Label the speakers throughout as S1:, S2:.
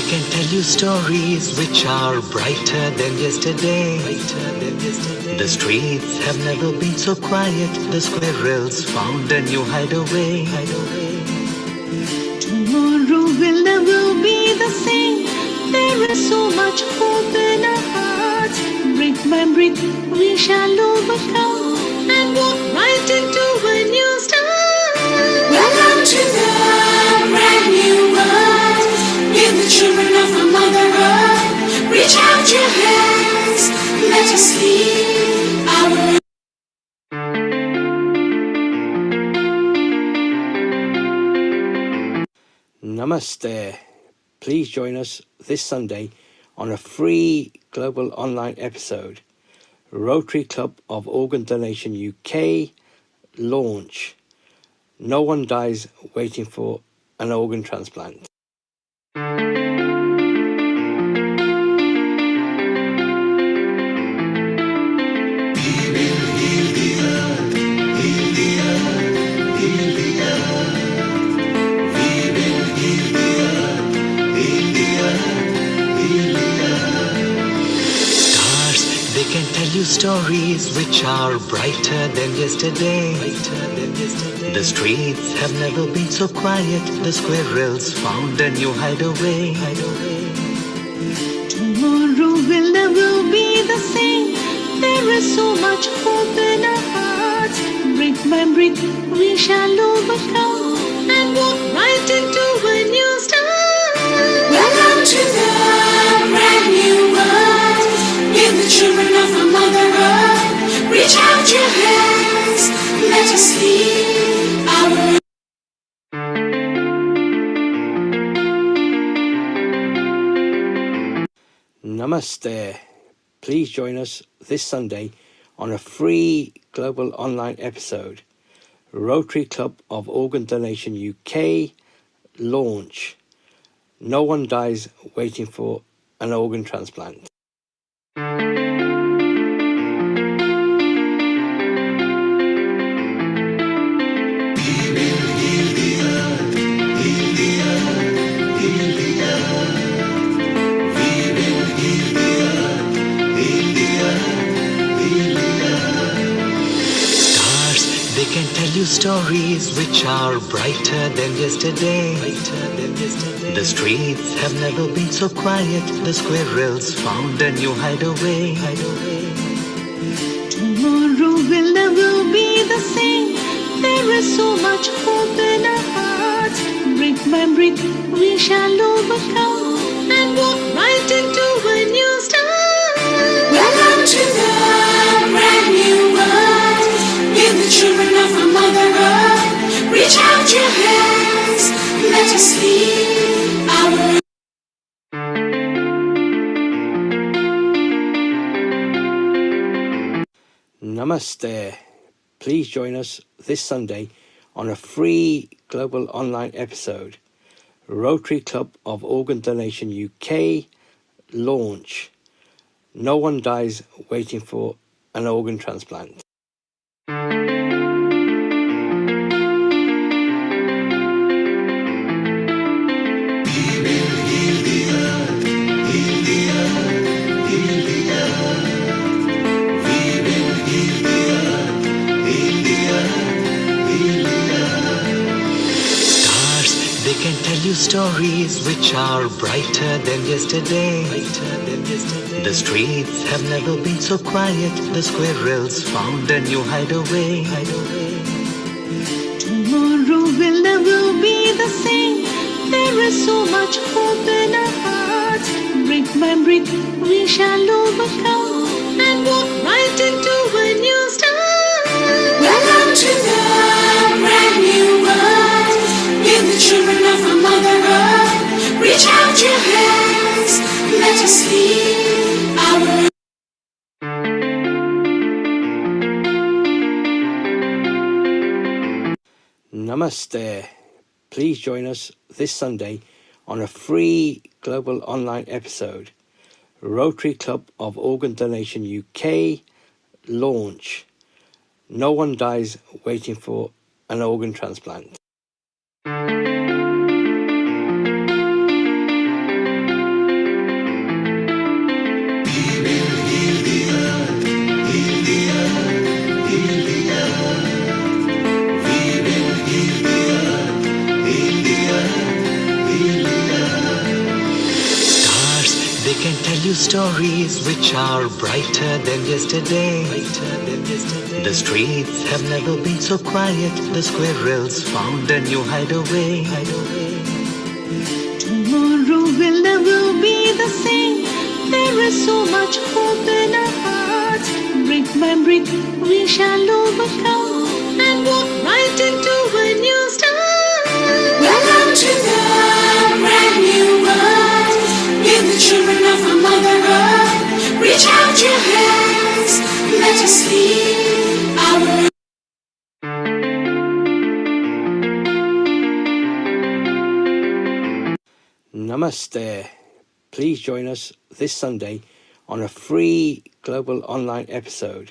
S1: can tell you stories which are brighter than yesterday. The streets have never been so quiet. The squirrels found a new hideaway.
S2: Tomorrow will never be the same. There is so much hope in our hearts. Brick by brick we shall overcome and walk right into a new start.
S3: Welcome to the brand new world. Give the children of our Mother Earth. Reach out your hands. Let us heal our
S4: Namaste. Please join us this Sunday on a free global online episode. Rotary Club of Organ Donation UK launch. No one dies waiting for an organ transplant.
S1: They can tell you stories which are brighter than yesterday. The streets have never been so quiet. The squirrels found a new hideaway.
S2: Tomorrow will never be the same. There is so much hope in our hearts. Brick by brick we shall overcome and walk right into a new start.
S3: Welcome to the brand new world. Give the children of our Mother Earth. Reach out your hands. Let us heal our
S4: Namaste. Please join us this Sunday on a free global online episode. Rotary Club of Organ Donation UK launch. No one dies waiting for an organ transplant.
S1: They can tell you stories which are brighter than yesterday. The streets have never been so quiet. The squirrels found a new hideaway.
S2: Tomorrow will never be the same. There is so much hope in our hearts. Brick by brick we shall overcome and walk right into a new start.
S3: Welcome to the brand new world. Give the children of our Mother Earth. Reach out your hands. Let us heal our
S4: Namaste. Please join us this Sunday on a free global online episode. Rotary Club of Organ Donation UK launch. No one dies waiting for an organ transplant.
S1: They can tell you stories which are brighter than yesterday. The streets have never been so quiet. The squirrels found a new hideaway.
S2: Tomorrow will never be the same. There is so much hope in our hearts. Brick by brick we shall overcome and walk right into a new start.
S3: Welcome to the brand new world. Give the children of our Mother Earth. Reach out your hands. Let us heal our
S4: Namaste. Please join us this Sunday on a free global online episode. Rotary Club of Organ Donation UK launch. No one dies waiting for an organ transplant.
S1: can tell you stories which are brighter than yesterday. The streets have never been so quiet. The squirrels found a new hideaway.
S2: Tomorrow will never be the same. There is so much hope in our hearts. Brick by brick, we shall overcome and walk right into a new start.
S3: Welcome to the brand new world. Give the children of our Mother Earth. Reach out your hands. Let us heal our.
S4: Namaste. Please join us this Sunday on a free global online episode.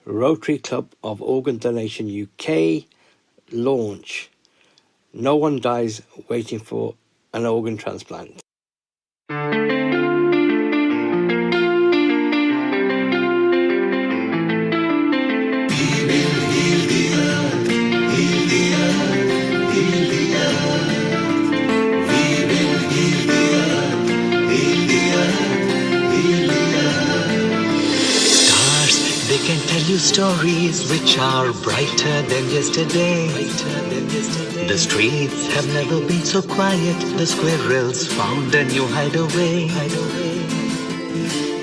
S4: Rotary Club of Organ Donation UK launch. No one dies waiting for an organ transplant.
S1: They can tell you stories which are brighter than yesterday. The streets have never been so quiet. The squirrels found a new hideaway.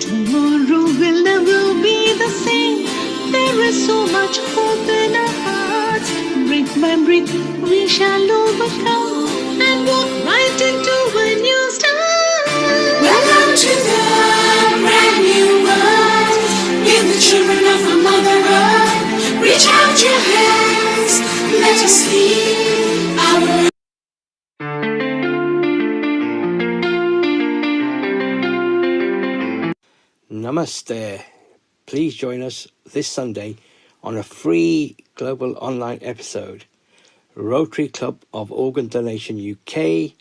S2: Tomorrow will never be the same. There is so much hope in our hearts. Brick by brick, we shall overcome and walk right into a new start.
S3: Welcome to the brand new world. Give the children of our Mother Earth. Reach out your hands. Let us heal our.
S4: Namaste. Please join us this Sunday on a free global online episode. Rotary Club of Organ Donation UK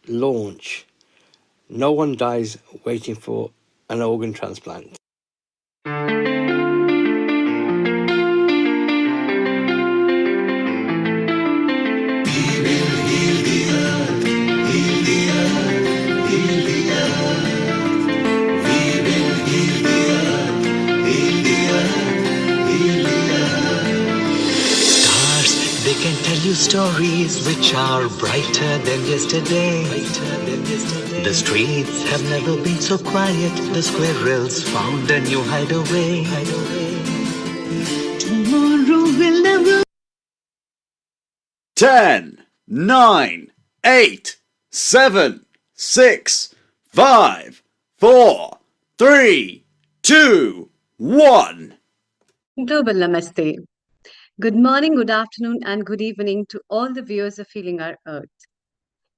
S4: launch. No one dies waiting for an organ transplant.
S1: They can tell you stories which are brighter than yesterday. The streets have never been so quiet. The squirrels found a new hideaway.
S2: Tomorrow will never.
S5: 10, 9, 8, 7, 6, 5, 4, 3, 2, 1.
S6: Global Namaste. Good morning, good afternoon, and good evening to all the viewers of Feeling Our Earth.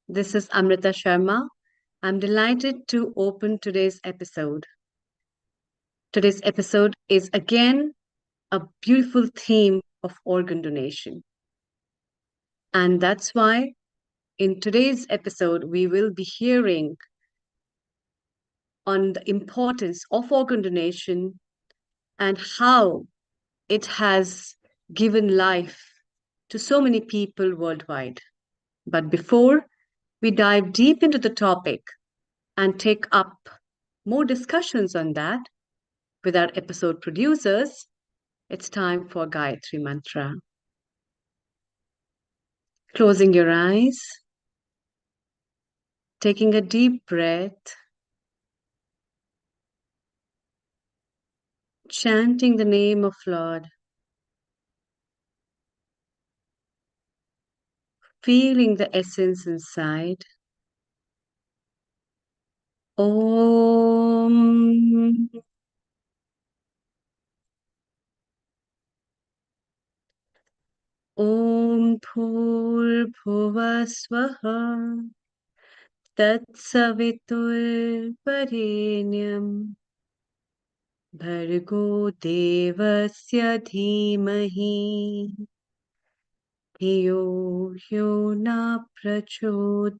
S6: This is Amrita Sharma. I'm delighted to open today's episode. Today's episode is again a beautiful theme of organ donation. And that's why in today's episode, we will be hearing on the importance of organ donation and how it has given life to so many people worldwide. But before we dive deep into the topic and take up more discussions on that with our episode producers, it's time for Gayatri Mantra. Closing your eyes, taking a deep breath, chanting the name of Lord, feeling the essence inside. Om. Om Bhurbhuvasvaha Tatsaviturvarenyam Bhargo Devasya Dhimahi धियो यो न प्रचोदयात्.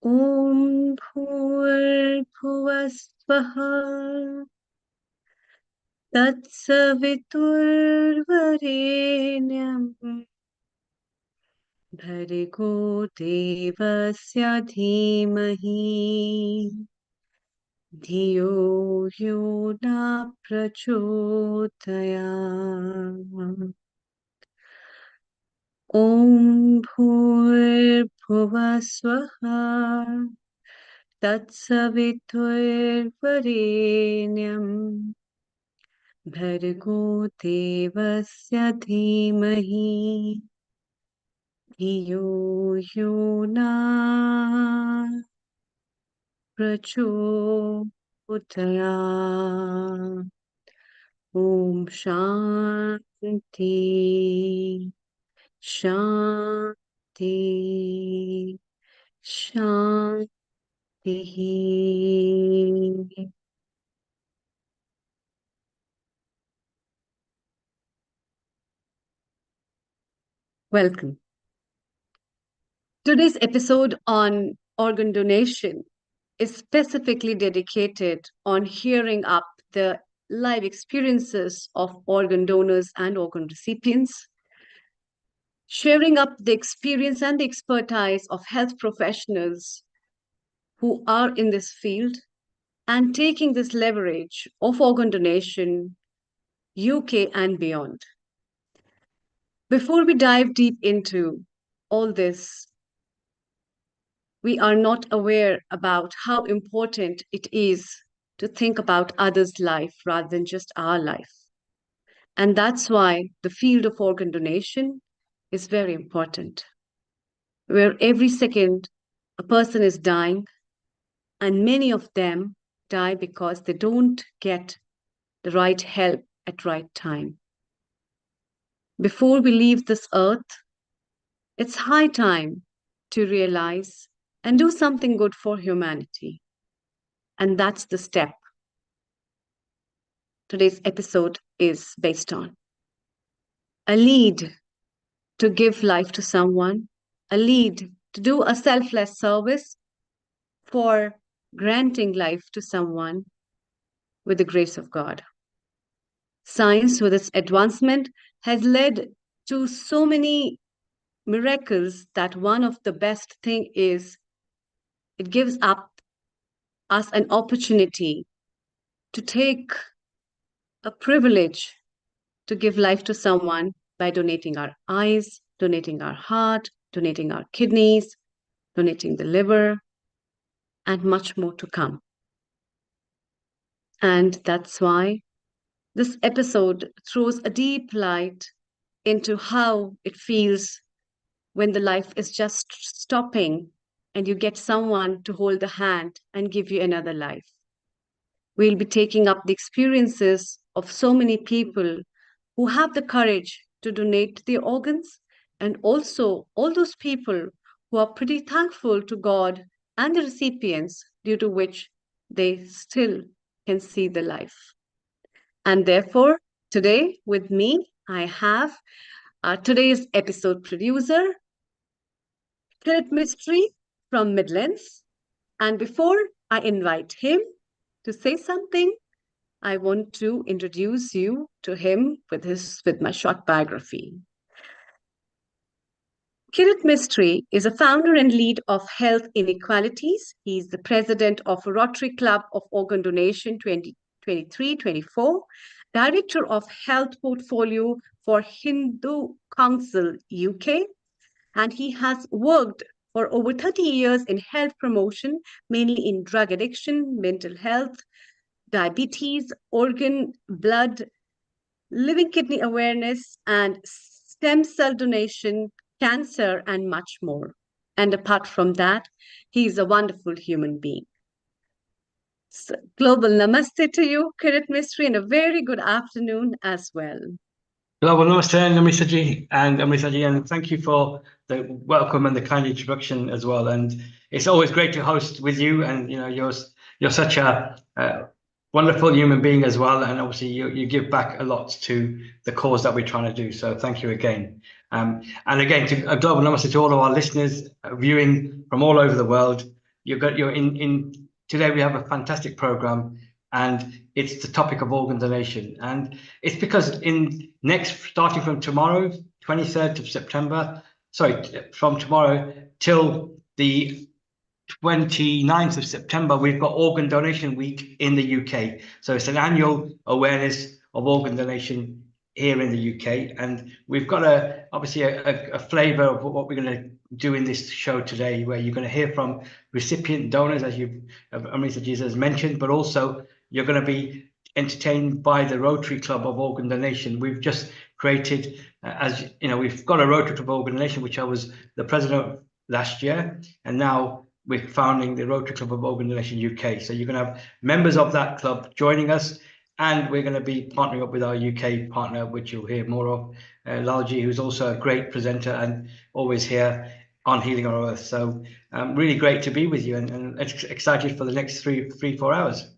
S6: Om Bhurbhuvasvaha Tatsaviturvarenyam भर्गो देवस्य धीमहि धियो यो न प्रचोदयात् ॐ भूर्भुवः स्वः तत्सवितुर्वरेण्यम् भर्गो देवस्य धीमहि धियो यो न प्रचोदयात् ॐ शान्ति शान्ति शान्तिः Welcome. Today's episode on organ donation is specifically dedicated on hearing up the live experiences of organ donors and organ recipients, sharing up the experience and the expertise of health professionals who are in this field, and taking this leverage of organ donation, UK and beyond. Before we dive deep into all this, we are not aware about how important it is to think about others' life rather than just our life. And that's why the field of organ donation is very important, where every second a person is dying, and many of them die because they don't get the right help at right time. Before we leave this earth, it's high time to realize and do something good for humanity. And that's the step today's episode is based on. A lead to give life to someone, a lead to do a selfless service for granting life to someone with the grace of God. Science, with its advancement, has led to so many miracles that one of the best thing is it gives us an opportunity to take a privilege to give life to someone by donating our eyes, donating our heart, donating our kidneys, donating the liver, and much more to come. And that's why this episode throws a deep light into how it feels when the life is just stopping and you get someone to hold the hand and give you another life. We'll be taking up the experiences of so many people who have the courage to donate their organs, and also all those people who are pretty thankful to God and the recipients due to which they still can see the life. And therefore, today with me, I have today's episode producer, Kirit Mystery from Midlands. And before I invite him to say something, I want to introduce you to him with my short biography. Kirit Mistry is a founder and lead of Health Inequalities. He's the president of Rotary Club of Organ Donation 2023-24, director of Health Portfolio for Hindu Council UK, and he has worked for over 30 years in health promotion, mainly in drug addiction, mental health, diabetes, organ, blood, living kidney awareness, and stem cell donation, cancer, and much more. And apart from that, he is a wonderful human being. So, global namaste to you, Kirit Mistry, and a very good afternoon as well.
S4: Global namaste, Namisaji, and thank you for the welcome and the kind introduction as well. And it's always great to host with you. And you're such a wonderful human being as well, and obviously you give back a lot to the cause that we're trying to do. So thank you again. And again, to a global namaste to all of our listeners viewing from all over the world. You're in today. We have a fantastic program, and it's the topic of organ donation. And it's because starting from tomorrow, 23rd of September, from tomorrow till the 29th of September, we've got Organ Donation Week in the UK. So it's an annual awareness of organ donation here in the UK. And we've got obviously a flavour of what we're going to do in this show today, where you're going to hear from recipient donors, as Amrita Jesus has mentioned, but also you're going to be entertained by the Rotary Club of Organ Donation. We've just created, as you know, we've got a Rotary Club of Organ Donation, which I was the president of last year, and now we're founding the Rotary Club of Organ Donation UK. So you're going to have members of that club joining us, and we're going to be partnering up with our UK partner, which you'll hear more of, Lalji, who's also a great presenter and always here on Healing Our Earth. So really great to be with you, and excited for the next 4 hours.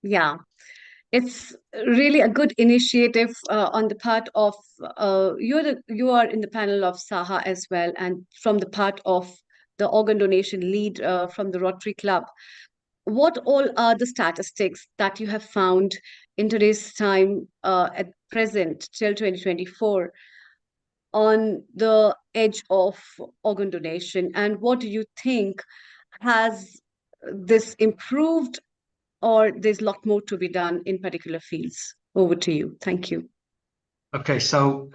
S6: Yeah, it's really a good initiative on the part of you are in the panel of Saha as well, and from the part of the organ donation lead from the Rotary Club. What all are the statistics that you have found in today's time at present till 2024 on the edge of organ donation, and what do you think, has this improved, or there's a lot more to be done in particular fields? Over to you. Thank you.
S4: Okay, so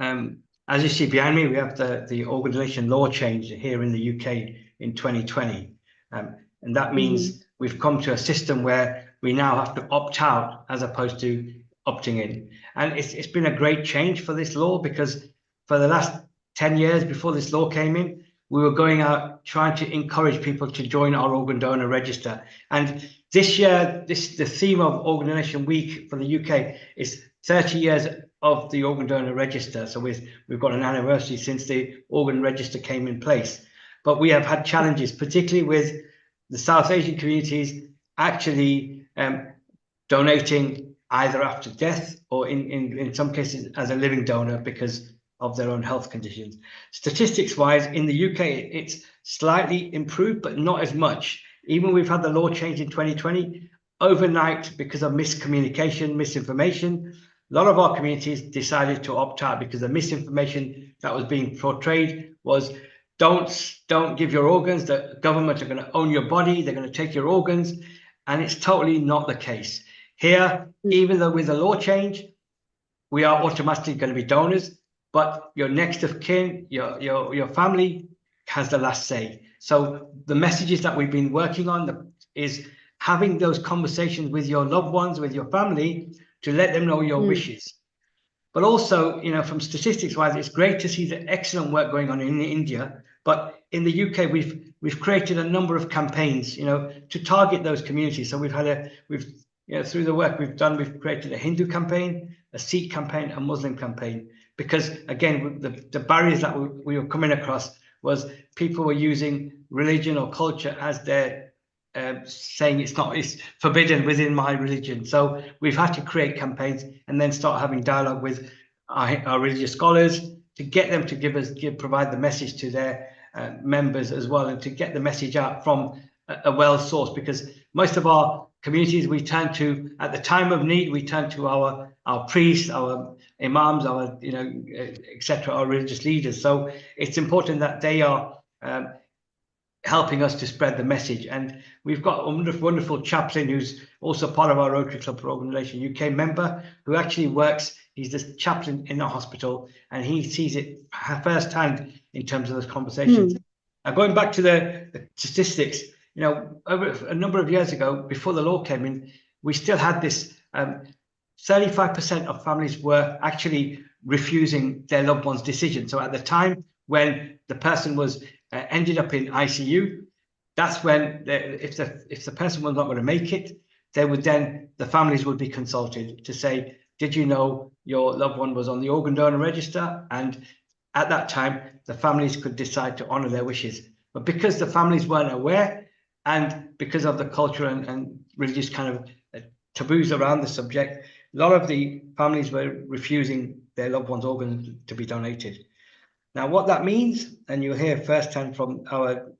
S4: as you see behind me, we have the organ donation law change here in the UK in 2020. And that means we've come to a system where we now have to opt out as opposed to opting in. And it's been a great change for this law, because for the last 10 years before this law came in, we were going out trying to encourage people to join our organ donor register. And this year, the theme of Organ Donation Week for the UK is 30 years of the organ donor register. So we've got an anniversary since the organ register came in place. But we have had challenges, particularly with the South Asian communities actually donating either after death or in some cases as a living donor because of their own health conditions. Statistics wise, in the UK, it's slightly improved, but not as much. Even we've had the law change in 2020, overnight, because of miscommunication, misinformation, a lot of our communities decided to opt out because the misinformation that was being portrayed was don't give your organs, the government are going to own your body, they're going to take your organs. And it's totally not the case. Here, even though with the law change, we are automatically going to be donors, but your next of kin, your family has the last say. So the messages that we've been working on is having those conversations with your loved ones, with your family, to let them know your wishes. But also, you know, from statistics wise, it's great to see the excellent work going on in India. But in the UK, we've created a number of campaigns, you know, to target those communities. So through the work we've done, we've created a Hindu campaign, a Sikh campaign, a Muslim campaign. Because again, the barriers that we were coming across was people were using religion or culture as their saying it's forbidden within my religion. So we've had to create campaigns and then start having dialogue with our religious scholars to get them to provide the message to their members as well, and to get the message out from a well source, because most of our communities we turn to at the time of need, we turn to our priests, our imams, our etc., our religious leaders. So it's important that they are helping us to spread the message. And we've got a wonderful chaplain who's also part of our Rotary Club for Organ Donation UK member, who actually works, he's the chaplain in the hospital, and he sees it firsthand in terms of those conversations. Now, going back to the statistics, you know, over a number of years ago, before the law came in, we still had this 35% of families were actually refusing their loved one's decision. So at the time when the person was ended up in ICU, that's when if the person was not going to make it, the families would be consulted to say, did you know your loved one was on the organ donor register? And at that time, the families could decide to honor their wishes. But because the families weren't aware, and because of the culture and religious kind of taboos around the subject, a lot of the families were refusing their loved one's organs to be donated. Now, what that means, and you'll hear firsthand from our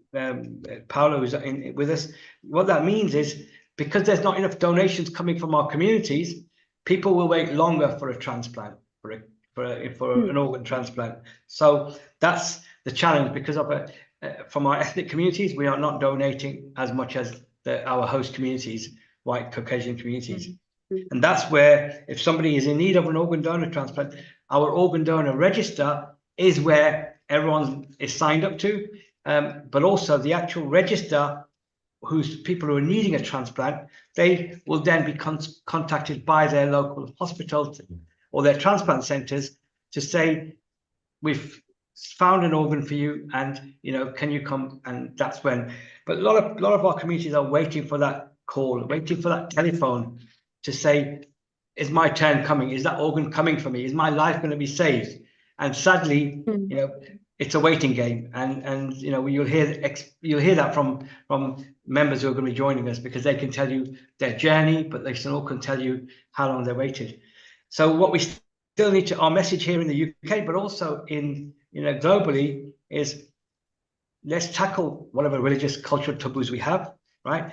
S4: Paolo, who's with us, what that means is because there's not enough donations coming from our communities, people will wait longer for a transplant, for an organ transplant. So that's the challenge, because of from our ethnic communities, we are not donating as much as our host communities, white Caucasian communities. And that's where, if somebody is in need of an organ donor transplant, our organ donor register is where everyone is signed up to, but also the actual register, whose people who are needing a transplant, they will then be contacted by their local hospitals or their transplant centers to say, we've found an organ for you, and can you come? And that's when. But a lot of our communities are waiting for that call, waiting for that telephone to say, is my turn coming? Is that organ coming for me? Is my life going to be saved? And sadly, it's a waiting game, and you'll hear that from members who are going to be joining us, because they can tell you their journey, but they still can tell you how long they waited. So what we still need to, our message here in the UK, but also in globally, is let's tackle whatever religious cultural taboos we have, right?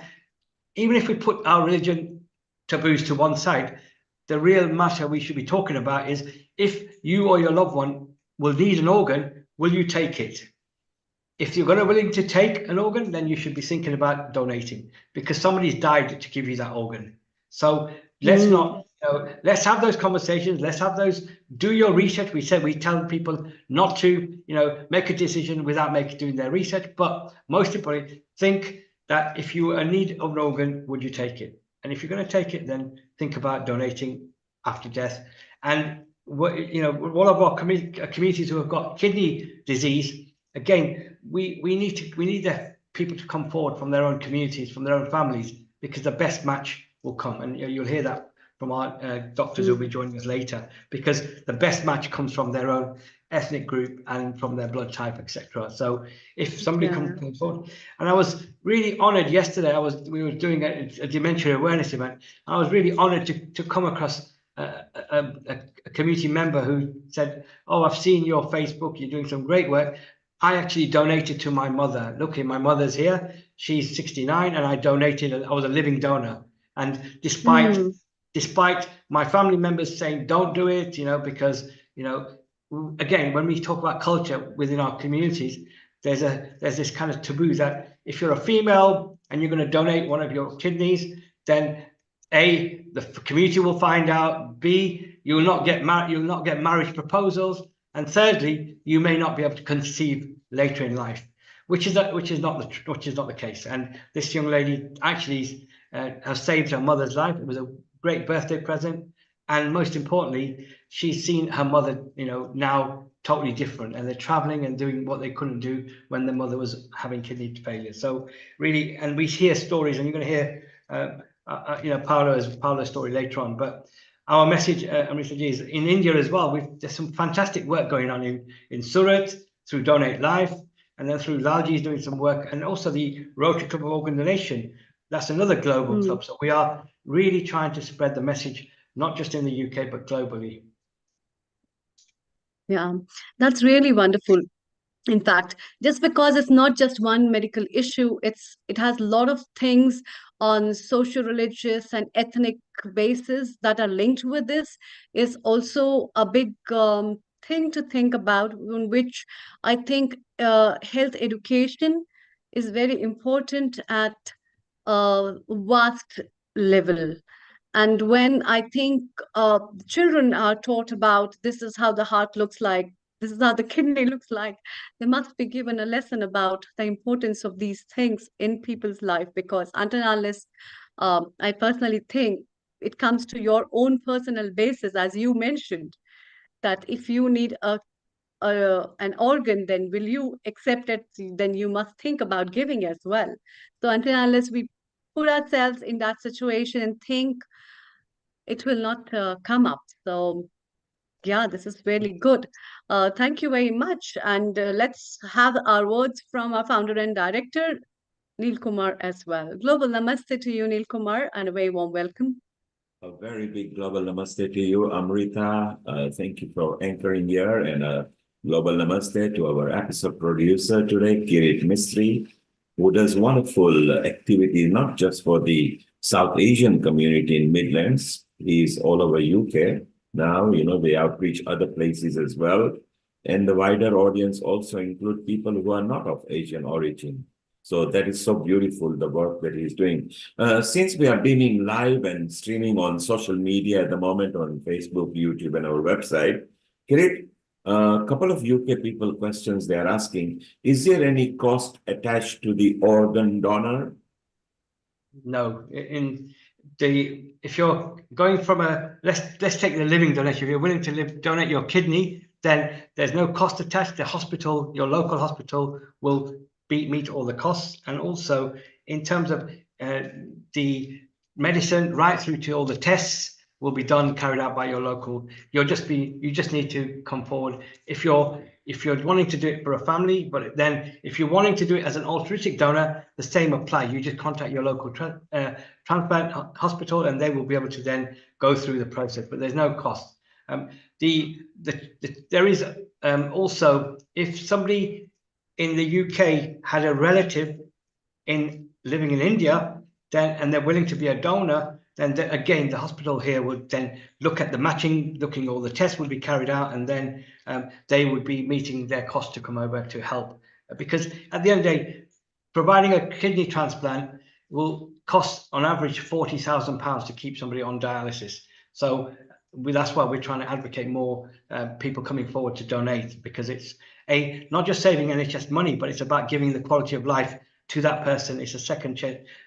S4: Even if we put our religion taboos to one side, the real matter we should be talking about is, if you or your loved one will need an organ, will you take it? If you're willing to take an organ, then you should be thinking about donating, because somebody's died to give you that organ. So let's not, let's have those conversations. Let's have those, do your research. We tell people not to, make a decision without doing their research. But most importantly, think that if you are in need of an organ, would you take it? And if you're going to take it, then think about donating after death. And one of our communities who have got kidney disease, again, we need the people to come forward from their own communities, from their own families, because the best match will come. And you'll hear that from our doctors who will be joining us later, because the best match comes from their own ethnic group and from their blood type, etc. So if somebody comes forward, and I was really honored yesterday, we were doing a dementia awareness event. I was really honored to come across a community member who said, "Oh, I've seen your Facebook, you're doing some great work. I actually donated to my mother. Look, my mother's here. She's 69, and I donated. I was a living donor. And despite my family members saying don't do it, because again, when we talk about culture within our communities, there's this kind of taboo that if you're a female and you're going to donate one of your kidneys, then A, the community will find out. B, you will not get married. You will not get marriage proposals. And thirdly, you may not be able to conceive later in life, which is not the case. And this young lady actually has saved her mother's life. It was a great birthday present, and most importantly, she's seen her mother, now totally different, and they're traveling and doing what they couldn't do when their mother was having kidney failure. So really, and we hear stories, and you're going to hear, Paolo's story later on, but. Our message, Amrita, is in India as well. There's some fantastic work going on in Surat through Donate Life, and then through Lalji is doing some work, and also the Rotary Club of Organ Donation. That's another global club. So we are really trying to spread the message, not just in the UK, but globally.
S6: Yeah, that's really wonderful. In fact, just because it's not just one medical issue, it has a lot of things on social, religious, and ethnic basis that are linked with this, is also a big thing to think about, in which I think health education is very important at a vast level. And when I think children are taught about, this is how the heart looks like, this is how the kidney looks like, they must be given a lesson about the importance of these things in people's life. Because until and unless, I personally think it comes to your own personal basis, as you mentioned, that if you need an organ, then will you accept it? Then you must think about giving as well. So until and unless we put ourselves in that situation and think, it will not come up. So yeah, this is really good. Thank you very much. And let's have our words from our founder and director, Neil Kumar, as well. Global namaste to you, Neil Kumar, and a very warm welcome.
S7: A very big global namaste to you, Amrita. Thank you for anchoring here, and a global namaste to our episode producer today, Kirit Mistry, who does wonderful activity, not just for the South Asian community in Midlands. He's all over UK, now, they outreach other places as well. And the wider audience also include people who are not of Asian origin. So that is so beautiful, the work that he's doing. Since we are beaming live and streaming on social media at the moment on Facebook, YouTube, and our website, Kirit, a couple of UK people questions they are asking. Is there any cost attached to the organ donor?
S4: No, if you're going from let's take the living donation. If you're willing to donate your kidney, then there's no cost attached. The hospital, your local hospital, will meet all the costs, and also in terms of the medicine, right through to all the tests will be carried out by your local. You just need to come forward if you're wanting to do it for a family, but then if you're wanting to do it as an altruistic donor, the same applies. You just contact your local transplant hospital, and they will be able to then go through the process. But there's no cost. There is also, if somebody in the UK had a relative living in India, and they're willing to be a donor, then again, the hospital here would then look at the matching, all the tests would be carried out, and then they would be meeting their cost to come over to help. Because at the end of the day, providing a kidney transplant will cost on average £40,000 to keep somebody on dialysis. So that's why we're trying to advocate more people coming forward to donate, because it's not just saving NHS money, but it's about giving the quality of life to that person. It's a second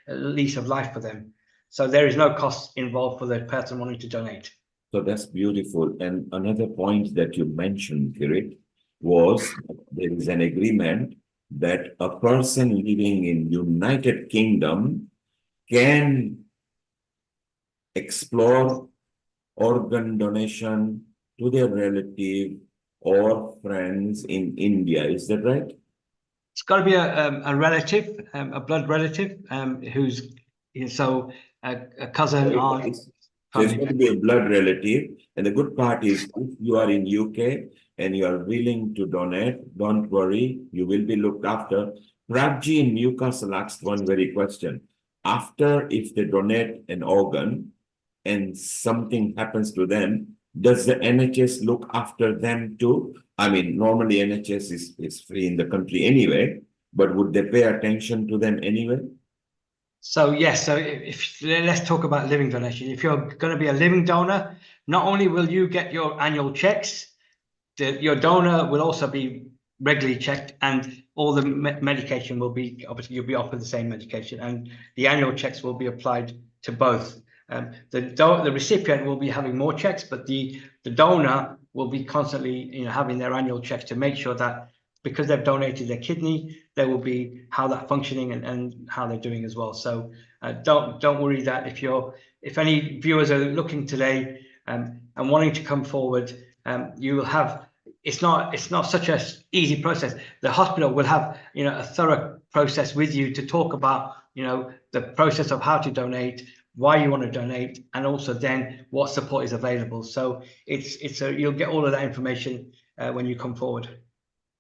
S4: lease of life for them. So there is no cost involved for the person wanting to donate.
S7: So that's beautiful. And another point that you mentioned, Kirit, was there is an agreement that a person living in United Kingdom can explore organ donation to their relative or friends in India. Is that right?
S4: It's got to be a relative, a blood relative, who's a cousin, aunt.
S7: So it's going to be a blood relative. And the good part is, if you are in UK and you are willing to donate, don't worry, you will be looked after. Prabji in Newcastle asked one very question. After, if they donate an organ and something happens to them, does the NHS look after them too? I mean, normally NHS is free in the country anyway, but would they pay attention to them anyway?
S4: So yes, so let's talk about living donation. If you're going to be a living donor, not only will you get your annual checks, your donor will also be regularly checked, and all the medication will be, obviously you'll be offered the same medication, and the annual checks will be applied to both. The recipient will be having more checks, but the donor will be constantly having their annual checks to make sure that, because they've donated their kidney, there will be how that's functioning and how they're doing as well. So don't worry that if any viewers are looking today and wanting to come forward, you will have. It's not such a easy process. The hospital will have a thorough process with you to talk about the process of how to donate, why you want to donate, and also then what support is available. So you'll get all of that information when you come forward.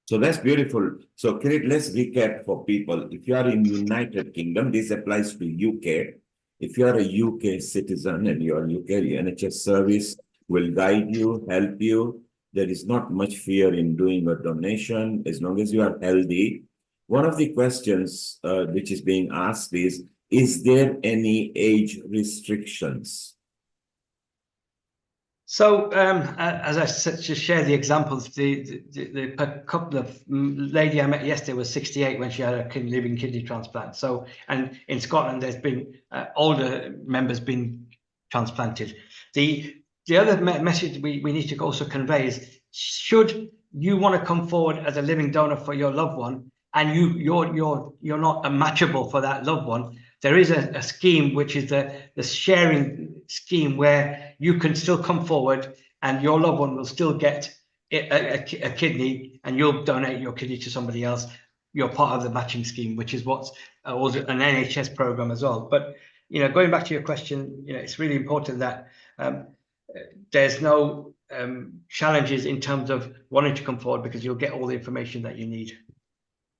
S7: So that's beautiful. So Kirit, let's recap for people. If you are in United Kingdom, this applies to UK. If you are a UK citizen and you are UK, NHS service will guide you, help you. There is not much fear in doing a donation as long as you are healthy. One of the questions which is being asked is there any age restrictions?
S4: So, as I said, to share the examples, the couple of lady I met yesterday was 68 when she had a living kidney transplant. So, and in Scotland, there's been older members been transplanted. The other message we need to also convey is, should you want to come forward as a living donor for your loved one, and you're not matchable for that loved one, there is a scheme which is the sharing scheme, where you can still come forward and your loved one will still get a kidney, and you'll donate your kidney to somebody else. You're part of the matching scheme, which is what's also an NHS program as well. But going back to your question, it's really important that there's no challenges in terms of wanting to come forward, because you'll get all the information that you need.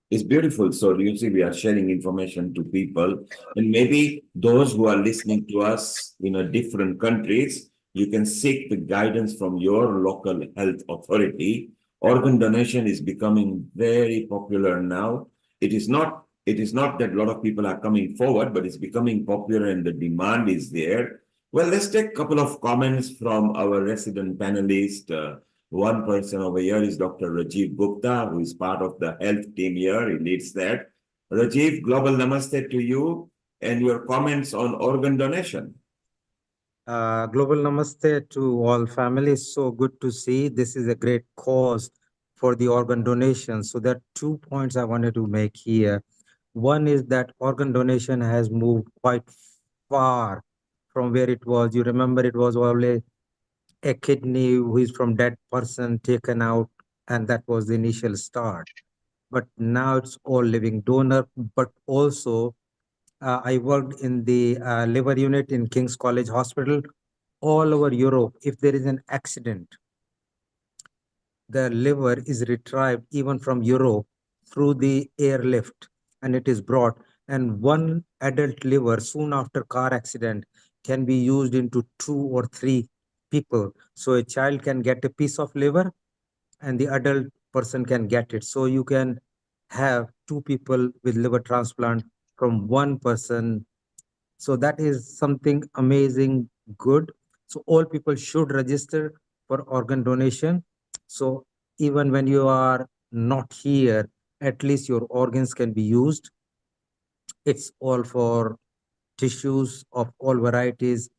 S7: It's beautiful. So usually we are sharing information to people, and maybe those who are listening to us in different countries you can seek the guidance from your local health authority. Organ donation is becoming very popular now. It is not that a lot of people are coming forward, but it's becoming popular and the demand is there. Well, let's take a couple of comments from our resident panelist. One person over here is Dr. Rajiv Gupta, who is part of the health team here. He leads that. Rajiv, global namaste to you and your comments on organ donation.
S8: Global namaste to all families. So good to see. This is a great cause for the organ donation. So there are 2 points I wanted to make here. One is that organ donation has moved quite far from where it was. You remember it was only a kidney who is from dead person taken out, and that was the initial start. But now it's all living donor, but also I worked in the liver unit in King's College Hospital. All over Europe, if there is an accident, the liver is retrieved even from Europe through the airlift and it is brought. And one adult liver, soon after car accident, can be used into 2 or 3 people. So a child can get a piece of liver and the adult person can get it. So you can have 2 people with liver transplant from one person. So that is something amazing, good. So all people should register for organ donation. So even when you are not here, at least your organs can be used. It's all for tissues of all varieties.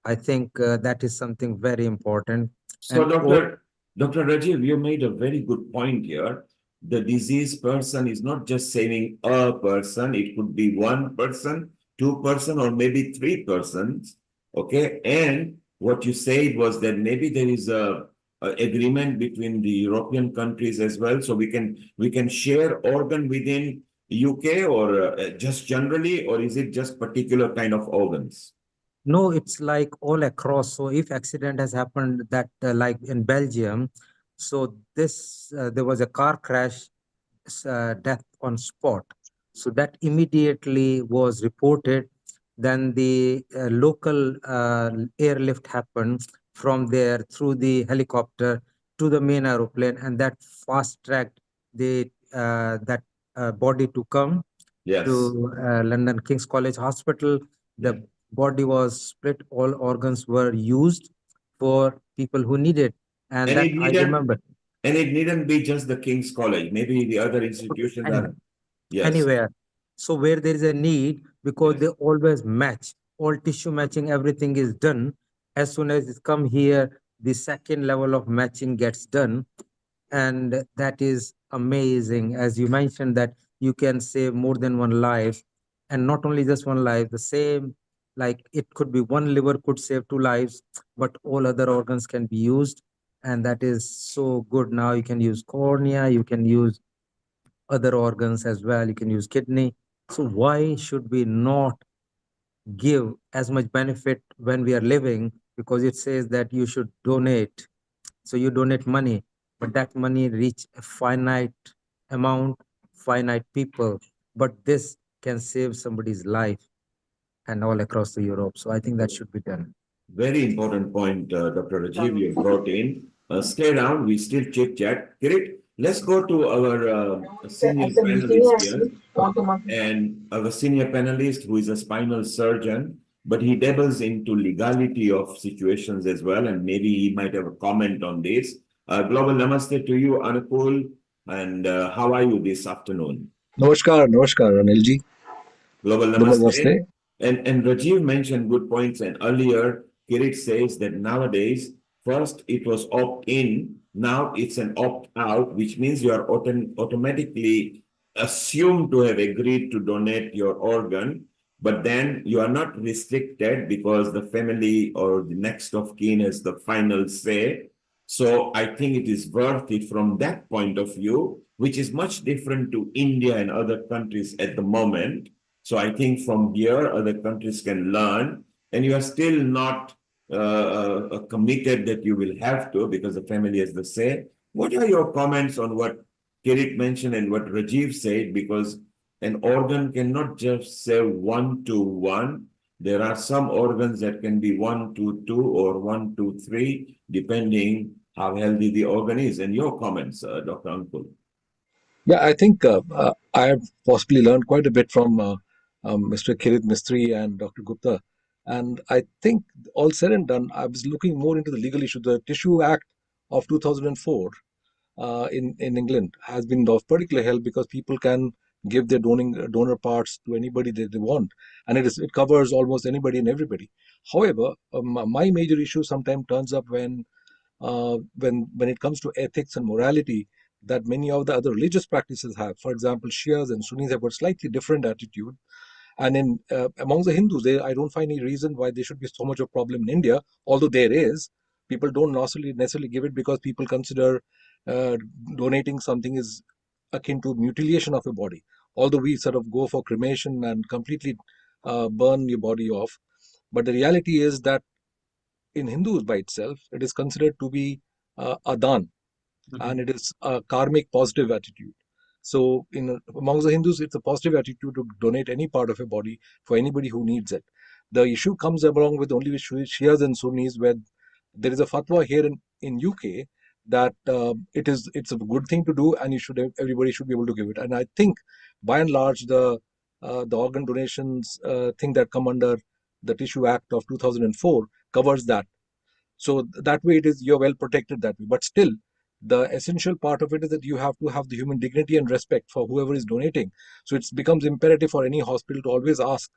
S8: I think that is something very important.
S7: So,
S8: And all,
S7: Dr. Rajiv, you made a very good point here. The diseased person is not just saving a person, it could be one person, 2 person, or maybe 3 persons. Okay. And what you said was that maybe there is a agreement between the European countries as well. So we can share organ within UK or just generally, or is it just particular kind of organs?
S8: no, it's like all across. So if accident has happened that like in Belgium, so this there was a car crash, death on spot. So that immediately was reported. Then the local airlift happened from there through the helicopter to the main aeroplane, and that fast tracked the that body to come
S7: Yes.
S8: to London King's College Hospital.
S7: Yeah.
S8: The body was split, all organs were used for people who needed. And
S7: And
S8: that
S7: it
S8: I
S7: needn't
S8: remember.
S7: and it needn't be just the King's College. Maybe the other institutions
S8: Anyway,
S7: are, yes,
S8: anywhere. So where there is a need, because
S7: yes.
S8: they always match, all tissue matching, everything is done. As soon as it come here, the second level of matching gets done. And that is amazing. As you mentioned that you can save more than one life, and not only just one life, the same, like it could be one liver could save 2 lives, but all other organs can be used. And that is so good. Now you can use cornea, you can use other organs as well, you can use kidney. So why should we not give as much benefit when we are living? Because it says that you should donate, so you donate money, but that money reach a finite amount, finite people. But this can save somebody's life and all across the Europe. So I think that should be done.
S7: Very important point, Dr. Rajiv, you brought in. Stay around, we still chit chat. Great. Let's go to our senior panelist here. And our senior panelist, who is a spinal surgeon, but he dabbles into legality of situations as well. And maybe he might have a comment on this. Global namaste to you, Anupul. And how are you this afternoon?
S9: नमस्कार नमस्कार Anil ji
S7: Global
S9: नमस्ते
S7: Namaste. And Rajiv mentioned good points. And earlier, Kirit says that nowadays, first it was opt-in, now it's an opt-out, which means you are automatically assumed to have agreed to donate your organ, but then you are not restricted because the family or the next of kin has the final say. So I think it is worth it from that point of view, which is much different to India and other countries at the moment. So I think from here, other countries can learn, and you are still not committed that you will have to because the family has the say. What are your comments on what Kirit mentioned and what Rajiv said? Because an organ cannot just say one to one. there are some organs that can be 1-2 or 1-3, depending how healthy the organ is. And your comments, Dr. Ankul.
S9: Yeah, I think I have possibly learned quite a bit from Mr. Kirit Mistry and Dr. Gupta. And I think all said and done, I was looking more into the legal issue. The Tissue Act of 2004 in England has been of particular help because people can give their donor parts to anybody that they want, and it covers almost anybody and everybody. However, my major issue sometimes turns up when it comes to ethics and morality that many of the other religious practices have. For example, Shias and Sunnis have a slightly different attitude, and in among the Hindus, I don't find any reason why there should be so much of problem in India. Although there is, people don't necessarily give it because people consider uh, donating something is akin to mutilation of a body. Although we sort of go for cremation and completely burn your body off, but the reality is that in Hindus by itself, it is considered to be a dan, and it is a karmic positive attitude. So, amongst the Hindus, it's a positive attitude to donate any part of a body for anybody who needs it. The issue comes along with only with Shias and Sunnis, where there is a fatwa here in UK that it's a good thing to do, and everybody should be able to give it. And I think, by and large, the organ donations thing that come under the Tissue Act of 2004 covers that. So that way you're well protected that way, but still the essential part of it is that you have to have the human dignity and respect for whoever is donating. So it becomes imperative for any hospital to always ask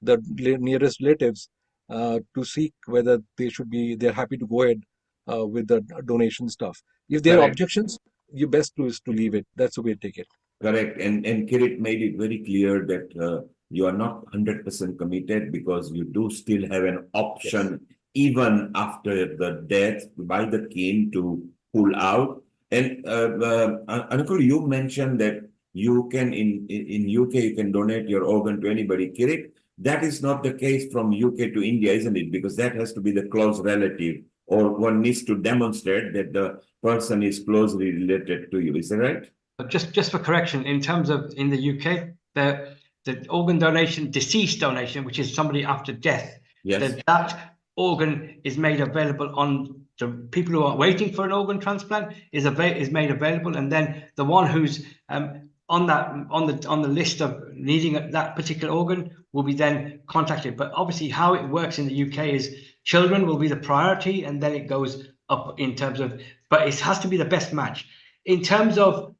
S9: the nearest relatives to seek whether they're happy to go ahead with the donation stuff. If there are
S7: Correct.
S9: objections, your best is to leave it. That's the way to take it.
S7: Correct. And Kirit made it very clear that you are not 100% committed because you do still have an option even after the death by the king to pull out. And Anukul, you mentioned that you can in UK you can donate your organ to anybody. Kirit, that is not the case from UK to India, isn't it? Because that has to be the close relative, or one needs to demonstrate that the person is closely related to you. Is that right?
S4: Just for correction, in terms of in the UK, the organ donation, deceased donation, which is somebody after death,
S7: Yes.
S4: that organ is made available on the people who are waiting for an organ transplant is made available, and then the one who's on the list of needing that particular organ will be then contacted. But obviously, how it works in the UK is children will be the priority, and then it goes up in terms of. But it has to be the best match. In terms of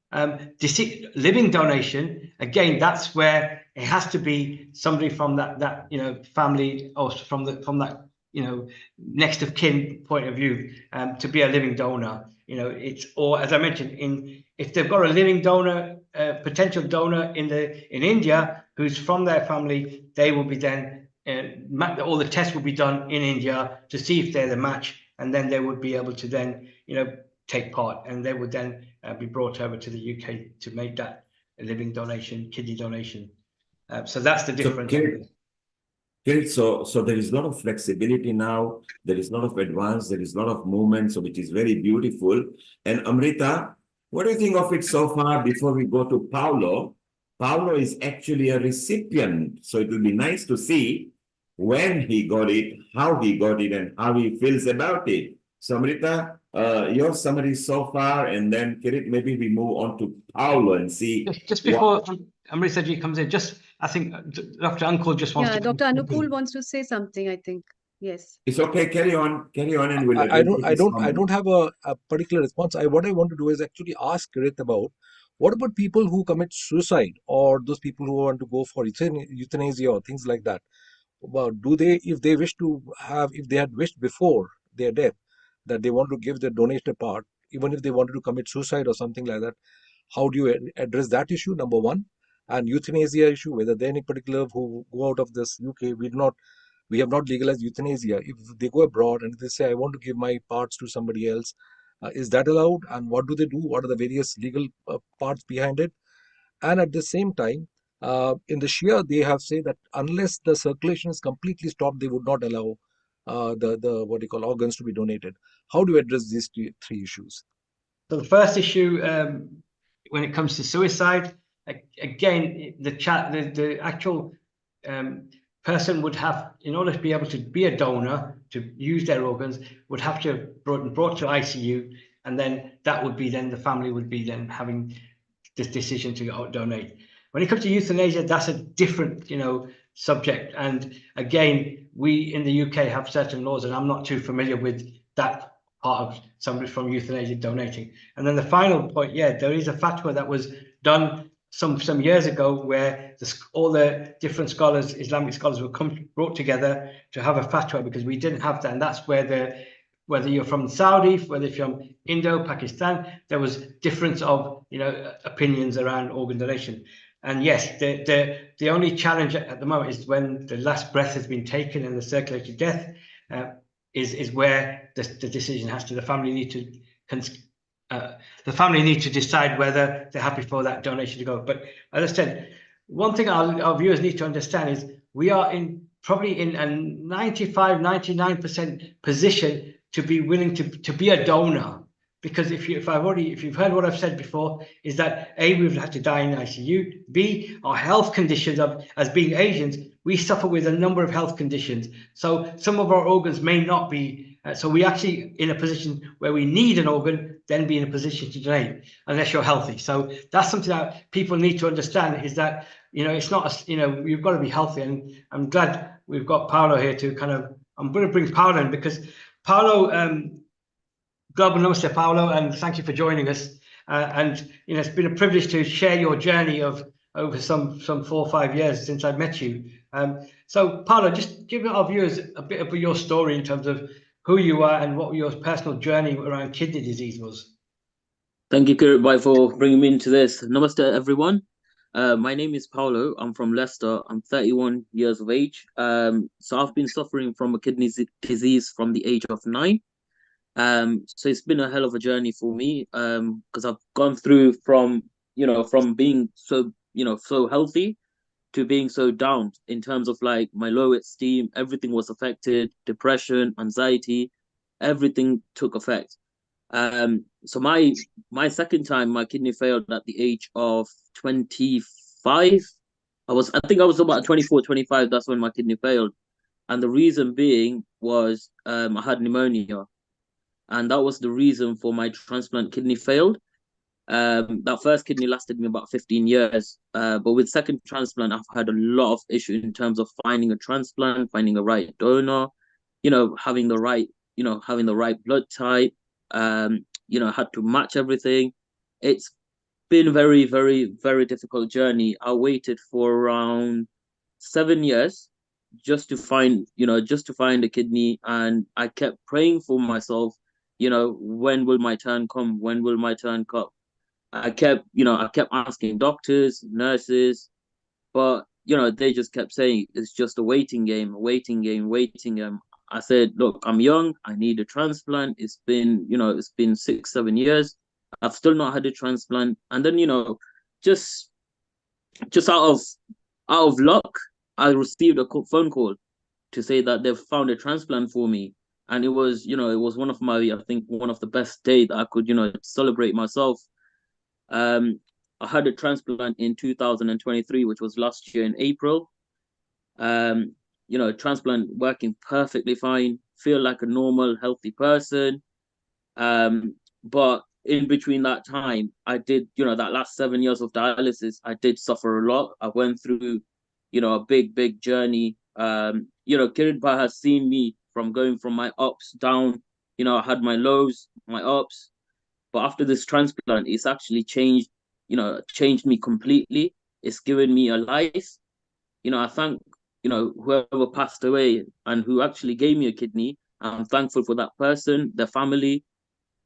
S4: living donation, again, that's where it has to be somebody from that family, or from that next of kin point of view, to be a living donor. Or as I mentioned, if they've got a living donor, potential donor in India who's from their family, they will be then all the tests will be done in India to see if they're the match, and then they would be able to then take part, and they would then be brought over to the UK to make that living donation, kidney donation. So that's the difference.
S7: So there is a lot of flexibility now. There is a lot of advance. There is a lot of movement, so which is very beautiful. And Amrita, what do you think of it so far before we go to Paulo? Paulo is actually a recipient, so it will be nice to see when he got it, how he got it, and how he feels about it. So Amrita, your summary so far, and then Kirit, maybe we move on to Paulo and see.
S4: Just before Amrita ji comes in, I think Dr. Ankul just wants to.
S6: Yeah, Dr. Anukul wants to say something, I think. Yes.
S7: It's okay. Carry on, and we'll.
S9: I don't have a particular response. What I want to do is actually ask Kirit about what about people who commit suicide, or those people who want to go for euthanasia or things like that. Well, if they had wished before their death that they want to give their donation part, even if they wanted to commit suicide or something like that, how do you address that issue? Number one, and euthanasia issue, whether there any particular who go out of this UK, we have not legalized euthanasia. If they go abroad and they say, I want to give my parts to somebody else, is that allowed? And what do they do? What are the various legal parts behind it? And at the same time, in the Shia, they have said that unless the circulation is completely stopped, they would not allow the what you call organs to be donated. How do you address these three issues?
S4: So the first issue, when it comes to suicide, again, the actual person would have, in order to be able to be a donor, to use their organs, would have to have brought to ICU, and then that would be then the family would be then having this decision to donate. When it comes to euthanasia, that's a different, subject. And again, we in the UK have certain laws, and I'm not too familiar with that part of somebody from euthanasia donating. And then the final point, yeah, there is a fatwa that was done some years ago where all the different scholars, Islamic scholars, were brought together to have a fatwa, because we didn't have that. And that's where whether you're from Saudi, whether you're from Indo, Pakistan, there was difference of opinions around organ donation. And yes, the only challenge at the moment is when the last breath has been taken and the circulatory death is where the decision has to, the family need to decide whether they're happy for that donation to go. But as I said, one thing our viewers need to understand is we are probably in a 99% position to be willing to be a donor. Because if you've heard what I've said before, is that A, we've had to die in ICU. B, our health conditions as being Asians, we suffer with a number of health conditions. So some of our organs may not be, so we actually in a position where we need an organ, then be in a position to donate, unless you're healthy. So that's something that people need to understand, is that, it's not, you've got to be healthy. And I'm glad we've got Paolo here to I'm going to bring Paolo in, because Paolo, Global Namaste, Paolo, and thank you for joining us. And it's been a privilege to share your journey of over some 4 or 5 years since I met you. So Paolo, just give our viewers a bit of your story in terms of who you are and what your personal journey around kidney disease was.
S10: Thank you, Kirit Bhai, for bringing me into this. Namaste, everyone. My name is Paolo. I'm from Leicester. I'm 31 years of age. So I've been suffering from a kidney disease from the age of 9. So it's been a hell of a journey for me, because I've gone through from being so healthy to being so down in terms of like my low esteem. Everything was affected, depression, anxiety, everything took effect. So my second time, my kidney failed at the age of 25. I think I was about 24, 25. That's when my kidney failed. And the reason being was I had pneumonia. And that was the reason for my transplant kidney failed. That first kidney lasted me about 15 years. But with second transplant, I've had a lot of issues in terms of finding a transplant, finding a right donor, having the right blood type. Had to match everything. It's been a very, very, very difficult journey. I waited for around 7 years just to find a kidney, and I kept praying for myself. When will my turn come? When will my turn come? I kept asking doctors, nurses, but they just kept saying it's just a waiting game, waiting game, waiting game. I said, look, I'm young. I need a transplant. It's been 6, 7 years. I've still not had a transplant. And then, just out of luck, I received a phone call to say that they've found a transplant for me. And it was one of one of the best days that I could, celebrate myself. I had a transplant in 2023, which was last year in April. Transplant working perfectly fine, feel like a normal, healthy person. But in between that time, I did, that last 7 years of dialysis, I did suffer a lot. I went through, a big, big journey. Kirit Bhai has seen me from going from my ups down. I had my lows, my ups. But after this transplant, it's actually changed me completely. It's given me a life. I thank, whoever passed away and who actually gave me a kidney. I'm thankful for that person, their family.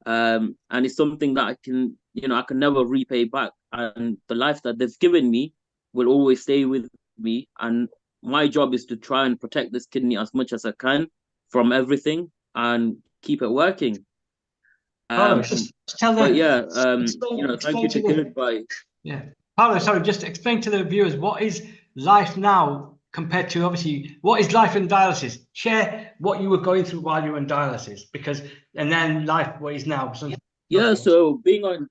S10: And it's something that I can never repay back. And the life that they've given me will always stay with me. And my job is to try and protect this kidney as much as I can from everything and keep it working.
S4: Paolo, just tell them.
S10: But yeah,
S4: explain
S10: thank you to Kirit Bhai.
S4: Yeah, Paolo, sorry, just explain to the viewers what is life now compared to, obviously, what is life in dialysis? Share what you were going through while you were in dialysis, and then life what is now. So
S10: being on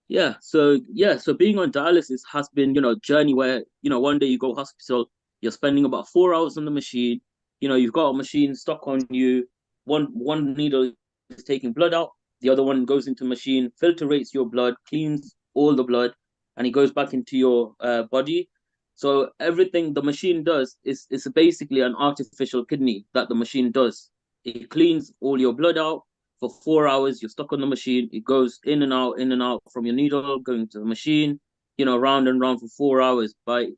S10: being on dialysis has been, journey where, one day you go hospital, You're spending about 4 hours on the machine. You've got a machine stuck on you. One needle is taking blood out. The other one goes into machine, filtrates your blood, cleans all the blood, and it goes back into your body. So everything the machine does is basically an artificial kidney that the machine does. It cleans all your blood out for 4 hours. You're stuck on the machine. It goes in and out from your needle, going to the machine, round and round for 4 hours. But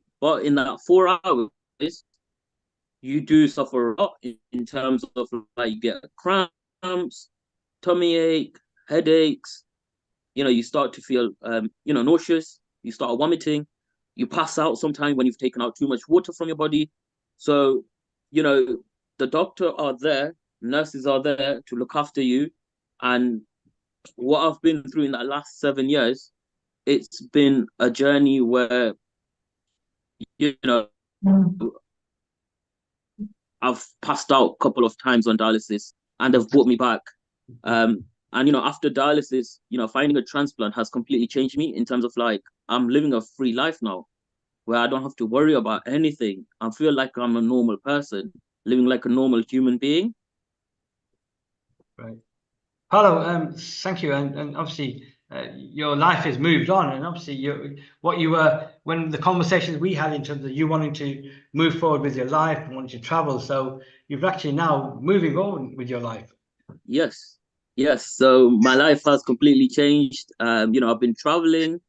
S10: in that 4 hours, you do suffer a lot in terms of like you get cramps, tummy ache, headaches. You start to feel nauseous. You start vomiting. You pass out sometimes when you've taken out too much water from your body. So, the doctor are there, nurses are there to look after you. And what I've been through in that last 7 years, it's been a journey where, you know, I've passed out a couple of times on dialysis and they've brought me back. And after dialysis, finding a transplant has completely changed me in terms of like I'm living a free life now where I don't have to worry about anything. I feel like I'm a normal person, living like a normal human being.
S4: Right. Paolo, thank you. And obviously, your life has moved on. And obviously, what you were, when the conversations we had in terms of you wanting to move forward with your life and wanting to travel. So you've actually now moving on with your life.
S10: Yes. Yes. So my life has completely changed. I've been traveling.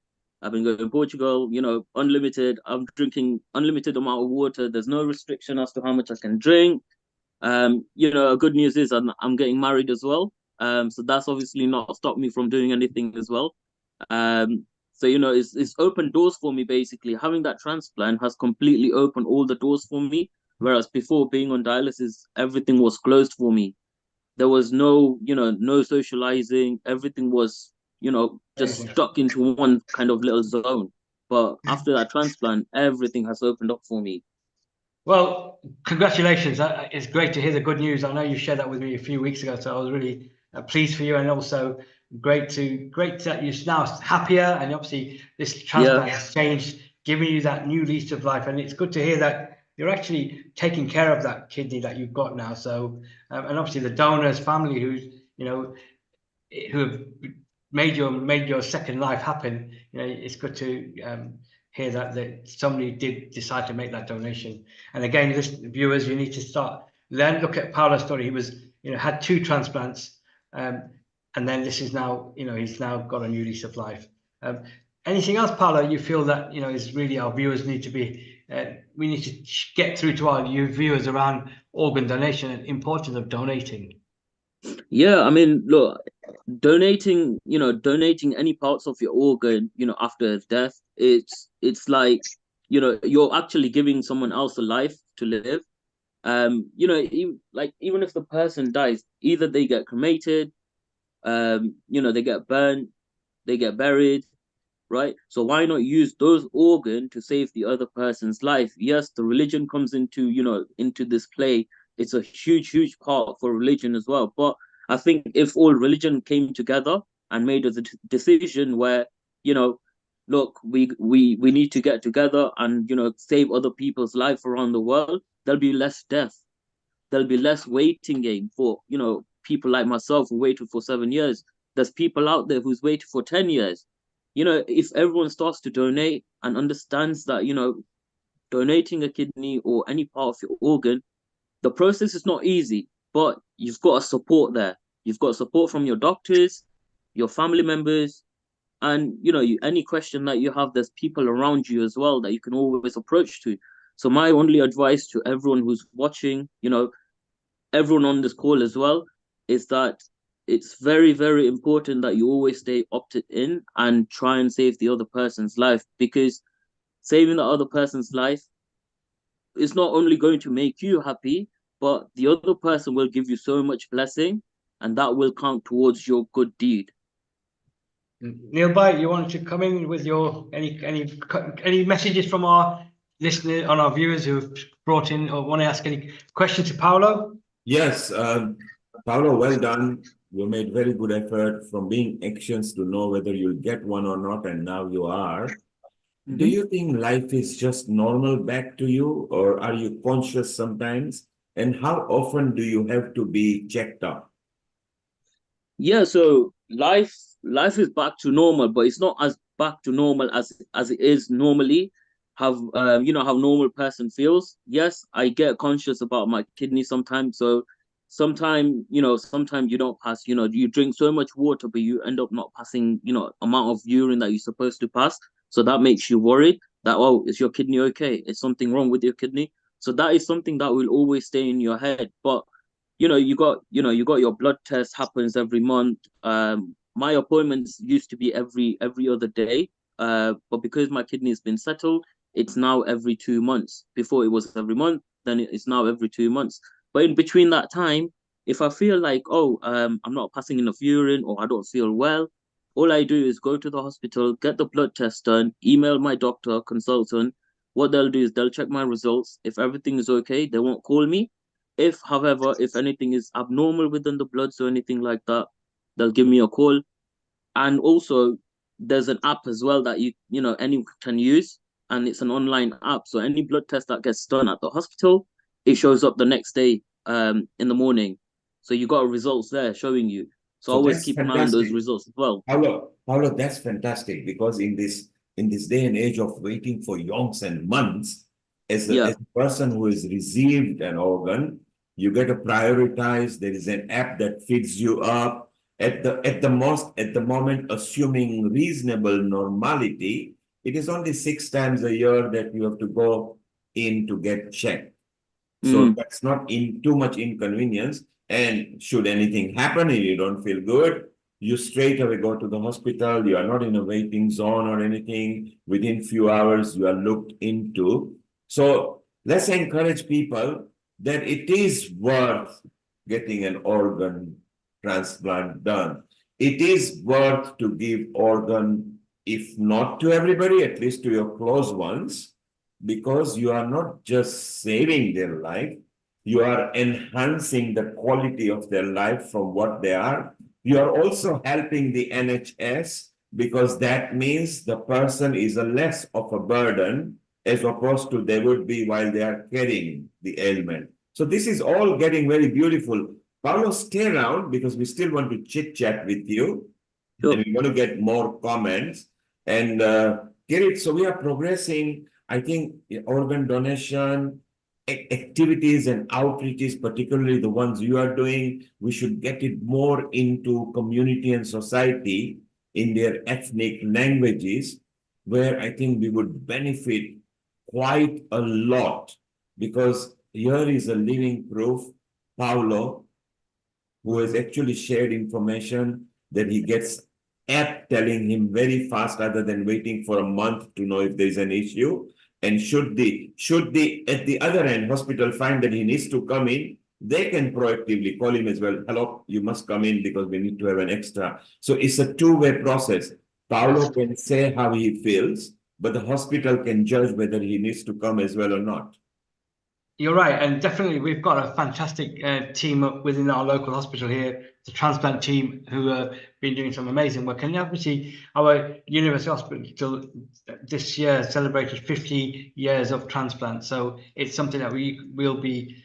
S10: I've been going to Portugal, unlimited. I'm drinking unlimited amount of water. There's no restriction as to how much I can drink. Good news is I'm getting married as well. So that's obviously not stopped me from doing anything as well. So it's opened doors for me basically. Having that transplant has completely opened all the doors for me. Whereas before being on dialysis, everything was closed for me. There was no socializing. Everything was, just stuck into one kind of little zone. But after that transplant, everything has opened up for me.
S4: Well, congratulations. It's great to hear the good news. I know you shared that with me a few weeks ago, so I was really pleased for you, and also great that you're now happier, and obviously this transplant has changed, giving you that new lease of life, and it's good to hear that you're actually taking care of that kidney that you've got now. So, and obviously the donor's family who have made your second life happen. It's good to hear that somebody did decide to make that donation. And again, viewers, you need to look at Paolo's story. He was had 2 transplants, and then this is now he's now got a new lease of life. Anything else, Paolo, you feel that is really our viewers need to be we need to get through to our viewers around organ donation and importance of donating?
S10: Yeah, I mean, look, donating any parts of your organ, after death, it's like, you're actually giving someone else a life to live. Even if the person dies, either they get cremated, they get burned, they get buried, right? So why not use those organs to save the other person's life? Yes, the religion comes into this play. It's a huge part for religion as well. But I think if all religion came together and made a decision where, look, we need to get together and save other people's life around the world, there'll be less death. There'll be less waiting game for people like myself who waited for 7 years. There's people out there who's waited for 10 years. If everyone starts to donate and understands that, donating a kidney or any part of your organ, the process is not easy, but you've got a support there. You've got support from your doctors, your family members, and any question that you have, there's people around you as well that you can always approach to. So my only advice to everyone who's watching, everyone on this call as well, is that it's very important that you always stay opted in and try and save the other person's life, because saving the other person's life is not only going to make you happy, but the other person will give you so much blessing, and that will count towards your good deed.
S4: Neil Bite, you wanted to come in with your any messages from our listeners, on our viewers who have brought in or want to ask any questions to Paolo?
S7: Yes, Paolo, well done. You made very good effort from being anxious to know whether you'll get one or not, and now you are. Do you think life is just normal back to you, or are you conscious sometimes? And how often do you have to be checked up?
S10: Yeah, so life is back to normal, but it's not as back to normal as it is normally. Have you know how normal person feels? Yes, I get conscious about my kidney sometimes. So sometimes you don't pass. You drink so much water, but you end up not passing. Amount of urine that you're supposed to pass. So that makes you worried that, oh, is your kidney okay? Is something wrong with your kidney? So that is something that will always stay in your head. But you got your blood test happens every month. My appointments used to be every other day, but because my kidney has been settled, it's now every 2 months. Before it was every month, then it's now every 2 months. But in between that time, if I feel like, oh, I'm not passing enough urine or I don't feel well, all I do is go to the hospital, get the blood test done, email my doctor consultant. What they'll do is they'll check my results. If everything is okay, they won't call me. However, if anything is abnormal within the bloods or anything like that, they'll give me a call. And also, there's an app as well that anyone can use, and it's an online app. So any blood test that gets done at the hospital, it shows up the next day, in the morning. So you got results there showing you. So
S7: So
S10: always
S7: that's
S10: keep an eye on those
S7: fantastic.
S10: results as well.
S7: Paulo, that's fantastic because in this day and age of waiting for yonks and months,
S10: Yeah.
S7: as a person who has received an organ, you get to prioritize. There is an app that feeds you up at the moment, assuming reasonable normality. It is only 6 times a year that you have to go in to get checked. So
S10: Mm.
S7: that's not in too much inconvenience. And should anything happen and you don't feel good, you straight away go to the hospital. You are not in a waiting zone or anything. Within few hours, you are looked into. So let's encourage people that it is worth getting an organ transplant done. It is worth to give organ, if not to everybody, at least to your close ones, because you are not just saving their life, you are enhancing the quality of their life from what they are. You are also helping the NHS because that means the person is a less of a burden as opposed to they would be while they are carrying the ailment. So this is all getting very beautiful. Paulo, stay around because we still want to chit chat with you
S10: Sure.
S7: and we want to get more comments. And Kirit, so we are progressing. I think organ donation activities and outreaches, particularly the ones you are doing, we should get it more into community and society in their ethnic languages, where I think we would benefit quite a lot. Because here is a living proof, Paulo, who has actually shared information that he gets app telling him very fast rather than waiting for a month to know if there's an issue. And should the at the other end hospital find that he needs to come in, they can proactively call him as well. Hello, you must come in because we need to have an extra. So it's a two-way process. Paulo can say how he feels, but the hospital can judge whether he needs to come as well or not.
S4: You're right, and definitely we've got a fantastic team up within our local hospital here, the transplant team, who have been doing some amazing work. And obviously, our university hospital this year celebrated 50 years of transplant, so it's something that we will be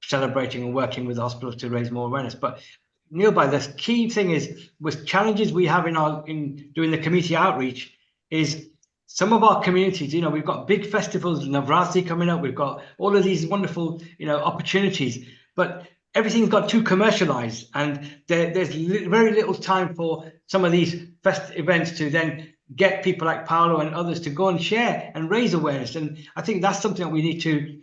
S4: celebrating and working with the hospital to raise more awareness. But Neil, by the key thing is, with challenges we have in doing the community outreach, is some of our communities, we've got big festivals, Navratri coming up, we've got all of these wonderful, opportunities, but everything's got too commercialized, and there's very little time for some of these events to then get people like Paolo and others to go and share and raise awareness. And I think that's something that we need to,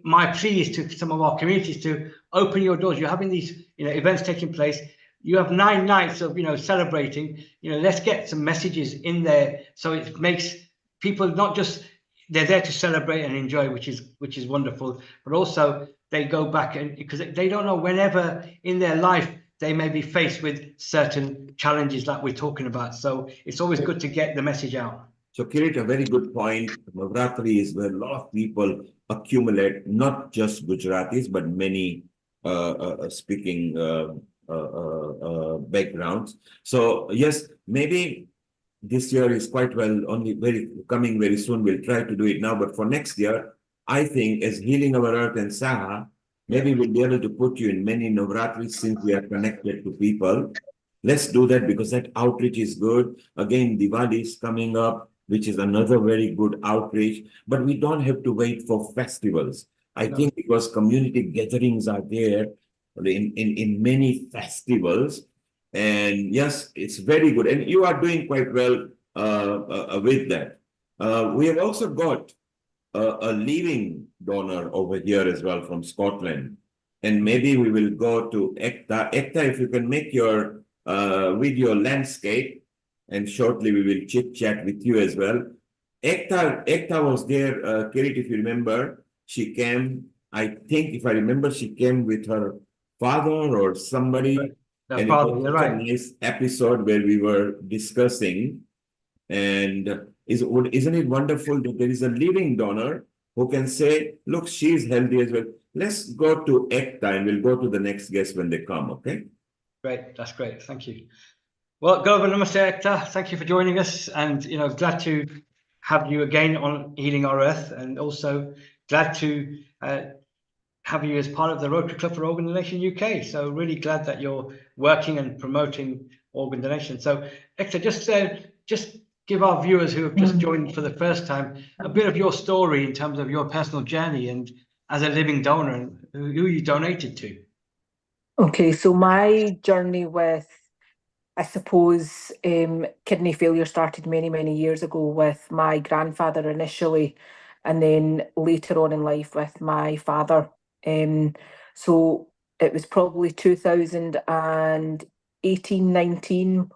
S4: my plea is to some of our communities to open your doors. You're having these, events taking place. You have 9 nights of celebrating. Let's get some messages in there so it makes people not just they're there to celebrate and enjoy, which is wonderful, but also they go back and because they don't know whenever in their life they may be faced with certain challenges like we're talking about. So it's always good to get the message out.
S7: So, Kirit, a very good point. Navratri is where a lot of people accumulate, not just Gujaratis, but many speaking backgrounds. So, yes, maybe this year is quite well only coming very soon. We'll try to do it now, but for next year, I think as Healing Our Earth and Saha, maybe we'll be able to put you in many Navratris since we are connected to people. Let's do that because that outreach is good. Again, Diwali is coming up, which is another very good outreach, but we don't have to wait for festivals. I think because community gatherings are there in many festivals, and yes, it's very good. And you are doing quite well with that. We have also got a living donor over here as well from Scotland. And maybe we will go to Ekta. Ekta, if you can make your video landscape, and shortly we will chit chat with you as well. Ekta was there, Kirit, if you remember. She came, I think, if I remember, she came with her father or somebody. And it was such a nice episode where we were discussing. And isn't it wonderful that there is a living donor who can say, look, she's healthy as well. Let's go to Ekta and we'll go to the next guest when they come, okay?
S4: Great, that's great. Thank you. Well, Global Namaste, Ekta. Thank you for joining us, and glad to have you again on Healing Our Earth, and also glad to have you as part of the Rotary Club for Organ Donation UK. So really glad that you're working and promoting organ donation. So Ekta, just give our viewers who have just joined for the first time a bit of your story in terms of your personal journey and as a living donor and who you donated to.
S11: Okay, so my journey with, I suppose, kidney failure started many, many years ago with my grandfather initially, and then later on in life with my father. So it was probably 2018, 19.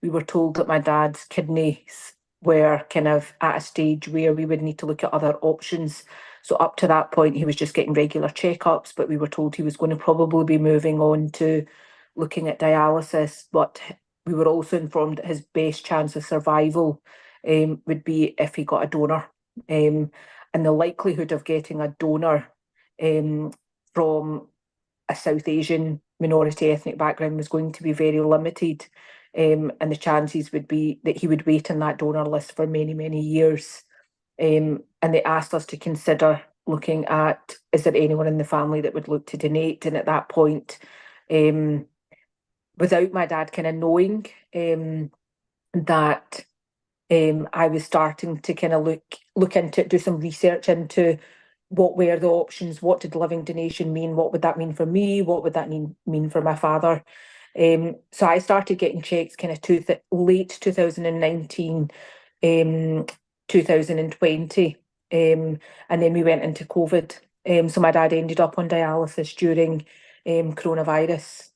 S11: We were told that my dad's kidneys were kind of at a stage where we would need to look at other options. So up to that point, he was just getting regular checkups, but we were told he was going to probably be moving on to looking at dialysis. But we were also informed that his best chance of survival would be if he got a donor. And the likelihood of getting a donor from a South Asian minority ethnic background was going to be very limited. And the chances would be that he would wait on that donor list for many, many years. And they asked us to consider looking at, is there anyone in the family that would look to donate? And at that point, without my dad kind of knowing that I was starting to kind of look into it, do some research into what were the options, what did living donation mean, what would that mean for me, what would that mean for my father. So I started getting checks kind of late 2019, 2020, and then we went into COVID. So my dad ended up on dialysis during coronavirus.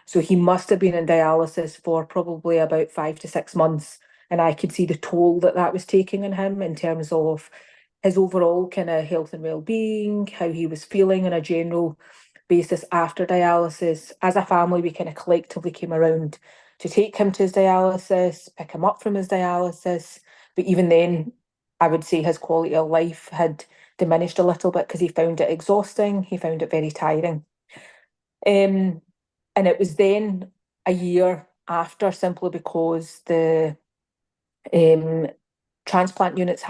S11: So he must have been in dialysis for probably about 5 to 6 months, and I could see the toll that was taking on him in terms of his overall kind of health and well-being, how he was feeling on a general basis after dialysis. As a family, we kind of collectively came around to take him to his dialysis, pick him up from his dialysis. But even then, I would say his quality of life had diminished a little bit because he found it exhausting. He found it very tiring. And it was then a year after, simply because the transplant units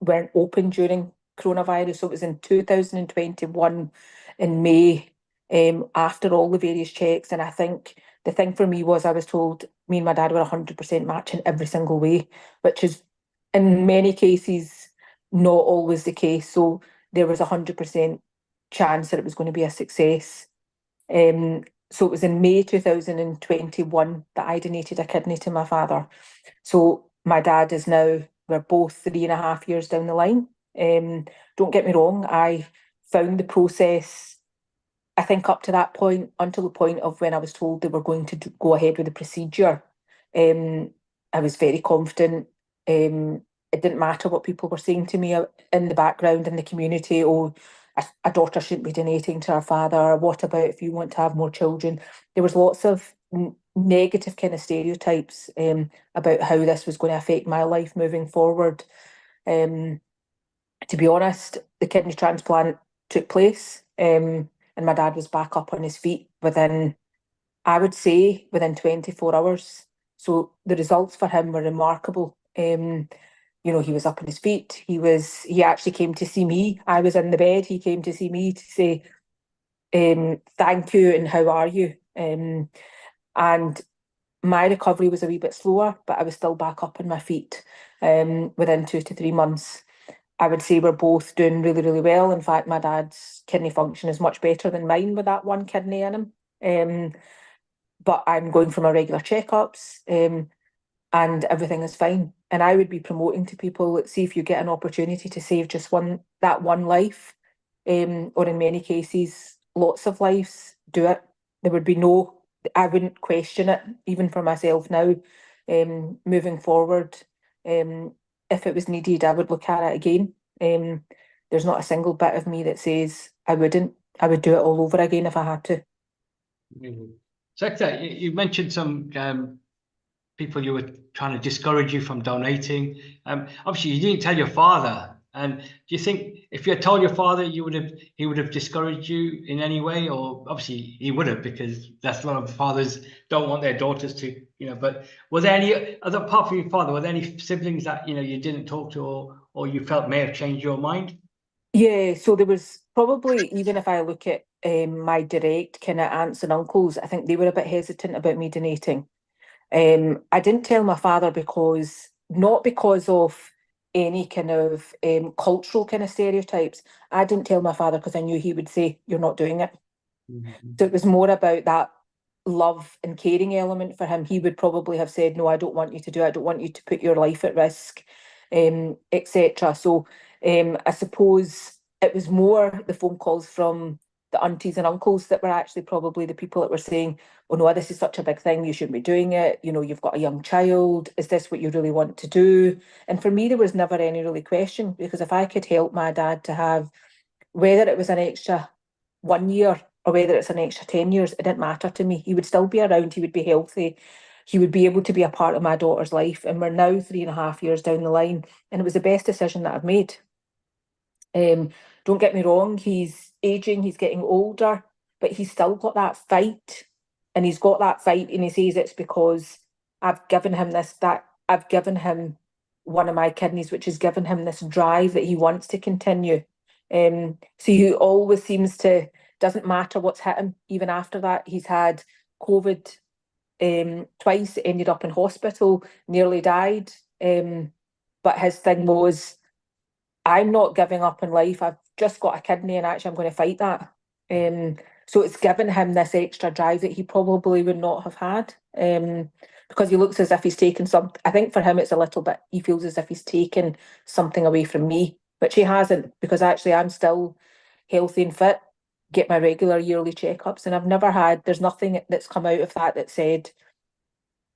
S11: weren't open during coronavirus. So it was in 2021 in May, after all the various checks. And I think the thing for me was I was told me and my dad were 100% matching every single way, which is in many cases not always the case. So there was 100% chance that it was going to be a success. So it was in May 2021 that I donated a kidney to my father. So my dad is now, we're both 3.5 years down the line. Don't get me wrong, I found the process, I think up to that point, until the point of when I was told they were going to go ahead with the procedure, I was very confident. It didn't matter what people were saying to me in the background, in the community. Oh, a daughter shouldn't be donating to her father. What about if you want to have more children? There was lots of negative kind of stereotypes about how this was going to affect my life moving forward. To be honest, the kidney transplant took place, and my dad was back up on his feet within, I would say, within 24 hours. So the results for him were remarkable. You know, he was up on his feet. He actually came to see me. I was in the bed. He came to see me to say, thank you and how are you? And my recovery was a wee bit slower, but I was still back up on my feet within 2 to 3 months. I would say we're both doing really, really well. In fact, my dad's kidney function is much better than mine with that one kidney in him. But I'm going for my regular checkups, and everything is fine. And I would be promoting to people, let's see if you get an opportunity to save just one life, or in many cases, lots of lives, do it. There would be I wouldn't question it, even for myself now, moving forward. If it was needed, I would look at it again. There's not a single bit of me that says I wouldn't. I would do it all over again if I had to.
S4: Sector, you mentioned some people you were trying to discourage you from donating. Obviously, you didn't tell your father. And do you think if you had told your father, he would have discouraged you in any way? Or obviously he would have, because that's a lot of fathers don't want their daughters to, But were there any other, apart from your father, were there any siblings that you didn't talk to, or you felt may have changed your mind?
S11: Yeah, so there was probably, even if I look at my direct kind of aunts and uncles, I think they were a bit hesitant about me donating. I didn't tell my father not because of any kind of cultural kind of stereotypes. I didn't tell my father because I knew he would say, "You're not doing it." So it was more about that love and caring element for him. He would probably have said, "No, I don't want you to do it. I don't want you to put your life at risk," etc. So I suppose it was more the phone calls from the aunties and uncles that were actually probably the people that were saying, "Oh no, this is such a big thing, you shouldn't be doing it. You've got a young child. Is this what you really want to do?" And for me, there was never any really question, because if I could help my dad to have, whether it was an extra 1 year or whether it's an extra 10 years, it didn't matter to me. He would still be around, he would be healthy, he would be able to be a part of my daughter's life. And we're now 3.5 years down the line, and it was the best decision that I've made. Don't get me wrong, he's aging, he's getting older, but he's still got that fight. And he's got that fight, and he says it's because I've given him I've given him one of my kidneys, which has given him this drive that he wants to continue. So he always doesn't matter what's hit him, even after that. He's had COVID twice, ended up in hospital, nearly died. But his thing was, I'm not giving up in life. I've just got a kidney, and actually I'm going to fight that. So it's given him this extra drive that he probably would not have had, because he looks as if he's taken something. I think for him it's a little bit, he feels as if he's taken something away from me, which he hasn't, because actually I'm still healthy and fit, get my regular yearly checkups, and there's nothing that's come out of that said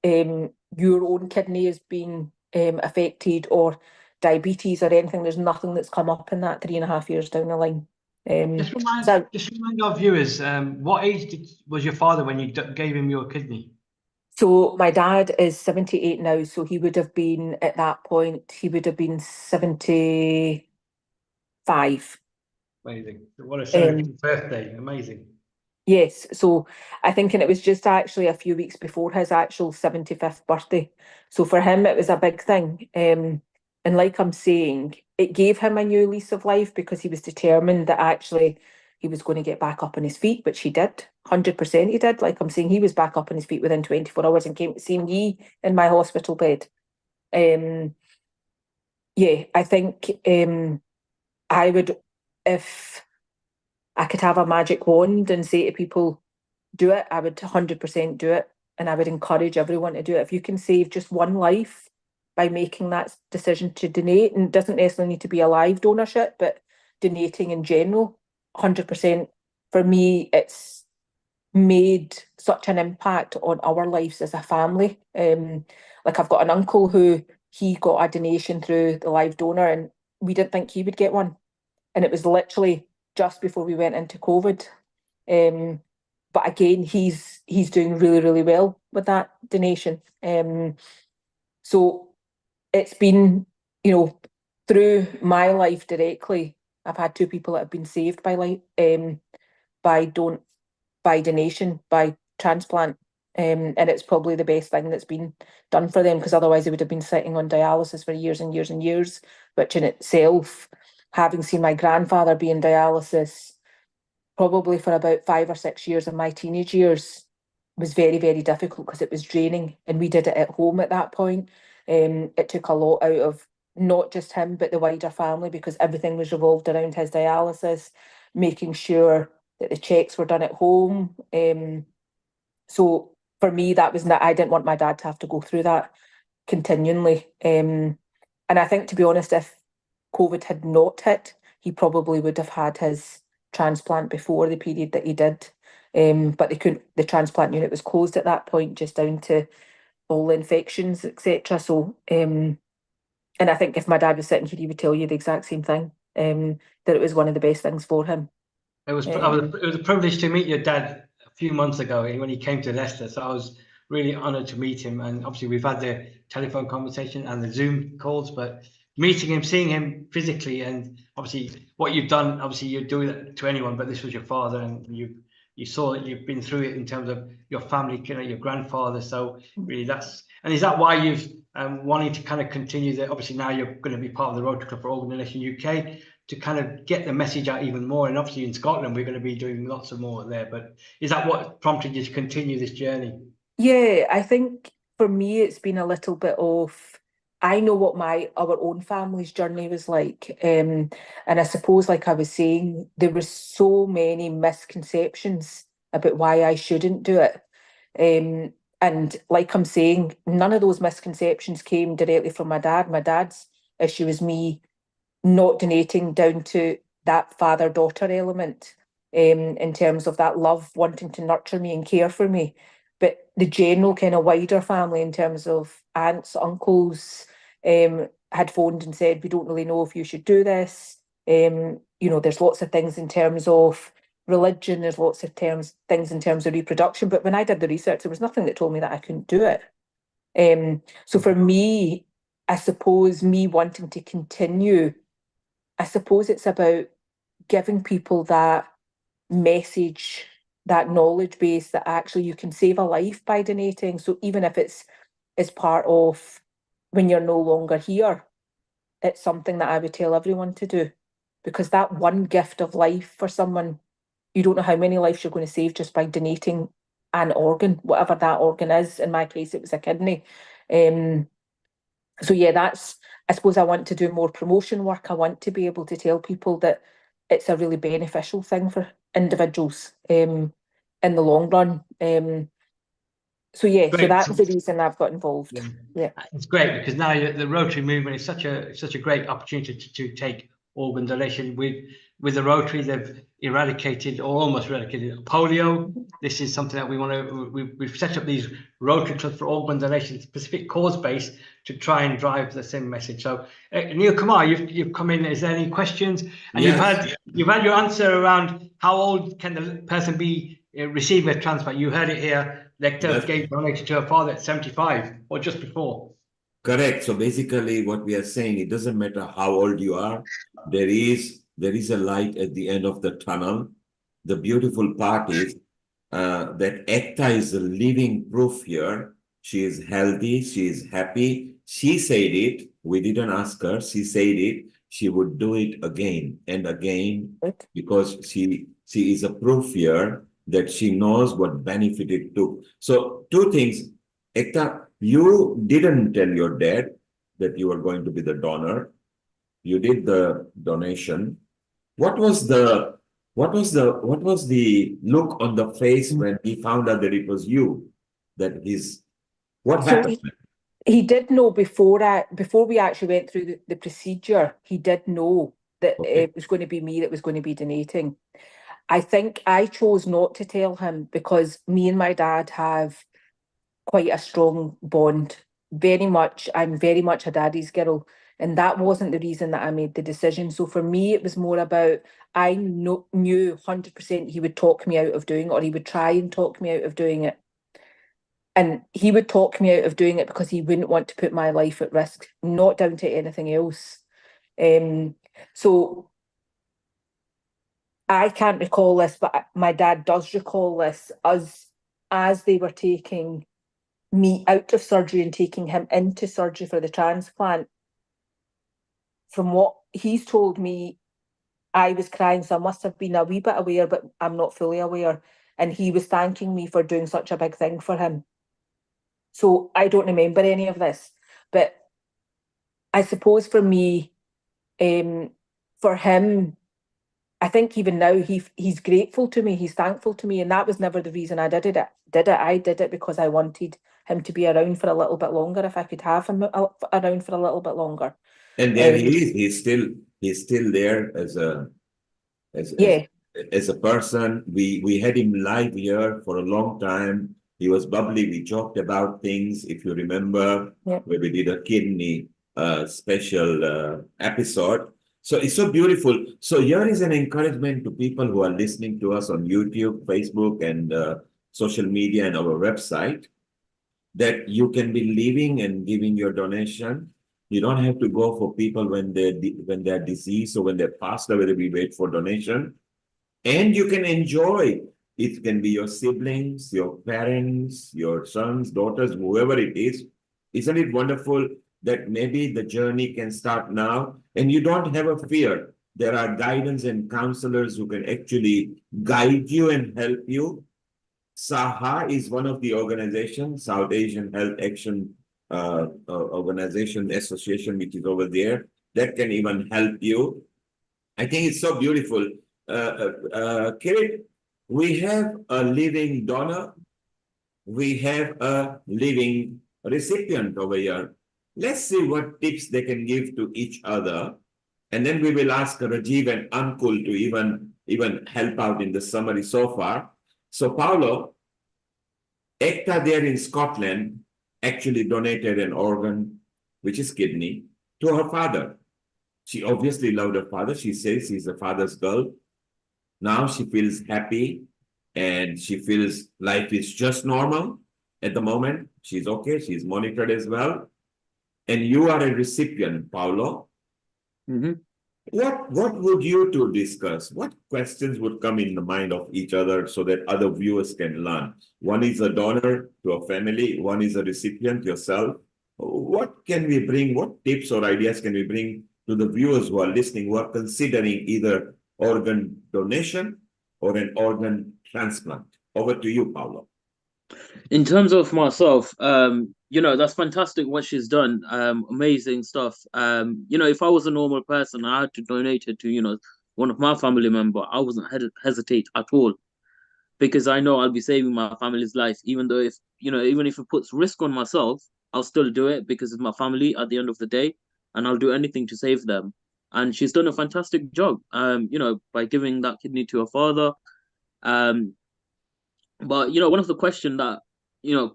S11: your own kidney is being affected, or diabetes or anything. There's nothing that's come up in that 3.5 years down the line.
S4: Just remind our viewers, what age was your father when you gave him your kidney?
S11: So my dad is 78 now, so he would have been, at that point, he would have been 75.
S4: Amazing. What a 70th birthday. Amazing.
S11: Yes, so I think, and it was just actually a few weeks before his actual 75th birthday. So for him, it was a big thing. And like I'm saying, it gave him a new lease of life, because he was determined that actually he was going to get back up on his feet, which he did. 100% he did. Like I'm saying, he was back up on his feet within 24 hours and came to see me in my hospital bed. Yeah, I think I would, if I could have a magic wand and say to people, do it, I would 100% do it. And I would encourage everyone to do it. If you can save just one life by making that decision to donate, and it doesn't necessarily need to be a live donorship, but donating in general, 100%. For me, it's made such an impact on our lives as a family. Like I've got an uncle who, he got a donation through the live donor, and we didn't think he would get one. And it was literally just before we went into COVID. But again, he's doing really, really well with that donation. So it's been, through my life directly, I've had 2 people that have been saved by donation, by transplant. And it's probably the best thing that's been done for them, because otherwise they would have been sitting on dialysis for years and years and years, which in itself, having seen my grandfather be in dialysis probably for about 5 or 6 years of my teenage years, was very, very difficult because it was draining, and we did it at home at that point. It took a lot out of not just him, but the wider family, because everything was revolved around his dialysis, making sure that the checks were done at home. So for me, that was I didn't want my dad to have to go through that continually. And I think, to be honest, if COVID had not hit, he probably would have had his transplant before the period that he did. But they couldn't. The transplant unit was closed at that point, just down to all the infections, etc. So, and I think if my dad was sitting here, he would tell you the exact same thing. That it was one of the best things for him.
S4: It was a privilege to meet your dad a few months ago when he came to Leicester. So I was really honoured to meet him. And obviously we've had the telephone conversation and the Zoom calls, but meeting him, seeing him physically, and obviously what you've done, obviously you'd do it to anyone, but this was your father, and you saw that you've been through it in terms of your family, your grandfather. So really and is that why you've wanting to kind of continue that? Obviously now you're going to be part of the Rotary Club for Organ Donation UK, to kind of get the message out even more. And obviously in Scotland, we're going to be doing lots of more there. But is that what prompted you to continue this journey?
S11: Yeah, I think for me, it's been a little bit of, I know what our own family's journey was like. And I suppose, like I was saying, there were so many misconceptions about why I shouldn't do it. And like I'm saying, none of those misconceptions came directly from my dad. My dad's issue was me not donating, down to that father-daughter element, in terms of that love, wanting to nurture me and care for me. But the general kind of wider family, in terms of aunts, uncles, had phoned and said, we don't really know if you should do this. There's lots of things in terms of religion, there's lots of things in terms of reproduction. But when I did the research, there was nothing that told me that I couldn't do it. So for me, I suppose me wanting to continue, I suppose it's about giving people that message, that knowledge base, that actually you can save a life by donating. So even if it's as part of when you're no longer here, it's something that I would tell everyone to do, because that one gift of life for someone, you don't know how many lives you're going to save just by donating an organ, whatever that organ is. In my case, it was a kidney. So yeah, I suppose I want to do more promotion work. I want to be able to tell people that it's a really beneficial thing for individuals in the long run. So yeah,
S4: Great.
S11: so that's the reason I've got involved. Yeah.
S4: It's great because now the Rotary movement is such a great opportunity to take organ donation. With the Rotary, they've eradicated or almost eradicated polio. This is something that we want to. We've set up these Rotary clubs for organ donation, specific cause base, to try and drive the same message. So Neil Kumar, you've come in. Is there any questions? And
S7: Yes.
S4: you've had your answer around how old can the person be receiving a transplant. You heard it here. Lecter gave donation to her father at 75 or just before.
S7: Correct. So basically what we are saying, it doesn't matter how old you are, there is a light at the end of the tunnel. The beautiful part is that Ekta is a living proof here. She is healthy, she is happy. She said it. We didn't ask her. She said it. She would do it again and again because she is a proof here that she knows what benefit it took. So two things. Ekta, you didn't tell your dad that you were going to be the donor. You did the donation. What was the look on the face when he found out that it was you? What happened?
S11: He did know before we actually went through the procedure. He did know that it was going to be me that was going to be donating. I think I chose not to tell him because me and my dad have quite a strong bond. I'm very much a daddy's girl, and that wasn't the reason that I made the decision. So for me, it was more about I knew 100% he would talk me out of doing it, or he would try and talk me out of doing it. And he would talk me out of doing it because he wouldn't want to put my life at risk, not down to anything else. So I can't recall this, but my dad does recall this, us as they were taking me out of surgery and taking him into surgery for the transplant, from what he's told me, I was crying, so I must have been a wee bit aware, but I'm not fully aware. And he was thanking me for doing such a big thing for him. So I don't remember any of this. But I suppose for me, for him, I think even now he's grateful to me, he's thankful to me, and that was never the reason I did it. I did it because I wanted him to be around for a little bit longer, if I could have him around for a little bit longer.
S7: And there he is. He's still there as
S11: Yeah.
S7: as a person. We had him live here for a long time. He was bubbly. We talked about things, if you remember,
S11: Yeah.
S7: where we did a kidney special episode. So it's so beautiful. So here is an encouragement to people who are listening to us on YouTube, Facebook, and social media and our website, that you can be living and giving your donation. You don't have to go for people when they're diseased or when they're passed away. We wait for donation, and you can enjoy. It can be your siblings, your parents, your sons, daughters, whoever it is. Isn't it wonderful that maybe the journey can start now, and you don't have a fear? There are guidance and counselors who can actually guide you and help you. SAHA is one of the organizations, South Asian Health Action Organization Association, which is over there, that can even help you. I think it's so beautiful. Kirit, we have a living donor, we have a living recipient over here. Let's see what tips they can give to each other. And then we will ask Rajiv and Ankul to even help out in the summary so far. So Paolo, Ekta there in Scotland actually donated an organ, which is kidney, to her father. She obviously loved her father. She says she's a father's girl. Now she feels happy and she feels life is just normal at the moment. She's okay. She's monitored as well. And you are a recipient, Paolo.
S10: Mm-hmm.
S7: What would you two discuss? What questions would come in the mind of each other so that other viewers can learn? One is a donor to a family, one is a recipient, yourself. What can we bring? What tips or ideas can we bring to the viewers who are listening, who are considering either organ donation or an organ transplant? Over to you, Paolo.
S10: In terms of myself, that's fantastic what she's done. Amazing stuff. If I was a normal person, I had to donate it to, one of my family member, I wasn't hesitate at all, because I know I'll be saving my family's life, even though even if it puts risk on myself, I'll still do it because it's my family at the end of the day, and I'll do anything to save them. And she's done a fantastic job, by giving that kidney to her father. But one of the question that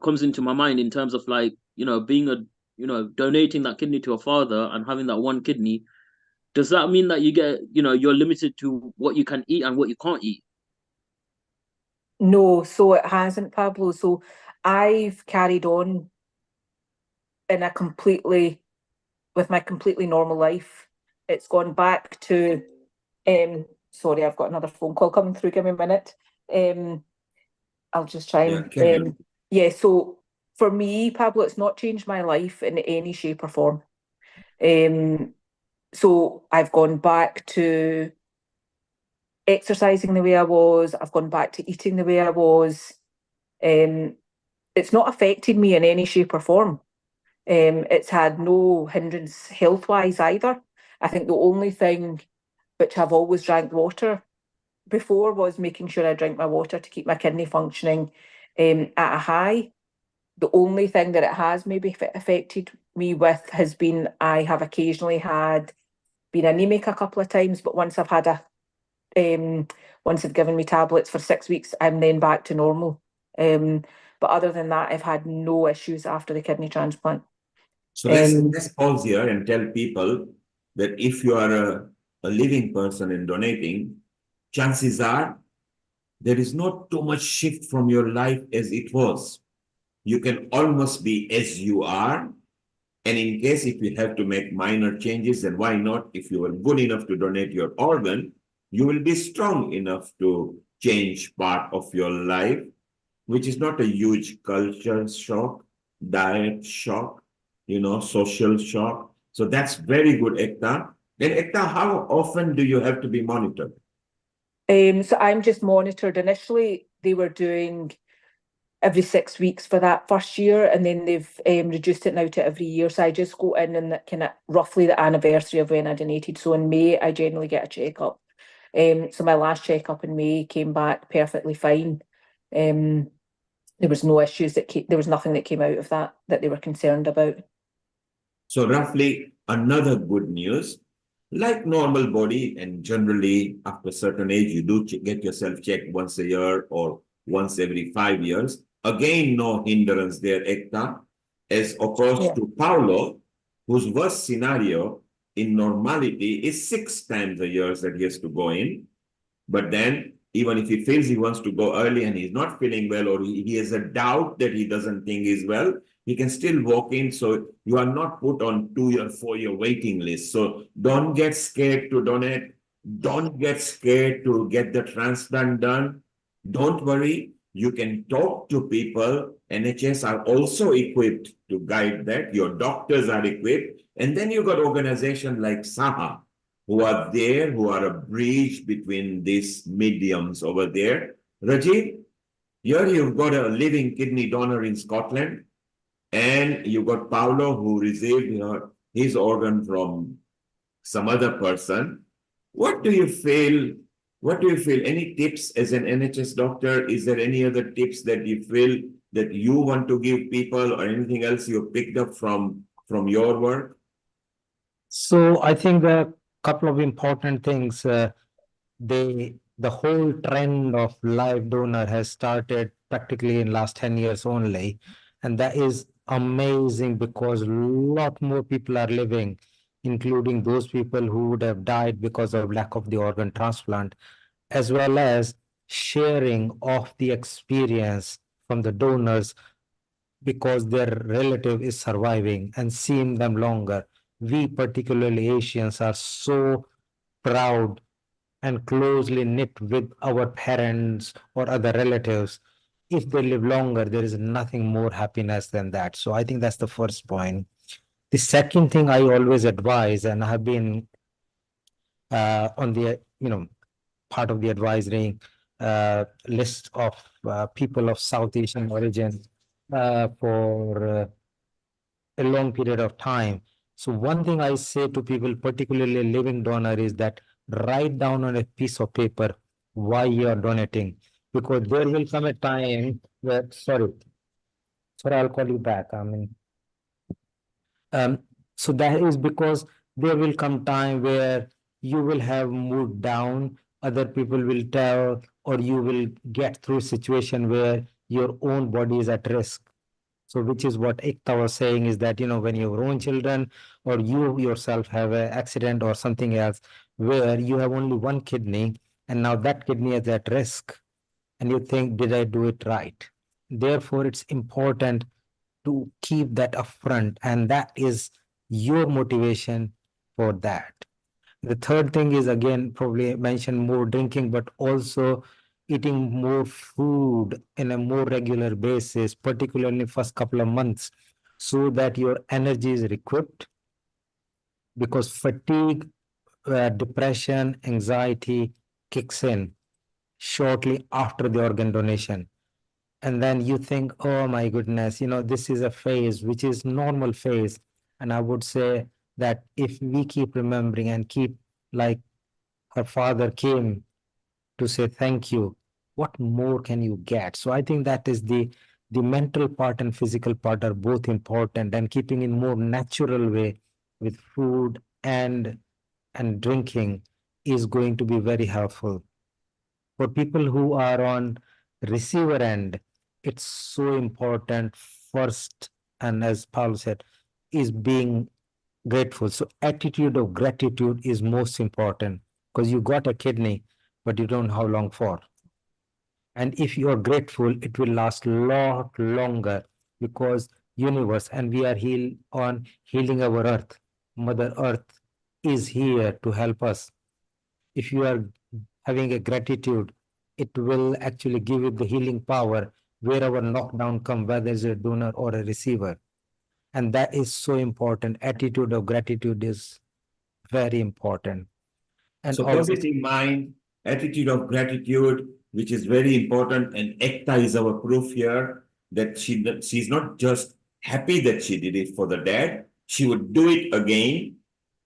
S10: comes into my mind in terms of like being donating that kidney to a father and having that one kidney, does that mean that you get you're limited to what you can eat and what you can't eat?
S11: No, so it hasn't, Pablo. So I've carried on in with my completely normal life. It's gone back to sorry, I've got another phone call coming through. Give me a minute. I'll just try and so for me, Pablo, it's not changed my life in any shape or form. So I've gone back to exercising the way I was. I've gone back to eating the way I was. It's not affected me in any shape or form. It's had no hindrance health-wise either. I think the only thing, which I've always drank water before, was making sure I drink my water to keep my kidney functioning at a high. The only thing that it has maybe affected me with has been I have occasionally been anemic a couple of times, but once I've had once they've given me tablets for 6 weeks, I'm then back to normal. But other than that, I've had no issues after the kidney transplant.
S7: So let's pause here and tell people that if you are a living person and donating, chances are there is not too much shift from your life as it was. You can almost be as you are. And in case if you have to make minor changes, then why not? If you are good enough to donate your organ, you will be strong enough to change part of your life. which is not a huge culture shock, diet shock, social shock. So that's very good, Ekta. Then, Ekta, how often do you have to be monitored?
S11: So I'm just monitored. Initially, they were doing every 6 weeks for that first year, and then they've reduced it now to every year. So I just go in and kind of roughly the anniversary of when I donated. So in May, I generally get a checkup. So my last checkup in May came back perfectly fine. There was no issues there was nothing that came out of that they were concerned about.
S7: So roughly another good news, like normal body, and generally after a certain age, you do get yourself checked once a year or once every 5 years. Again, no hindrance there, Ekta, as opposed to Paulo, whose worst scenario in normality is 6 times a year that he has to go in. But then, even if he feels he wants to go early and he's not feeling well, or he has a doubt that he doesn't think he's well, he can still walk in. So you are not put on 2 year, 4 year waiting list. So don't get scared to donate. Don't get scared to get the transplant done. Don't worry. You can talk to people. NHS are also equipped to guide that. Your doctors are equipped. And then you got organizations like SAHA, who are there, who are a bridge between these mediums over there. Rajiv, here you've got a living kidney donor in Scotland, and you've got Paolo, who received his organ from some other person. What do you feel? What do you feel? Any tips as an NHS doctor? Is there any other tips that you feel that you want to give people, or anything else you picked up from your work?
S8: So I think a couple of important things. The whole trend of live donor has started practically in last 10 years only, and that is amazing because a lot more people are living, including those people who would have died because of lack of the organ transplant, as well as sharing of the experience from the donors because their relative is surviving and seeing them longer. We, particularly Asians, are so proud and closely knit with our parents or other relatives. If they live longer, there is nothing more happiness than that. So I think that's the first point. The second thing I always advise, and I have been on the part of the advisory list of people of South Asian origin for a long period of time. So one thing I say to people, particularly living donor, is that write down on a piece of paper why you are donating, because there will come a time where, sorry, I'll call you back. Um, so that is because there will come time where you will have moved down, other people will tell, or you will get through a situation where your own body is at risk. So which is what Ekta was saying, is that, when your own children or you yourself have an accident or something else where you have only one kidney and now that kidney is at risk and you think, did I do it right? Therefore, it's important to keep that upfront, and that is your motivation for that. The third thing is, again, probably mention more drinking, but also eating more food in a more regular basis, particularly first couple of months, so that your energy is equipped, because fatigue, depression, anxiety kicks in shortly after the organ donation. And then you think, oh my goodness, this is a phase which is normal phase. And I would say that if we keep remembering and keep, like her father came to say thank you, what more can you get? So I think that is the mental part and physical part are both important, and keeping in more natural way with food and drinking is going to be very helpful. For people who are on receiver end, it's so important first, and as Paul said, is being grateful. So attitude of gratitude is most important, because you got a kidney, but you don't know how long for. And if you are grateful, it will last a lot longer, because universe, and we are healing our earth. Mother Earth is here to help us. If you are having a gratitude, it will actually give you the healing power wherever knockdown come, whether it's a donor or a receiver. And that is so important. Attitude of gratitude is very important. And
S7: So
S8: also,
S7: positive mind, attitude of gratitude, which is very important. And Ekta is our proof here that she's not just happy that she did it for the dad, she would do it again.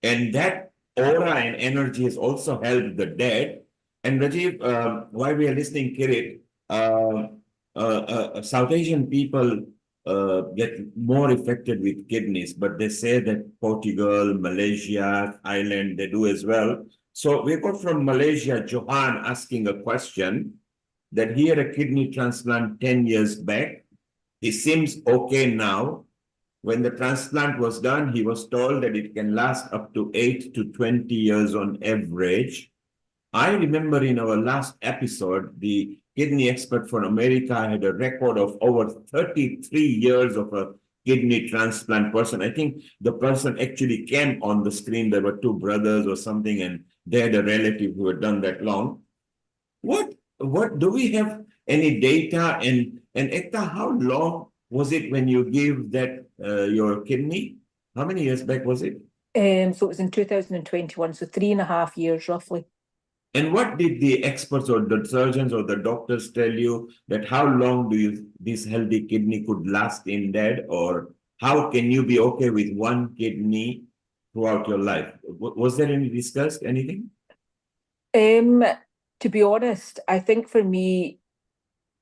S7: And that aura and energy has also helped the dad. And Rajiv, while we are listening, Kirit, South Asian people get more affected with kidneys, but they say that Portugal, Malaysia, Thailand, they do as well. So we got from Malaysia, Johan asking a question that he had a kidney transplant 10 years back. He seems okay now. When the transplant was done, he was told that it can last up to 8 to 20 years on average. I remember in our last episode, the kidney expert from America had a record of over 33 years of a kidney transplant person. I think the person actually came on the screen. There were two brothers or something, and they had a relative who had done that long. What do we have any data? And Ekta, how long was it when you gave that your kidney? How many years back was it?
S11: So it was in 2021, so 3.5 years roughly.
S7: And what did the experts or the surgeons or the doctors tell you that how long do you this healthy kidney could last in dad, or how can you be okay with one kidney throughout your life? Was there any discussed anything?
S11: To be honest, I think for me,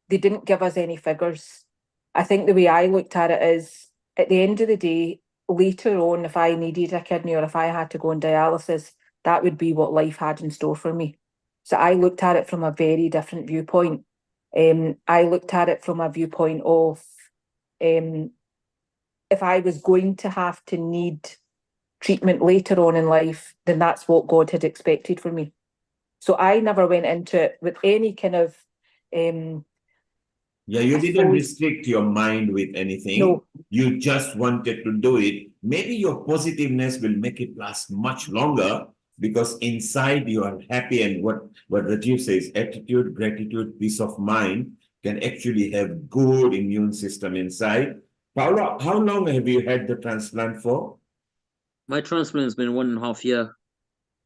S11: they didn't give us any figures. I think the way I looked at it is, at the end of the day, later on, if I needed a kidney or if I had to go on dialysis, that would be what life had in store for me. So I looked at it from a very different viewpoint. I looked at it from a viewpoint of if I was going to have to need treatment later on in life, then that's what God had expected for me. So I never went into it with any kind of
S7: Yeah, you didn't restrict your mind with anything.
S11: No.
S7: You just wanted to do it. Maybe your positiveness will make it last much longer because inside you are happy. And what Rajiv says, attitude, gratitude, peace of mind can actually have good immune system inside. Paula, how long have you had the transplant for?
S10: My transplant has been 1.5 years.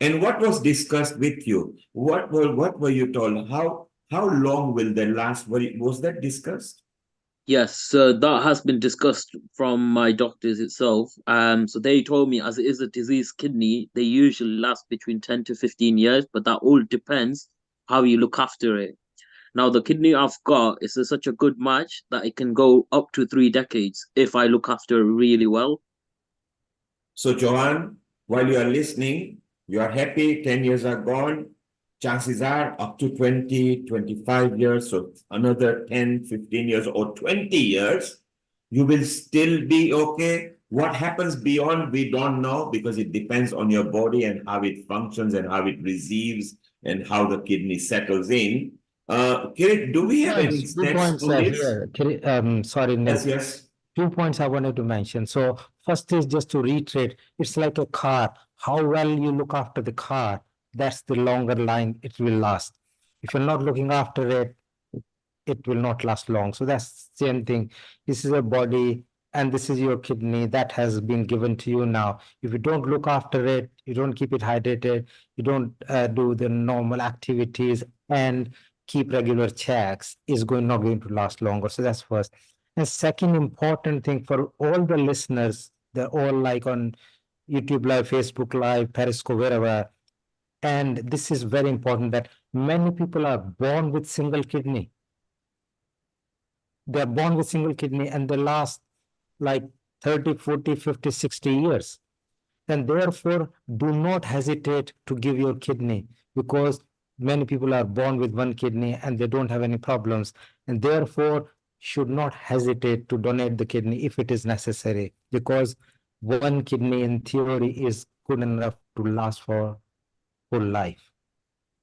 S7: And what was discussed with you? What were you told? How long will they last? Was that discussed?
S10: Yes, that has been discussed from my doctors itself. So they told me as it is a diseased kidney, they usually last between 10 to 15 years, but that all depends how you look after it. Now, the kidney I've got is such a good match that it can go up to 3 decades if I look after it really well.
S7: So, Johan, while you are listening, you are happy, 10 years are gone. Chances are up to 20, 25 years, so another 10, 15 years, or 20 years, you will still be okay. What happens beyond, we don't know because it depends on your body and how it functions and how it receives and how the kidney settles in. Kirit, do we have any
S8: two
S7: stats
S8: points
S7: on this?
S8: here. Sorry, Neil.
S7: Yes.
S8: 2 points I wanted to mention. So first is just to reiterate, it's like a car. How well you look after the car, that's the longer line it will last. If you're not looking after it, it will not last long. So that's the same thing. This is a body and this is your kidney that has been given to you now. If you don't look after it, you don't keep it hydrated, you don't do the normal activities and keep regular checks, is not going to last longer. So that's first. And second important thing for all the listeners, they're all like on YouTube Live, Facebook Live, Periscope, wherever. And this is very important that many people are born with single kidney. They're born with single kidney and they last like 30, 40, 50, 60 years. And therefore, do not hesitate to give your kidney because many people are born with one kidney and they don't have any problems. And therefore, should not hesitate to donate the kidney if it is necessary because one kidney in theory is good enough to last for whole life.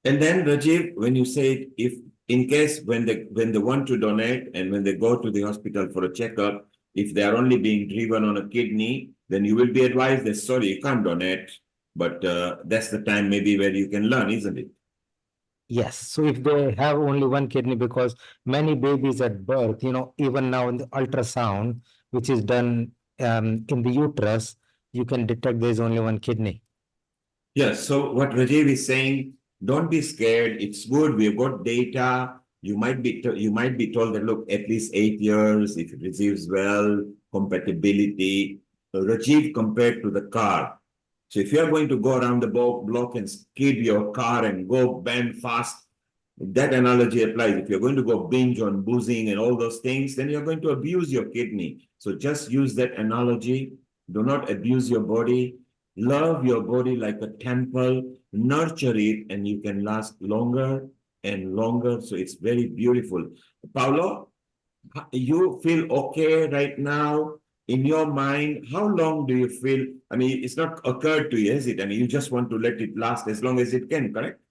S7: And then Rajiv, when you say if in case when they want to donate and when they go to the hospital for a checkup, if they are only being driven on a kidney, then you will be advised that sorry, you can't donate. But that's the time maybe where you can learn, isn't it?
S8: Yes. So if they have only one kidney, because many babies at birth, even now in the ultrasound, which is done in the uterus, you can detect there's only one kidney.
S7: Yes, so what Rajiv is saying, don't be scared. It's good. We've got data. You might be told that look, at least 8 years if it receives well, compatibility. Rajiv compared to the car. So if you are going to go around the block and skid your car and go bend fast, that analogy applies. If you're going to go binge on boozing and all those things, then you're going to abuse your kidney. So just use that analogy. Do not abuse your body. Love your body like a temple, nurture it, and you can last longer and longer. So it's very beautiful. Paulo, you feel okay right now in your mind? How long do you feel? I mean, it's not occurred to you, is it? I mean, you just want to let it last as long as it can, correct?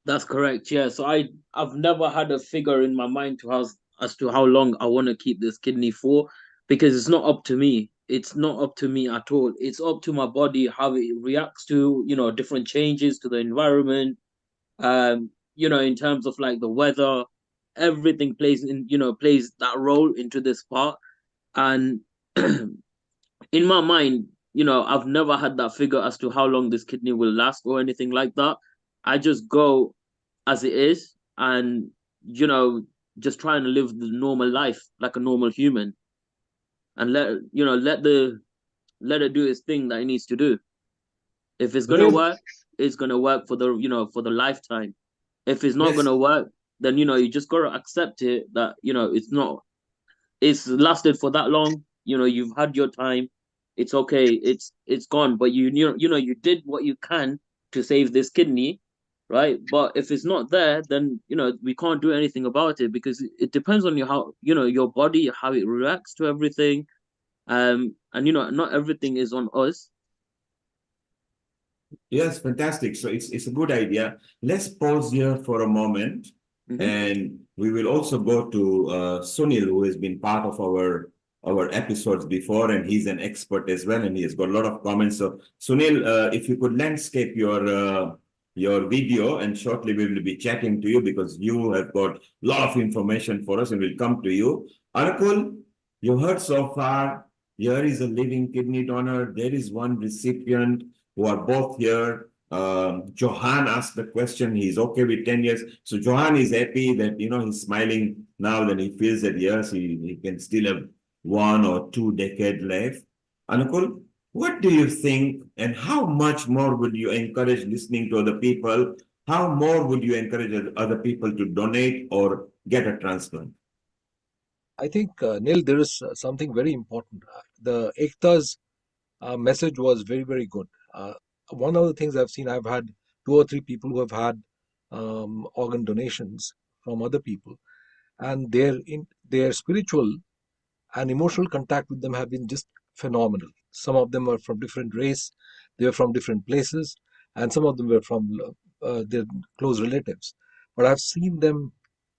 S10: That's correct. Yeah. So I've never had a figure in my mind as to how long I want to keep this kidney for, because it's not up to me. It's not up to me at all. It's up to my body how it reacts to different changes to the environment. In terms of like the weather, everything plays that role into this part. And in my mind, I've never had that figure as to how long this kidney will last or anything like that. I just go as it is, and you know just trying to live the normal life like a normal human, and let it do its thing that it needs to do. If it's gonna
S7: Really?
S10: work, it's gonna work for the lifetime. If it's not
S7: Yes.
S10: gonna work, then you just gotta accept it that it's lasted for that long. You've had your time. It's okay. It's gone. But you did what you can to save this kidney, right? But if it's not there, then we can't do anything about it, because it depends on your body, how it reacts to everything. And not everything is on us.
S7: Yes, fantastic. So it's a good idea. Let's pause here for a moment,
S10: Hmm.
S7: and we will also go to Sunil, who has been part of our episodes before, and he's an expert as well, and he has got a lot of comments. So Sunil, if you could landscape your video, and shortly we will be chatting to you because you have got a lot of information for us, and we'll come to you. Anakul, you heard so far. Here is a living kidney donor. There is one recipient who are both here. Johan asked the question. He's okay with 10 years. So Johan is happy that, he's smiling now that he feels that, yes, he can still have 1 or 2 decades left. Anukul, what do you think, and how much more would you encourage listening to other people? How more would you encourage other people to donate or get a transplant?
S9: I think, Neil, there is something very important. The Ekta's message was very, very good. One of the things I've seen, I've had 2 or 3 people who have had organ donations from other people, and their spiritual and emotional contact with them have been just phenomenal. Some of them were from different race, they were from different places, and some of them were from their close relatives. But I've seen them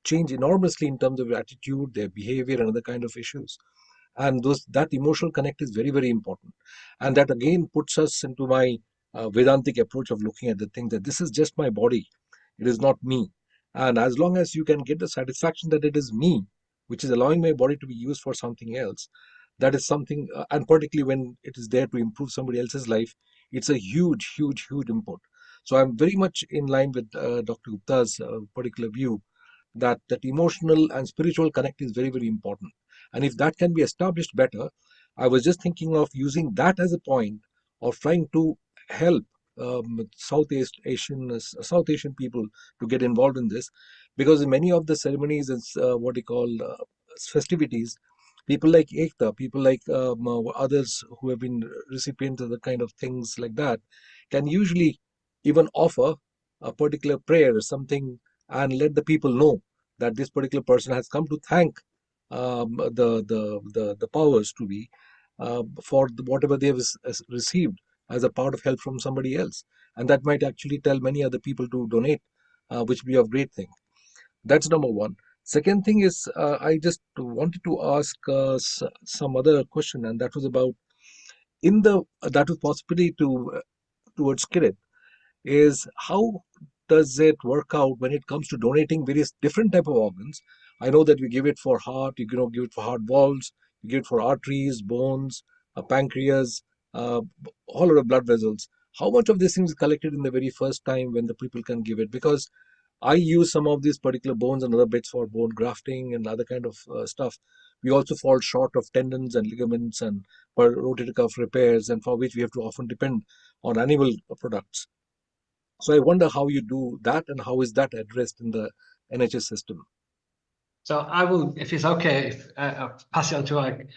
S9: change enormously in terms of their attitude, their behavior, and other kind of issues. And that emotional connect is very, very important. And that again puts us into my Vedantic approach of looking at the thing, that this is just my body, it is not me. And as long as you can get the satisfaction that it is me, which is allowing my body to be used for something else, that is something, and particularly when it is there to improve somebody else's life, it's a huge, huge, huge input. So I'm very much in line with Dr. Gupta's particular view, that emotional and spiritual connect is very, very important. And if that can be established better, I was just thinking of using that as a point of trying to help South Asian people to get involved in this, because in many of the ceremonies and what you call festivities, people like Ekta, people like others who have been recipients of the kind of things like that, can usually even offer a particular prayer or something, and let the people know that this particular person has come to thank the powers to be for whatever they have received as a part of help from somebody else, and that might actually tell many other people to donate, which would be a great thing. That's number one. Second thing is, I just wanted to ask some other question, and that was about that was possibly towards Kirit, is how does it work out when it comes to donating various different type of organs? I know that we give it for heart, you know, give it for heart valves, you give it for arteries, bones, pancreas, all of the blood vessels. How much of this thing is collected in the very first time when the people can give it? Because I use some of these particular bones and other bits for bone grafting and other kind of stuff. We also fall short of tendons and ligaments and rotator cuff repairs, and for which we have to often depend on animal products. So I wonder how you do that and how is that addressed in the NHS system.
S4: So I will, if it's okay, pass it on to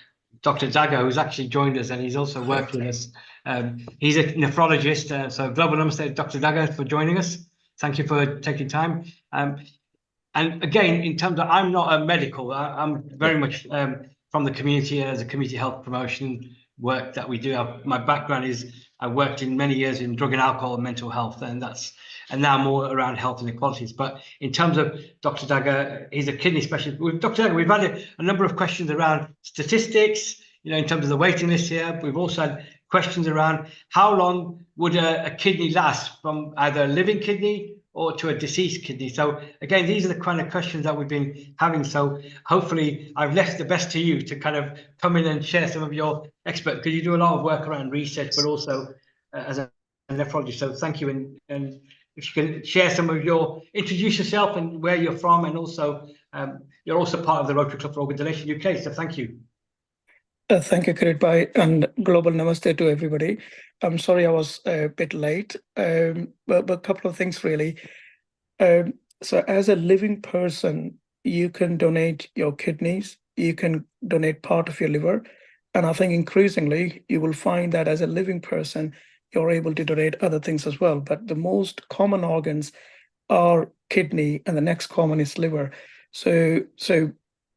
S4: Dr. Daga, who's actually joined us, and he's also worked with us. He's a nephrologist. So global namaste, Dr. Daga, for joining us. Thank you for taking time. And again, in terms of, I'm not a medical, I'm very much from the community as a community health promotion work that we do. My background is I worked in many years in drug and alcohol and mental health, and now more around health inequalities. But in terms of Dr. Daga, he's a kidney specialist. With Dr. Daga, we've had a number of questions around statistics, in terms of the waiting list here. We've also had questions around how long would a kidney last from either a living kidney or to a deceased kidney. So again, these are the kind of questions that we've been having. So hopefully I've left the best to you to kind of come in and share some of your expert, because you do a lot of work around research, but also as a nephrologist. So thank you. And if you can share some of introduce yourself and where you're from, and also you're also part of the Rotary Club for Organ Donation UK. So thank you.
S12: Thank you, Kirit Bhai, and global namaste to everybody. I'm sorry I was a bit late, but a couple of things really. So as a living person, you can donate your kidneys, you can donate part of your liver, and I think increasingly you will find that as a living person, you're able to donate other things as well. But the most common organs are kidney, and the next common is liver. So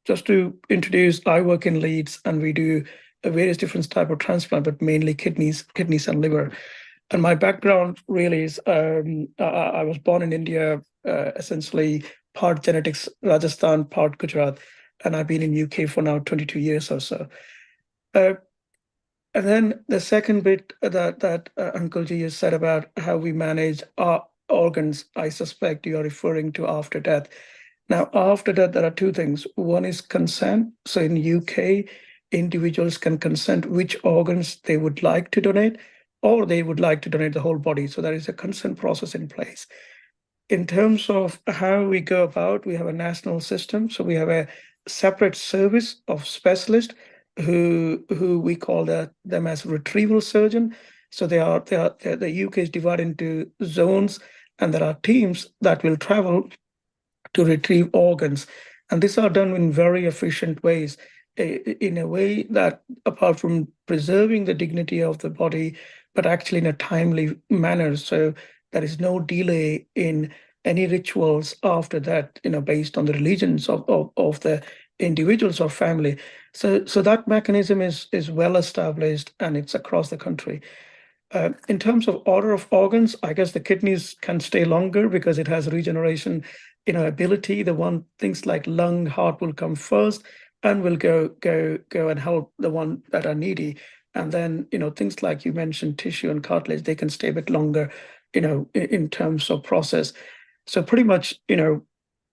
S12: just to introduce, I work in Leeds, and we do various different type of transplant, but mainly kidneys and liver. And my background really is I was born in India, essentially part genetics Rajasthan, part Gujarat, and I've been in UK for now 22 years or so. And then the second bit that Uncle Ji has said about how we manage our organs, I suspect you are referring to after death. Now, after that, there are two things. One is consent. So in UK, individuals can consent which organs they would like to donate, or they would like to donate the whole body. So there is a consent process in place. In terms of how we go about, we have a national system. So we have a separate service of specialists who we call them as retrieval surgeon. So the UK is divided into zones, and there are teams that will travel to retrieve organs. And these are done in very efficient ways, in a way that, apart from preserving the dignity of the body, but actually in a timely manner. So there is no delay in any rituals after that, based on the religions of the individuals or family. So that mechanism is well established, and it's across the country. In terms of order of organs, I guess the kidneys can stay longer because it has regeneration, ability. Things like lung, heart will come first, and will go and help the one that are needy. And then, things like you mentioned, tissue and cartilage, they can stay a bit longer, in terms of process. So pretty much,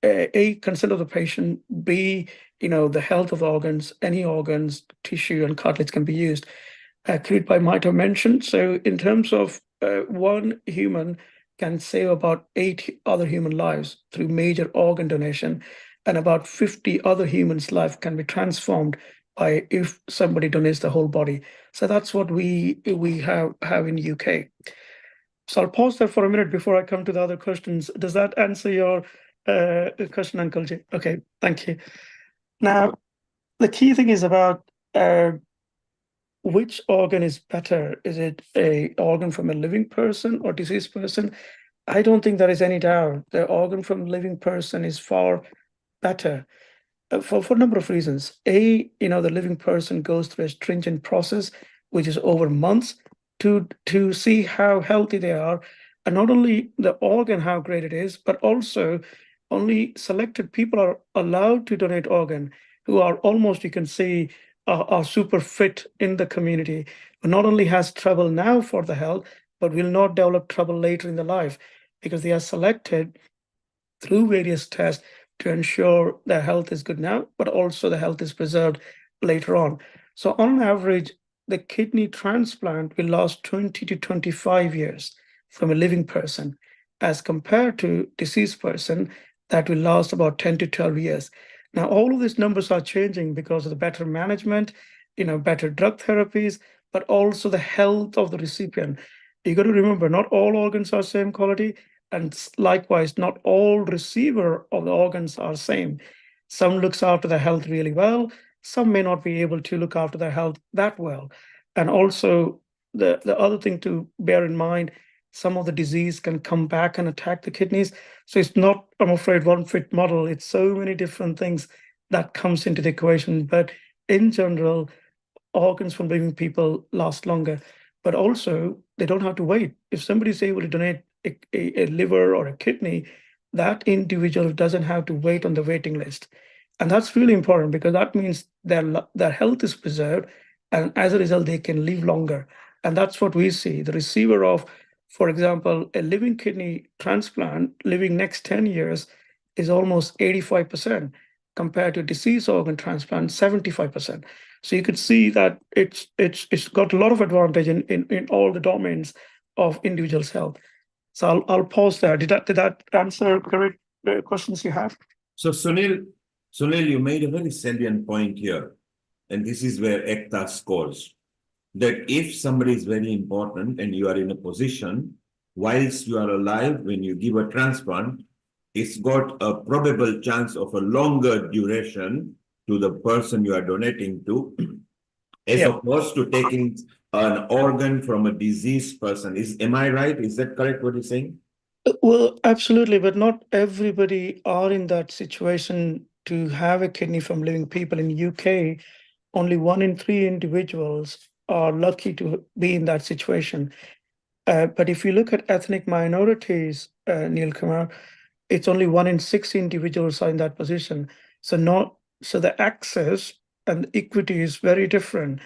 S12: A, consent of the patient, B, the health of the organs, any organs, tissue and cartilage can be used. Kirit Bhai might have mentioned. So in terms of one human can save about 8 other human lives through major organ donation, and about 50 other humans' life can be transformed by if somebody donates the whole body. So that's what we have in UK. So I'll pause there for a minute before I come to the other questions. Does that answer your question, Uncle Ji? Okay, thank you. Now, the key thing is about which organ is better? Is it an organ from a living person or deceased person? I don't think there is any doubt. The organ from a living person is far better for a number of reasons. A, the living person goes through a stringent process, which is over months, to see how healthy they are, and not only the organ, how great it is, but also only selected people are allowed to donate organ who are almost, you can see, are super fit in the community, not only has trouble now for the health, but will not develop trouble later in the life. because they are selected through various tests to ensure their health is good now, but also the health is preserved later on. So on average, the kidney transplant will last 20 to 25 years from a living person, as compared to deceased person that will last about 10 to 12 years. Now, all of these numbers are changing because of the better management, better drug therapies, but also the health of the recipient. You got to remember, not all organs are same quality, and likewise, not all receiver of the organs are same. Some looks after their health really well. Some may not be able to look after their health that well. And also, the other thing to bear in mind, some of the disease can come back and attack the kidneys. So it's not, I'm afraid, one fit model. It's so many different things that comes into the equation. But in general, organs from living people last longer, but also they don't have to wait. If somebody is able to donate a liver or a kidney, that individual doesn't have to wait on the waiting list. And that's really important because that means their health is preserved, and as a result, they can live longer. And that's what we see. The receiver of, for example, a living kidney transplant living next 10 years is almost 85%, compared to deceased organ transplant, 75%. So you could see that it's got a lot of advantage in all the domains of individual's health. So I'll pause there. Did that answer correct questions you have?
S7: So Sunil, you made a very salient point here, and this is where ECTA scores. That if somebody is very important and you are in a position, whilst you are alive, when you give a transplant, it's got a probable chance of a longer duration to the person you are donating to, as opposed to taking an organ from a diseased person. Am I right? Is that correct what you're saying?
S12: Well, absolutely, but not everybody are in that situation to have a kidney from living people. In UK, only 1 in 3 individuals are lucky to be in that situation. But if you look at ethnic minorities, Neil Kumar, it's only 1 in 6 individuals are in that position. So the access and equity is very different.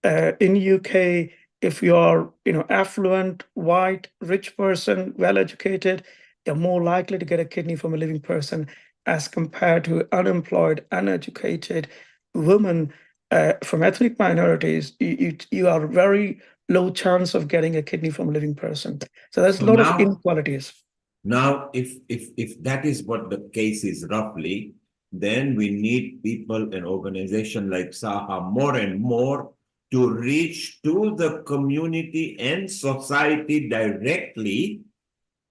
S12: In UK, if you are affluent, white, rich person, well educated, you're more likely to get a kidney from a living person as compared to unemployed, uneducated women from ethnic minorities. You are very low chance of getting a kidney from a living person. So there's a lot of inequalities.
S7: Now, if that is what the case is roughly, then we need people and organizations like SAHA more and more to reach to the community and society directly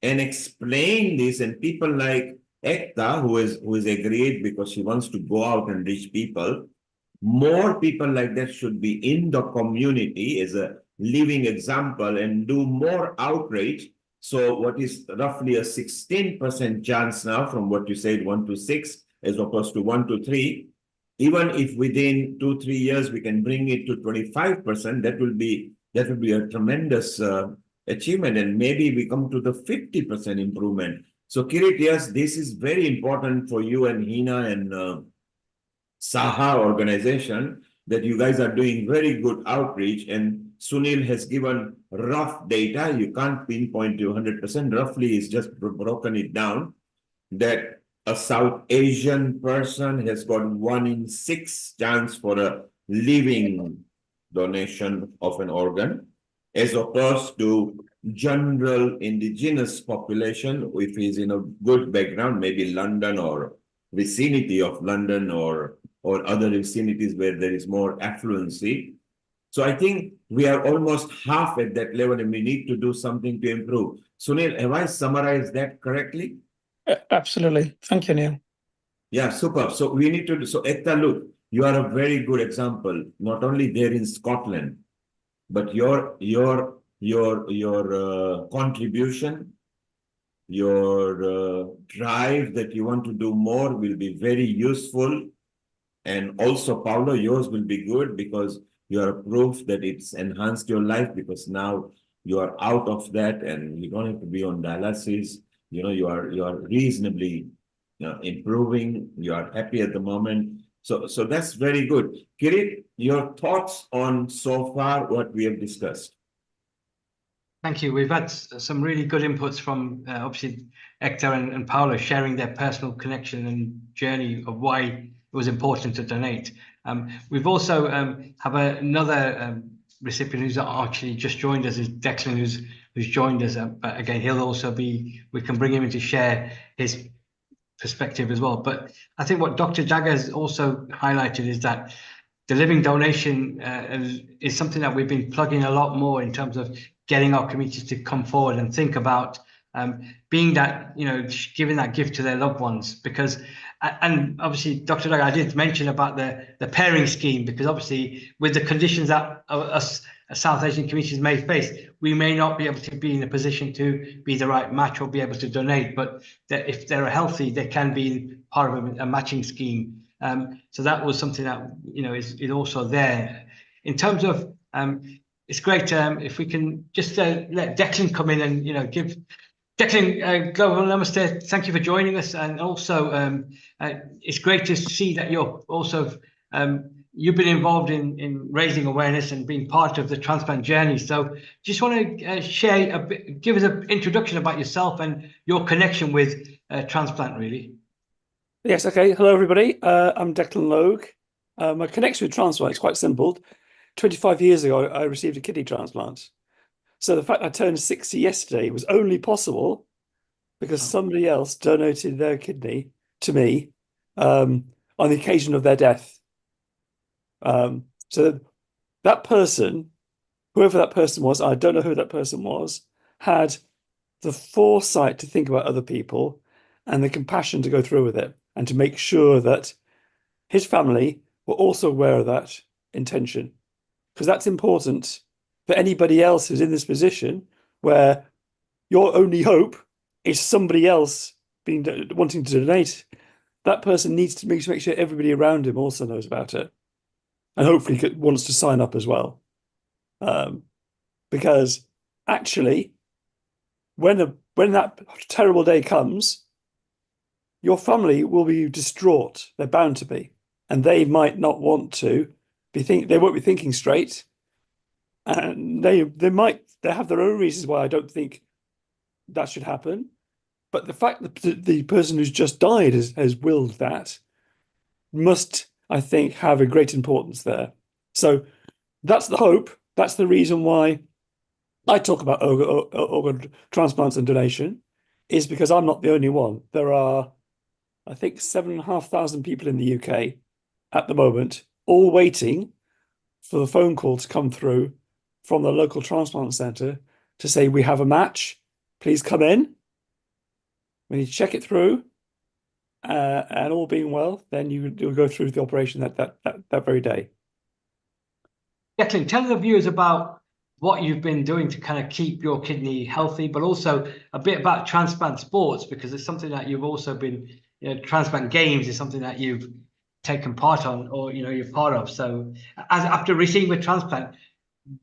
S7: and explain this. And people like Ekta, who is agreed because she wants to go out and reach people, more people like that should be in the community as a living example and do more outreach. So what is roughly a 16% chance now from what you said, 1 to 6, as opposed to 1 to 3, even if within 2-3 years we can bring it to 25%, that will be a tremendous achievement, and maybe we come to the 50% improvement. So Kirit, yes, this is very important for you and Hina and SAHA organization, that you guys are doing very good outreach, and Sunil has given rough data. You can't pinpoint to 100%. Roughly, he's just broken it down that a South Asian person has got 1 in 6 chance for a living donation of an organ, as opposed to general indigenous population, if he's in a good background, maybe London or vicinity of London or other vicinities where there is more affluency. So I think we are almost half at that level and we need to do something to improve. Sunil, have I summarized that correctly?
S12: Absolutely. Thank you, Neil.
S7: Yeah, super. So we need to do, so Ekta, look, you are a very good example, not only there in Scotland, but your contribution, your drive that you want to do more will be very useful. And also, Paulo, yours will be good because you are proof that it's enhanced your life, because now you are out of that and you don't have to be on dialysis. You are reasonably improving. You are happy at the moment. So that's very good. Kirit, your thoughts on so far what we have discussed?
S4: Thank you. We've had some really good inputs from obviously Hector and Paolo sharing their personal connection and journey of why it was important to donate. We've also have another recipient who's actually just joined us, is Declan, who's joined us. But again, he'll also be. We can bring him in to share his perspective as well. But I think what Dr. Jagger has also highlighted is that the living donation is something that we've been plugging a lot more in terms of getting our communities to come forward and think about being that, giving that gift to their loved ones. Because, and obviously, Dr. Dagger, I did mention about the pairing scheme, because obviously with the conditions that us South Asian communities may face, we may not be able to be in a position to be the right match or be able to donate. But that if they're healthy, they can be part of a matching scheme. So that was something that is also there. In terms of it's great if we can just let Declan come in and give Declan Global Namaste. Thank you for joining us, and also it's great to see that you're also you've been involved in raising awareness and being part of the transplant journey. So just want to share a bit, give us an introduction about yourself and your connection with transplant, really.
S13: Yes, okay. Hello, everybody. I'm Declan Logue. My connection with transplant is quite simple. 25 years ago, I received a kidney transplant. So the fact I turned 60 yesterday was only possible because somebody else donated their kidney to me on the occasion of their death. So that person, whoever that person was, I don't know who that person was, had the foresight to think about other people and the compassion to go through with it and to make sure that his family were also aware of that intention. Because that's important for anybody else who's in this position where your only hope is somebody else wanting to donate. That person needs to make sure everybody around him also knows about it and hopefully wants to sign up as well. Because actually, when that terrible day comes, your family will be distraught. They're bound to be, and they might not want to they won't be thinking straight, and they have their own reasons why I don't think that should happen. But the fact that the person who's just died has willed that must, I think, have a great importance there. So that's the hope. That's the reason why I talk about organ transplants and donation, is because I'm not the only one. There are, I think, 7,500 people in the UK at the moment, all waiting for the phone call to come through from the local transplant centre to say, we have a match, please come in. When you check it through, and all being well, then you'll go through the operation that very day.
S4: Declan, tell the viewers about what you've been doing to kind of keep your kidney healthy, but also a bit about transplant sports, because it's something that you've also been, transplant games is something that you've taken part on, or you're part of. So after receiving a transplant,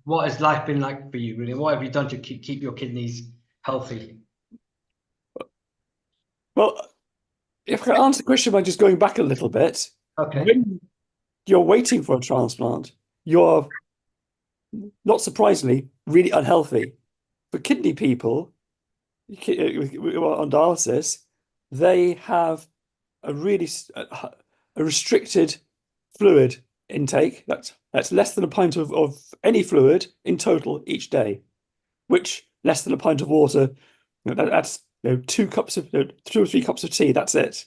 S4: what has life been like for you, really? What have you done to keep your kidneys healthy?
S13: Well, if I can answer the question by just going back a little bit,
S4: okay.
S13: When you're waiting for a transplant, you're, not surprisingly, really unhealthy. For kidney people on dialysis, they have a really restricted fluid intake. That's less than a pint of any fluid in total each day, which less than a pint of water. That's 2 or 3 cups of tea. That's it.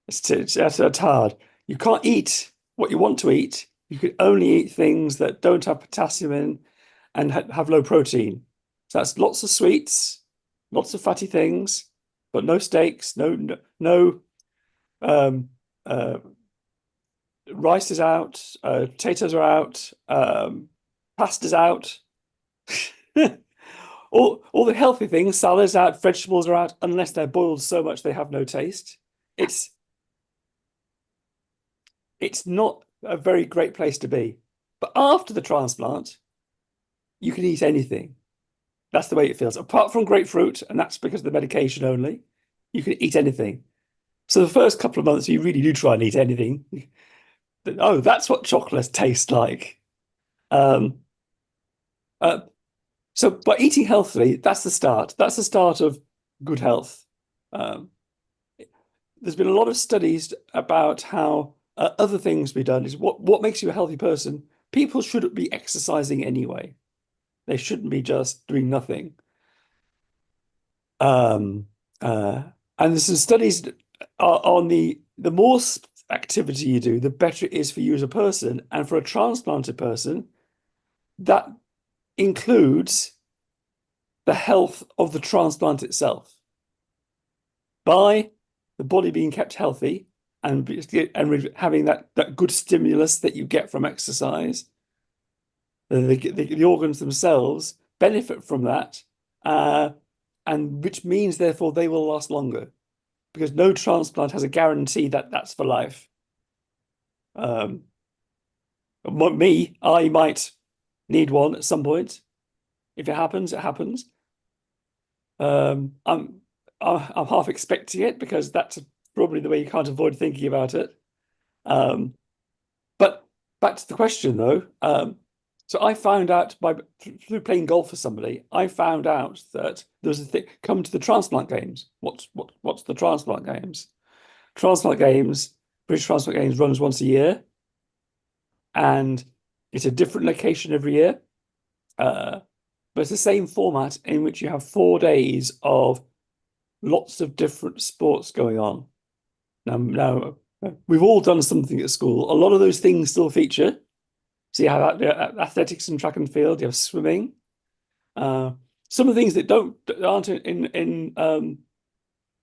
S13: That's hard. You can't eat what you want to eat. You can only eat things that don't have potassium in and have low protein. So that's lots of sweets, lots of fatty things, but no steaks, no rice is out, potatoes are out, pasta's out. all the healthy things, salads out, vegetables are out, unless they're boiled so much they have no taste. It's not a very great place to be. But after the transplant, you can eat anything. That's the way it feels. Apart from grapefruit, and that's because of the medication only, you can eat anything. So the first couple of months, you really do try and eat anything. Oh, that's what chocolate tastes like. So by eating healthily, that's the start. That's the start of good health. Um, there's been a lot of studies about how other things be done. Is what makes you a healthy person? People shouldn't be exercising anyway. They shouldn't be just doing nothing. Um, uh, and there's some studies on the more activity you do, the better it is for you as a person. And for a transplanted person, that includes the health of the transplant itself. By the body being kept healthy and having that good stimulus that you get from exercise, the organs themselves benefit from that, and which means therefore they will last longer, because no transplant has a guarantee that that's for life. I might need one at some point. If it happens, it happens. I'm half expecting it, because that's probably the way you can't avoid thinking about it. But back to the question though. So I found out through playing golf for somebody, I found out that there was a thing, come to the transplant games. What's the transplant games? Transplant games, British Transplant Games runs once a year, and it's a different location every year. But it's the same format in which you have 4 days of lots of different sports going on. Now we've all done something at school. A lot of those things still feature. So you have athletics and track and field. You have swimming. Some of the things that aren't in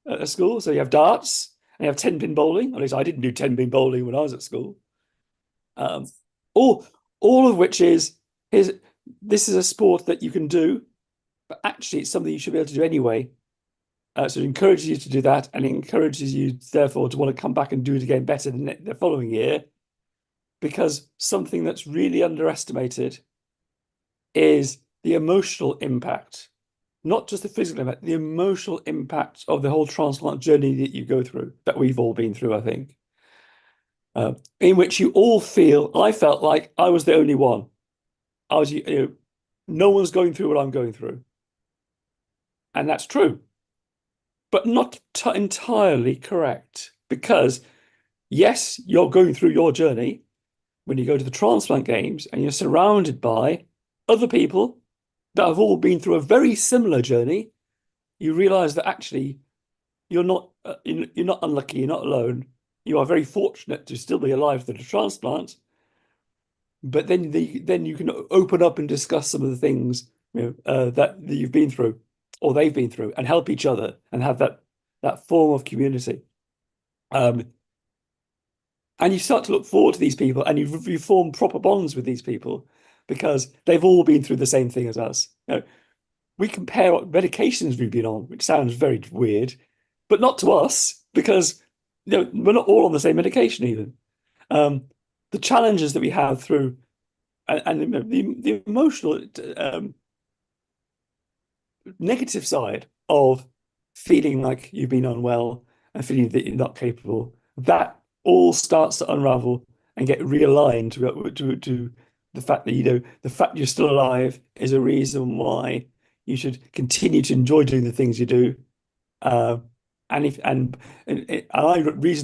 S13: at school. So you have darts and you have 10-pin bowling. At least I didn't do 10-pin bowling when I was at school. All of which is this is a sport that you can do, but actually it's something you should be able to do anyway. So it encourages you to do that, and it encourages you therefore to want to come back and do it again better the following year. Because something that's really underestimated is the emotional impact, not just the physical impact, the emotional impact of the whole transplant journey that you go through, that we've all been through, I think, in which you all I felt like I was the only one. No one's going through what I'm going through. And that's true, but not entirely correct, because yes, you're going through your journey when you go to the transplant games and you're surrounded by other people that have all been through a very similar journey. You realize that actually you're not unlucky, you're not alone. You are very fortunate to still be alive through the transplant. But then you can open up and discuss some of the things that you've been through or they've been through, and help each other and have that form of community. And you start to look forward to these people, and you form proper bonds with these people because they've all been through the same thing as us. We compare what medications we've been on, which sounds very weird, but not to us, because we're not all on the same medication even. The challenges that we have through and the emotional negative side of feeling like you've been unwell and feeling that you're not capable, that all starts to unravel and get realigned to the fact that the fact you're still alive is a reason why you should continue to enjoy doing the things you do. Reason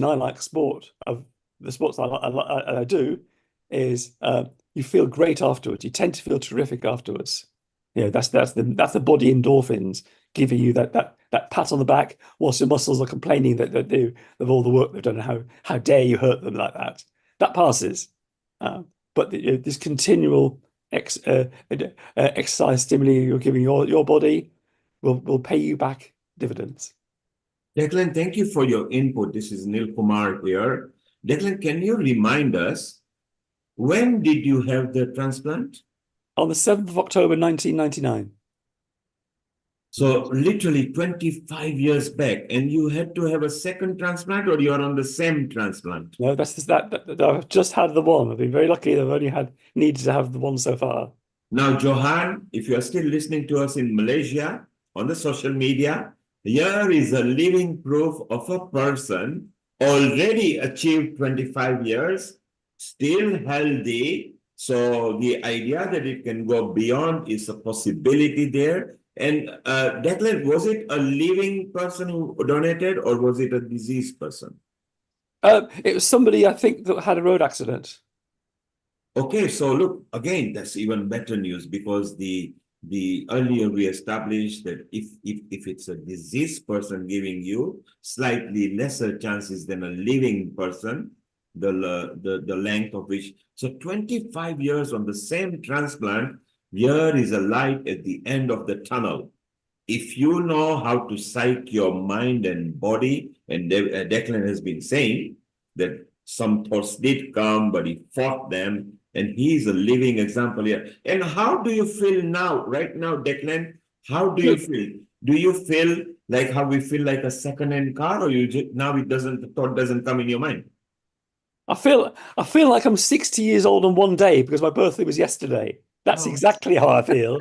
S13: I like sport, of the sports I do, is you feel great afterwards. You tend to feel terrific afterwards. That's the body endorphins giving you that pat on the back whilst your muscles are complaining that of all the work they've done, and how dare you hurt them like that. That passes, but this continual exercise stimuli you're giving your body will pay you back dividends.
S7: Declan, thank you for your input. This is Neil Kumar here. Declan, can you remind us, when did you have the transplant?
S13: On the 7th of October, 1999.
S7: So literally 25 years back, and you had to have a second transplant, or you are on the same transplant?
S13: No, I've just had the one. I've been very lucky. I've only needed to have the one so far.
S7: Now, Johan, if you are still listening to us in Malaysia on the social media, here is a living proof of a person already achieved 25 years, still healthy, So the idea that it can go beyond is a possibility there. And Declan, was it a living person who donated, or was it a deceased person?
S13: It was somebody, I think, that had a road accident.
S7: Okay, so look, again, that's even better news, because the earlier we established that if it's a deceased person giving you, slightly lesser chances than a living person, the length of which, so 25 years on the same transplant, here is a light at the end of the tunnel. If you know how to psych your mind and body, and Declan has been saying that some thoughts did come, but he fought them, and he's a living example here. And how do you feel now, right now, Declan? How do you feel? Do you feel like how we feel like a second-hand car, or you just, now the thought doesn't come in your mind?
S13: I feel like I'm 60 years old on one day because my birthday was yesterday. That's exactly how I feel.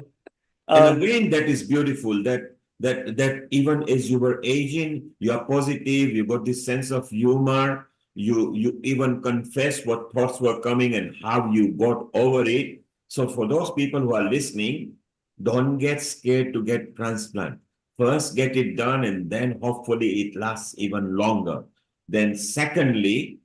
S7: And again, that is beautiful. That even as you were aging, you are positive. You got this sense of humor. You even confess what thoughts were coming and how you got over it. So for those people who are listening, don't get scared to get transplant. First, get it done, and then hopefully it lasts even longer. Then, secondly,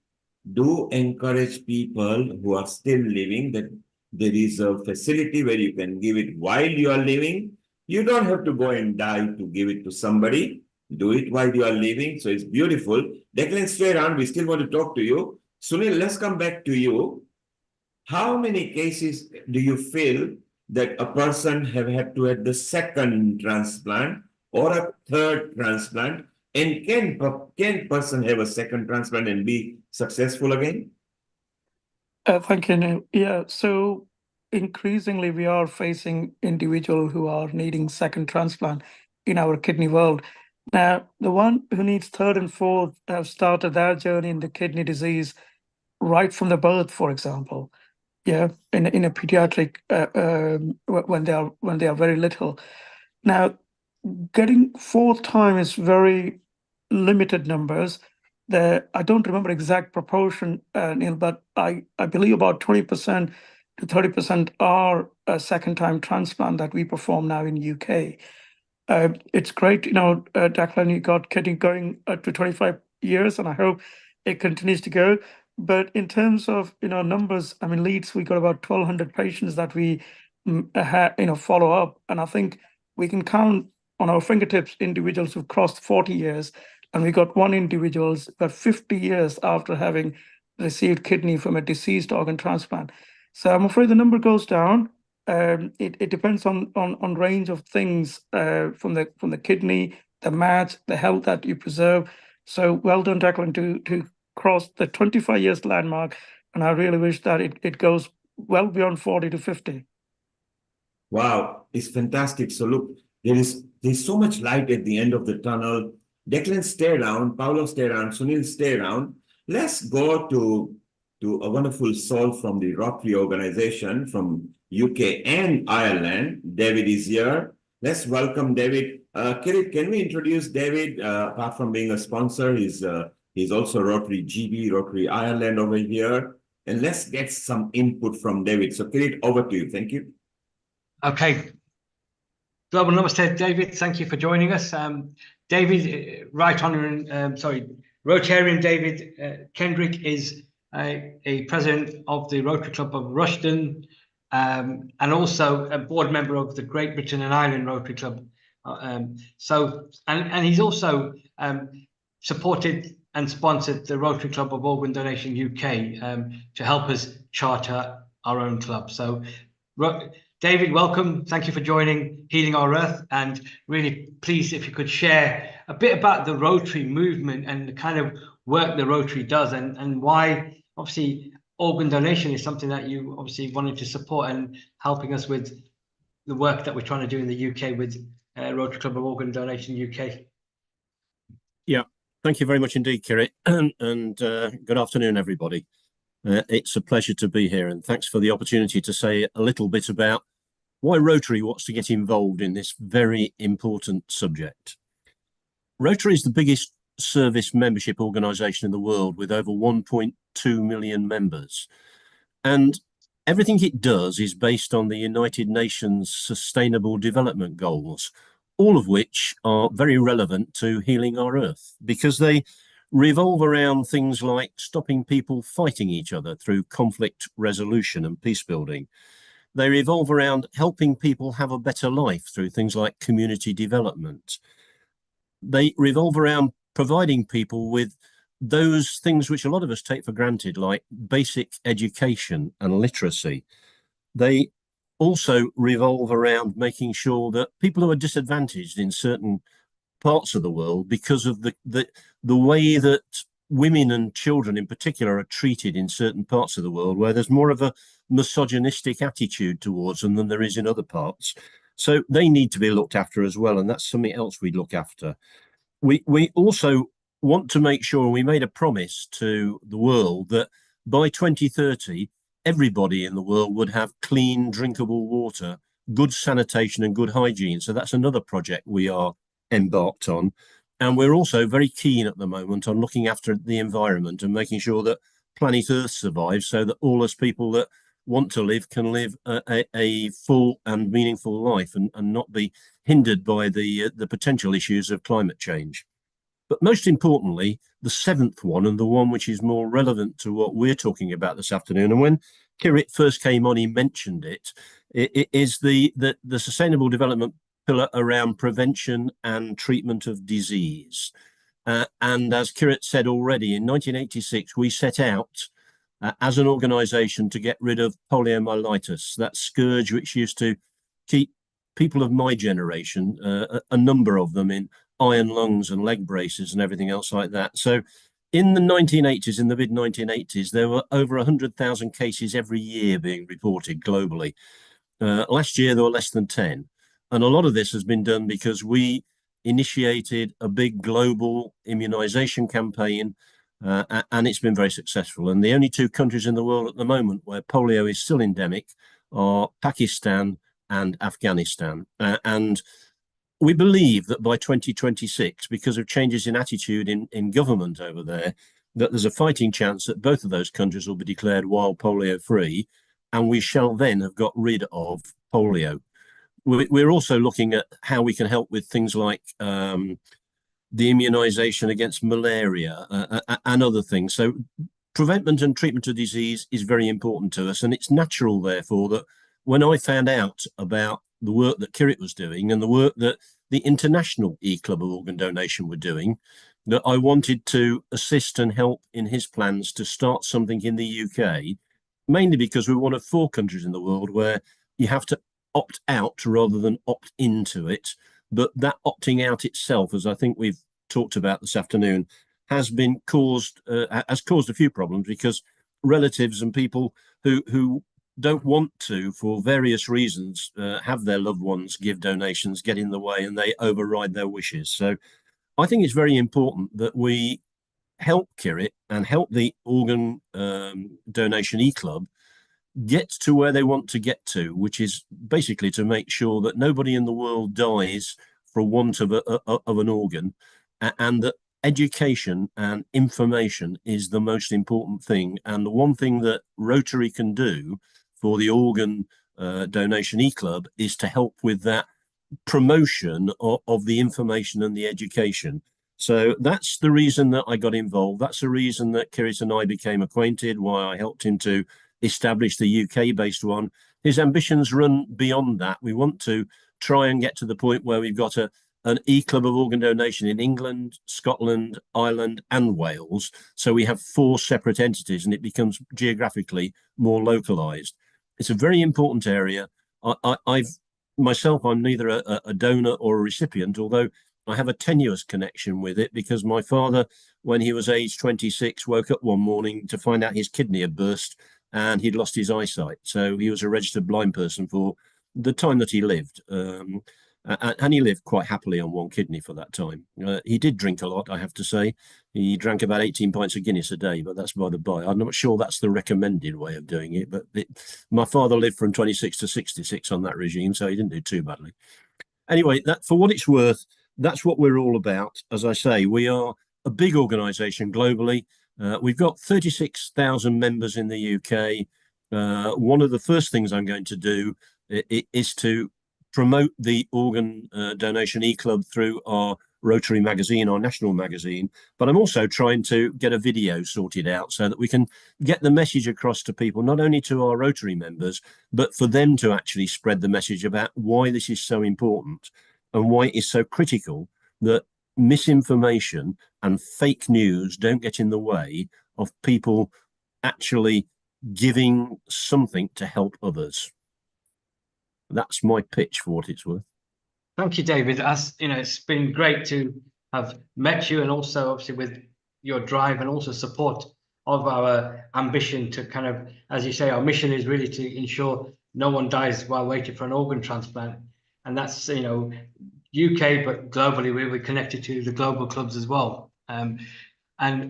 S7: do encourage people who are still living that there is a facility where you can give it while you are living. You don't have to go and die to give it to somebody. Do it while you are living. So it's beautiful. Declan, stay around. We still want to talk to you. Sunil, let's come back to you. How many cases do you feel that a person have had to have the second transplant or a third transplant? And can person have a second transplant and be successful again?
S12: Thank you, Neil. Yeah, so increasingly we are facing individuals who are needing second transplant in our kidney world. Now, the one who needs third and fourth have started their journey in the kidney disease right from the birth, for example. Yeah, in a pediatric when they are very little. Now, getting fourth time is very limited numbers. I don't remember exact proportion, Neil, but I believe about 20% to 30% are a second time transplant that we perform now in UK. It's great, Declan, you got kidney going to 25 years, and I hope it continues to go. But in terms of numbers, I mean, Leeds, we got about 1,200 patients that we follow up, and I think we can count on our fingertips individuals who've crossed 40 years, and we got one individual's got 50 years after having received kidney from a deceased organ transplant. So I'm afraid the number goes down. It depends on range of things from the kidney, the match, the health that you preserve. So well done, Declan, to cross the 25 years landmark, and I really wish that it goes well beyond 40 to 50.
S7: Wow, it's fantastic. So look, there's so much light at the end of the tunnel. Declan, stay around. Paolo, stay around. Sunil, stay around. Let's go to a wonderful soul from the Rotary organization from UK and Ireland. David is here. Let's welcome David. Kirit, can we introduce David? Apart from being a sponsor, he's also Rotary GB, Rotary Ireland over here. And let's get some input from David. So Kirit, over to you. Thank you.
S4: Okay. Global Namaste, David. Thank you for joining us. David, Right Honourable, Rotarian David Kendrick is a president of the Rotary Club of Rushden, and also a board member of the Great Britain and Ireland Rotary Club. And he's also supported and sponsored the Rotary Club of Organ Donation UK to help us charter our own club. So, David, welcome. Thank you for joining Healing Our Earth, and really pleased if you could share a bit about the Rotary movement and the kind of work the Rotary does, and why obviously organ donation is something that you obviously wanted to support, and helping us with the work that we're trying to do in the UK with Rotary Club of Organ Donation UK.
S14: Yeah, thank you very much indeed, Kirit, and good afternoon, everybody. It's a pleasure to be here, and thanks for the opportunity to say a little bit about why Rotary wants to get involved in this very important subject. Rotary is the biggest service membership organisation in the world with over 1.2 million members. And everything it does is based on the United Nations Sustainable Development Goals, all of which are very relevant to healing our Earth because they revolve around things like stopping people fighting each other through conflict resolution and peace building. They revolve around helping people have a better life through things like community development. They revolve around providing people with those things which a lot of us take for granted, like basic education and literacy. They also revolve around making sure that people who are disadvantaged in certain parts of the world because of the way that women and children in particular are treated in certain parts of the world where there's more of a misogynistic attitude towards them than there is in other parts. So they need to be looked after as well, and that's something else we look after. We also want to make sure, we made a promise to the world that by 2030 everybody in the world would have clean drinkable water, good sanitation and good hygiene. So that's another project we are embarked on. And we're also very keen at the moment on looking after the environment and making sure that planet Earth survives so that all us people that want to live can live a full and meaningful life and not be hindered by the potential issues of climate change. But most importantly, the seventh one, and the one which is more relevant to what we're talking about this afternoon, and when Kirit first came on, he mentioned it, is the Sustainable Development pillar around prevention and treatment of disease. And as Kirit said already, in 1986, we set out as an organisation to get rid of poliomyelitis, that scourge which used to keep people of my generation, a number of them, in iron lungs and leg braces and everything else like that. So in the 1980s, in the mid 1980s, there were over 100,000 cases every year being reported globally. Last year, there were less than 10. And a lot of this has been done because we initiated a big global immunization campaign, and it's been very successful. And the only two countries in the world at the moment where polio is still endemic are Pakistan and Afghanistan. And we believe that by 2026, because of changes in attitude in government over there, that there's a fighting chance that both of those countries will be declared wild polio free, and we shall then have got rid of polio. We're also looking at how we can help with things like the immunization against malaria and other things. So preventment and treatment of disease is very important to us, and it's natural, therefore, that when I found out about the work that Kirit was doing and the work that the International E-Club of Organ Donation were doing, that I wanted to assist and help in his plans to start something in the UK, mainly because we're one of 4 countries in the world where you have to opt out rather than opt into it. But that opting out itself, as I think we've talked about this afternoon, has caused a few problems because relatives and people who don't want to, for various reasons, have their loved ones give donations, get in the way, and they override their wishes. So I think it's very important that we help Kirit and help the Organ Donation E-Club get to where they want to get to, which is basically to make sure that nobody in the world dies for want of an organ, and that education and information is the most important thing. And the one thing that Rotary can do for the Organ Donation E-Club is to help with that promotion of the information and the education. So that's the reason that I got involved. That's the reason that Kirit and I became acquainted, why I helped him to establish the UK-based one. His ambitions run beyond that. We want to try and get to the point where we've got an E-Club of Organ Donation in England, Scotland, Ireland, and Wales. So we have 4 separate entities, and it becomes geographically more localized. It's a very important area. I'm neither a donor or a recipient, although I have a tenuous connection with it because my father, when he was aged 26, woke up one morning to find out his kidney had burst and he'd lost his eyesight. So he was a registered blind person for the time that he lived. And he lived quite happily on one kidney for that time. He did drink a lot, I have to say. He drank about 18 pints of Guinness a day, but that's by the by. I'm not sure that's the recommended way of doing it, but my father lived from 26 to 66 on that regime, so he didn't do too badly. Anyway, that, for what it's worth, that's what we're all about. As I say, we are a big organisation globally. We've got 36,000 members in the UK. one of the first things I'm going to do is to promote the organ donation e-club through our Rotary magazine, our national magazine, but I'm also trying to get a video sorted out so that we can get the message across to people, not only to our Rotary members, but for them to actually spread the message about why this is so important and why it is so critical that misinformation and fake news don't get in the way of people actually giving something to help others. That's my pitch for what it's worth.
S4: Thank you, David. As you know, it's been great to have met you, and also obviously with your drive and also support of our ambition to kind of, as you say, our mission is really to ensure no one dies while waiting for an organ transplant. And that's, you know, UK, but globally, we're connected to the global clubs as well. And I'm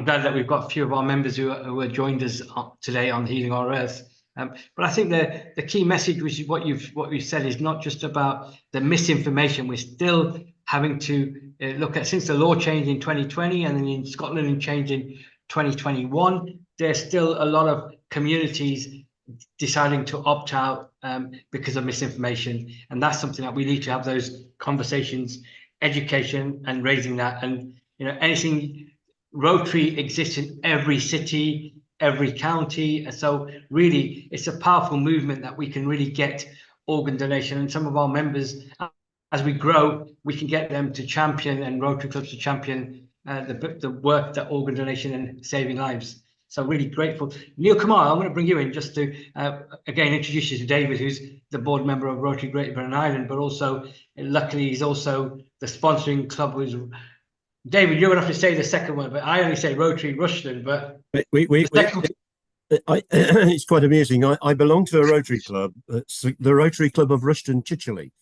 S4: glad that we've got a few of our members who have joined us today on Healing Our Earth. But I think the key message, which is what you've said, is not just about the misinformation. We're still having to look at, since the law changed in 2020 and then in Scotland and changed in 2021, there's still a lot of communities deciding to opt out because of misinformation, and that's something that we need to have those conversations, education, and raising that. And you know, anything, Rotary exists in every city, every county. So really, it's a powerful movement that we can really get organ donation. And some of our members, as we grow, we can get them to champion, and Rotary clubs to champion the work that organ donation and saving lives. So really grateful. Neil Kumar, I'm going to bring you in just to, again, introduce you to David, who's the board member of Rotary Great Britain Ireland, but also, luckily, he's also the sponsoring club. Who's David, you're going to have to say the second one, but I only say Rotary Rushden, but
S14: it's quite amusing. I belong to a Rotary club. It's the Rotary Club of Rushden Chichele.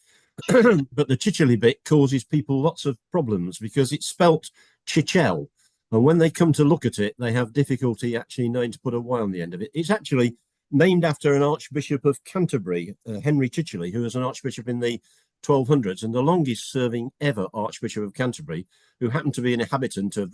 S14: But the Chichele bit causes people lots of problems because it's spelt Chichel. And when they come to look at it, they have difficulty actually knowing to put a Y on the end of it. It's actually named after an Archbishop of Canterbury, Henry Chichele, who was an Archbishop in the 1200s and the longest serving ever Archbishop of Canterbury, who happened to be an inhabitant of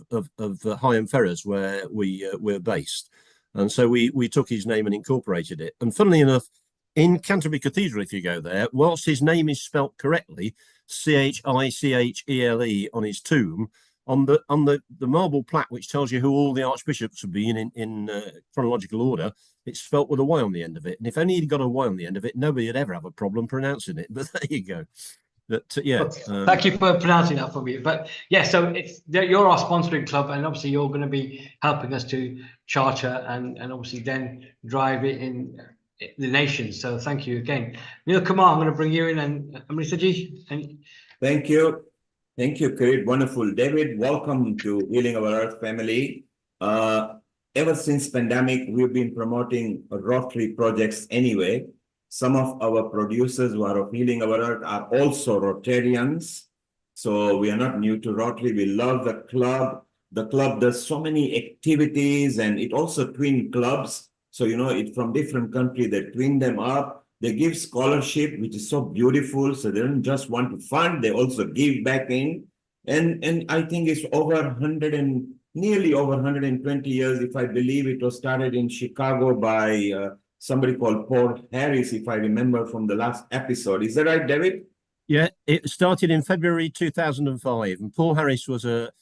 S14: Higham Ferrers, where we're based. And so we took his name and incorporated it. And funnily enough, in Canterbury Cathedral, if you go there, whilst his name is spelt correctly, Chichele, on his tomb, on the marble plaque, which tells you who all the archbishops have been in chronological order, it's spelt with a Y on the end of it. And if only he'd got a Y on the end of it, nobody would ever have a problem pronouncing it. But there you go. But yeah.
S4: Thank you for pronouncing that for me. But yeah, so you're our sponsoring club, and obviously you're going to be helping us to charter and obviously then drive it in the nation. So thank you again. Neil Kumar, I'm going to bring you in, and Amritaji.
S7: Thank you. Thank you, Kirit. Wonderful. David, welcome to Healing Our Earth family. Ever since pandemic, we've been promoting Rotary projects anyway. Some of our producers who are of Healing Our Earth are also Rotarians. So we are not new to Rotary. We love the club. The club does so many activities, and it also twin clubs. So, you know, it from different countries, they twin them up. They give scholarship, which is so beautiful. So they don't just want to fund, they also give back in. And I think it's nearly over 120 years, if I believe. It was started in Chicago by somebody called Paul Harris, if I remember from the last episode. Is that right, David?
S14: Yeah, it started in February 2005. And Paul Harris was a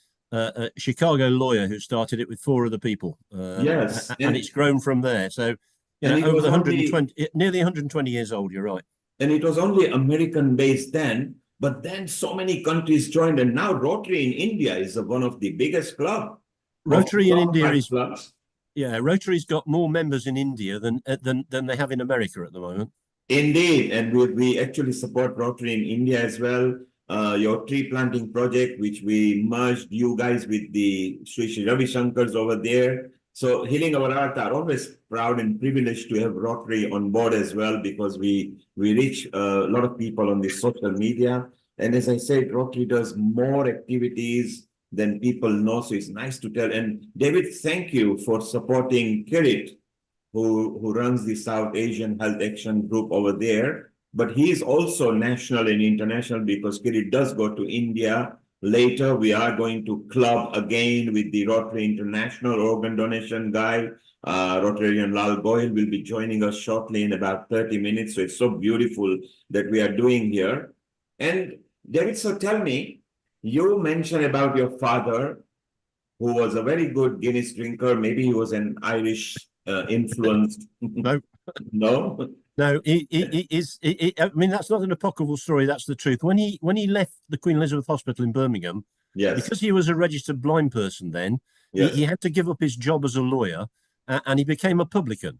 S14: Chicago lawyer who started it with 4 other people.
S7: Yes.
S14: And it's grown from there. So, you know, over the 120, nearly 120 years old, you're right.
S7: And it was only American-based then, but then so many countries joined, and now Rotary in India is one of the biggest clubs.
S14: Rotary in India is clubs. Yeah, Rotary's got more members in India than they have in America at the moment.
S7: Indeed, and we actually support Rotary in India as well. Your tree planting project, which we merged you guys with the Sri Ravi Shankars over there. So Healing Our Earth are always proud and privileged to have Rotary on board as well, because we reach a lot of people on the social media. And as I said, Rotary does more activities than people know. So it's nice to tell. And David, thank you for supporting Kirit, who runs the South Asian Health Action Group over there. But he is also national and international, because Kirit does go to India. Later, we are going to club again with the Rotary International Organ Donation Guy. Rotarian Lal Goyal will be joining us shortly in about 30 minutes. So it's so beautiful that we are doing here. And David, so tell me, you mentioned about your father, who was a very good Guinness drinker. Maybe he was an Irish influenced.
S14: No.
S7: No?
S14: No, I mean, that's not an apocryphal story. That's the truth. When he left the Queen Elizabeth Hospital in Birmingham,
S7: Yes.
S14: because he was a registered blind person, then
S7: Yes.
S14: he had to give up his job as a lawyer, and he became a publican.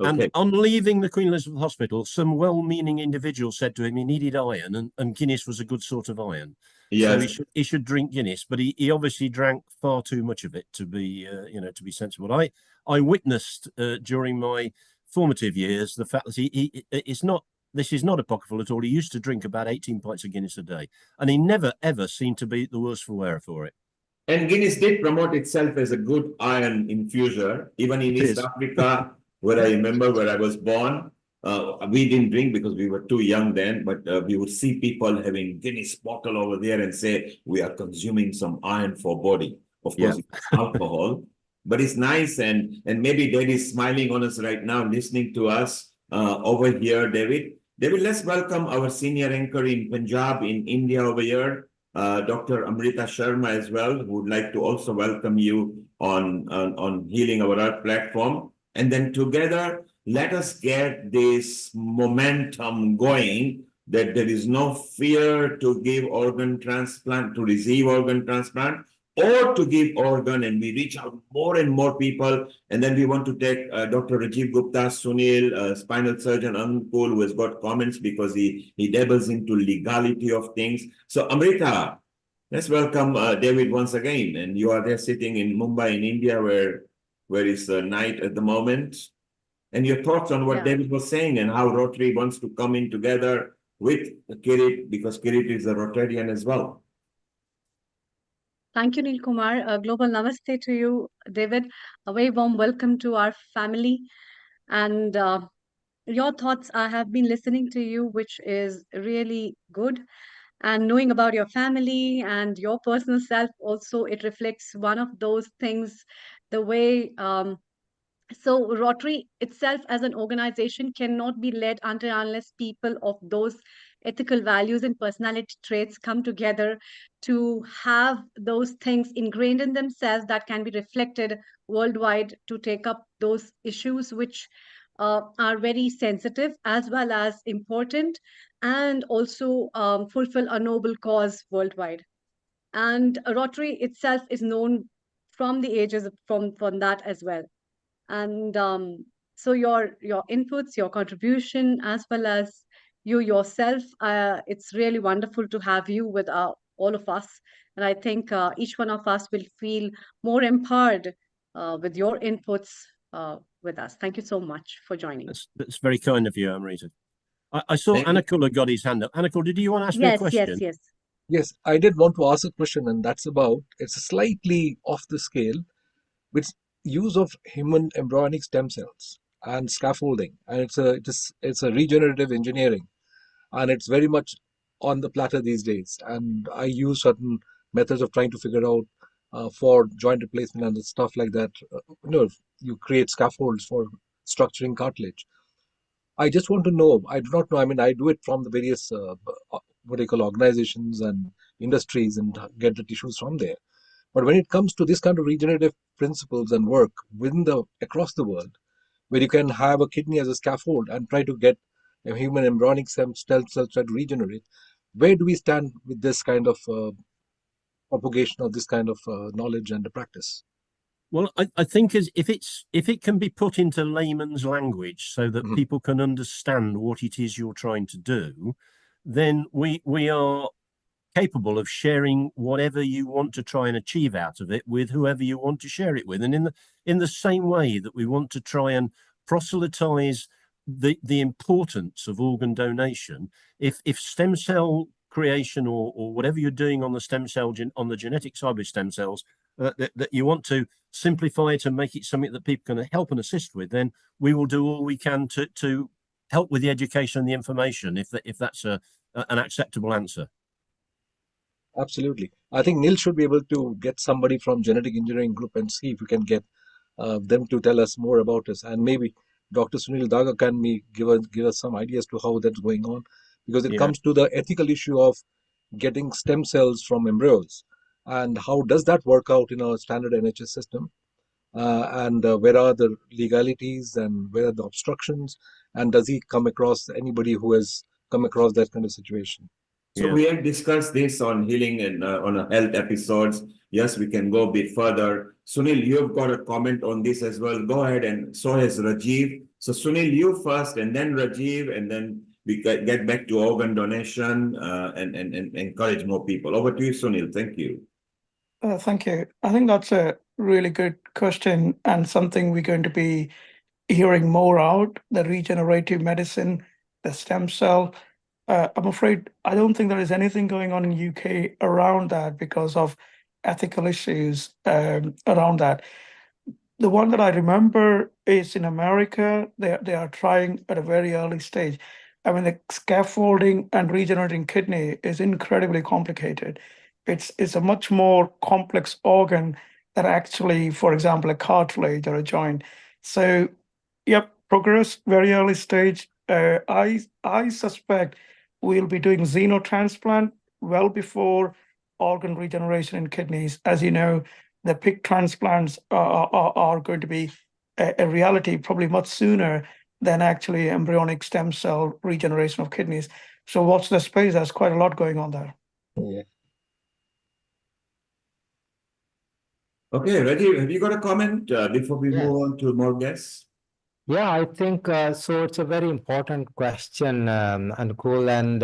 S7: Okay.
S14: And on leaving the Queen Elizabeth Hospital, some well-meaning individual said to him he needed iron, and Guinness was a good sort of iron.
S7: Yes.
S14: So he should drink Guinness, but he obviously drank far too much of it to be to be sensible. I witnessed during my formative years the fact that this is not apocryphal at all. He used to drink about 18 pints of Guinness a day, and he never ever seemed to be the worse for wear for it.
S7: And Guinness did promote itself as a good iron infuser, even in East Africa, where I remember where I was born. We didn't drink because we were too young then, but we would see people having Guinness bottle over there and say, we are consuming some iron for body. Of course, it's alcohol, but it's nice. And maybe Dad is smiling on us right now, listening to us over here, David. David, let's welcome our senior anchor in Punjab, in India over here, Dr. Amrita Sharma as well, who would like to also welcome you on Healing Our Earth platform. And then together, let us get this momentum going, that there is no fear to give organ transplant, to receive organ transplant, or to give organ, and we reach out more and more people. And then we want to take Dr. Rajiv Gupta, Sunil, spinal surgeon Ankul, who has got comments because he dabbles into legality of things. So Amrita, let's welcome David once again. And you are there sitting in Mumbai in India, where it's night at the moment. And your thoughts on what David was saying and how Rotary wants to come in together with Kirit, because Kirit is a Rotarian as well.
S6: Thank you, Neil Kumar. A global namaste to you, David. A very warm welcome to our family. And your thoughts, I have been listening to you, which is really good. And knowing about your family and your personal self also, it reflects one of those things, the way so Rotary itself as an organization cannot be led unless people of those ethical values and personality traits come together to have those things ingrained in themselves that can be reflected worldwide to take up those issues which are very sensitive as well as important, and also fulfill a noble cause worldwide. And Rotary itself is known from the ages from that as well. And so your inputs, your contribution, as well as you yourself, it's really wonderful to have you with all of us. And I think each one of us will feel more empowered with your inputs with us. Thank you so much for joining.
S14: That's very kind of you, Amrita. I saw Anakul got his hand up. Anakul, did you want to ask me a question?
S9: Yes, I did want to ask a question, and that's about, it's slightly off the scale, with use of human embryonic stem cells and scaffolding, and it's a regenerative engineering, and it's very much on the platter these days. And I use certain methods of trying to figure out for joint replacement and stuff like that. You create scaffolds for structuring cartilage. I just want to know. I do not know. I mean, I do it from the various what do you call organizations and industries and get the tissues from there. But when it comes to this kind of regenerative principles and work across the world, where you can have a kidney as a scaffold and try to get a human embryonic stem cells to regenerate, where do we stand with this kind of propagation of this kind of knowledge and practice?
S14: Well, I think if it can be put into layman's language so that people can understand what it is you're trying to do, then we are capable of sharing whatever you want to try and achieve out of it with whoever you want to share it with. And in the same way that we want to try and proselytize the importance of organ donation, if stem cell creation or whatever you're doing on the stem cell on the genetic side with stem cells, that you want to simplify it and make it something that people can help and assist with, then we will do all we can to help with the education and the information, if that's an acceptable answer.
S9: Absolutely. I think Neil should be able to get somebody from genetic engineering group and see if we can get them to tell us more about us. And maybe Dr. Sunil Daga can give us some ideas to how that's going on, because it
S14: Yeah.
S9: comes to the ethical issue of getting stem cells from embryos, and how does that work out in our standard NHS system, and where are the legalities and where are the obstructions, and does he come across anybody who has come across that kind of situation?
S7: So
S14: Yeah.
S7: we have discussed this on healing and on a health episodes. Yes, we can go a bit further. Sunil, you've got a comment on this as well. Go ahead, and so has Rajiv. So Sunil, you first, and then Rajiv, and then we get back to organ donation and encourage more people. Over to you, Sunil. Thank you.
S12: Thank you. I think that's a really good question and something we're going to be hearing more out, the regenerative medicine, the stem cell. I'm afraid I don't think there is anything going on in UK around that because of ethical issues around that. The one that I remember is in America. They are trying at a very early stage. I mean, the scaffolding and regenerating kidney is incredibly complicated. It's a much more complex organ than actually, for example, a cartilage or a joint. So, yep, progress very early stage. I suspect we'll be doing xenotransplant well before organ regeneration in kidneys. As you know, the pig transplants are going to be a reality probably much sooner than actually embryonic stem cell regeneration of kidneys. So watch the space. There's quite a lot going on there.
S9: Yeah.
S7: Okay, Rajiv, have you got a comment before we
S8: Yes.
S7: move on to more guests?
S8: Yeah, I think so. It's a very important question, Anukul, and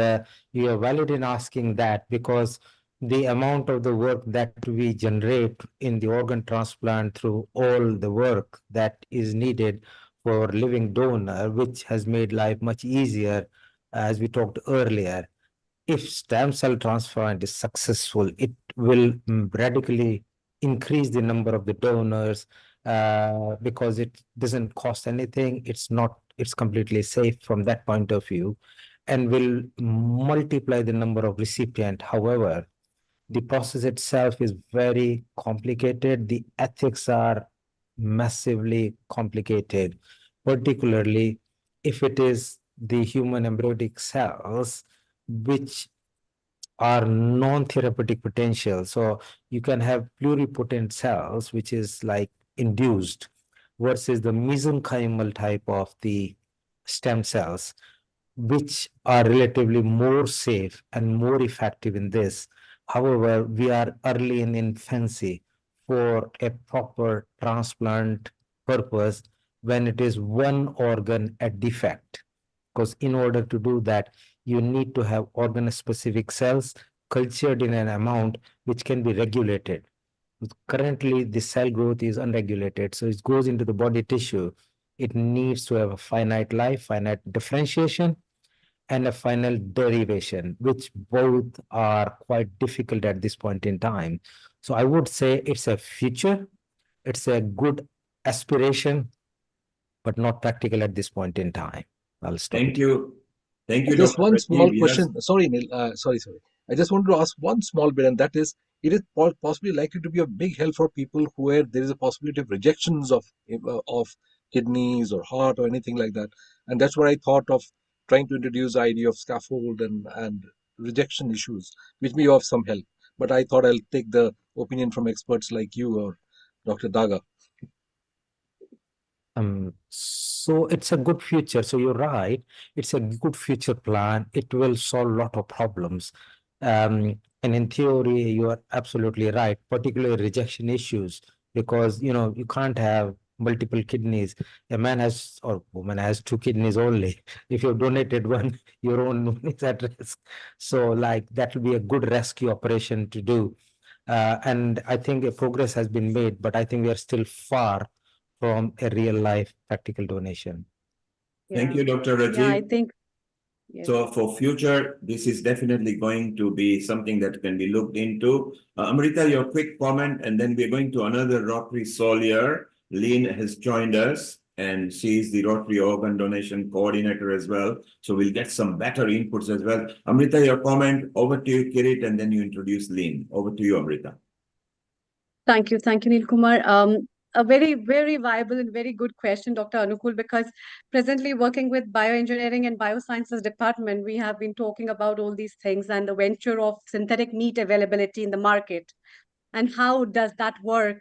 S8: you are valid in asking that, because the amount of the work that we generate in the organ transplant through all the work that is needed for living donor, which has made life much easier, as we talked earlier. If stem cell transplant is successful, it will radically increase the number of the donors, because it doesn't cost anything. It's completely safe from that point of view, and will multiply the number of recipient. However, the process itself is very complicated. The ethics are massively complicated, particularly if it is the human embryonic cells, which are non-therapeutic potential. So you can have pluripotent cells, which is like induced, versus the mesenchymal type of the stem cells, which are relatively more safe and more effective in this. However, we are early in infancy for a proper transplant purpose when it is one organ a defect. Because in order to do that, you need to have organ-specific cells cultured in an amount which can be regulated. Currently, the cell growth is unregulated, so it goes into the body tissue. It needs to have a finite life, finite differentiation, and a final derivation, which both are quite difficult at this point in time. So I would say it's a future, it's a good aspiration, but not practical at this point in time. I'll stop
S7: Thank
S8: it.
S7: you. Thank you,
S9: Just
S7: Dr.
S9: one small
S7: Rajiv. Yes.
S9: question. Sorry, Neil. Sorry. I just wanted to ask one small bit, and that is, it is possibly likely to be a big help for people where there is a possibility of rejections of kidneys or heart or anything like that. And that's where I thought of trying to introduce the idea of scaffold and rejection issues, which may have some help. But I thought I'll take the opinion from experts like you or Dr. Daga.
S8: So it's a good future. So you're right. It's a good future plan. It will solve a lot of problems. And in theory, you are absolutely right, particularly rejection issues, because you can't have multiple kidneys. A man has or woman has two kidneys only. If you've donated one, your own one is at risk. So like that will be a good rescue operation to do. And I think a progress has been made, but I think we are still far from a real life practical donation.
S7: Thank you, Dr.
S6: Yeah, I
S7: Rajiv.
S6: think, yes.
S7: So for future, this is definitely going to be something that can be looked into. Amrita, your quick comment, and then we're going to another Rotary Solier. Lynn has joined us, and she's the Rotary Organ Donation Coordinator as well. So we'll get some better inputs as well. Amrita, your comment. Over to you, Kirit, and then you introduce Lynn. Over to you, Amrita.
S6: Thank you, Neil Kumar. a very, very viable and very good question, Dr. Anukul, because presently working with bioengineering and biosciences department, we have been talking about all these things and the venture of synthetic meat availability in the market and how does that work.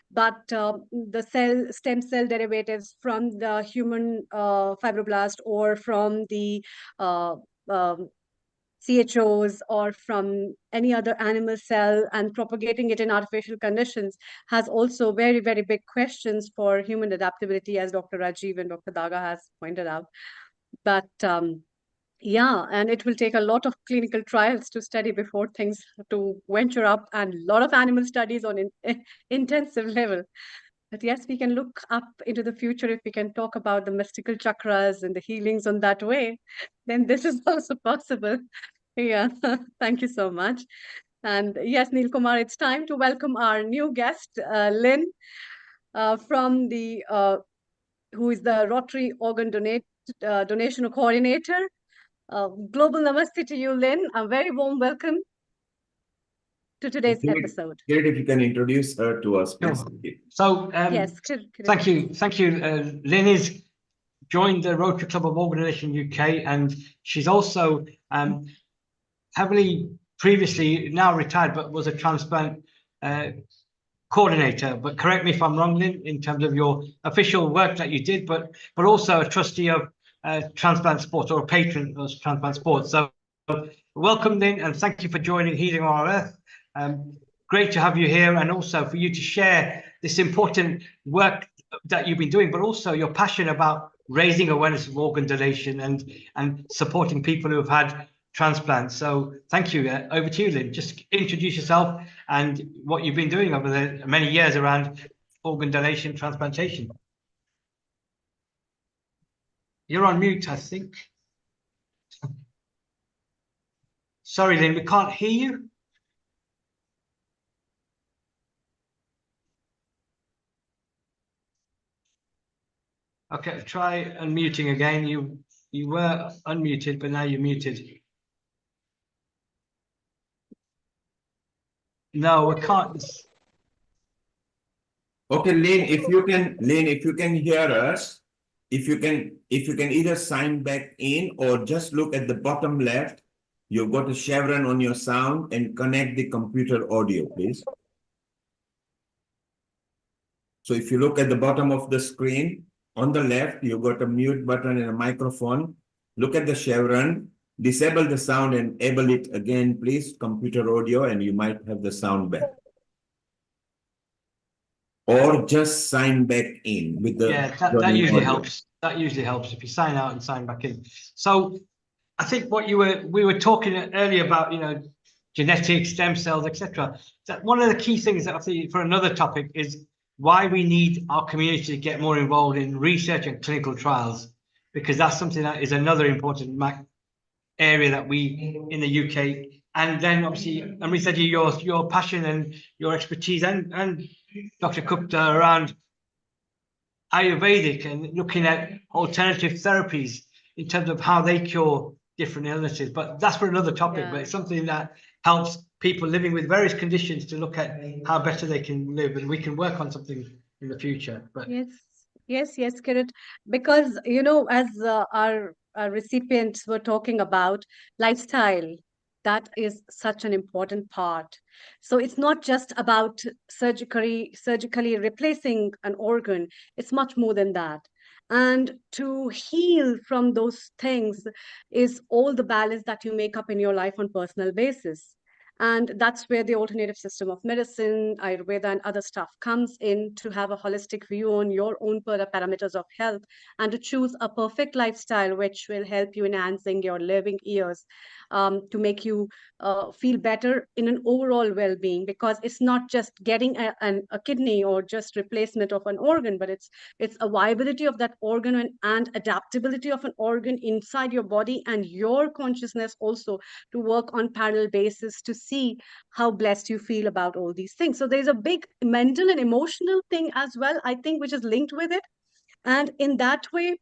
S6: But the stem cell derivatives from the human fibroblast or from the uh, um, CHOs or from any other animal cell and propagating it in artificial conditions has also very, very big questions for human adaptability, as Dr. Rajiv and Dr. Daga has pointed out. But yeah, and it will take a lot of clinical trials to study before things to venture up and a lot of animal studies on intensive level. But yes, we can look up into the future if we can talk about the mystical chakras and the healings on that way, then this is also possible. Yeah, thank you so much. And yes, Neil Kumar, it's time to welcome our new guest, Lynn, from the who is the Rotary Organ Donation Coordinator. Global namaste to you, Lynn. A very warm welcome to today's episode.
S7: Kirit, if you can introduce her to us, please.
S4: So,
S6: Yes,
S4: thank you. Lynn is joined the Rotary Club of Organ Donation UK, and she's also heavily previously now retired, but was a transplant coordinator. But correct me if I'm wrong, Lynn, in terms of your official work that you did, but also a trustee of transplant sports or a patron of transplant sports. So welcome, Lynn, and thank you for joining Healing Our Earth. Great to have you here, and also for you to share this important work that you've been doing, but also your passion about raising awareness of organ donation and supporting people who have had transplants. So thank you. Over to you, Lynn. Just introduce yourself and what you've been doing over the many years around organ donation transplantation. You're on mute, I think. Sorry, Lynn, we can't hear you. Okay, try unmuting again. You were unmuted, but now you're muted. No, we can't.
S7: Okay, Lynn, if you can hear us, if you can either sign back in or just look at the bottom left, you've got a chevron on your sound and connect the computer audio, please. So if you look at the bottom of the screen, on the left, you've got a mute button and a microphone. Look at the chevron, disable the sound and enable it again, please, computer audio, and you might have the sound back. Or just sign back in with the
S4: that usually helps. That usually helps if you sign out and sign back in. So I think what we were talking earlier about, genetics, stem cells, etc. That one of the key things that I think for another topic is why we need our community to get more involved in research and clinical trials, because that's something that is another important area that we in the UK. And then obviously, Amrita, your passion and your expertise and Dr. Gupta around Ayurvedic and looking at alternative therapies in terms of how they cure different illnesses. But that's for another topic, but it's something that helps people living with various conditions to look at how better they can live, and we can work on something in the future. But
S6: yes, Kirit, because as our recipients were talking about lifestyle, that is such an important part. So it's not just about surgically replacing an organ, it's much more than that. And to heal from those things is all the balance that you make up in your life on personal basis. And that's where the alternative system of medicine, Ayurveda, and other stuff comes in, to have a holistic view on your own parameters of health and to choose a perfect lifestyle which will help you enhancing your living years, to make you feel better in an overall well-being, because it's not just getting a kidney or just replacement of an organ, but it's a viability of that organ and adaptability of an organ inside your body and your consciousness also, to work on parallel basis to see how blessed you feel about all these things. So there's a big mental and emotional thing as well, I think, which is linked with it. And in that way,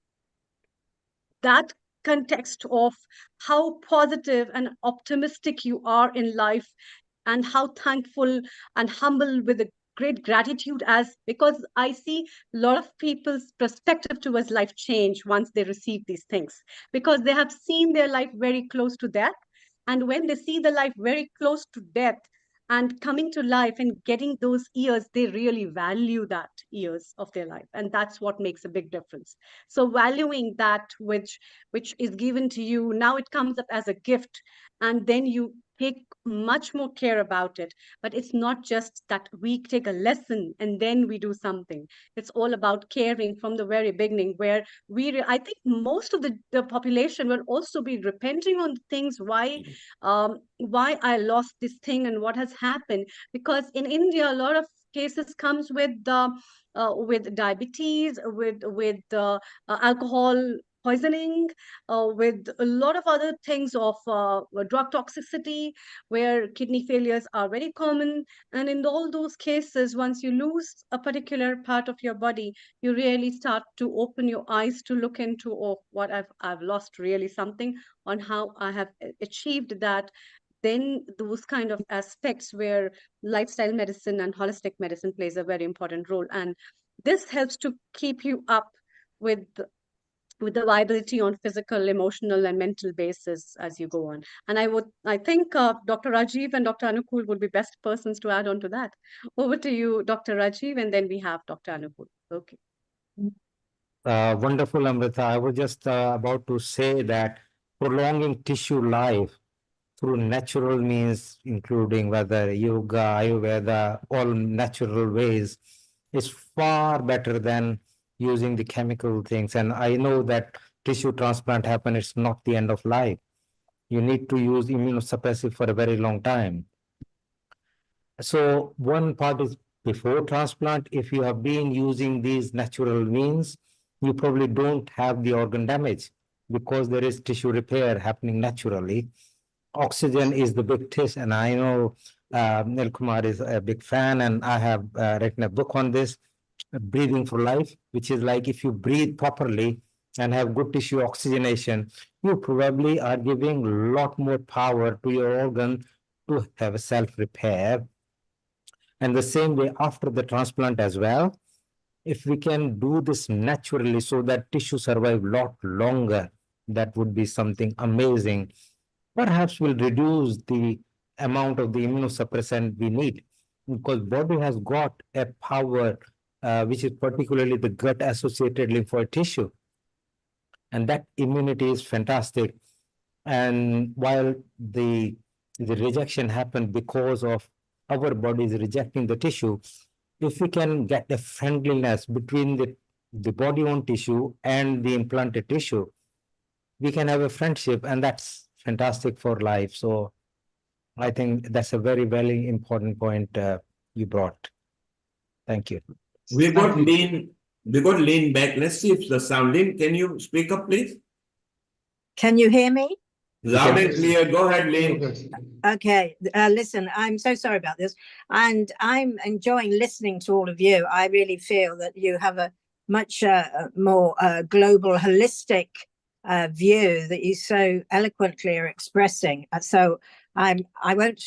S6: that context of how positive and optimistic you are in life and how thankful and humble with the great gratitude, as because I see a lot of people's perspective towards life change once they receive these things, because they have seen their life very close to death. And when they see the life very close to death and coming to life and getting those years, they really value that years of their life. And that's what makes a big difference. So valuing that which is given to you, now it comes up as a gift, and then you take much more care about it. But it's not just that we take a lesson and then we do something. It's all about caring from the very beginning, where I think most of the population will also be repenting on things, why I lost this thing and what has happened. Because in India, a lot of cases comes with diabetes, with alcohol poisoning, with a lot of other things of drug toxicity, where kidney failures are very common. And in all those cases, once you lose a particular part of your body, you really start to open your eyes to look into, oh, what I've lost really something, on how I have achieved that. Then those kind of aspects where lifestyle medicine and holistic medicine plays a very important role. And this helps to keep you up with the viability on physical, emotional, and mental basis as you go on. And I think Dr. Rajiv and Dr. Anukul would be best persons to add on to that. Over to you, Dr. Rajiv, and then we have Dr. Anukul. Okay.
S8: Wonderful, Amrita. I was just about to say that prolonging tissue life through natural means, including whether yoga, Ayurveda, all natural ways, is far better than using the chemical things. And I know that tissue transplant happen, it's not the end of life. You need to use immunosuppressive for a very long time. So one part is before transplant, if you have been using these natural means, you probably don't have the organ damage because there is tissue repair happening naturally. Oxygen is the big test, and I know Nil Kumar is a big fan, and I have written a book on this, Breathing for Life, which is like if you breathe properly and have good tissue oxygenation, you probably are giving a lot more power to your organ to have a self-repair. And the same way after the transplant as well, if we can do this naturally so that tissue survive a lot longer, that would be something amazing. Perhaps will reduce the amount of the immunosuppressant we need, because body has got a power which is particularly the gut associated lymphoid tissue, and that immunity is fantastic. And while the rejection happened because of our bodies rejecting the tissue, if we can get a friendliness between the body own tissue and the implanted tissue, we can have a friendship, and that's fantastic for life. So I think that's a very, very important point you brought. Thank you.
S7: We got Lynn back. Let's see if the sound. Lynn, can you speak up, please?
S15: Can you hear me?
S7: Loud and clear. Go ahead, Lynn.
S15: Okay. Listen, I'm so sorry about this. And I'm enjoying listening to all of you. I really feel that you have a much more global, holistic view that you so eloquently are expressing. So I won't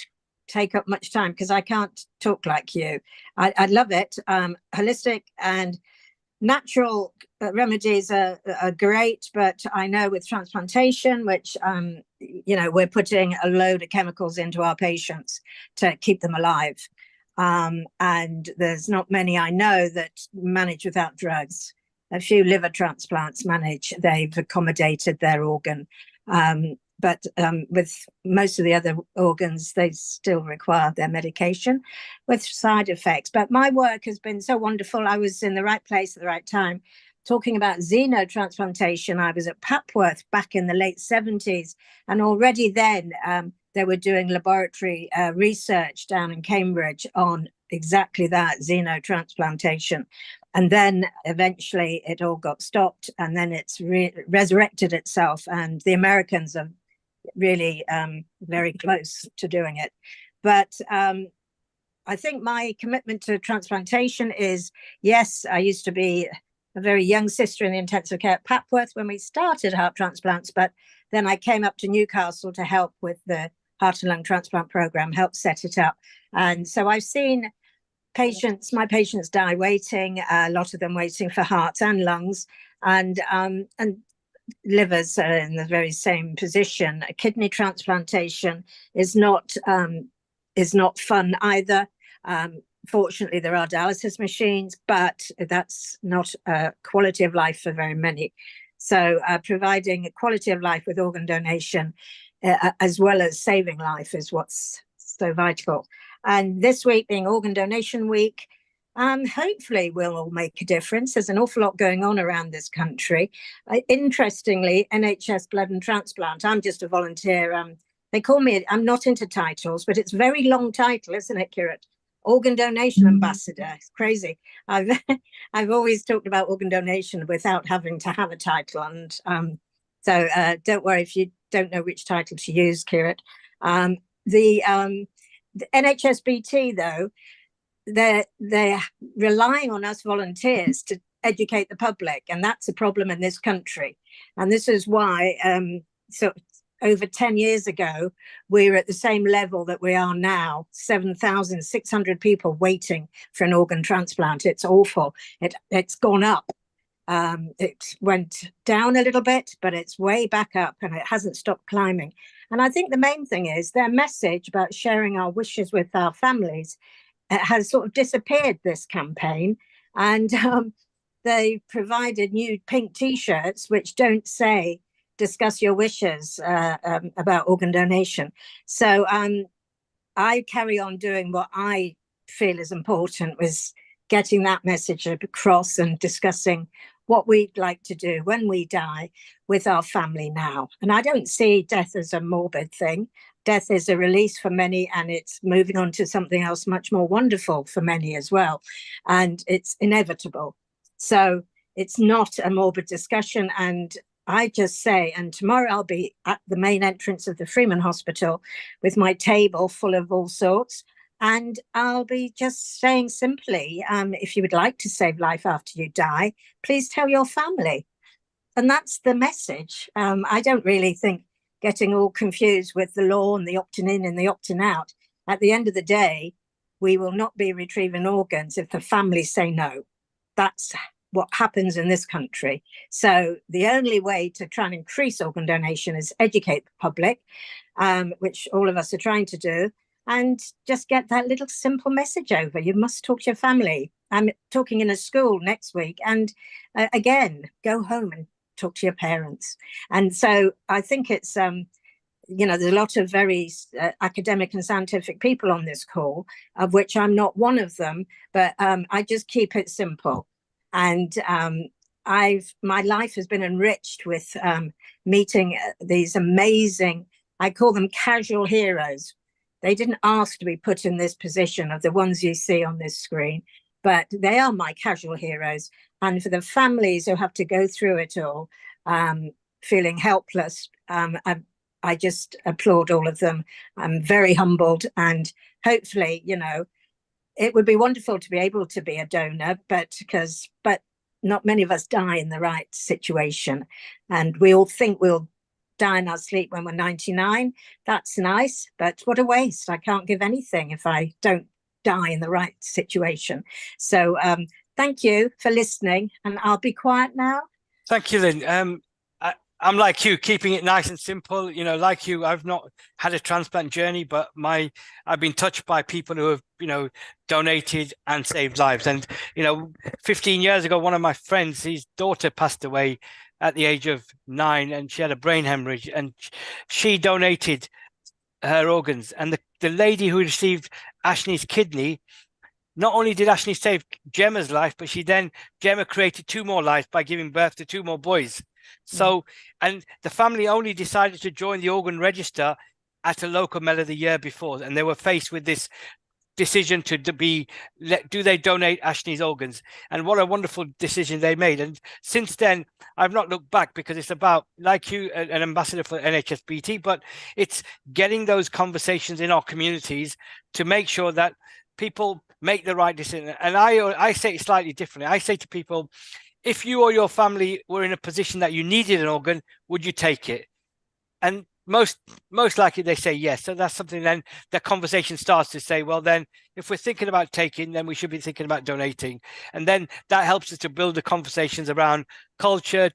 S15: take up much time because I can't talk like you. I love it. Holistic and natural remedies are great, but I know with transplantation, which we're putting a load of chemicals into our patients to keep them alive, and there's not many I know that manage without drugs. A few liver transplants manage, they've accommodated their organ, but with most of the other organs, they still require their medication with side effects. But my work has been so wonderful. I was in the right place at the right time. Talking about xenotransplantation, I was at Papworth back in the late 70s. And already then they were doing laboratory research down in Cambridge on exactly that, xenotransplantation. And then eventually it all got stopped, and then it's resurrected itself. And the Americans are really very close to doing it. But I think my commitment to transplantation is, yes, I used to be a very young sister in the intensive care at Papworth when we started heart transplants, but then I came up to Newcastle to help with the heart and lung transplant program, help set it up. And so I've seen my patients die waiting, a lot of them waiting for hearts and lungs, and livers are in the very same position. A kidney transplantation is not fun either. Fortunately, there are dialysis machines, but that's not quality of life for very many. So providing a quality of life with organ donation, as well as saving life, is what's so vital. And this week being Organ Donation Week, hopefully we'll all make a difference. There's an awful lot going on around this country. Interestingly, NHS Blood and Transplant, I'm just a volunteer. They call me, I'm not into titles, but it's a very long title, isn't it, Kirit? Organ Donation Ambassador. It's crazy. I've always talked about organ donation without having to have a title. And so don't worry if you don't know which title to use, Kirit. The NHSBT, though, they're relying on us volunteers to educate the public, and that's a problem in this country. And this is why so over 10 years ago we were at the same level that we are now, 7,600 people waiting for an organ transplant. It's awful. It's gone up. It went down a little bit, but it's way back up, and it hasn't stopped climbing. And I think the main thing is their message about sharing our wishes with our families has sort of disappeared this campaign. And they provided new pink T-shirts which don't say discuss your wishes about organ donation. So I carry on doing what I feel is important, was getting that message across and discussing what we'd like to do when we die with our family now. And I don't see death as a morbid thing. Death is a release for many, and it's moving on to something else much more wonderful for many as well. And it's inevitable. So it's not a morbid discussion. And I just say, and tomorrow I'll be at the main entrance of the Freeman Hospital with my table full of all sorts. And I'll be just saying simply, if you would like to save life after you die, please tell your family. And that's the message. I don't really think getting all confused with the law and the opting in and the opting out. At the end of the day, we will not be retrieving organs if the families say no. That's what happens in this country. So the only way to try and increase organ donation is educate the public, which all of us are trying to do, and just get that little simple message over. You must talk to your family. I'm talking in a school next week, and again, go home and talk to your parents. And so I think it's, there's a lot of very academic and scientific people on this call, of which I'm not one of them, but I just keep it simple. And my life has been enriched with meeting these amazing, I call them casual heroes. They didn't ask to be put in this position of the ones you see on this screen, but they are my casual heroes. And for the families who have to go through it all, feeling helpless, I just applaud all of them. I'm very humbled, and hopefully, it would be wonderful to be able to be a donor, but not many of us die in the right situation. And we all think we'll die in our sleep when we're 99. That's nice, but what a waste. I can't give anything if I don't die in the right situation. So thank you for listening, and I'll be quiet now.
S4: Thank you, Lynn. I'm like you, keeping it nice and simple. Like you, I've not had a transplant journey, but I've been touched by people who have, donated and saved lives. And, 15 years ago, one of my friends, his daughter passed away at the age of 9, and she had a brain hemorrhage, and she donated her organs. And the lady who received Ashley's kidney, not only did Ashley save Gemma's life, but Gemma created 2 more lives by giving birth to 2 more boys. So, and the family only decided to join the organ register at a local medal the year before, and they were faced with this decision do they donate Ashley's organs? And what a wonderful decision they made. And since then, I've not looked back, because it's about, like you, an ambassador for NHSBT, but it's getting those conversations in our communities to make sure that people make the right decision. And I say it slightly differently. I say to people, if you or your family were in a position that you needed an organ, would you take it? And most likely they say yes. So that's something then the conversation starts to say, well, then if we're thinking about taking, then we should be thinking about donating. And then that helps us to build the conversations around culture.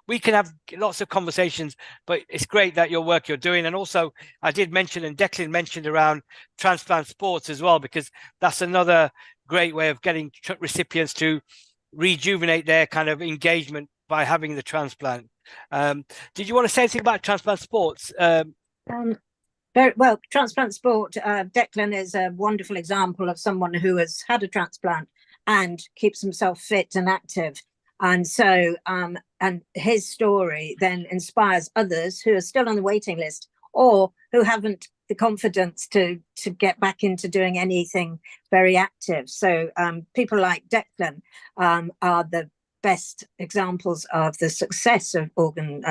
S4: We can have lots of conversations, but it's great that your work you're doing. And also I did mention, and Declan mentioned, around transplant sports as well, because that's another great way of getting recipients to rejuvenate their kind of engagement by having the transplant. Did you want to say anything about transplant sports?
S15: Very well, transplant sport. Declan is a wonderful example of someone who has had a transplant and keeps himself fit and active. And so, and his story then inspires others who are still on the waiting list or who haven't the confidence to get back into doing anything very active. So people like Declan are the best examples of the success of organ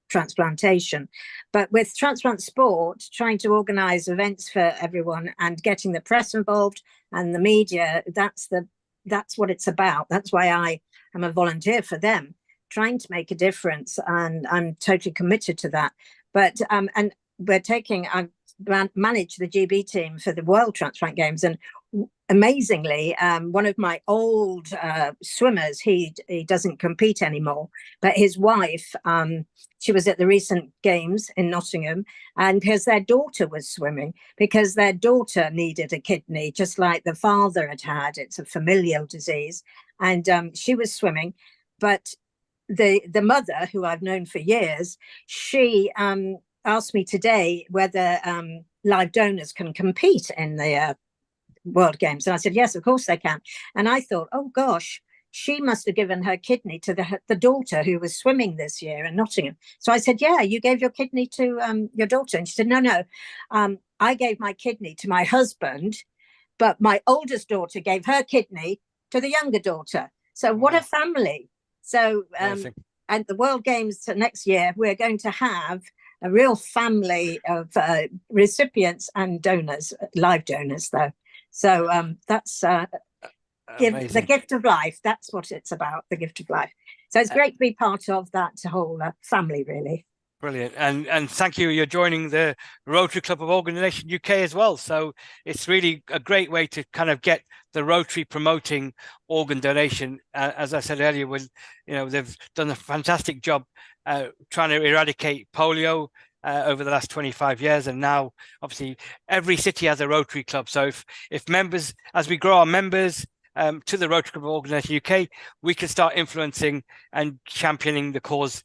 S15: transplantation. But with transplant sport, trying to organize events for everyone and getting the press involved and the media, that's what it's about. That's why I am a volunteer for them, trying to make a difference, and I'm totally committed to that. But and we're taking, I've managed the GB team for the World Transplant Games, and amazingly, one of my old swimmers, he doesn't compete anymore, but his wife, she was at the recent games in Nottingham, and because their daughter was swimming, because their daughter needed a kidney, just like the father had. It's a familial disease, and she was swimming, but the mother, who I've known for years, she asked me today whether live donors can compete in the World Games. And I said, yes, of course they can. And I thought, oh gosh, she must have given her kidney to the daughter who was swimming this year in Nottingham. So I said, yeah, you gave your kidney to your daughter. And she said, no, I gave my kidney to my husband, but my oldest daughter gave her kidney to the younger daughter. So what a family. So at the World Games next year, we're going to have a real family of recipients and donors, live donors though. So that's the gift of life. That's what it's about, the gift of life. So it's great to be part of that whole family, really.
S4: Brilliant. And thank you. You're joining the Rotary Club of Organ Donation UK as well. So it's really a great way to kind of get the Rotary promoting organ donation. As I said earlier, they've done a fantastic job trying to eradicate polio over the last 25 years. And now, obviously, every city has a Rotary Club. So if members, as we grow our members to the Rotary Club of Organ Donation UK, we can start influencing and championing the cause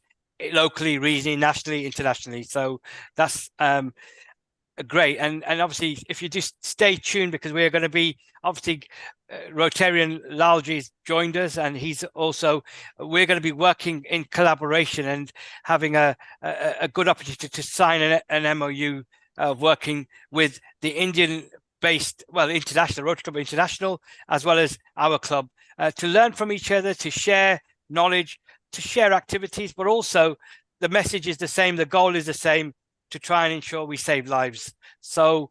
S4: locally, regionally, nationally, internationally. So that's great. And obviously, if you just stay tuned, because we're going to be, obviously, Rotarian Lalji's joined us, and we're going to be working in collaboration and having a good opportunity to sign an MOU of working with the Indian-based, international Rotary Club International, as well as our club, to learn from each other, to share knowledge, to share activities, but also the message is the same, the goal is the same, to try and ensure we save lives. So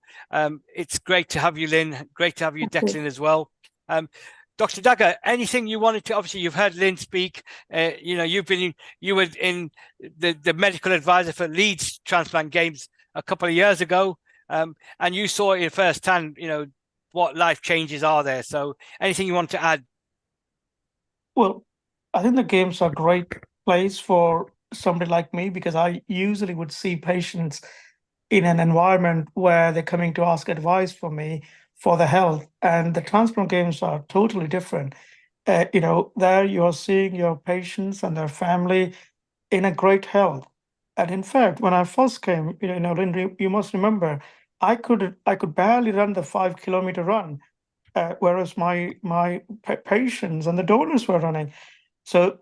S4: it's great to have you, Lynn. Great to have you, Declan, as well. Dr. Dagger, anything you wanted to? Obviously, you've heard Lynn speak. You were in the medical advisor for Leeds Transplant Games a couple of years ago, and you saw it firsthand. What life changes are there. So, anything you want to add?
S12: Well, I think the games are a great place for somebody like me, because I usually would see patients in an environment where they're coming to ask advice from me for their health. And the transplant games are totally different. There you're seeing your patients and their family in a great health. And in fact, when I first came, Lynn, you must remember, I could barely run the 5-kilometer run, whereas my patients and the donors were running. So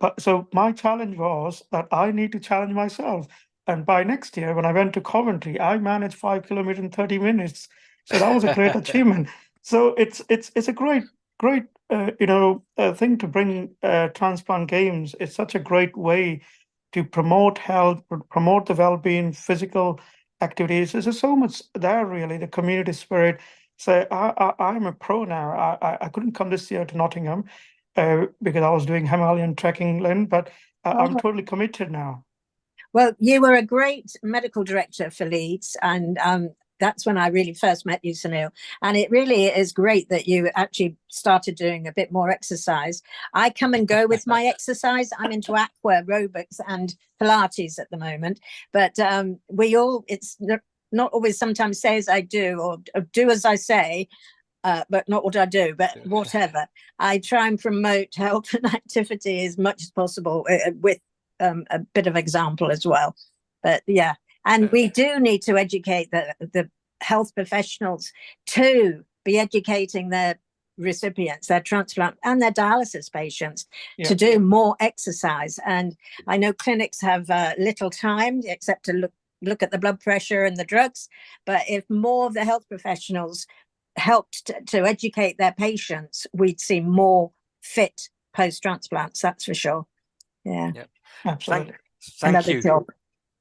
S12: my challenge was that I need to challenge myself. And by next year, when I went to Coventry, I managed 5 kilometers in 30 minutes. So that was a great achievement. So it's a great thing to bring transplant games. It's such a great way to promote health, promote the well-being, physical activities. There's so much there, really, the community spirit. So I'm a pro now. I couldn't come this year to Nottingham because I was doing Himalayan trekking, Lynn, but I'm totally committed now.
S15: Well, you were a great medical director for Leeds, and that's when I really first met you, Sunil. And it really is great that you actually started doing a bit more exercise. I come and go with my exercise. I'm into aqua aerobics and Pilates at the moment, but it's not always sometimes say as I do or do as I say. But not what I do, but whatever. I try and promote health and activity as much as possible with a bit of example as well. But yeah, and we do need to educate the health professionals to be educating their recipients, their transplant and their dialysis patients to do more exercise. And I know clinics have little time except to look at the blood pressure and the drugs. But if more of the health professionals helped to educate their patients, we'd see more fit post-transplants, that's for sure. Yeah.
S12: Absolutely.
S4: Thank
S15: Another
S4: you.
S15: job.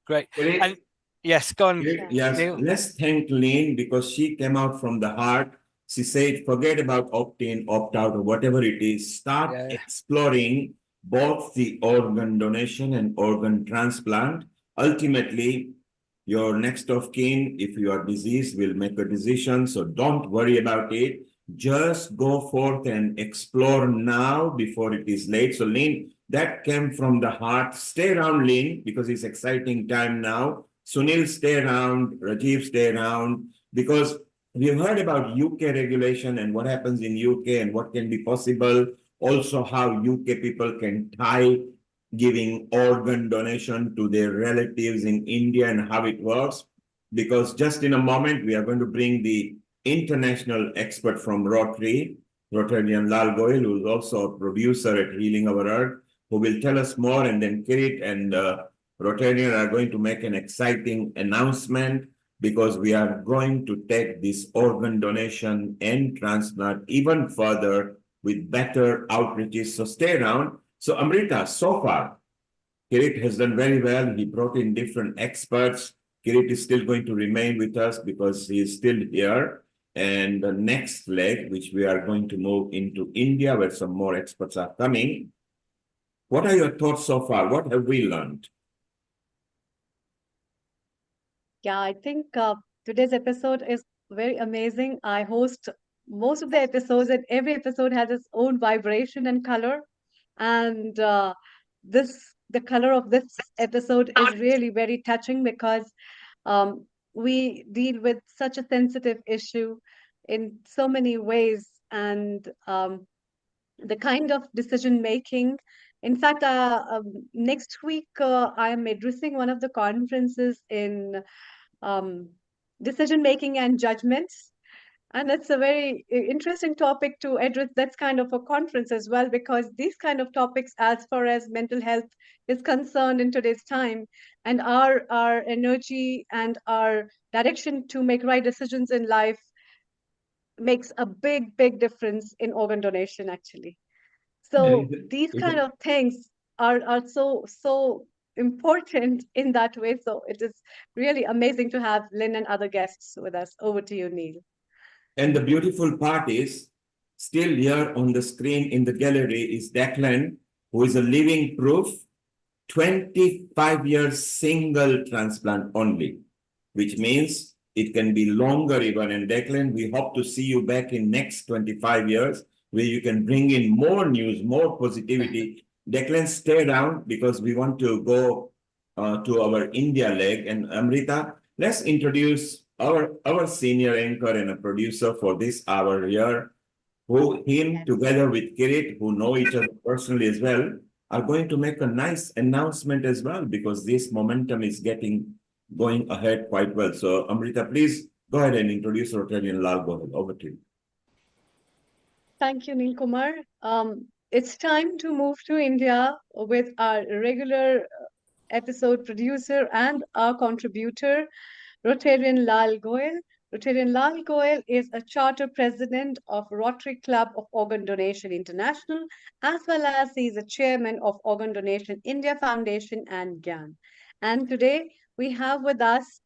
S4: Great. And yes, go on.
S7: Yes,
S4: Neil.
S7: let's thank Lynn because she came out from the heart. She said, forget about opt-in, opt-out, or whatever it is. Start exploring both the organ donation and organ transplant. Ultimately, your next of kin, if you are diseased, will make a decision. So don't worry about it. Just go forth and explore now before it is late. So Lynn, that came from the heart. Stay around, Lynn, because it's exciting time now. Sunil, stay around. Rajiv, stay around. Because we've heard about UK regulation and what happens in UK and what can be possible. Also how UK people can tie giving organ donation to their relatives in India and how it works. Because just in a moment, we are going to bring the international expert from Rotary, Rotarian Lal Goyal, who is also a producer at Healing Our Earth, who will tell us more. And then Kirit and Rotarian are going to make an exciting announcement because we are going to take this organ donation and transplant even further with better outreaches. So stay around. So Amrita, so far, Kirit has done very well. He brought in different experts. Kirit is still going to remain with us because he is still here. And the next leg, which we are going to move into India, where some more experts are coming. What are your thoughts so far? What have we learned?
S6: Yeah, I think today's episode is very amazing. I host most of the episodes, and every episode has its own vibration and color. And the color of this episode is really very touching because we deal with such a sensitive issue in so many ways, and the kind of decision making. In fact, next week I am addressing one of the conferences in um, decision making and judgments. And it's a very interesting topic to address. That's kind of a conference as well, because these kind of topics, as far as mental health is concerned in today's time, and our energy and our direction to make right decisions in life makes a big difference in organ donation, actually. So these kind of things are so important in that way. So it is really amazing to have Lynn and other guests with us. Over to you, Neil.
S7: And the beautiful part is, still here on the screen in the gallery is Declan, who is a living proof, 25 years single transplant only, which means it can be longer even. And Declan, we hope to see you back in next 25 years, where you can bring in more news, more positivity. Declan, stay around because we want to go to our India leg. And Amrita, let's introduce our senior anchor and a producer for this hour here, who him together with Kirit, who know each other personally as well, are going to make a nice announcement as well, because this momentum is going ahead quite well. So Amrita, please go ahead and introduce Rotarian Lal Gohil. Over to you.
S6: Thank you, Neil Kumar. It's time to move to India with our regular episode producer and our contributor, Rotarian Lal Goyal. Rotarian Lal Goyal is a charter president of Rotary Club of Organ Donation International, as well as he is a chairman of Organ Donation India Foundation and GAN. And today we have with us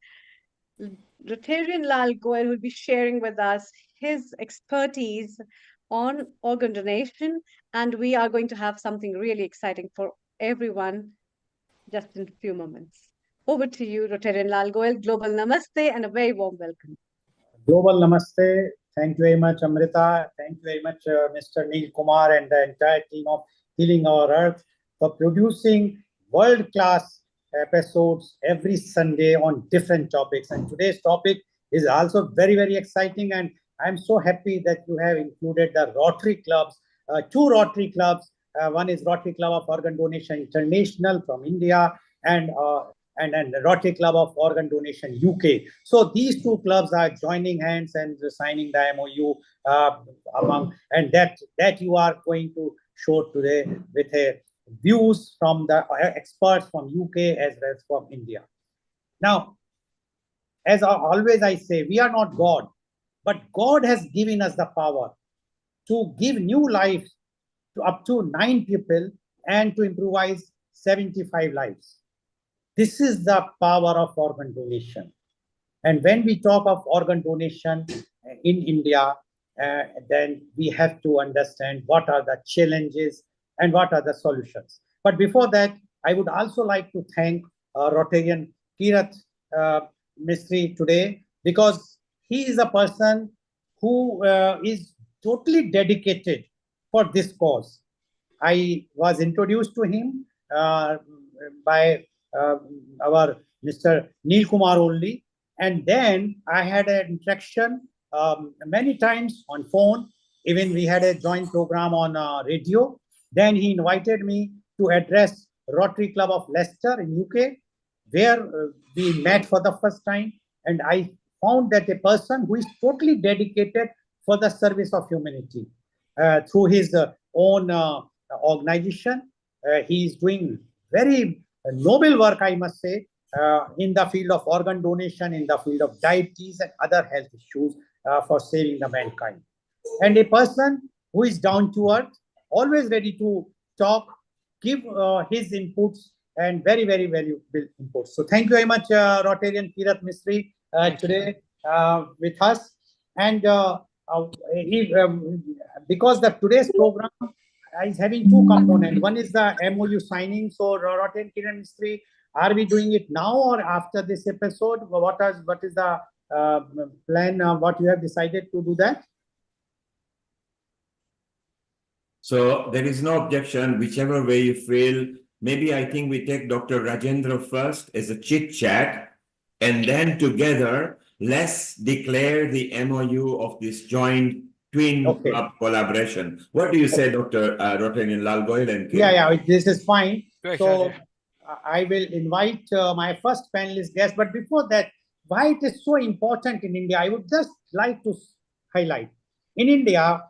S6: Rotarian Lal Goyal, who will be sharing with us his expertise on organ donation, and we are going to have something really exciting for everyone just in a few moments. Over to you, Rotarian Lal Goyal. Global Namaste and a very warm welcome.
S16: Global Namaste. Thank you very much, Amrita. Thank you very much, Mr. Neil Kumar and the entire team of Healing Our Earth for producing world-class episodes every Sunday on different topics. And today's topic is also very, very exciting. And I'm so happy that you have included the Rotary clubs, two Rotary clubs. One is Rotary Club of Organ Donation International from India, and the Rotary Club of Organ Donation UK. So these two clubs are joining hands and signing the MOU and that you are going to show today with views from the experts from UK as well as from India. Now, as always I say, we are not God, but God has given us the power to give new life to up to 9 people and to improvise 75 lives. This is the power of organ donation. And when we talk of organ donation in India, then we have to understand what are the challenges and what are the solutions. But before that, I would also like to thank Rotarian Kirat Mistry today, because he is a person who is totally dedicated for this cause. I was introduced to him by our Mr. Neil Kumar only, and then I had an interaction many times on phone. Even we had a joint program on radio. Then he invited me to address Rotary Club of Leicester in UK, where we met for the first time, and I found that a person who is totally dedicated for the service of humanity through his own organization. He is doing very noble work, I must say, in the field of organ donation, in the field of diabetes and other health issues for saving the mankind. And a person who is down to earth, always ready to talk, give his inputs, and very, very valuable inputs. So thank you very much, Rotarian Kirat Mistry, today with us. And because today's program is having two components. One is the MOU signing. So Rotarian Kirat Mistry, are we doing it now or after this episode? What is the plan? What you have decided to do that?
S7: So there is no objection, whichever way you feel. Maybe I think we take Dr. Rajendra first as a chit chat, and then together let's declare the MOU of this joint twin club collaboration. What do you say, Dr. Rotarian Lal Goyal and Kiran?
S16: Yeah, this is fine. So I will invite my first panelist guest. But before that, why it is so important in India, I would just like to highlight. In India,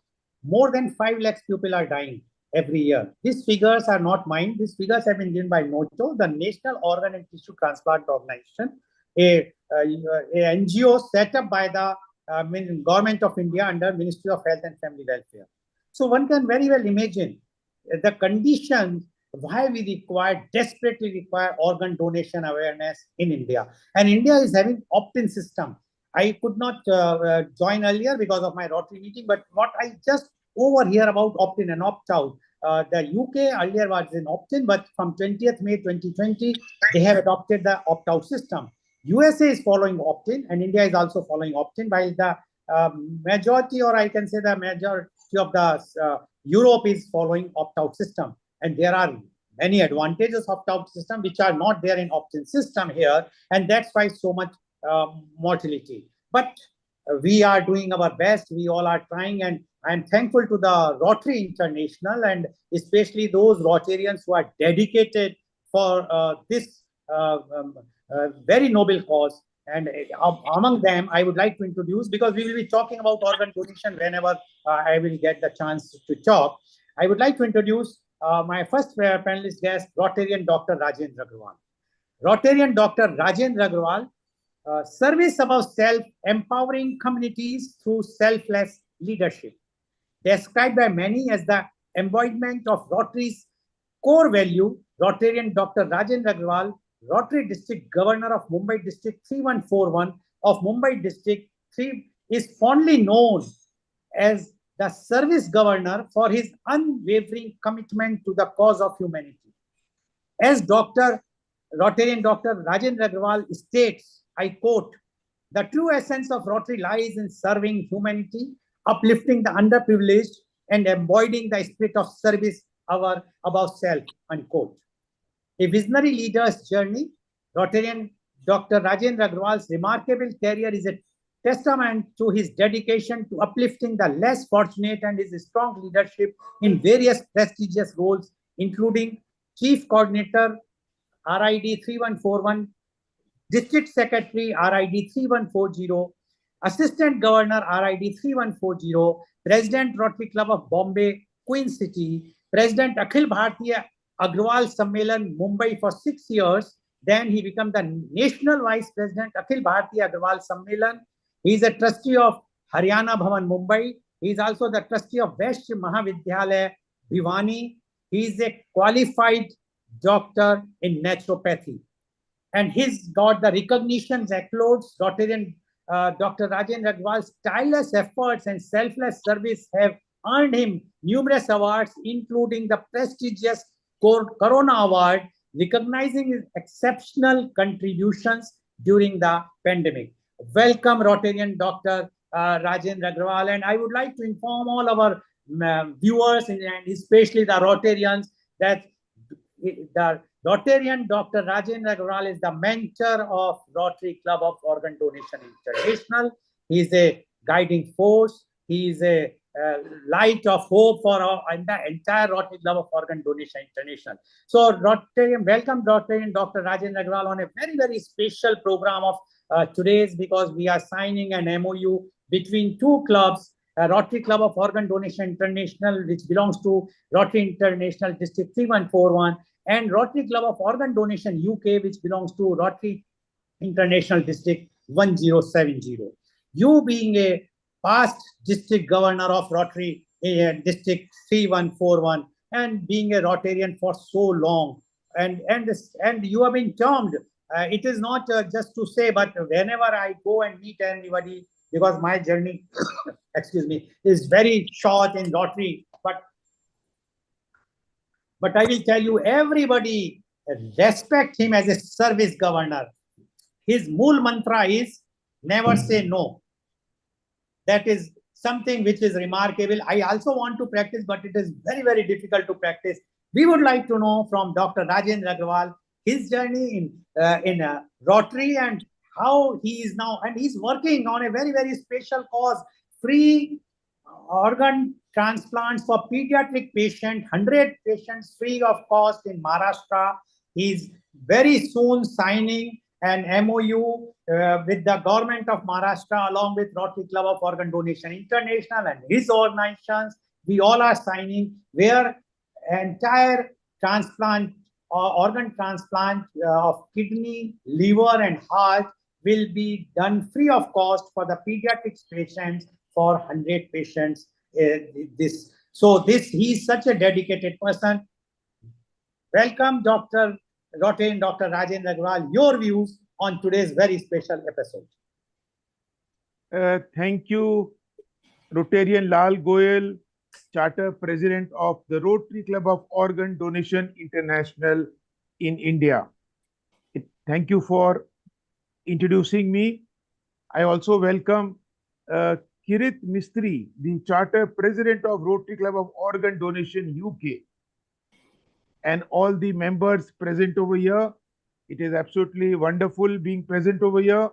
S16: more than 5 lakhs people are dying every year. These figures are not mine. These figures have been given by NOTO, the National Organ and Tissue Transplant Organization, a NGO set up by the Government of India under Ministry of Health and Family Welfare. So one can very well imagine the conditions why we desperately require organ donation awareness in India. And India is having opt-in system. I could not join earlier because of my Rotary meeting, but what I just overhear about opt-in and opt-out, the UK earlier was in opt-in, but from 20th May 2020, they have adopted the opt-out system. USA is following opt-in and India is also following opt-in, while the majority, or I can say the majority of the Europe is following opt-out system. And there are many advantages of opt-out system which are not there in opt-in system here, and that's why so much mortality. But we are doing our best. We all are trying, and I'm thankful to the Rotary International and especially those Rotarians who are dedicated for this very noble cause. And among them, I would like to introduce, because we will be talking about organ donation whenever I will get the chance to talk. I would like to introduce my first panelist guest, Rotarian Dr. Rajendra Agrawal. Rotarian Dr. Rajendra Agrawal, service above self, empowering communities through selfless leadership. Described by many as the embodiment of Rotary's core value, Rotarian Dr. Rajendra Agrawal, Rotary District Governor of Mumbai District 3141 of Mumbai District 3, is fondly known as the service governor for his unwavering commitment to the cause of humanity. As Dr. Rotarian Dr. Rajendra Agrawal states, I quote, the true essence of Rotary lies in serving humanity, uplifting the underprivileged, and embodying the spirit of service above self, unquote. A visionary leader's journey, Rotarian Dr. Rajendra Agrawal's remarkable career is a testament to his dedication to uplifting the less fortunate and his strong leadership in various prestigious roles, including Chief Coordinator, RID 3141, District Secretary, RID 3140, Assistant Governor, RID 3140, President Rotary Club of Bombay, Queen City, President Akhil Bharatiya Agrawal Sammelan, Mumbai for 6 years. Then he became the National Vice President, Akhil Bharatiya Agrawal Sammelan. He is a trustee of Haryana Bhavan, Mumbai. He is also the trustee of West Mahavidyalaya, Bhiwani. He is a qualified doctor in naturopathy. And he's got the recognitions, accolades. Dr. Rajendra Agrawal's tireless efforts and selfless service have earned him numerous awards, including the prestigious Corona Award, recognizing his exceptional contributions during the pandemic. Welcome, Rotarian Dr. Rajendra Agrawal. And I would like to inform all our viewers and especially the Rotarians that the Rotarian Dr. Rajendra Agrawal is the mentor of Rotary Club of Organ Donation International. He is a guiding force. He is a light of hope for the entire Rotary Club of Organ Donation International. So, Rotarian, welcome Rotarian Dr. Rajendra Agrawal on a very, very special program of today's, because we are signing an MOU between two clubs, Rotary Club of Organ Donation International, which belongs to Rotary International District 3141, and Rotary Club of Organ Donation UK, which belongs to Rotary International District 1070. You being a past district governor of Rotary District 3141 and being a Rotarian for so long, and you have been termed, it is not just to say, but whenever I go and meet anybody, because my journey, excuse me, is very short in Rotary, but I will tell you, everybody respect him as a service governor. His mool mantra is never say no. That is something which is remarkable. I also want to practice, but it is very, very difficult to practice. We would like to know from Dr. Rajendra Agrawal his journey in Rotary and how he is now, and he's working on a very, very special cause, free organ transplants for pediatric patients, 100 patients free of cost in Maharashtra. He's very soon signing an MOU with the government of Maharashtra along with Rotary Club of Organ Donation International and his organizations. We all are signing where entire transplant organ transplant of kidney, liver and heart will be done free of cost for the pediatric patients, for 100 patients. He's such a dedicated person. Welcome, Dr. Rotarian Dr. Rajendra Agrawal. Your views on today's very special episode.
S17: Thank you, Rotarian Lal Goyal, Charter President of the Rotary Club of Organ Donation International in India. Thank you for introducing me. I also welcome Kirit Mistry, the Charter President of Rotary Club of Organ Donation UK, and all the members present over here. It is absolutely wonderful being present over here.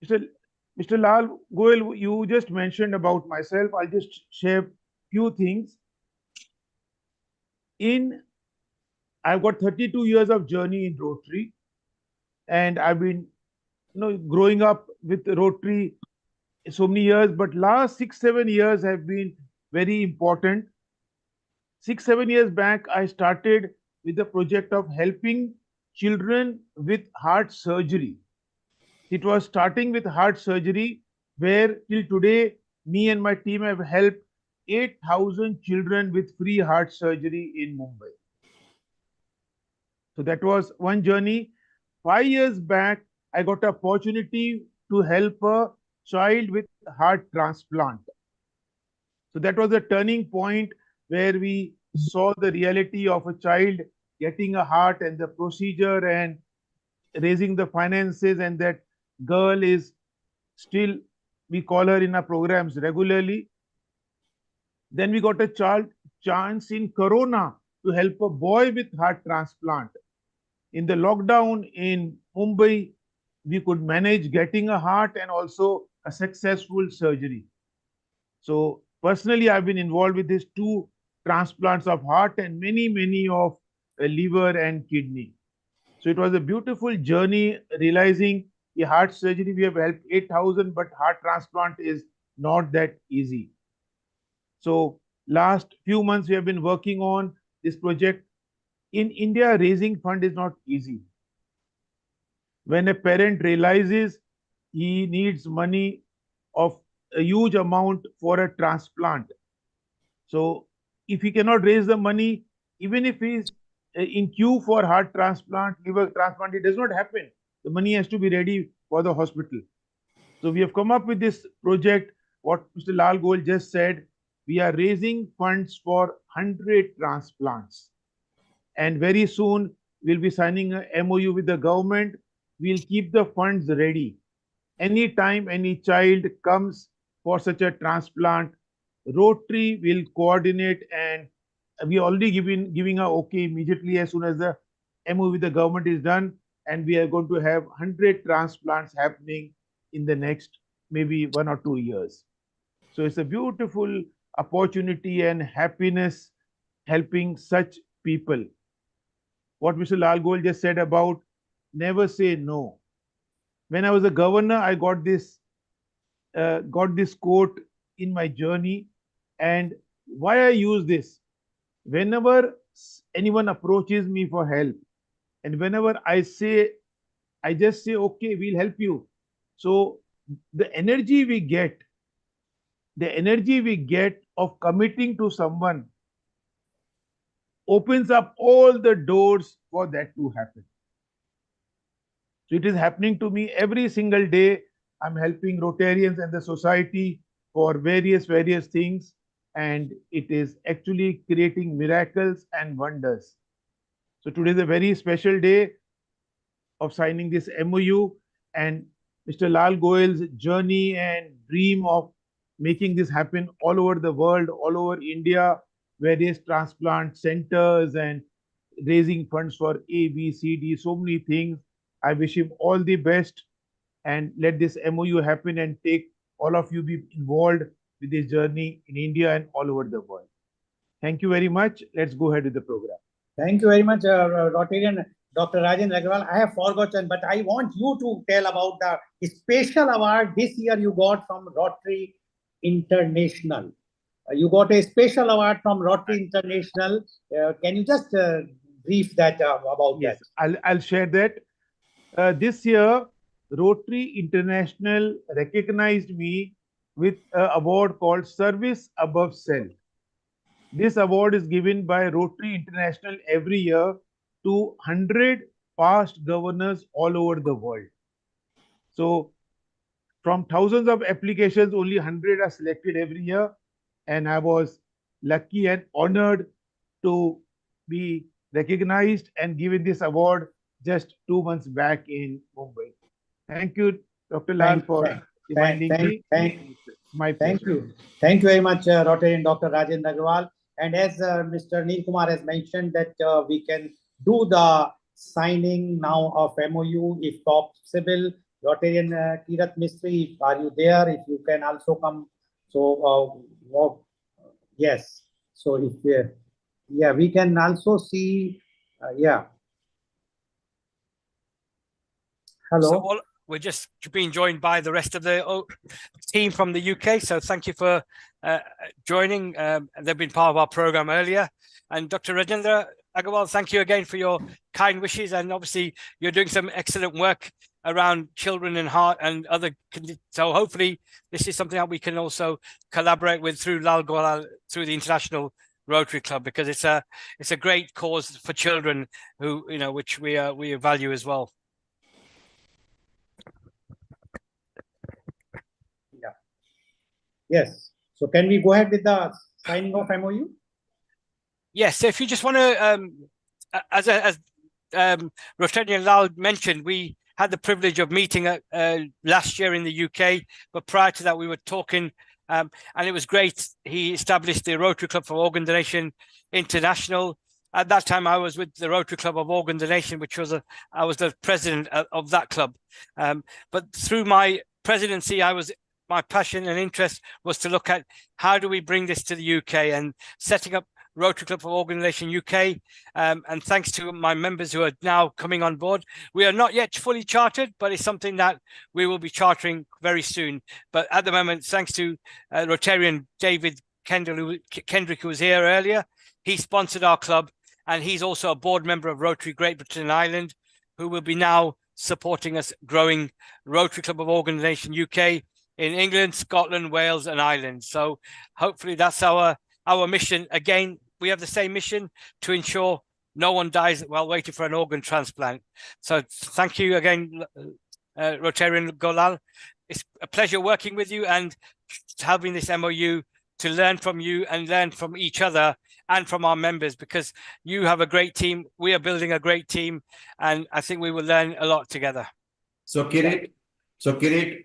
S17: Mr. Lal Goyal, you just mentioned about myself. I'll just share few things. I've got 32 years of journey in Rotary, and I've been growing up with Rotary so many years, but last 6-7 years have been very important. 6-7 years back, I started with the project of helping children with heart surgery. It was starting with heart surgery, where till today, me and my team have helped 8,000 children with free heart surgery in Mumbai. So that was one journey. 5 years back, I got an opportunity to help a child with heart transplant. So that was a turning point where we saw the reality of a child getting a heart and the procedure and raising the finances, and that girl is still, we call her in our programs regularly. Then we got a chance in Corona to help a boy with heart transplant. In the lockdown in Mumbai, we could manage getting a heart and also a successful surgery. So personally, I've been involved with these two transplants of heart and many of liver and kidney. So it was a beautiful journey realizing the heart surgery we have helped 8,000, but heart transplant is not that easy. So last few months we have been working on this project. In India, raising fund is not easy. When a parent realizes he needs money of a huge amount for a transplant, so if he cannot raise the money, even if he is in queue for heart transplant, liver transplant, it does not happen. The money has to be ready for the hospital. So we have come up with this project, what Mr. Lal Goel just said. We are raising funds for 100 transplants. And very soon we'll be signing a MOU with the government. We'll keep the funds ready. Anytime any child comes for such a transplant, Rotary will coordinate, and we already giving a okay immediately as soon as the MOU with the government is done, and we are going to have 100 transplants happening in the next maybe 1 or 2 years. So it's a beautiful opportunity and happiness helping such people. What Mr. Lal Goel just said about never say no. When I was a governor, I got this quote in my journey, and why I use this: whenever anyone approaches me for help, and whenever I just say, okay, we'll help you. So the energy we get of committing to someone opens up all the doors for that to happen. So it is happening to me every single day. I'm helping Rotarians and the society for various things, and it is actually creating miracles and wonders. So today is a very special day of signing this MOU, and Mr. Lal Goel's journey and dream of making this happen all over the world, all over India, various transplant centers and raising funds for A, B, C, D, so many things. I wish him all the best, and let this MOU happen and take all of you be involved with this journey in India and all over the world. Thank you very much. Let's go ahead with the program.
S16: Thank you very much, Rotarian Dr. Rajendra Agarwal. I have forgotten, but I want you to tell about the special award this year you got from Rotary International. You got a special award from Rotary International. Can you just brief that about that?
S17: I'll share that. This year, Rotary International recognized me with an award called Service Above Self. This award is given by Rotary International every year to 100 past governors all over the world. So from thousands of applications, only 100 are selected every year, and I was lucky and honored to be recognized and given this award just 2 months back in Mumbai. Thank you, Dr. Lal, for reminding me. My pleasure.
S16: Thank you very much, Rotarian Dr. Rajendra Agarwal. And as Mr. Neil Kumar has mentioned, that we can do the signing now of MOU if possible. Rotarian Kirat Mistry, are you there? If you can also come. So, yes. So if yeah, we can also see. Yeah. Hello.
S4: So we're just being joined by the rest of the team from the UK. So thank you for joining. They've been part of our program earlier. And Dr. Rajendra Agarwal, thank you again for your kind wishes. And obviously, you're doing some excellent work around children and heart and other. So hopefully, this is something that we can also collaborate with through Lal Goel, through the International Rotary Club, because it's a great cause for children who, which we value as well.
S16: Yeah. Yes. So can we go ahead with the signing of MOU?
S4: Yes. So if you just want to as Rotarian Lal mentioned, we had the privilege of meeting last year in the UK, but prior to that we were talking, and it was great. He established the Rotary Club for Organ Donation International. At that time, I was with the Rotary Club of Organ Donation, which was I was the president of that club. But through my presidency, my passion and interest was to look at how do we bring this to the UK, and setting up Rotary Club for Organ Donation UK. And thanks to my members who are now coming on board, we are not yet fully chartered, but it's something that we will be chartering very soon. But at the moment, thanks to Rotarian David Kendrick, who was here earlier, he sponsored our club, and he's also a board member of Rotary Great Britain and Ireland, who will be now supporting us growing Rotary Club of Organ Donation UK in England, Scotland, Wales, and Ireland. So hopefully that's our mission. Again, we have the same mission to ensure no one dies while waiting for an organ transplant. So thank you again, Rotarian Golal. It's a pleasure working with you and having this MOU to learn from you and learn from each other and from our members, because you have a great team. We are building a great team, and I think we will learn a lot together.
S7: So Kirit,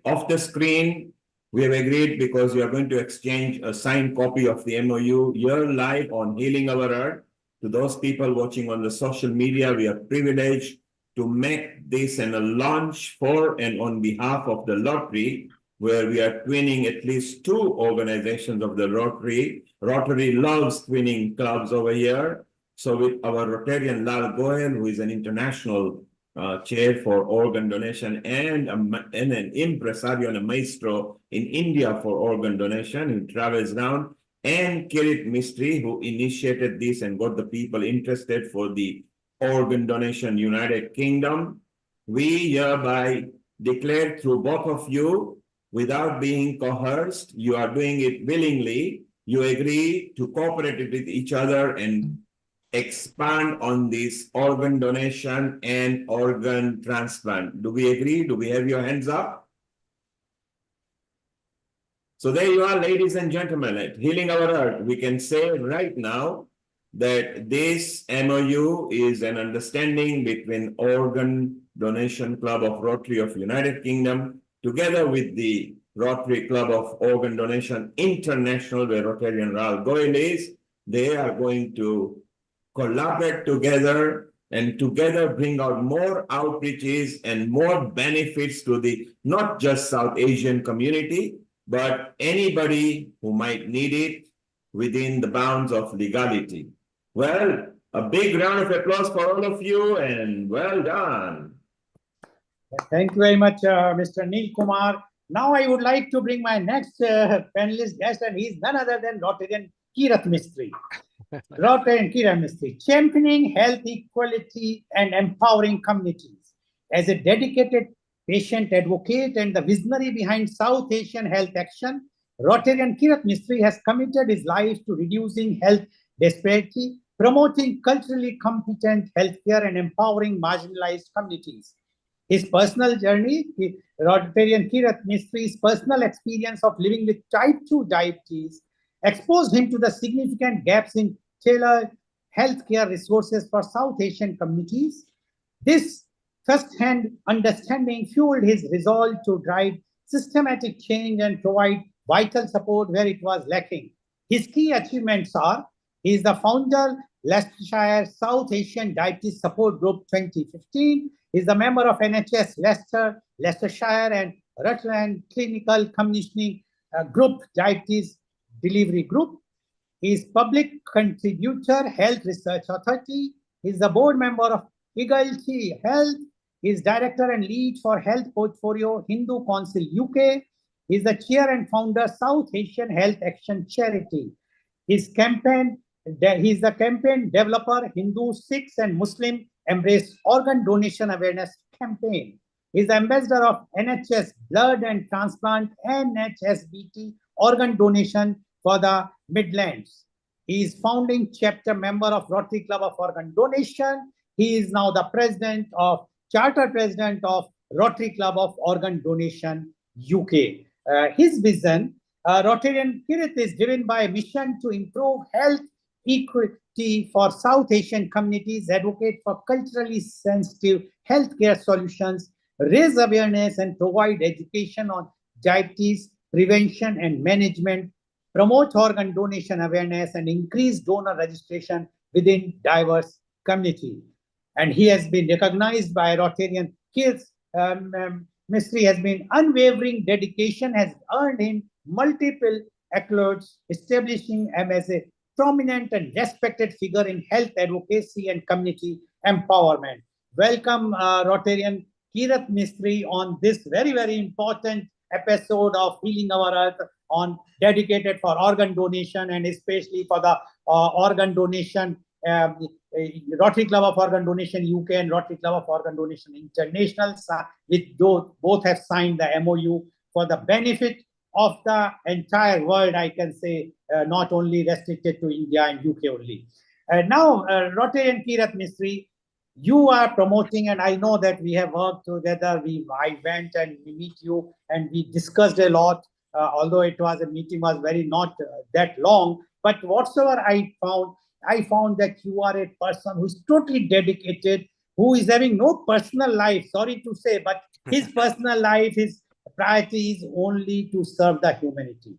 S7: off the screen, we have agreed, because we are going to exchange a signed copy of the MOU here live on Healing Our Earth. To those people watching on the social media, we are privileged to make this a launch for and on behalf of the Rotary, where we are twinning at least 2 organizations of the Rotary. Rotary loves twinning clubs over here. So with our Rotarian Lal Goel, who is an international chair for organ donation and an impresario and a maestro in India for organ donation, who travels around, and Kirit Mistry, who initiated this and got the people interested for the organ donation United Kingdom. We hereby declare through both of you, without being coerced, you are doing it willingly. You agree to cooperate with each other and expand on this organ donation and organ transplant. Do we agree? Do we have your hands up? So there you are, ladies and gentlemen, at Healing Our Earth. We can say right now that this MOU is an understanding between Organ Donation Club of Rotary of United Kingdom together with the Rotary Club of Organ Donation International, where Rotarian Ral Goel is. They are going to collaborate together and together bring out more outreaches and more benefits to the not just South Asian community, but anybody who might need it within the bounds of legality. Well, a big round of applause for all of you, and well done.
S16: Thank you very much, Mr. Neil Kumar. Now I would like to bring my next panelist guest, and he is none other than Rotarian Kirat Mistry. Rotarian Kirat Mistry, championing health equality and empowering communities. As a dedicated patient advocate and the visionary behind South Asian Health Action, Rotarian Kirat Mistry has committed his life to reducing health disparity, promoting culturally competent healthcare, and empowering marginalized communities. His personal journey, Rotarian Kirat Mistry's personal experience of living with type 2 diabetes exposed him to the significant gaps in tailored healthcare resources for South Asian communities. This first-hand understanding fueled his resolve to drive systematic change and provide vital support where it was lacking. His key achievements are: he is the founder, Leicestershire South Asian Diabetes Support Group 2015. He is a member of NHS Leicester, Leicestershire and Rutland Clinical Commissioning Group Diabetes Delivery Group. He is public contributor, Health Research Authority. He is a board member of Eaglety Health. He is director and lead for Health Portfolio, Hindu Council UK. He is the chair and founder, South Asian Health Action Charity. He is the campaign developer, Hindu, Sikhs and Muslim Embrace Organ Donation Awareness Campaign. He is the ambassador of NHS Blood and Transplant and NHSBT Organ Donation for the Midlands. He is founding chapter member of Rotary Club of Organ Donation. He is now the charter president of Rotary Club of Organ Donation UK. His vision, Rotarian Kirat, is driven by a mission to improve health equity for South Asian communities, advocate for culturally sensitive healthcare solutions, raise awareness and provide education on diabetes prevention and management, promote organ donation awareness, and increase donor registration within diverse community. And he has been recognized by Rotarian Kids. Mistry has been unwavering dedication, has earned him multiple accolades, establishing him as a prominent and respected figure in health advocacy and community empowerment. Welcome, Rotarian Kirat Mistry, on this very, very important episode of Healing Our Earth, on dedicated for organ donation, and especially for the organ donation, Rotary Club of Organ Donation UK and Rotary Club of Organ Donation International, which both have signed the MOU for the benefit of the entire world, I can say, not only restricted to India and UK only. Now, Rotarian Kirat Mistry, you are promoting, and I know that we have worked together. I went and we meet you and we discussed a lot, although it was a meeting was very not that long. But whatsoever I found that you are a person who is totally dedicated, who is having no personal life, sorry to say, but his personal life, his priority is only to serve the humanity.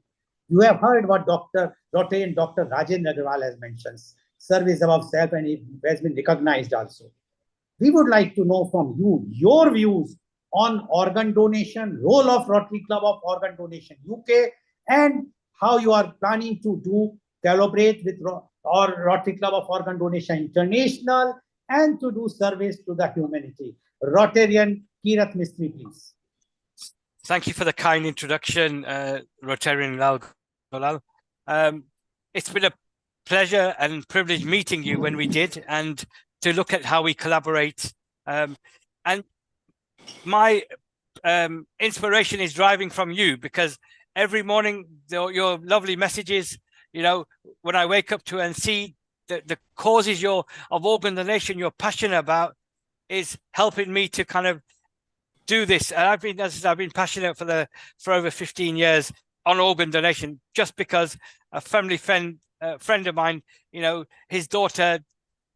S16: You have heard what Rotarian Dr. Rajendra Agarwal has mentioned, service above self, and he has been recognized also. We would like to know from you your views on organ donation, role of Rotary Club of Organ Donation UK, and how you are planning to collaborate with Rotary Club of Organ Donation International and to do service to the humanity. Rotarian Kirat Mistry, please.
S4: Thank you for the kind introduction, Rotarian Lal Golal. It's been a pleasure and privilege meeting you when we did, and to look at how we collaborate. And my inspiration is driving from you, because every morning your lovely messages, you know, when I wake up to and see the causes of organ donation you're passionate about, is helping me to kind of do this. And I've been passionate for over 15 years on organ donation, just because a family friend of mine, you know, his daughter,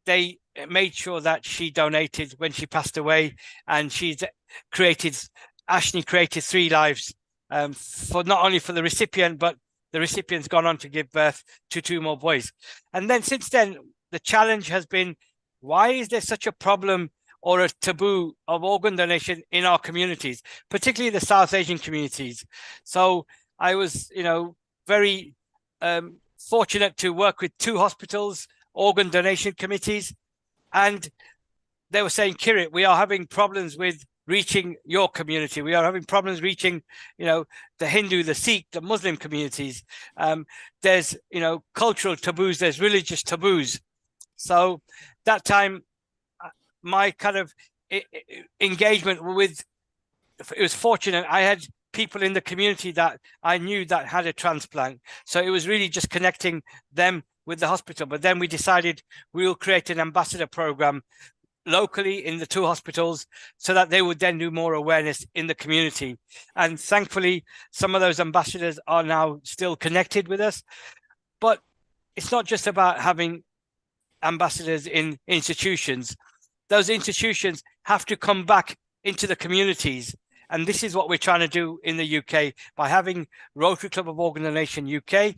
S4: they made sure that she donated when she passed away, and she's Ashley created 3 lives, for not only for the recipient, but the recipient's gone on to give birth to 2 more boys. And then since then, the challenge has been, why is there such a problem or a taboo of organ donation in our communities, particularly the South Asian communities? So I was, you know, very fortunate to work with 2 hospitals, organ donation committees, and they were saying, Kirit, we are having problems with reaching your community. We are having problems reaching, you know, the Hindu, the Sikh, the Muslim communities. There's, you know, cultural taboos, there's religious taboos. So that time, my kind of engagement with, it was fortunate. I had people in the community that I knew that had a transplant. So it was really just connecting them with the hospital. But then we decided we will create an ambassador program locally in the 2 hospitals, so that they would then do more awareness in the community. And thankfully, some of those ambassadors are now still connected with us. But it's not just about having ambassadors in institutions. Those institutions have to come back into the communities. And this is what we're trying to do in the UK by having Rotary Club of Organ Donation UK,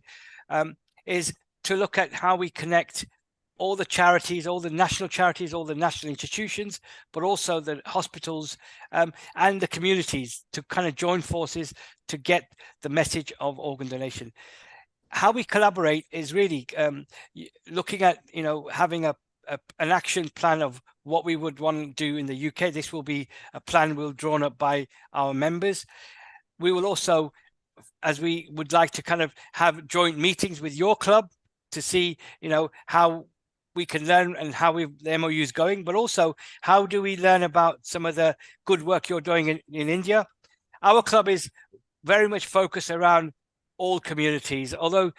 S4: is to look at how we connect all the charities, all the national charities, all the national institutions, but also the hospitals and the communities, to kind of join forces to get the message of organ donation. How we collaborate is really looking at, you know, having an action plan of what we would want to do in the UK. This will be a plan drawn up by our members. We will also, as we would like to kind of have joint meetings with your club to see, you know, how we can learn and how the MOU is going, but also how do we learn about some of the good work you're doing in India. Our club is very much focused around all communities, although,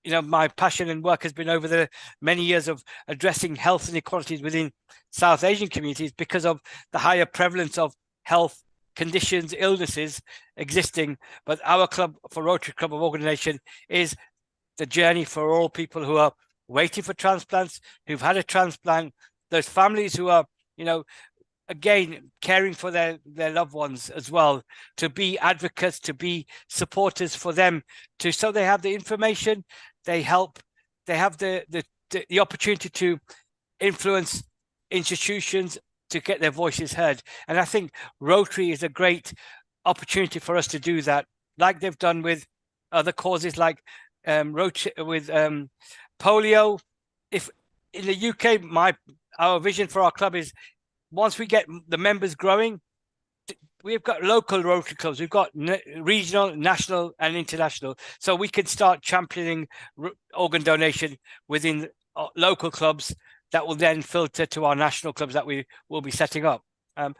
S4: you know, my passion and work has been over the many years of addressing health inequalities within South Asian communities because of the higher prevalence of health conditions, illnesses existing. But our club, for Rotary Club of Organ Donation, is the journey for all people who are waiting for transplants, who've had a transplant, those families who are, again, caring for their loved ones as well, to be advocates, to be supporters for them, so they have the information, they have the opportunity to influence institutions to get their voices heard. And I think Rotary is a great opportunity for us to do that, like they've done with other causes like with polio. If in the UK, our vision for our club is, once we get the members growing, we've got local Rotary clubs, we've got regional, national, and international. So we can start championing organ donation within local clubs that will then filter to our national clubs that we will be setting up. And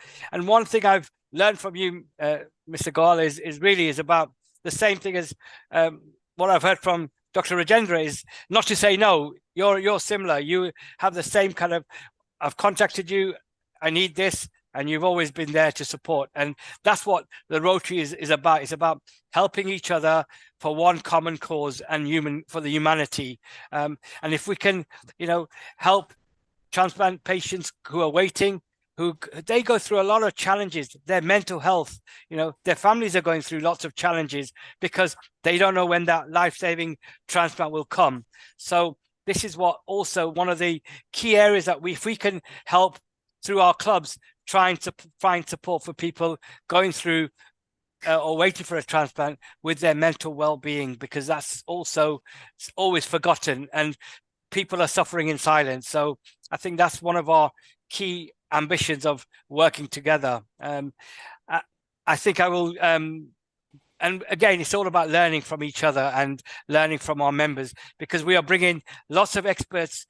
S4: one thing I've learned from you, Mr. Goal, is about the same thing as what I've heard from Dr. Rajendra, is not to say no. You're similar. You have the same kind of, I've contacted you, I need this, and you've always been there to support. And that's what the Rotary is about. It's about helping each other for one common cause and for the humanity. And if we can, help transplant patients who are waiting, they go through a lot of challenges, their mental health, their families are going through lots of challenges because they don't know when that life-saving transplant will come. So this is also one of the key areas that if we can help through our clubs, trying to find support for people going through or waiting for a transplant with their mental well-being, because that's also always forgotten and people are suffering in silence. So I think that's one of our key ambitions of working together. I think I will, and again, it's all about learning from each other and learning from our members, because we are bringing lots of experts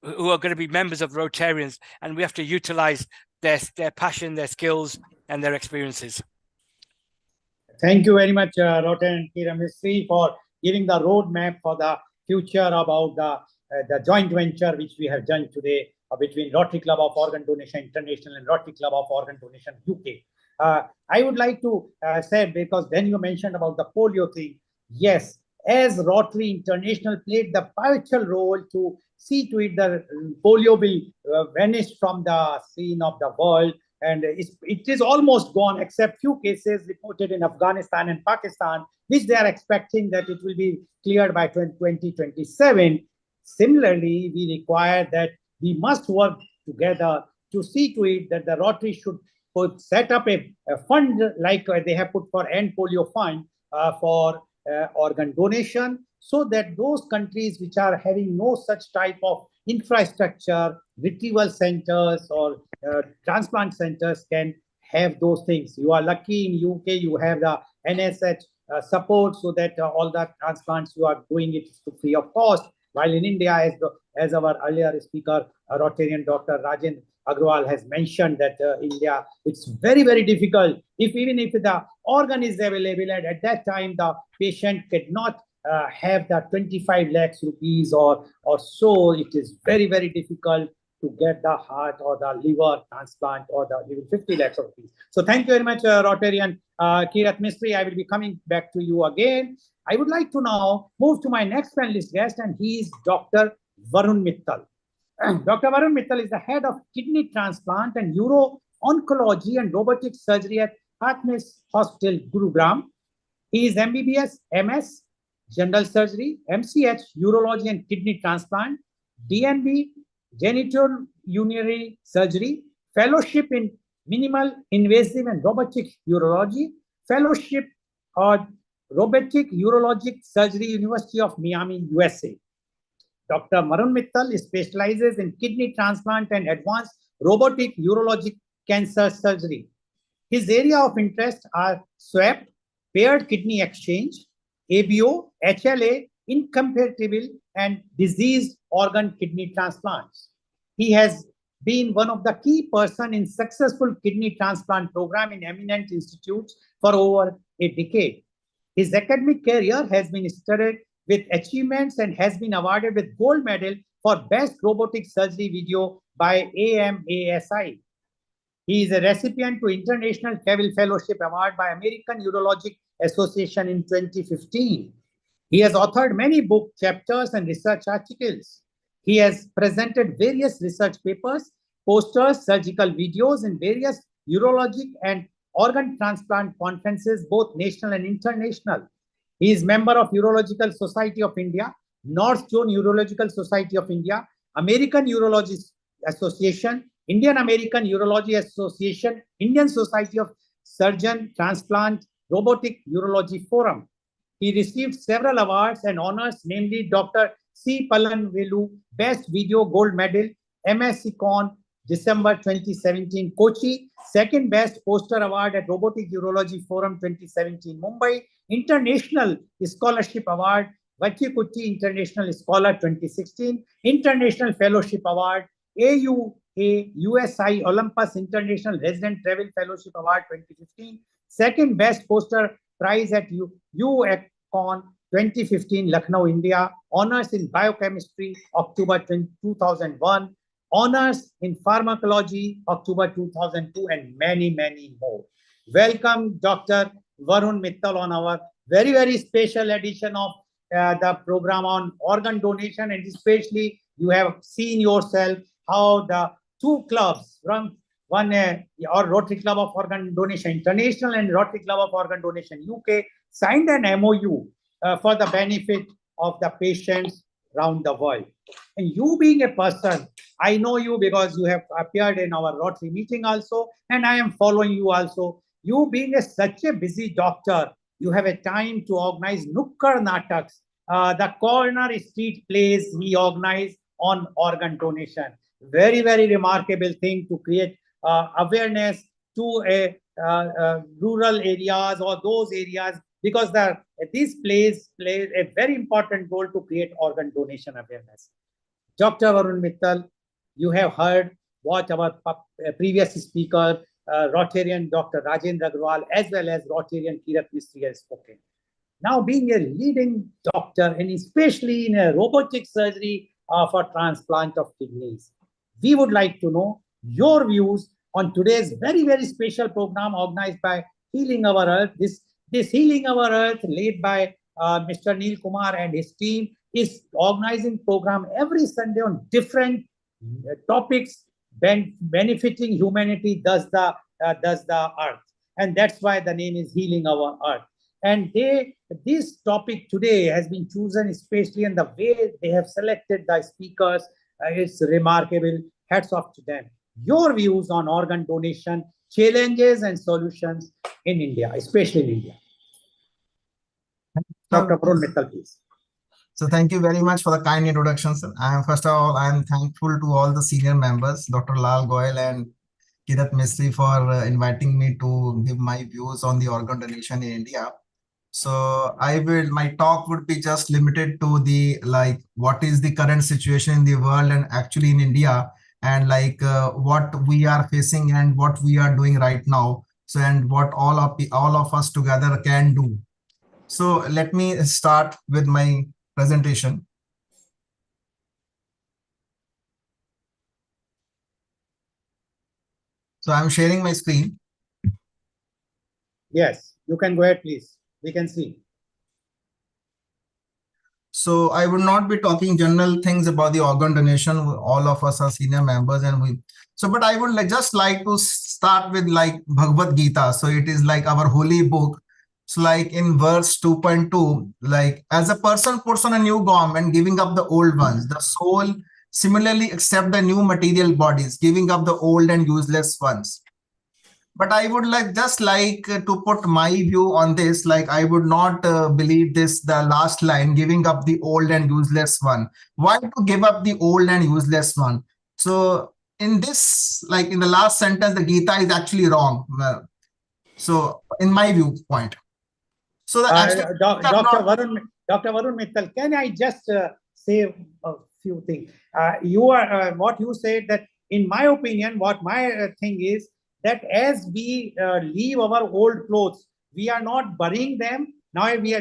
S4: who are going to be members of Rotarians, and we have to utilize their passion, their skills, and their experiences.
S16: Thank you very much, Rotarian Kirat Mistry, for giving the roadmap for the future about the joint venture which we have done today between Rotary Club of Organ Donation International and Rotary Club of Organ Donation UK. I would like to say, because then you mentioned about the polio thing, yes, as Rotary International played the pivotal role to see to it that polio will vanish from the scene of the world, and it is almost gone, except few cases reported in Afghanistan and Pakistan, which they are expecting that it will be cleared by 2027. Similarly, we require that we must work together to see to it that the Rotary should set up a fund like they have put for End Polio Fund for organ donation, so that those countries which are having no such type of infrastructure, retrieval centers or transplant centers can have those things. You are lucky in UK, you have the NSH support, so that all the transplants you are doing it free of cost. While in India, as our earlier speaker, Rotarian Dr. Rajan Agrawal has mentioned, that India, it's very, very difficult. Even if the organ is available, and at that time the patient cannot have the 25 lakhs rupees or so, it is very, very difficult to get the heart or the liver transplant or the even 50 lakhs rupees. So thank you very much, Rotarian Kirat Mistry. I will be coming back to you again. I would like to now move to my next panelist guest, and he is Dr. Varun Mittal. Dr. Varun Mittal is the head of kidney transplant and uro-oncology and robotic surgery at Hartness Hospital, Gurugram. He is MBBS, MS, General Surgery, MCH, Urology and Kidney Transplant, DNB, Genitourinary Surgery, Fellowship in Minimal Invasive and Robotic Urology, Fellowship on Robotic Urologic Surgery, University of Miami, USA. Dr. Varun Mittal specializes in kidney transplant and advanced robotic urologic cancer surgery. His area of interest are Sept, paired kidney exchange, ABO, HLA, incompatible and diseased organ kidney transplants. He has been one of the key person in successful kidney transplant program in eminent institutes for over a decade. His academic career has been studded with achievements and has been awarded with gold medal for best robotic surgery video by AMASI. He is a recipient to International Cavill Fellowship Award by American Urologic Association in 2015. He has authored many book chapters and research articles. He has presented various research papers, posters, surgical videos in various urologic and organ transplant conferences, both national and international. He is member of Urological Society of India, North Zone Urological Society of India, American Urology Association, Indian American Urology Association, Indian Society of Surgeon Transplant Robotic Urology Forum. He received several awards and honors, namely Dr. C. Palanvelu, Best Video Gold Medal, MSc Con, December 2017, Kochi, Second Best Poster Award at Robotic Urology Forum 2017, Mumbai, International Scholarship Award, Vachikuchi International Scholar 2016, International Fellowship Award, AUA USI Olympus International Resident Travel Fellowship Award 2015, Second Best Poster Prize at UACON 2015, Lucknow, India, Honors in Biochemistry, October 2001, Honors in Pharmacology, October 2002, and many, many more. Welcome, Dr. Varun Mittal, on our very, very special edition of the program on organ donation, and especially you have seen yourself how the two clubs, from one or Rotary Club of Organ Donation International and Rotary Club of Organ Donation UK, signed an MOU for the benefit of the patients around the world. And you being a person, I know you because you have appeared in our Rotary meeting also, and I am following you also. You being such a busy doctor, you have a time to organize Nukkar Nataks, the corner street plays we organize on organ donation. Very, very remarkable thing to create awareness to rural areas or those areas, because this plays a very important role to create organ donation awareness. Dr. Varun Mittal, you have heard what our previous speaker, Rotarian Dr. Rajendra Agrawal, as well as Rotarian Kirat Mistry has spoken. Now, being a leading doctor, and especially in a robotic surgery for transplant of kidneys, we would like to know your views on today's very, very special program organized by Healing Our Earth. This Healing Our Earth, led by Mr. Neil Kumar and his team, is organizing program every Sunday on different topics benefiting humanity, thus the earth, and that's why the name is Healing Our Earth. And this topic today has been chosen especially in the way they have selected the speakers. It's remarkable. Hats off to them. Your views on organ donation, challenges and solutions in India, especially in India. Dr. Varun Mittal, please.
S18: So thank you very much for the kind introductions. First of all, I am thankful to all the senior members, Dr. Lal Goyal and Kirat Mistry, for inviting me to give my views on the organ donation in India. So my talk would be just limited to the what is the current situation in the world and actually in India, and what we are facing and what we are doing right now. So, and what all of us together can do. So let me start with my presentation. So I'm sharing my screen.
S16: Yes, you can go ahead, please. We can see.
S18: So I would not be talking general things about the organ donation. All of us are senior members, and but I would just like to start with Bhagavad Gita. So it is like our holy book. So in verse 2.2, as a person puts on a new garment, giving up the old ones, the soul similarly accept the new material bodies, giving up the old and useless ones. But I would just to put my view on this. I would not believe this, the last line, giving up the old and useless one. Why to give up the old and useless one? So in this, in the last sentence, the Gita is actually wrong. So in my viewpoint. So
S16: Dr. Varun Mittal, can I just say a few things? What you said, that in my opinion, what my thing is, that as we leave our old clothes, we are not burying them, nor we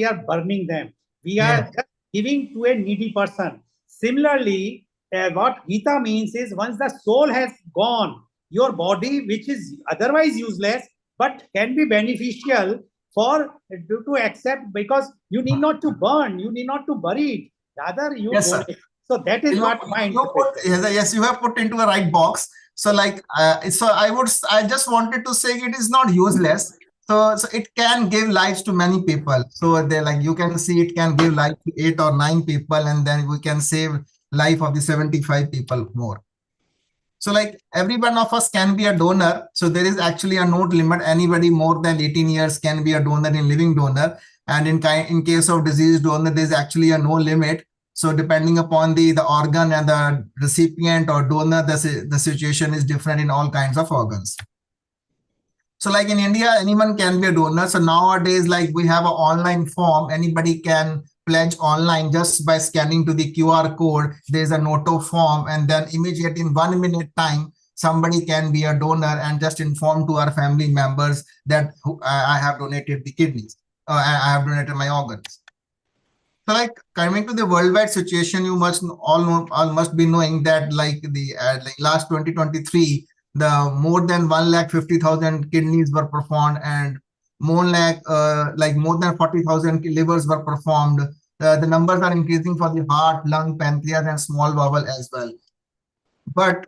S16: are burning them. We are just giving to a needy person. Similarly, what Gita means is, once the soul has gone, your body, which is otherwise useless but can be beneficial to accept, because you need not to burn, you need not to bury it. Rather, you donate. So that is what my interpretation.
S18: Yes, you have put into a right box. So like, so I just wanted to say it is not useless. So it can give lives to many people. So they like, you can see it can give life to 8 or 9 people, and then we can save life of the 75 people more. So like every one of us can be a donor. So there is actually a note limit. Anybody more than 18 years can be a donor in living donor. And in case of diseased donor, there's actually a no limit. So depending upon the organ and the recipient or donor, the situation is different in all kinds of organs. So like in India, anyone can be a donor. So nowadays, like we have an online form, anybody can pledge online just by scanning to the QR code. There's a noto form, and then immediately in 1 minute time, somebody can be a donor and just inform to our family members that I have donated the kidneys, I have donated my organs. So like coming to the worldwide situation, you must all must be knowing that like the like last 2023, the more than 150,000 kidneys were performed, and more than 40,000 livers were performed. The numbers are increasing for the heart, lung, pancreas, and small bowel as well. But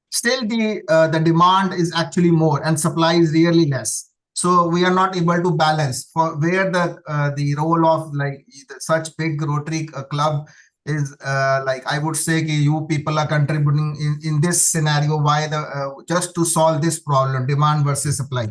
S18: still the demand is actually more and supply is really less. So we are not able to balance for where the role of like such big Rotary club is like, I would say you people are contributing in this scenario, why just to solve this problem, demand versus supply.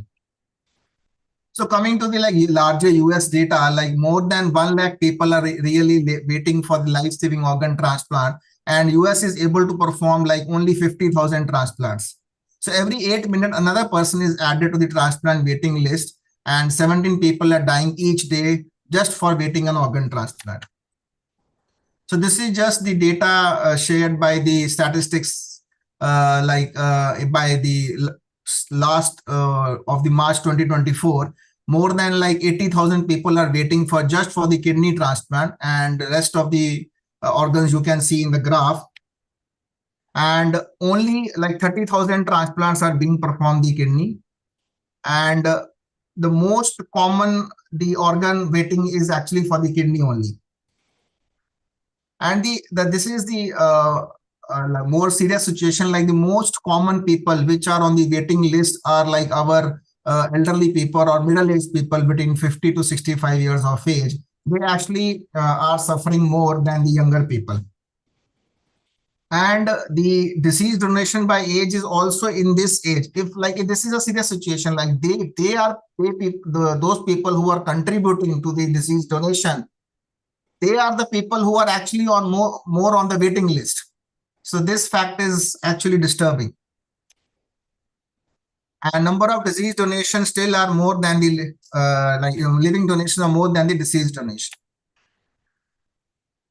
S18: So coming to the like larger US data, like more than 1 lakh people are really waiting for the life-saving organ transplant, and US is able to perform like only 50,000 transplants. So every 8 minutes, another person is added to the transplant waiting list, and 17 people are dying each day just for waiting an organ transplant. So this is just the data shared by the statistics by the last of the March 2024. More than like 80,000 people are waiting for just for the kidney transplant, and the rest of the organs you can see in the graph. And only like 30,000 transplants are being performed the kidney. And the most common, the organ waiting is actually for the kidney only. And this is the more serious situation. Like the most common people which are on the waiting list are like our elderly people or middle-aged people between 50 to 65 years of age. They actually are suffering more than the younger people. And the disease donation by age is also in this age. If this is a serious situation, like those people who are contributing to the disease donation, they are the people who are actually on more on the waiting list. So this fact is actually disturbing. And number of disease donations still are more than the living donations are more than the disease donation.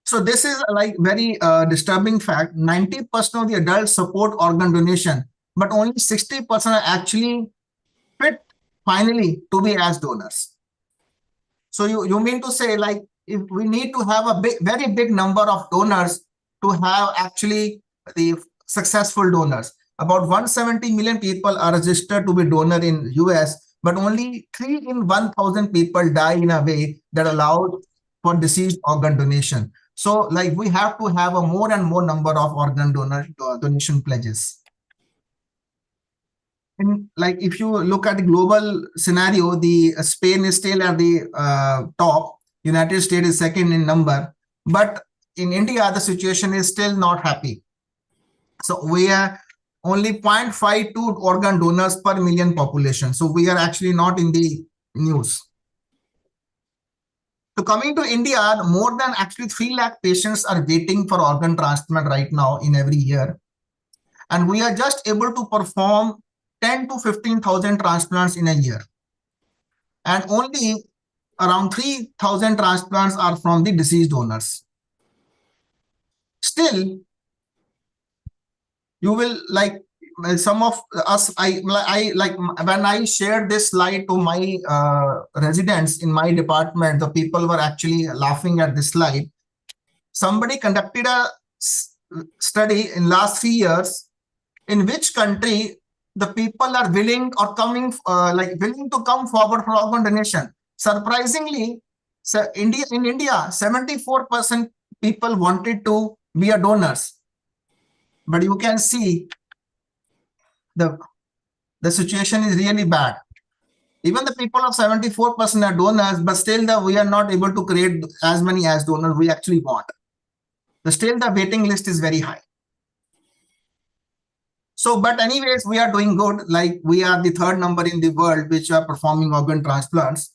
S18: So this is like very disturbing fact. 90% of the adults support organ donation, but only 60% are actually fit finally to be as donors. So you mean to say like if we need to have a very big number of donors to have actually the successful donors. About 170 million people are registered to be donor in US, but only 3 in 1,000 people die in a way that allowed for deceased organ donation. So like we have to have a more and more number of organ donation pledges. And like if you look at the global scenario, the Spain is still at the top, United States is second in number, but in India the situation is still not happy. So we are only 0.52 organ donors per million population. So we are actually not in the news. So coming to India, more than actually 3 lakh patients are waiting for organ transplant right now in every year. And we are just able to perform 10 to 15,000 transplants in a year. And only around 3,000 transplants are from the deceased donors. Still, you will like some of us, I like when I shared this slide to my residents in my department, the people were actually laughing at this slide. Somebody conducted a study in last 3 years in which country the people are willing or coming willing to come forward for organ donation. Surprisingly, so in India, 74% people wanted to we are donors. But you can see the situation is really bad. Even the people of 74% are donors, but still we are not able to create as many as donors we actually want. Still the waiting list is very high. So, but anyways, we are doing good. Like we are the third number in the world which are performing organ transplants.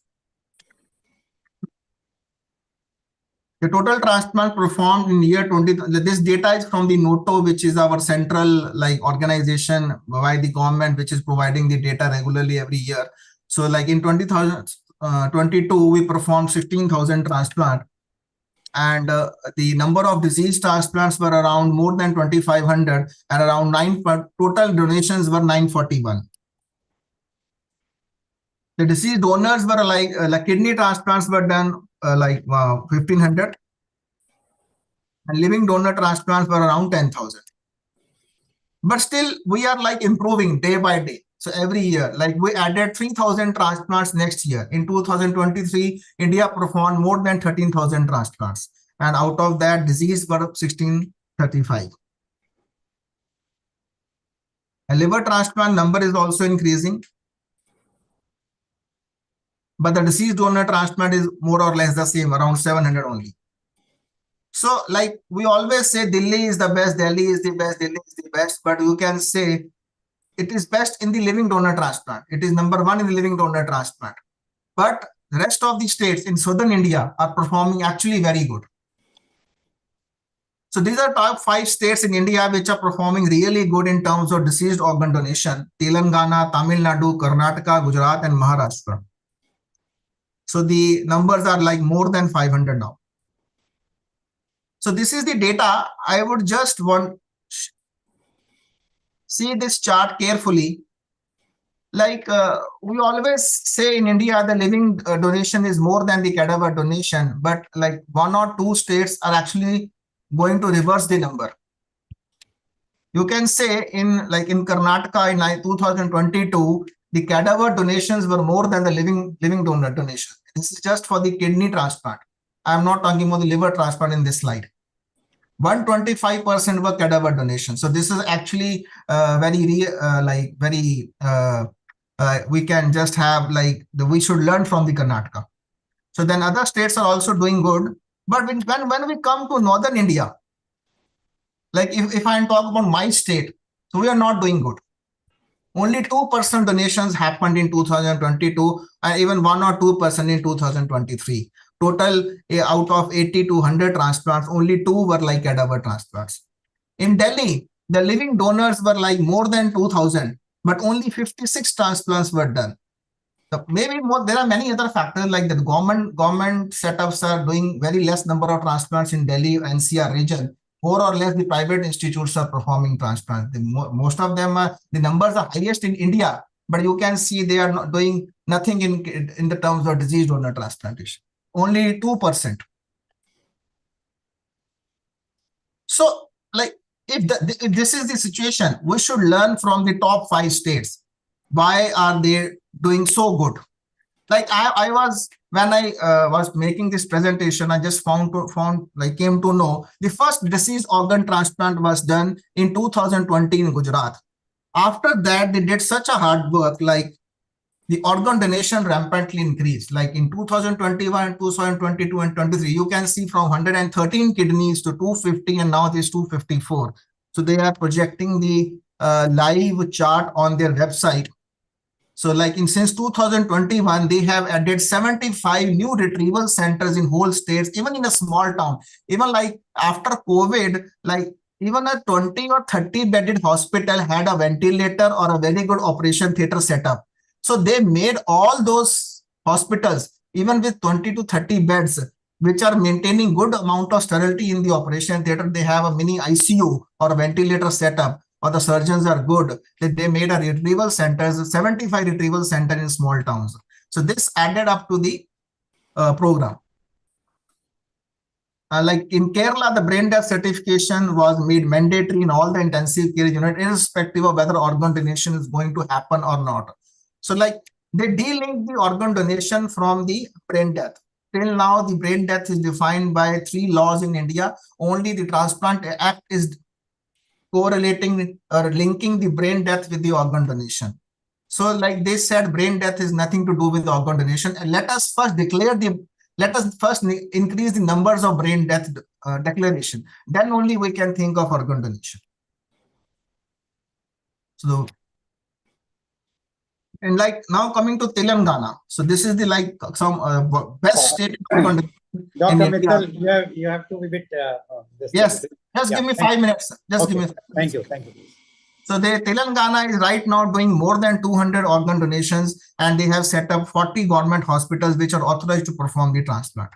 S18: The total transplant performed in year 20. This data is from the NOTO, which is our central organization by the government, which is providing the data regularly every year. So like in 2022, we performed 16,000 transplants. And the number of disease transplants were around more than 2,500, and around total donations were 941. The deceased donors were like kidney transplants were done 1,500, and living donor transplants were around 10,000. But still, we are improving day by day. So every year, we added 3,000 transplants next year. In 2023, India performed more than 13,000 transplants. And out of that, disease were 1,635. A liver transplant number is also increasing. But the deceased donor transplant is more or less the same, around 700 only. So we always say Delhi is the best, Delhi is the best, Delhi is the best. But you can say it is best in the living donor transplant. It is number one in the living donor transplant. But the rest of the states in southern India are performing actually very good. So these are top 5 states in India which are performing really good in terms of deceased organ donation: Telangana, Tamil Nadu, Karnataka, Gujarat, and Maharashtra. So the numbers are more than 500 now. So this is the data. I would just see this chart carefully. We always say in India, the living donation is more than the cadaver donation, but 1 or 2 states are actually going to reverse the number. You can say in Karnataka in 2022, the cadaver donations were more than the living donor donation. This is just for the kidney transplant. I am not talking about the liver transplant in this slide. 125% were cadaver donation. So this is actually we can just have we should learn from the Karnataka. So then other states are also doing good. But when we come to northern India, if I talk about my state, so we are not doing good. Only 2% donations happened in 2022, and even 1 or 2% in 2023. Total out of 80 to 100 transplants, only 2 were cadaver transplants. In Delhi, the living donors were more than 2,000, but only 56 transplants were done. So maybe more, there are many other factors like the government setups are doing very less number of transplants in Delhi NCR region. More or less the private institutes are performing transplants. Most of them the numbers are highest in India, but you can see they are not doing nothing in the terms of disease donor transplantation. Only 2%. So if this is the situation, we should learn from the top 5 states. Why are they doing so good? I was, when I was making this presentation, I just came to know the first deceased organ transplant was done in 2020 in Gujarat. After that, they did such a hard work, the organ donation rampantly increased. In 2021, 2022, and 23, you can see from 113 kidneys to 250, and now it is 254. So they are projecting the live chart on their website. So since 2021, they have added 75 new retrieval centers in whole states, even in a small town. Even after COVID, even a 20 or 30 bedded hospital had a ventilator or a very good operation theater setup. So they made all those hospitals, even with 20 to 30 beds, which are maintaining good amount of sterility in the operation theater. They have a mini ICU or a ventilator setup, or the surgeons are good. They made a retrieval centers, 75 retrieval center in small towns. So this added up to the program. In Kerala, the brain death certification was made mandatory in all the intensive care unit, irrespective of whether organ donation is going to happen or not. So they de-linked the organ donation from the brain death. till now the brain death is defined by 3 laws in India. Only the Transplant Act is correlating or linking the brain death with the organ donation. So like they said, brain death is nothing to do with organ donation. And let us first increase the numbers of brain death declaration. Then only we can think of organ donation. So, and like now coming to Telangana. So this is the like some best state organ
S16: Dr.
S18: in India.
S16: Mittal, you have to be a bit this
S18: Yes,
S16: thing.
S18: just give me 5 minutes. Just give me 5 minutes.
S16: Thank you.
S18: So the Telangana is right now doing more than 200 organ donations, and they have set up 40 government hospitals which are authorized to perform the transplant.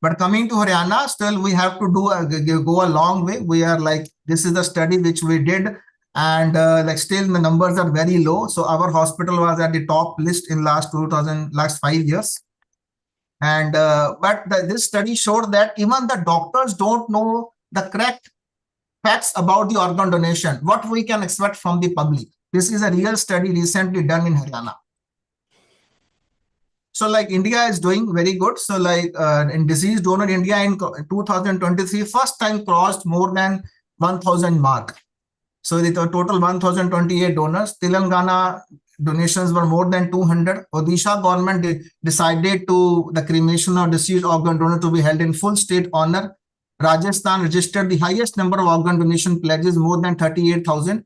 S18: But coming to Haryana, still we have to go a long way. We are like, this is the study which we did, and like still the numbers are very low. So our hospital was at the top list in last 5 years. And this study showed that even the doctors don't know the correct facts about the organ donation, what we can expect from the public. This is a real study recently done in Haryana. So like India is doing very good. So like in disease donor, India in 2023 first time crossed more than 1,000 mark. So the total 1,028 donors. Telangana donations were more than 200. Odisha government decided to the cremation of deceased organ donor to be held in full state honor. Rajasthan registered the highest number of organ donation pledges, more than 38,000.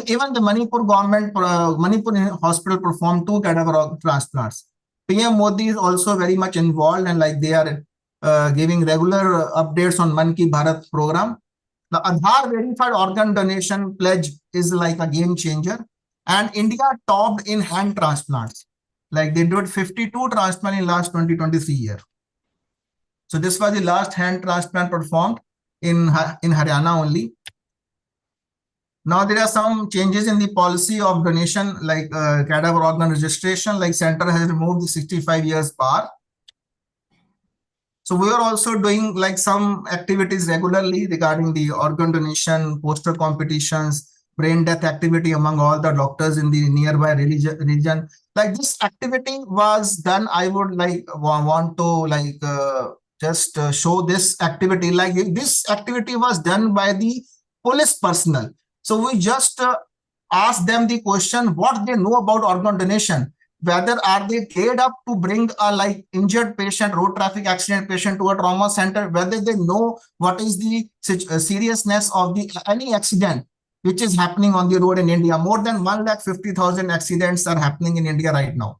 S18: Even the Manipur government, Manipur hospital performed 2 cadaver transplants. PM Modi is also very much involved, and like they are giving regular updates on Man Ki Bharat program. The Aadhaar verified organ donation pledge is like a game changer. And India topped in hand transplants. Like they did 52 transplants in last 2023 year. So this was the last hand transplant performed in Haryana only. Now there are some changes in the policy of donation, like cadaver organ registration, like center has removed the 65 years bar. So we are also doing like some activities regularly regarding the organ donation, poster competitions, brain death activity among all the doctors in the nearby region. Like this activity was done, I would like want to like just show this activity. Like this activity was done by the police personnel. So we just ask them the question, what they know about organ donation. Whether are they geared up to bring a like injured patient, road traffic accident patient to a trauma center, whether they know what is the seriousness of the any accident which is happening on the road in India. More than 150,000 accidents are happening in India right now.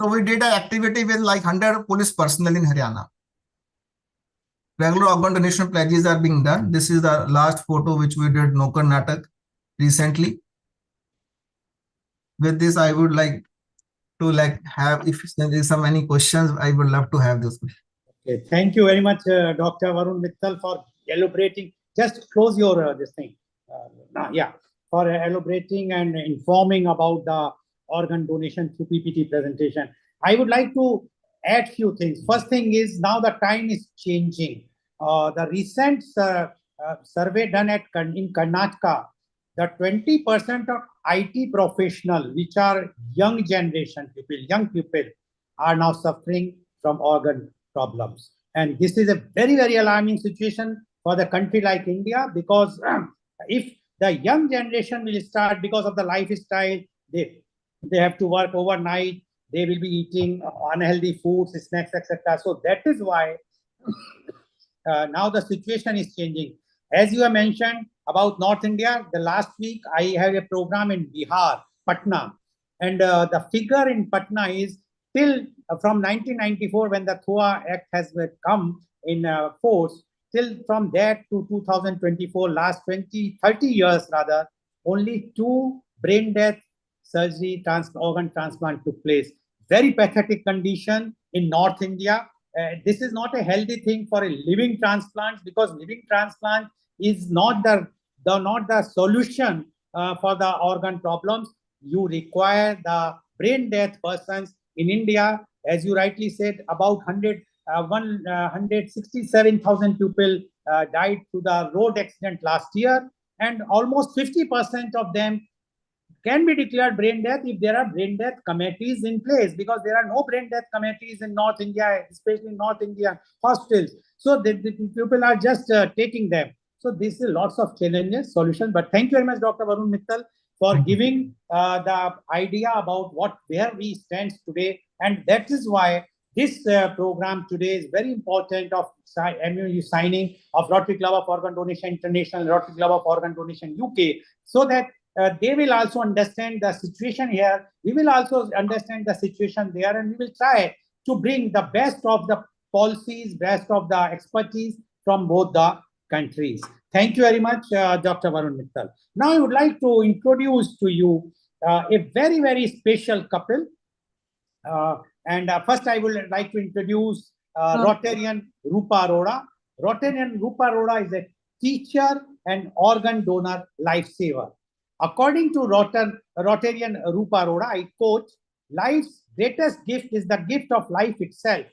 S18: So we did an activity with like 100 police personnel in Haryana. Regular organ donation pledges are being done. This is the last photo which we did Nokar Natak recently. With this, I would like to like have, if there is some any questions, I would love to have those.
S16: Okay, thank you very much, Dr. Varun Mittal, for elaborating. Just close your this thing. For elaborating and informing about the organ donation through PPT presentation. I would like to add few things. First thing is now the time is changing. The recent survey done in Karnataka, the 20% of IT professionals, which are young generation people, young people, are now suffering from organ problems. And this is a very, very alarming situation for the country like India, because if the young generation will start, because of the lifestyle, they have to work overnight, they will be eating unhealthy foods, snacks, etc. So that is why now the situation is changing. As you have mentioned about North India, the last week I have a program in Bihar, Patna, and the figure in Patna is till from 1994, when the THOA Act has come in force, till from that to 2024, last 30 years rather, only 2 brain death surgery organ transplant took place. Very pathetic condition in North India. This is not a healthy thing for a living transplant, because living transplant is not the solution for the organ problems. You require the brain death persons in India, as you rightly said, about 167,000 people died through the road accident last year, and almost 50% of them can be declared brain death if there are brain death committees in place, because there are no brain death committees in North India, especially North India hospitals. So the people are just taking them. So this is lots of challenges, solutions. But thank you very much, Dr. Varun Mittal, for giving the idea about where we stand today. And that is why this program today is very important of MOU signing of Rotary Club of Organ Donation International, Rotary Club of Organ Donation UK, so that they will also understand the situation here. We will also understand the situation there, and we will try to bring the best of the policies, best of the expertise from both the countries. Thank you very much, Dr. Varun Mittal. Now I would like to introduce to you a very, very special couple. First, I would like to introduce Rotarian Rupa Arora. Rotarian Rupa Arora is a teacher and organ donor lifesaver. According to Rotarian Rupa Arora, I quote, "Life's greatest gift is the gift of life itself.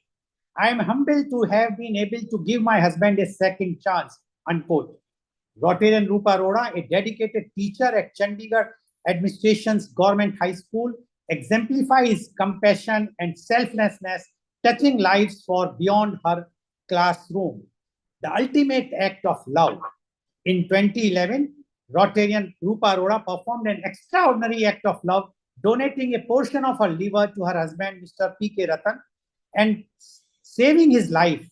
S16: I am humbled to have been able to give my husband a second chance," unquote. Rotarian Rupa Arora, a dedicated teacher at Chandigarh Administration's Government High School, exemplifies compassion and selflessness, touching lives for beyond her classroom. The ultimate act of love. In 2011, Rotarian Rupa Arora performed an extraordinary act of love, donating a portion of her liver to her husband, Mr. P.K. Ratan, and saving his life.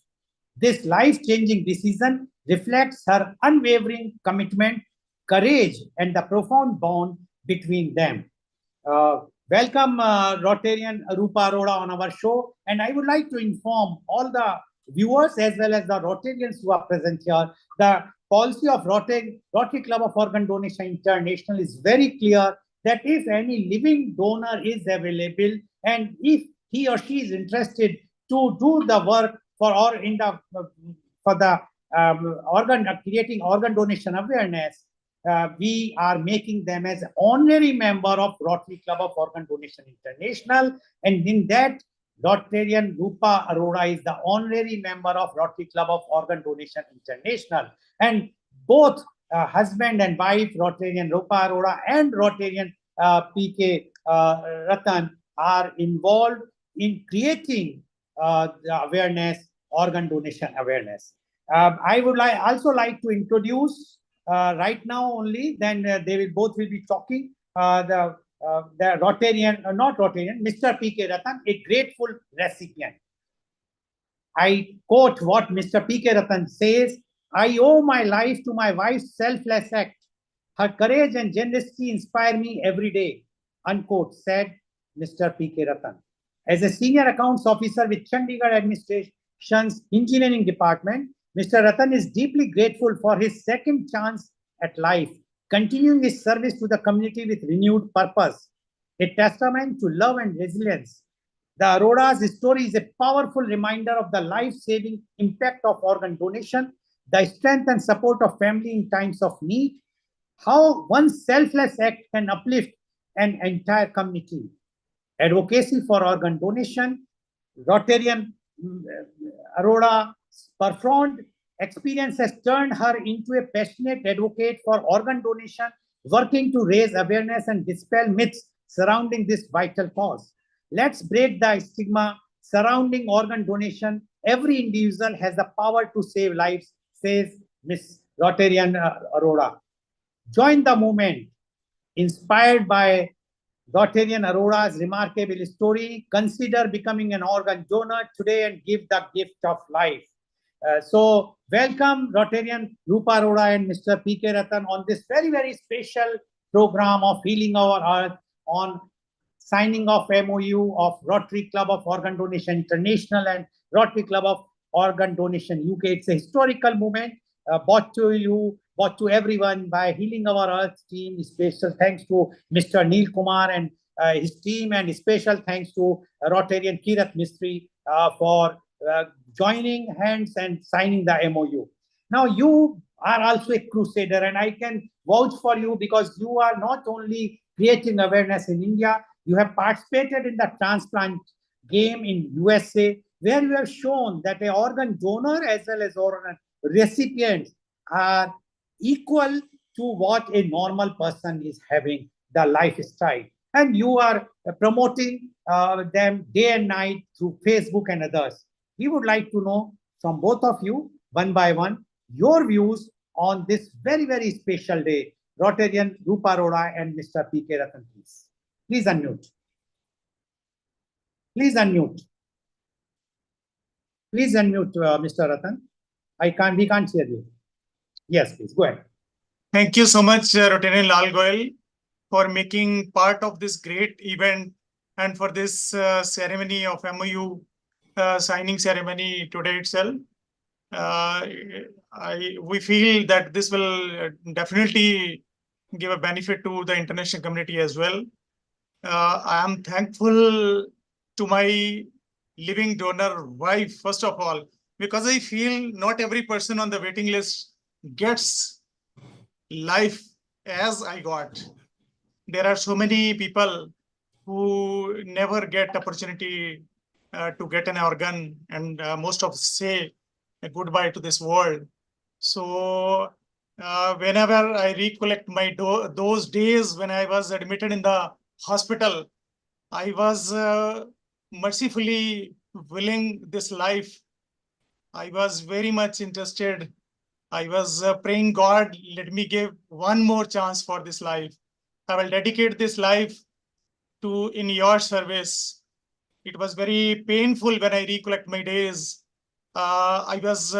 S16: This life-changing decision reflects her unwavering commitment, courage, and the profound bond between them. Welcome, Rotarian Rupa Arora, on our show. And I would like to inform all the viewers as well as the Rotarians who are present here. The policy of Rotary Club of Organ Donation International is very clear that if any living donor is available and if he or she is interested to do the work creating organ donation awareness, we are making them as honorary member of Rotary Club of Organ Donation International, and in that, Rotarian Rupa Arora is the honorary member of Rotary Club of Organ Donation International. And both husband and wife, Rotarian Rupa Arora and Rotarian P.K. Ratan, are involved in creating the awareness, organ donation awareness. I would also like to introduce right now only, then both will be talking, the Rotarian, not Rotarian, Mr. P.K. Ratan, a grateful recipient. I quote what Mr. P.K. Ratan says, "I owe my life to my wife's selfless act. Her courage and generosity inspire me every day," unquote, said Mr. P.K. Ratan. As a senior accounts officer with Chandigarh Administration's Engineering Department, Mr. Ratan is deeply grateful for his second chance at life, continuing his service to the community with renewed purpose, a testament to love and resilience. The Arora's story is a powerful reminder of the life-saving impact of organ donation, the strength and support of family in times of need, how one selfless act can uplift an entire community. Advocacy for organ donation, Rotarian Arora performed experience has turned her into a passionate advocate for organ donation, working to raise awareness and dispel myths surrounding this vital cause. Let's break the stigma surrounding organ donation. Every individual has the power to save lives, says Ms. Rotarian Arora. Join the movement. Inspired by Rotarian Arora's remarkable story, consider becoming an organ donor today and give the gift of life. So welcome Rotarian Rupa Arora and Mr. P.K. Ratan on this very, very special program of Healing Our Earth on signing of MOU of Rotary Club of Organ Donation International and Rotary Club of Organ Donation UK. It's a historical moment brought to everyone by Healing Our Earth team. Special thanks to Mr. Neil Kumar and his team, and special thanks to Rotarian Kirat Mistry for joining hands and signing the MOU. Now you are also a crusader, and I can vouch for you because you are not only creating awareness in India, you have participated in the transplant game in USA, where you have shown that an organ donor as well as organ recipients are equal to what a normal person is having. the lifestyle. And you are promoting them day and night through Facebook and others. We would like to know from both of you, one by one, your views on this very, very special day. Rotarian Rupa Arora and Mr. P.K. Ratan, please. Please unmute. Please unmute. Please unmute, Mr. Ratan. We can't hear you. Yes, please, go ahead.
S19: Thank you so much, Rotarian Lal Goyal, for making part of this great event and for this ceremony of MOU signing ceremony today itself. We feel that this will definitely give a benefit to the international community as well. I am thankful to my living donor wife, first of all, because I feel not every person on the waiting list gets life as I got. There are so many people who never get opportunity to get an organ, and most of us say goodbye to this world. So whenever I recollect my those days when I was admitted in the hospital, I was mercifully willing this life. I was very much interested. I was praying, God, let me give one more chance for this life. I will dedicate this life to in your service. It was very painful when I recollect my days. I was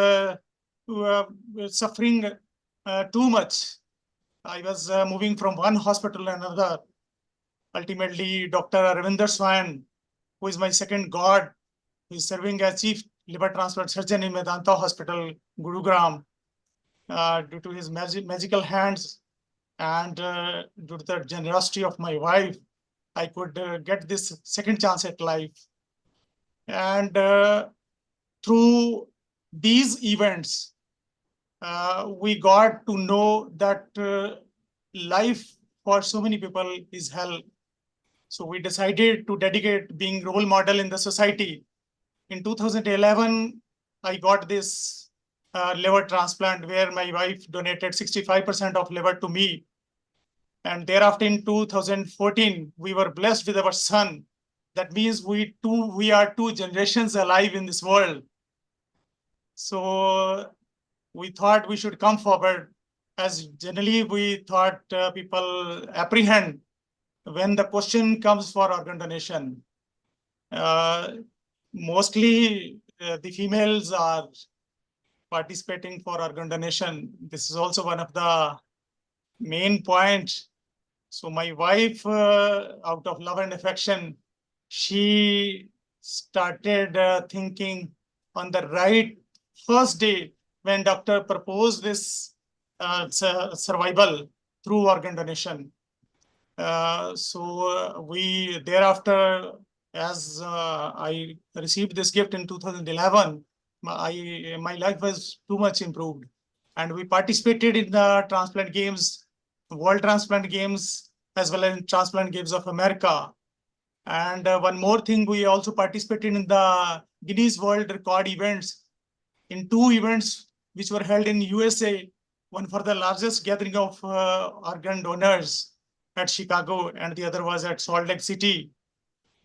S19: suffering too much. I was moving from one hospital to another. Ultimately, Dr. Ravinder Swan, who is my second God, who is serving as chief liver transplant surgeon in Medanta Hospital, Gurugram, due to his magical hands and due to the generosity of my wife, I could get this second chance at life. And through these events, we got to know that life for so many people is hell. So we decided to dedicate being role model in the society. In 2011, I got this liver transplant where my wife donated 65% of liver to me. And thereafter in 2014, we were blessed with our son. That means we are two generations alive in this world. So we thought we should come forward, as generally we thought people apprehend when the question comes for organ donation. Mostly the females are participating for organ donation. This is also one of the main points. So my wife, out of love and affection, she started thinking on the right first day when doctor proposed this survival through organ donation. So we thereafter, as I received this gift in 2011, my life was too much improved. And we participated in the transplant games, World Transplant Games, as well as Transplant Games of America. And one more thing, we also participated in the Guinness World Record events, in two events which were held in USA, one for the largest gathering of organ donors at Chicago, and the other was at Salt Lake City.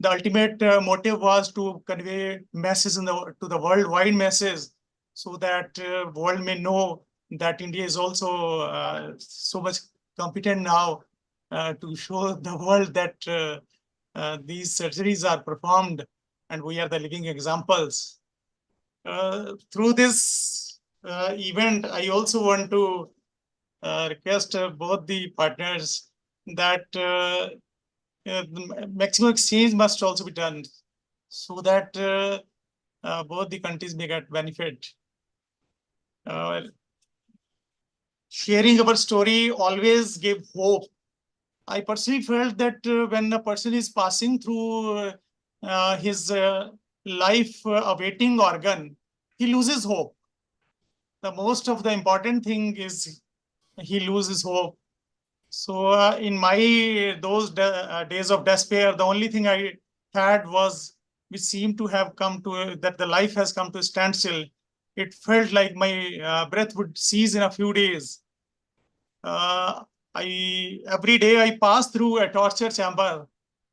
S19: The ultimate motive was to convey messages to the worldwide masses, so that world may know that India is also so much competent now to show the world that these surgeries are performed and we are the living examples. Through this event, I also want to request both the partners that the maximum exchange must also be done so that both the countries may get benefit. Sharing our story always gave hope. I personally felt that when a person is passing through his life awaiting organ, he loses hope. The most of the important thing is he loses hope. So in my those days of despair, the only thing I had was, which seemed to have come to, that the life has come to a standstill. It felt like my breath would cease in a few days. Every day I pass through a torture chamber.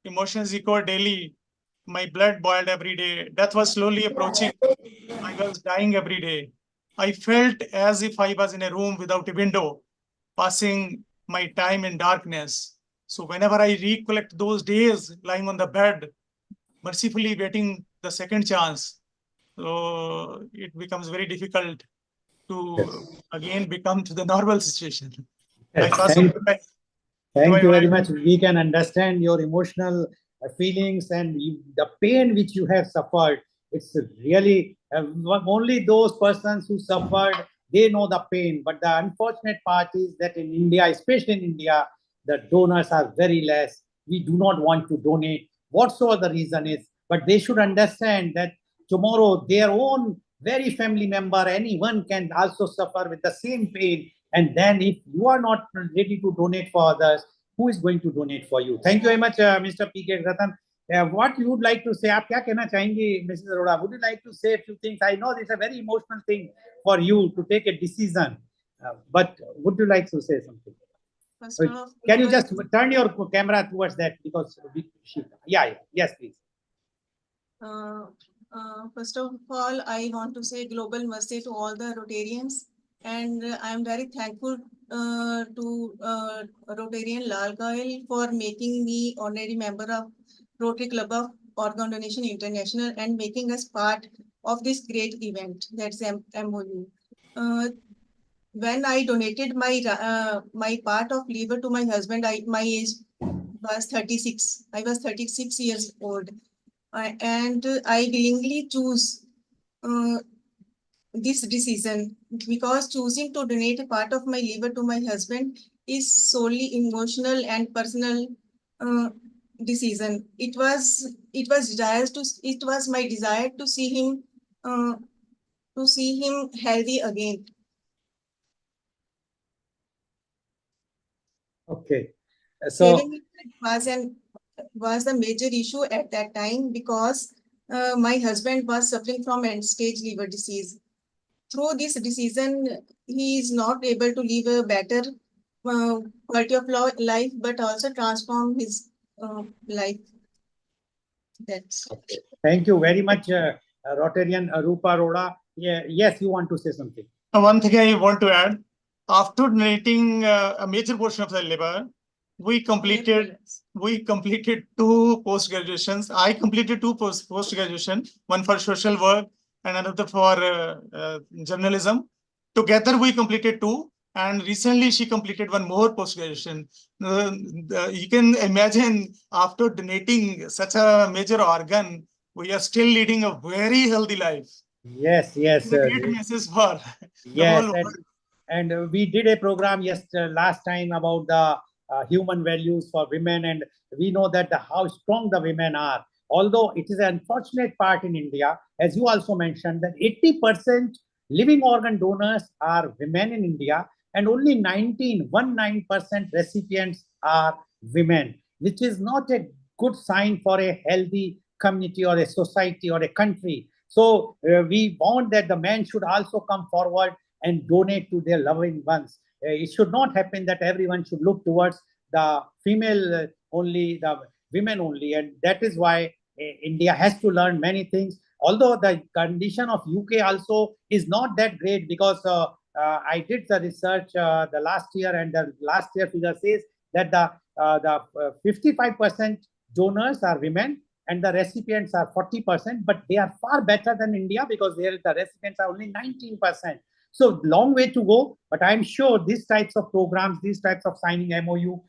S19: Emotions echoed daily. My blood boiled every day. Death was slowly approaching. I was dying every day. I felt as if I was in a room without a window, passing my time in darkness. So whenever I recollect those days lying on the bed, mercifully waiting the second chance, so it becomes very difficult to again become to the normal situation. I
S16: Yes,
S19: pass
S16: thank,
S19: on my,
S16: thank you very much. We can understand your emotional feelings and the pain which you have suffered. It's really only those persons who suffered, they know the pain. But the unfortunate part is that in India, especially in India, the donors are very less. We do not want to donate, whatsoever the reason is. But they should understand that tomorrow their own very family member, anyone can also suffer with the same pain. And then if you are not ready to donate for others, who is going to donate for you? Thank you very much, Mr. P.K. Ratan. What you would like to say? आप क्या कहना चाहेंगे, Mrs. Arora? Would you like to say a few things? I know it's a very emotional thing for you to take a decision, but would you like to say something?
S20: First of all,
S16: Can you just turn your camera towards that because yes, please.
S20: First of all, I want to say global namaste to all the Rotarians, and I am very thankful to Rotarian Lal Goyal for making me honorary member of Rotary Club of Organ Donation International and making us part of this great event. That's MOU. When I donated my part of liver to my husband, my age was 36. I was 36 years old. And I willingly choose this decision because choosing to donate a part of my liver to my husband is solely emotional and personal decision. It was my desire to see him healthy again.
S16: Okay, so
S20: Saving it was the major issue at that time because my husband was suffering from end-stage liver disease. Through this decision, he is not able to live a better quality of life, but also transform his life. That's
S16: okay. Thank you very much, Rotarian Rupa Arora. Yeah, yes, you want to say something?
S19: One thing I want to add, after donating a major portion of the liver, we completed two post graduations. I completed two post graduation, one for social work and another for journalism. Together we completed two, and recently she completed one more post graduation. You can imagine, after donating such a major organ, we are still leading a very healthy life.
S16: Yes, yes.
S19: It's a great message for the
S16: Yes,
S19: whole world.
S16: and we did a program last time about the human values for women, and we know that how strong the women are. Although it is an unfortunate part in India, as you also mentioned, that 80% living organ donors are women in India, and only 19% recipients are women, which is not a good sign for a healthy community or a society or a country. So we want that the men should also come forward and donate to their loving ones. It should not happen that everyone should look towards the female only, the women only, and that is why India has to learn many things. Although the condition of UK also is not that great, because I did the research the last year, and the last year figure says that the 55% donors are women and the recipients are 40%, but they are far better than India because there the recipients are only 19%. So long way to go, but I'm sure these types of programs, these types of signing MOU,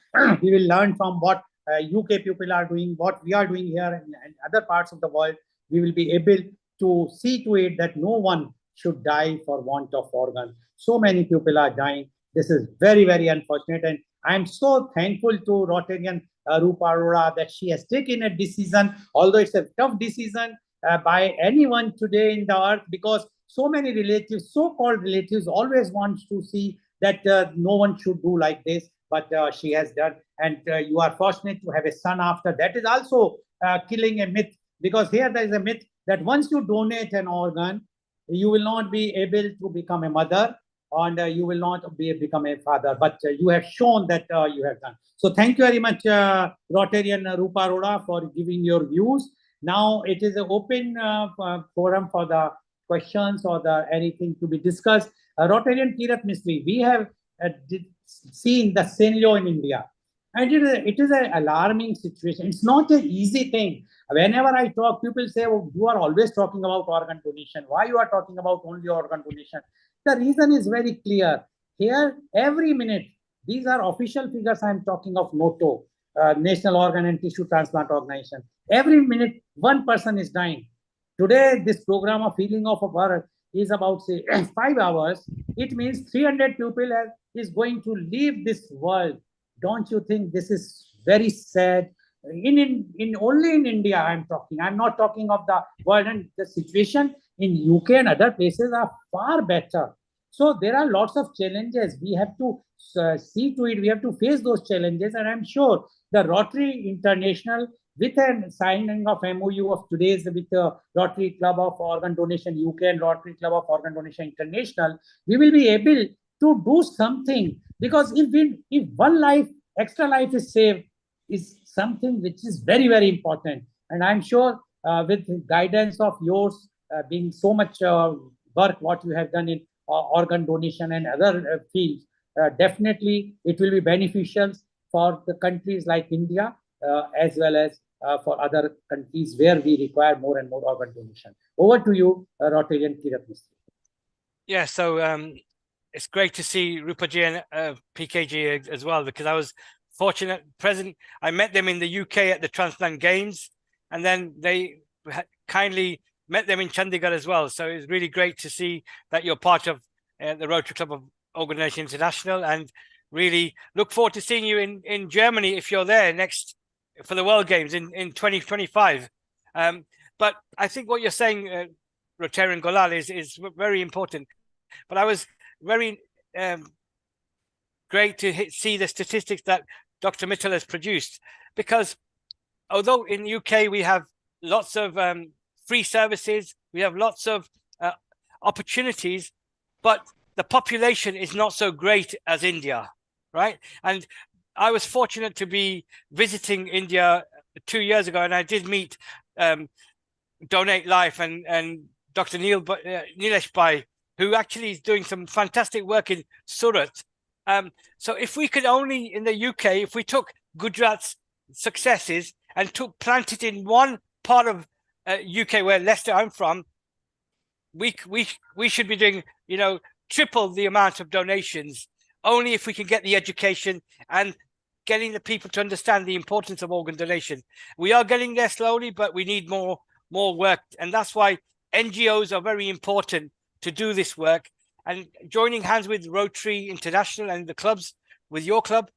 S16: we will learn from what UK people are doing, what we are doing here and other parts of the world. We will be able to see to it that no one should die for want of organ. So many people are dying. This is very, very unfortunate. And I'm so thankful to Rotarian Rupa Arora that she has taken a decision, although it's a tough decision by anyone today in the earth, because so many relatives, so-called relatives, always want to see that no one should do like this, but she has done. And you are fortunate to have a son after. That is also killing a myth, because here there is a myth that once you donate an organ, you will not be able to become a mother, and you will not become a father, but you have shown that you have done. So thank you very much, Rotarian Rupa Arora, for giving your views. Now it is an open forum for the questions or the anything to be discussed. Rotarian Kirat Mistry, we have seen the scenario in India. And it is an alarming situation. It's not an easy thing. Whenever I talk, people say, oh, you are always talking about organ donation. Why you are talking about only organ donation? The reason is very clear. Here, every minute, these are official figures I'm talking of NATO, National Organ and Tissue Transplant Organization. Every minute, one person is dying. Today, this program of healing of a birth is about, say, 5 hours. It means 300 people is going to leave this world. Don't you think this is very sad? In only in India I'm talking. I'm not talking of the world, and the situation in UK and other places are far better. So there are lots of challenges. We have to see to it. We have to face those challenges, and I'm sure the Rotary International, with a signing of MOU of today's with the Rotary Club of Organ Donation UK and Rotary Club of Organ Donation International, we will be able to do something. Because if one life, extra life is saved, is something which is very, very important. And I'm sure with guidance of yours, being so much work what you have done in organ donation and other fields, definitely it will be beneficial for the countries like India, as well as for other countries where we require more and more organ donation. Over to you, Rotarian Kirat Mistry.
S4: Yeah, so it's great to see Rupaji and PKG as well, because I was fortunate present. I met them in the UK at the Transplant Games, and then they kindly met them in Chandigarh as well. So it's really great to see that you're part of the Rotary Club of Organ Donation International, and really look forward to seeing you in Germany if you're there next for the World Games in 2025. But I think what you're saying, Rotarian Golal, is very important. But I was very great to see the statistics that Dr. Mittal has produced, because although in the UK we have lots of free services, we have lots of opportunities, but the population is not so great as India, right? And I was fortunate to be visiting India 2 years ago, and I did meet Donate Life and Dr. Nilesh Bhai, who actually is doing some fantastic work in Surat. So if we could only, in the UK, if we took Gujarat's successes and planted in one part of UK, where Leicester I'm from, we should be doing, triple the amount of donations, only if we can get the education and getting the people to understand the importance of organ donation. We are getting there slowly, but we need more work. And that's why NGOs are very important to do this work. And joining hands with Rotary International and the clubs, with your club,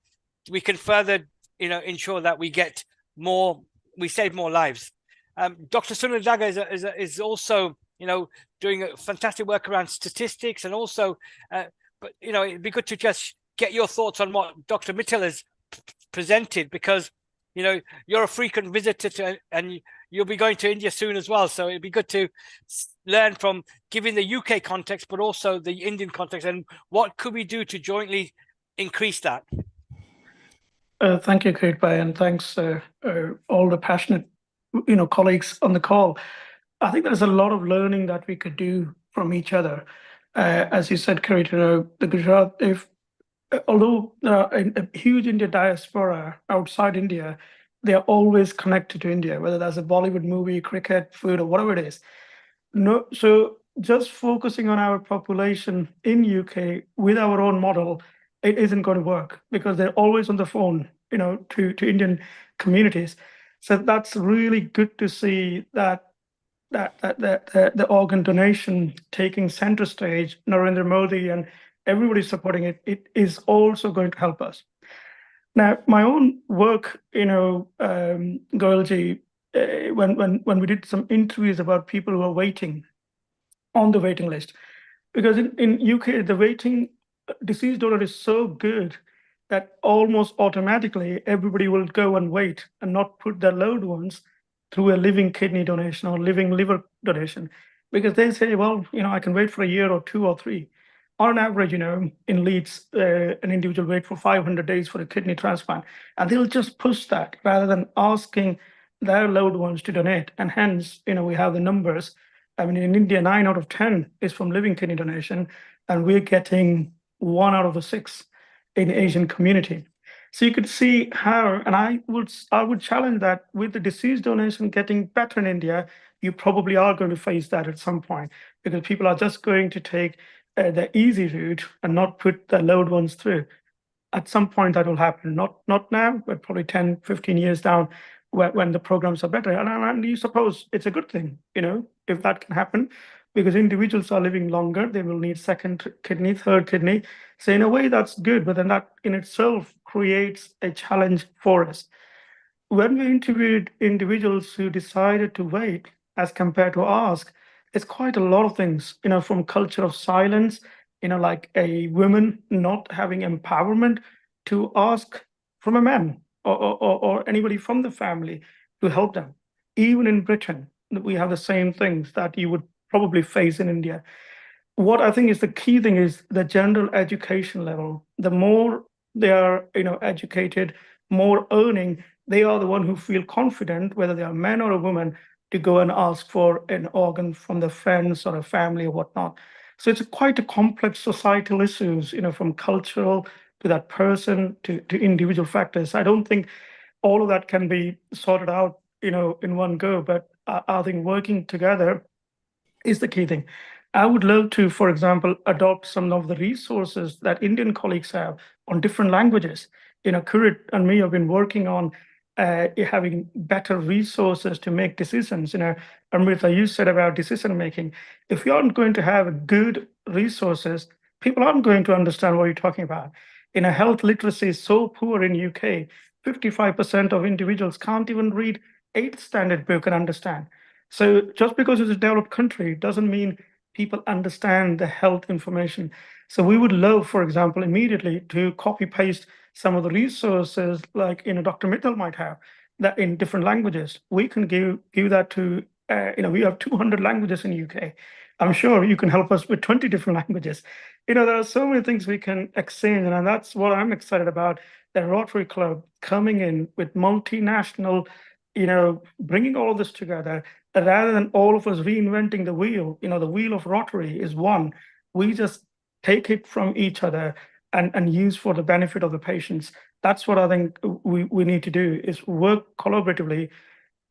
S4: we can further, ensure that we get more, we save more lives. Dr. Sunil Daga is also, doing a fantastic work around statistics, and also, but it'd be good to just get your thoughts on what Dr. Mittal has presented, because you're a frequent visitor and you'll be going to India soon as well. So it'd be good to learn from giving the UK context, but also the Indian context, and what could we do to jointly increase that?
S12: Thank you, Kirit Bhai, and thanks all the passionate, colleagues on the call. I think there's a lot of learning that we could do from each other. As you said, Kirit, the Gujarat, although there are a huge India diaspora outside India, they are always connected to India, whether that's a Bollywood movie, cricket, food, or whatever it is. No, so just focusing on our population in UK with our own model, it isn't going to work, because they're always on the phone, to Indian communities. So that's really good to see that the organ donation taking center stage, Narendra Modi and everybody supporting it, it is also going to help us. Now, my own work, Goyalji, when we did some interviews about people who are waiting on the waiting list, because in UK, the waiting deceased donor is so good that almost automatically everybody will go and wait and not put their loved ones through a living kidney donation or living liver donation, because they say, well, I can wait for a year or 2 or 3. on an average, in Leeds, an individual wait for 500 days for a kidney transplant, and they'll just push that rather than asking their loved ones to donate. And hence, we have the numbers. I mean, in India, 9 out of 10 is from living kidney donation, and we're getting 1 out of the 6 in Asian community. So you could see how, and I would challenge that with the deceased donation getting better in India, you probably are going to face that at some point, because people are just going to take the easy route and not put their loved ones through. At some point that will happen, not now, but probably 10, 15 years down, when the programs are better. And you suppose it's a good thing, if that can happen, because individuals are living longer, they will need second kidney, third kidney. So in a way, that's good, but then that in itself creates a challenge for us. When we interviewed individuals who decided to wait as compared to ask, it's quite a lot of things, from culture of silence, like a woman not having empowerment to ask from a man or anybody from the family to help them. Even in Britain, we have the same things that you would probably face in India. What I think is the key thing is the general education level. The more they are, educated, more earning, they are the one who feel confident, whether they are men or a woman, to go and ask for an organ from their friends or a family or whatnot. So it's quite a complex societal issues, from cultural to that person to individual factors. I don't think all of that can be sorted out, in one go, but I think working together is the key thing. I would love to, for example, adopt some of the resources that Indian colleagues have on different languages. Kurit and me have been working on having better resources to make decisions. Amrita, you said about decision making. If you aren't going to have good resources, people aren't going to understand what you're talking about. Health literacy is so poor in UK. 55% of individuals can't even read 8th standard book and understand. So just because it's a developed country doesn't mean people understand the health information. So we would love, for example, immediately to copy paste some of the resources like Dr. Mittal might have that in different languages. We can give that to we have 200 languages in UK. I'm sure you can help us with 20 different languages. There are so many things we can exchange, and that's what I'm excited about. The Rotary Club coming in with multinational, bringing all of this together, rather than all of us reinventing the wheel. The wheel of Rotary is one. We just take it from each other and use for the benefit of the patients. That's what I think we need to do, is work collaboratively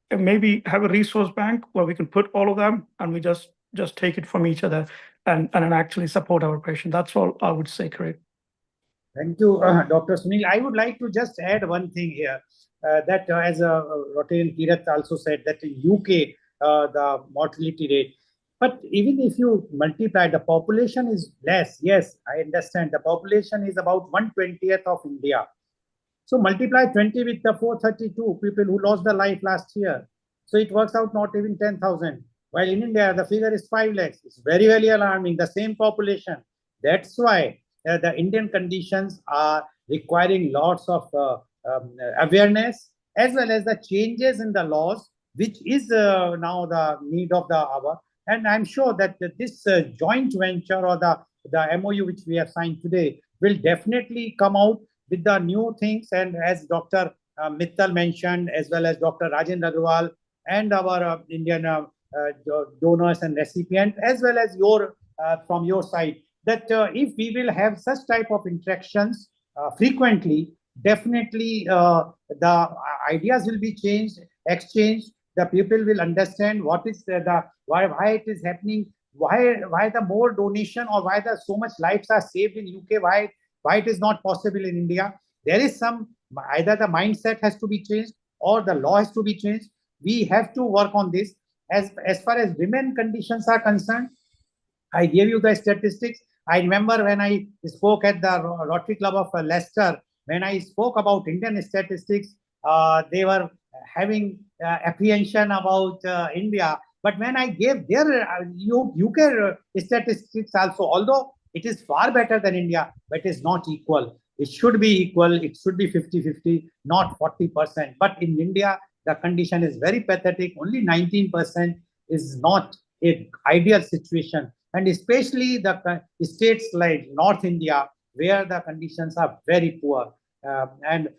S12: and maybe have a resource bank where we can put all of them and we just take it from each other and actually support our patient. That's all I would say, Craig.
S16: Thank you, Dr. Sunil. I would like to just add one thing here, that as Rotarian Kirat also said, that in UK, the mortality rate. But even if you multiply, the population is less. Yes, I understand. The population is about 1/20th of India. So multiply 20 with the 432 people who lost their life last year. So it works out not even 10,000. While in India, the figure is 5 lakhs. It's very, very alarming. The same population. That's why the Indian conditions are requiring lots of awareness, as well as the changes in the laws, which is now the need of the hour. And I'm sure that this joint venture or the MOU which we have signed today will definitely come out with the new things. And as Dr. Mittal mentioned, as well as Dr. Rajendra Agrawal and our Indian donors and recipients, as well as from your side, that if we will have such type of interactions frequently, definitely the ideas will be exchanged. The people will understand what is why it is happening, why the more donation, or why the so much lives are saved in UK, why it is not possible in India. There is either the mindset has to be changed or the law has to be changed. We have to work on this. As far as women conditions are concerned, I gave you the statistics. I remember when I spoke at the Rotary Club of Leicester, when I spoke about Indian statistics, they were having apprehension about India. But when I gave their UK statistics also, although it is far better than India, but it is not equal. It should be equal. It should be 50-50, not 40%. But in India, the condition is very pathetic. Only 19% is not an ideal situation. and especially the states like North India, where the conditions are very poor. And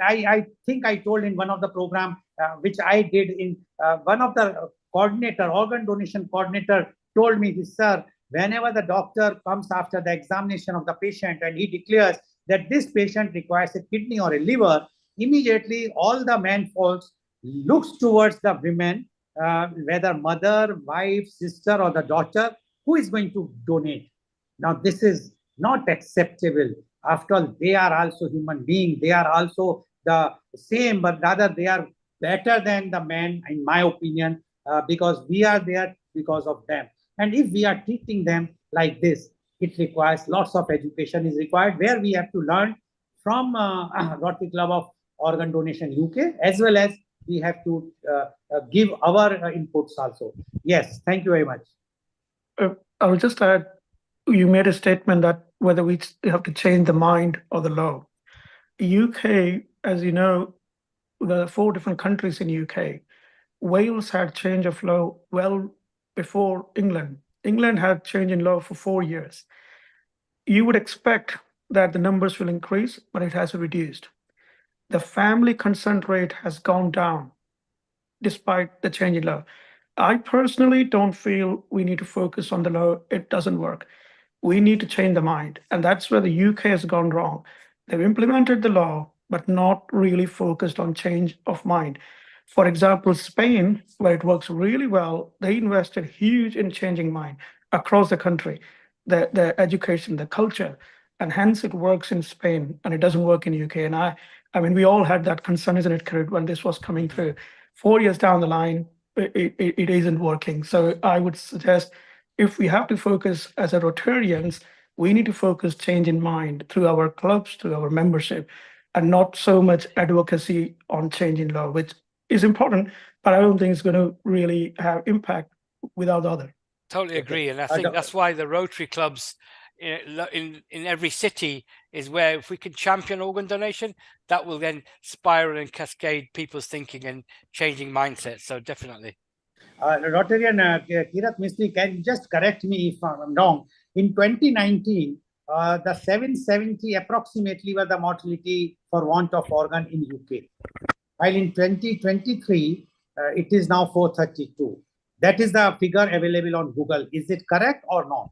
S16: I think I told in one of the program which I did in one of the organ donation coordinator told me this, sir, whenever the doctor comes after the examination of the patient and he declares that this patient requires a kidney or a liver, immediately all the men folks looks towards the women, whether mother, wife, sister, or the daughter, who is going to donate. Now, this is not acceptable. After all, they are also human beings. They are also the same, but rather they are better than the men, in my opinion, because we are there because of them. And if we are treating them like this, it requires lots of education is required, where we have to learn from Rotary Club of Organ Donation UK, as well as we have to give our inputs also. Yes, thank you very much.
S12: I will just add, you made a statement that whether we have to change the mind or the law. UK, as you know, there are 4 different countries in UK. Wales had change of law well before England. England had change in law for 4 years. You would expect that the numbers will increase, but it has reduced. The family consent rate has gone down despite the change in law. I personally don't feel we need to focus on the law. It doesn't work. We need to change the mind. And that's where the UK has gone wrong. They've implemented the law, but not really focused on change of mind. For example, Spain, where it works really well, they invested huge in changing mind across the country, the education, the culture, and hence it works in Spain and it doesn't work in UK. And I mean, we all had that concern, isn't it, Kirit, when this was coming through. 4 years down the line, it isn't working. So I would suggest if we have to focus as a Rotarians, we need to focus change in mind through our clubs, through our membership, and not so much advocacy on change in law, which is important, but I don't think it's going to really have impact without the other.
S4: Totally agree. And I think that's why the Rotary clubs in every city is where if we can champion organ donation, that will then spiral and cascade people's thinking and changing mindsets. So definitely.
S16: Rotarian Kirat Mistry, can you just correct me if I'm wrong? In 2019, the 770 approximately were the mortality for want of organ in UK. While in 2023, it is now 432. That is the figure available on Google. Is it correct or not?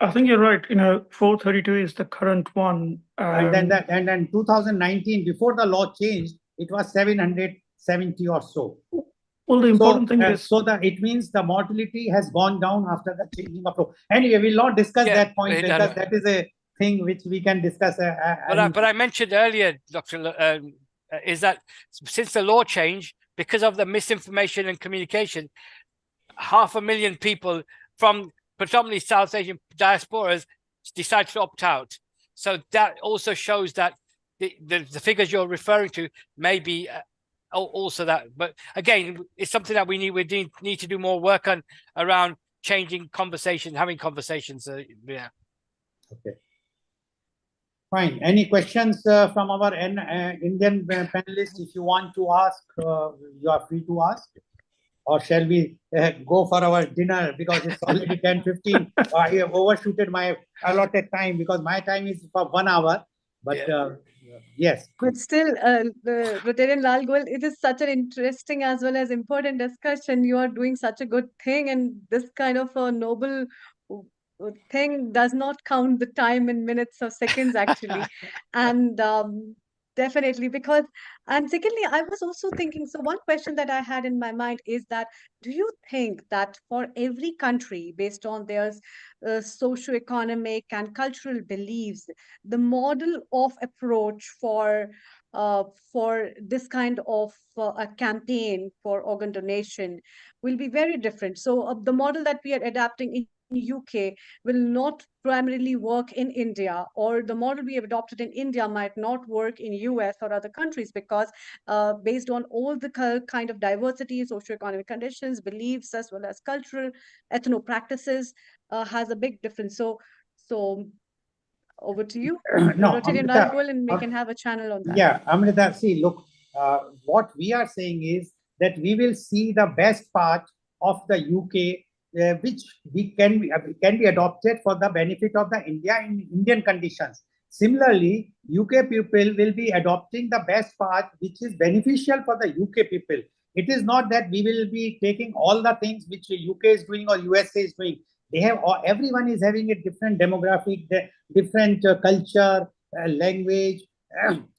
S12: I think you're right. 432 is the current one.
S16: And then 2019, before the law changed, it was 770 or so.
S12: Well, the important thing is...
S16: So that it means the mortality has gone down after the changing of law. Anyway, we'll not discuss that point because that is a thing which we can discuss.
S4: But I mentioned earlier, Dr. Is that since the law changed, because of the misinformation and communication, 500,000 people from predominantly South Asian diasporas decided to opt out. So that also shows that the figures you're referring to may be also that. But again, it's something that we need to do more work on around changing conversation, having conversations. Yeah.
S16: Okay. Fine. Any questions from our Indian panelists? If you want to ask, you are free to ask. Or shall we go for our dinner because it's already 10:15. I have overshooted my allotted time because my time is for 1 hour. But yes.
S6: But still, the Rotarian Lal Goel, it is such an interesting as well as important discussion. You are doing such a good thing, and this kind of a noble thing does not count the time in minutes or seconds actually. And definitely, because, and secondly, I was also thinking, so one question that I had in my mind is that, do you think that for every country, based on their socio-economic and cultural beliefs, the model of approach for this kind of a campaign for organ donation will be very different? So the model that we are adapting in UK will not primarily work in India, or the model we have adopted in India might not work in US or other countries, because based on all the kind of diversity, socioeconomic conditions, beliefs, as well as cultural ethno practices has a big difference. So over to you, Rotarian Lal Goel, and we can have a channel on that.
S16: Yeah, Amrita, see, look, what we are saying is that we will see the best part of the UK which can be adopted for the benefit of the Indian conditions. Similarly, UK people will be adopting the best part which is beneficial for the UK people. It is not that we will be taking all the things which UK is doing or USA is doing. They have, everyone is having a different demographic, different culture, language,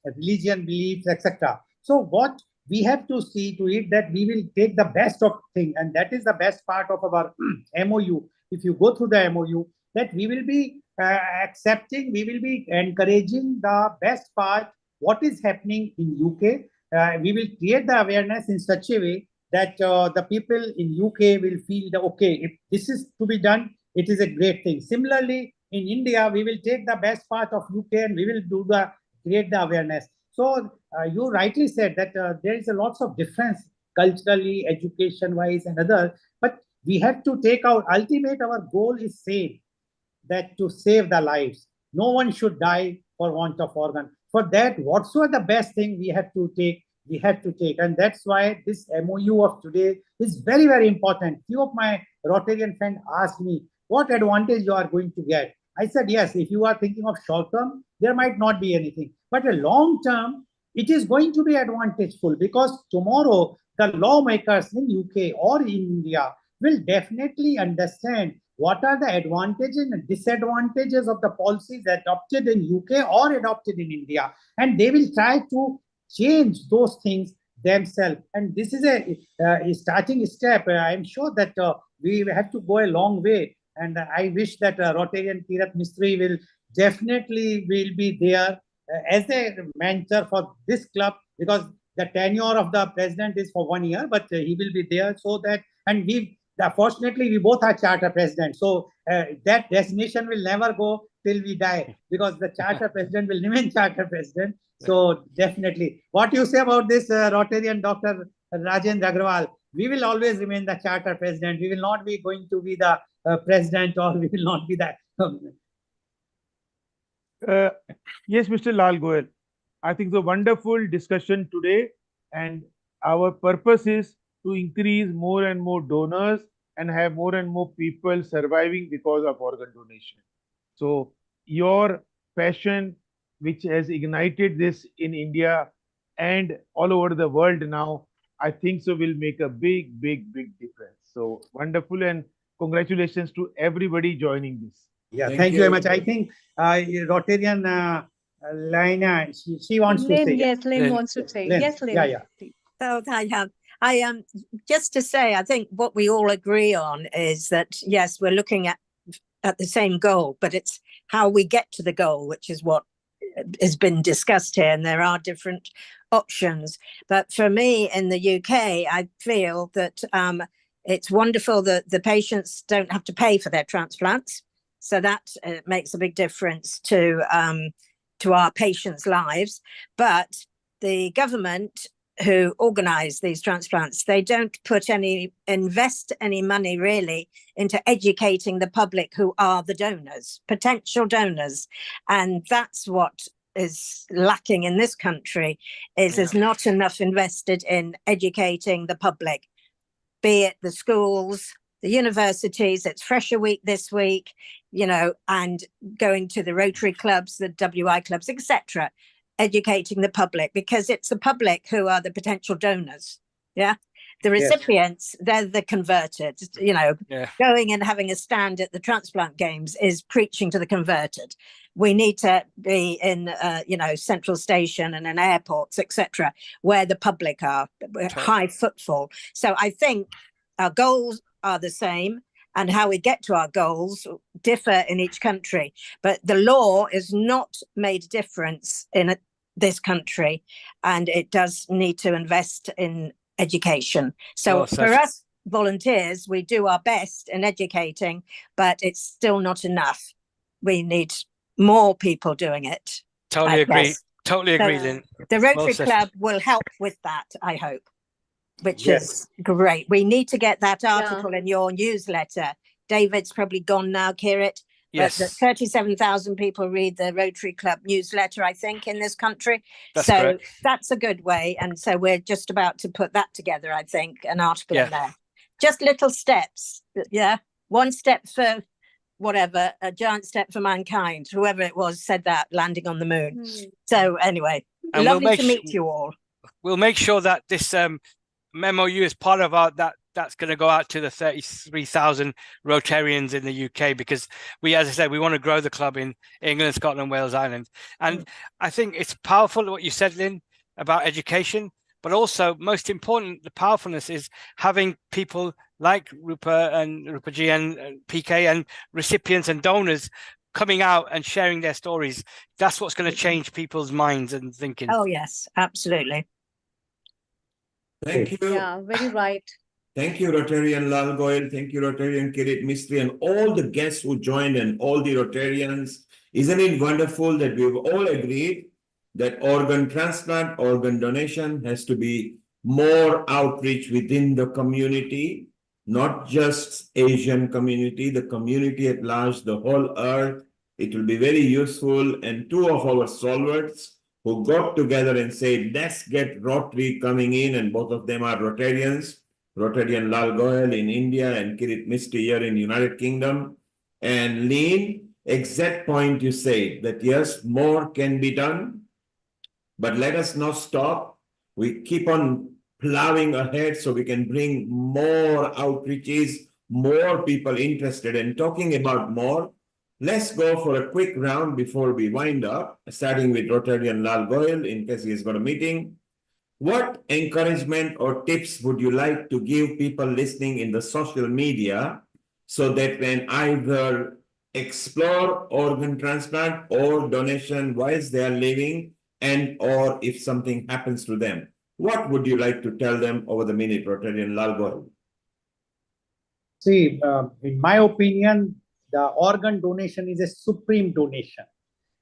S16: religion, beliefs, etc. So what we have to see to it that we will take the best of things, and that is the best part of our MOU. If you go through the MOU, that we will be accepting, we will be encouraging the best part, what is happening in UK. We will create the awareness in such a way that the people in UK will feel that, okay, if this is to be done, it is a great thing. Similarly, in India, we will take the best part of UK and we will create the awareness. So you rightly said that there is a lots of difference culturally, education-wise, and other. But we have to take our goal is same, that to save the lives. No one should die for want of organ. For that, whatsoever the best thing we have to take, we have to take. And that's why this MOU of today is very, very important. Few of my Rotarian friends asked me, what advantage you are going to get? I said, yes, if you are thinking of short term, there might not be anything. But a long term, it is going to be advantageful, because tomorrow the lawmakers in UK or in India will definitely understand what are the advantages and disadvantages of the policies adopted in UK or adopted in India, and they will try to change those things themselves. And this is a starting step. I'm sure that we have to go a long way, and I wish that Rotarian Kirat Mistry will definitely be there as a mentor for this club, because the tenure of the president is for 1 year, but he will be there so that, and fortunately, we both are charter presidents. So that designation will never go till we die, because the charter president will remain charter president. So definitely. What you say about this, Rotarian Dr. Rajendra Agrawal? We will always remain the charter president. We will not be going to be the president, or we will not be the...
S17: Yes, Mr. Lal Goyal. I think the wonderful discussion today, and our purpose is to increase more and more donors and have more and more people surviving because of organ donation. So your passion, which has ignited this in India and all over the world now, I think so will make a big, big, big difference. So wonderful, and congratulations to everybody joining this.
S16: Yeah, thank you very much. I think Rotarian Lina, she wants to say.
S6: Yes, Lynn wants to say. Yes, Lynn.
S16: Yeah.
S15: So I just to say, I think what we all agree on is that, yes, we're looking at the same goal, but it's how we get to the goal, which is what has been discussed here. And there are different options. But for me in the UK, I feel that it's wonderful that the patients don't have to pay for their transplants. So that makes a big difference to our patients' lives. But the government who organize these transplants, they don't invest any money really into educating the public who are the donors, potential donors. And that's what is lacking in this country, is there's not enough invested in educating the public, be it the schools, the universities. It's Fresher Week this week, and going to the Rotary clubs, the WI clubs, etc., educating the public, because it's the public who are the potential donors. Yeah. The recipients, they're the converted, going and having a stand at the transplant games is preaching to the converted. We need to be in, Central Station and in airports, etc., where the public are, high footfall. So I think our goals are the same, and how we get to our goals differ in each country. But the law is not made a difference in this country, and it does need to invest in education. So for us volunteers, we do our best in educating, but it's still not enough. We need more people doing it.
S4: Totally agree. Totally agree, Lynn.
S15: The Rotary Club will help with that, I hope, which is great. We need to get that article in your newsletter. David's probably gone now, Kirit. Yes. But 37,000 people read the Rotary Club newsletter, I think, in this country. That's correct. That's a good way. And so we're just about to put that together, I think, an article in there. just little steps. Yeah, one step for whatever, a giant step for mankind. Whoever it was said that, landing on the moon. So anyway,
S4: And
S15: lovely to meet you all.
S4: We'll make sure that this MOU is part of our that's going to go out to the 33,000 Rotarians in the UK, because we, as I said, we want to grow the club in England, Scotland, Wales, Ireland. And I think it's powerful what you said, Lynn, about education, but also most important, the powerfulness is having people like Rupa-ji and PK and recipients and donors coming out and sharing their stories. That's what's going to change people's minds and thinking.
S15: Oh, yes, absolutely.
S7: Thank you.
S6: Yeah, very right.
S7: Thank you, Rotarian Lal Goyal. Thank you, Rotarian Kirit Mistry, and all the guests who joined and all the Rotarians. Isn't it wonderful that we've all agreed that organ transplant, organ donation has to be more outreach within the community, not just Asian community, the community at large, the whole earth. It will be very useful. And two of our stalwarts who got together and said, let's get Rotary coming in, and both of them are Rotarians. Rotarian Lal Goyal in India and Kirit Mistry here in United Kingdom. And Lean, exact point you said that yes, more can be done, but let us not stop. We keep on plowing ahead so we can bring more outreaches, more people interested. And talking about more, let's go for a quick round before we wind up, starting with Rotarian Lal Goyal in case he has got a meeting. What encouragement or tips would you like to give people listening in the social media so that when either explore organ transplant or donation whilst they are living, and or if something happens to them? What would you like to tell them over the minute, Rotarian Lal Goyal?
S16: See, in my opinion, the organ donation is a supreme donation,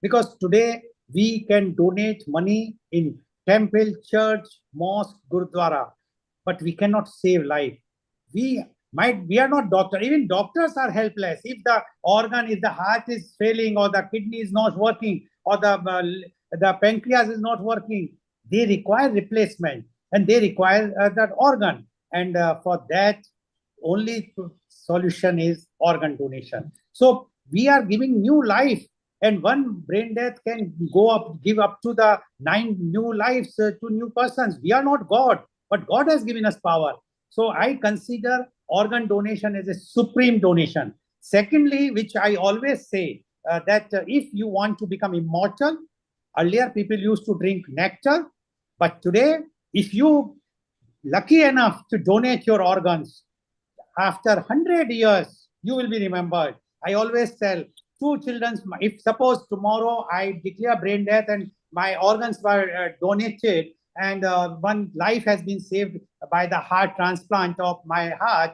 S16: because today we can donate money in temple, church, mosque, gurudwara, but we cannot save life. We are not doctors. Even doctors are helpless. If the organ, if the heart is failing, or the kidney is not working, or the pancreas is not working, they require replacement, and they require that organ. And for that, only solution is organ donation. So we are giving new life, and one brain death can give up to the 9 new lives to new persons. We are not God, but God has given us power. So I consider organ donation as a supreme donation. Secondly, which I always say, that if you want to become immortal, earlier people used to drink nectar, but today, if you lucky enough to donate your organs, after 100 years, you will be remembered. I always tell, two children, if suppose tomorrow I declare brain death and my organs were donated, and one life has been saved by the heart transplant of my heart,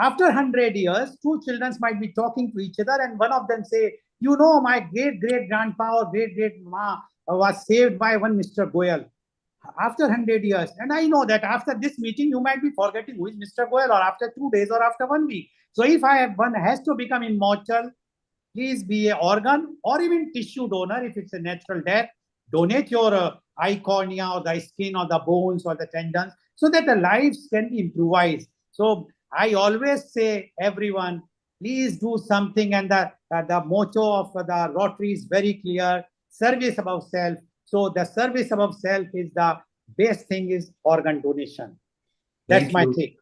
S16: after 100 years, two children might be talking to each other, and one of them say, you know, my great-great-grandpa or great-great-ma was saved by one Mr. Goyal. After 100 years, and I know that after this meeting you might be forgetting who is Mr. Goyal, or after 2 days, or after 1 week. So if one has to become immortal, please be an organ or even tissue donor. If it's a natural death, donate your eye cornea or the skin or the bones or the tendons, so that the lives can be improvised. So I always say, everyone, please do something. And the motto of the Rotary is very clear: service above self. So the service above self is the best thing, is organ donation. That's my take.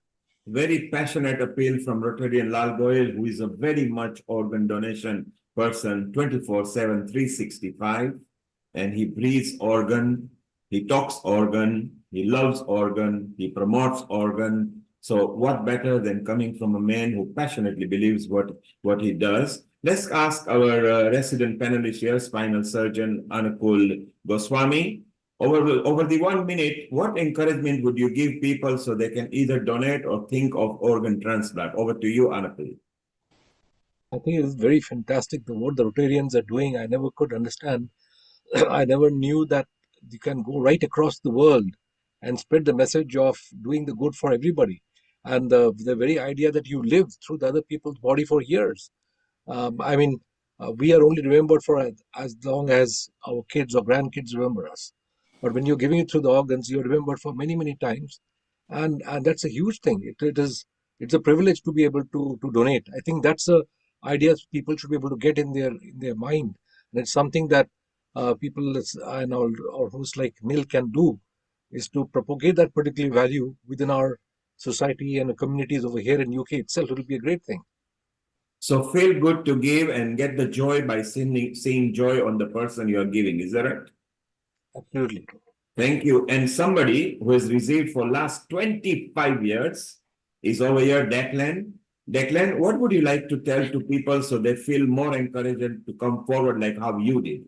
S7: Very passionate appeal from Rotarian Lal Goyal, who is a very much organ donation person, 24/7, 365. And he breathes organ, he talks organ, he loves organ, he promotes organ. So what better than coming from a man who passionately believes what he does? Let's ask our resident panelist here, spinal surgeon Anukul Goswami. Over the 1 minute, what encouragement would you give people so they can either donate or think of organ transplant? Over to you, Anukul.
S9: I think it is very fantastic what the Rotarians are doing. I never could understand. I never knew that you can go right across the world and spread the message of doing the good for everybody. And the very idea that you live through the other people's body for years. We are only remembered for as long as our kids or grandkids remember us. But when you're giving it through the organs, you're remembered for many, many times. And that's a huge thing. It is It's a privilege to be able to donate. I think that's a idea people should be able to get in their mind, and it's something that people and our hosts like Neil can do, is to propagate that particular value within our society and communities over here in UK itself. It'll be a great thing.
S7: So feel good to give and get the joy by seeing joy on the person you are giving. Is that right?
S9: Absolutely.
S7: Thank you. And somebody who has received for last 25 years is over here, Declan. Declan, what would you like to tell to people so they feel more encouraged to come forward like how you did?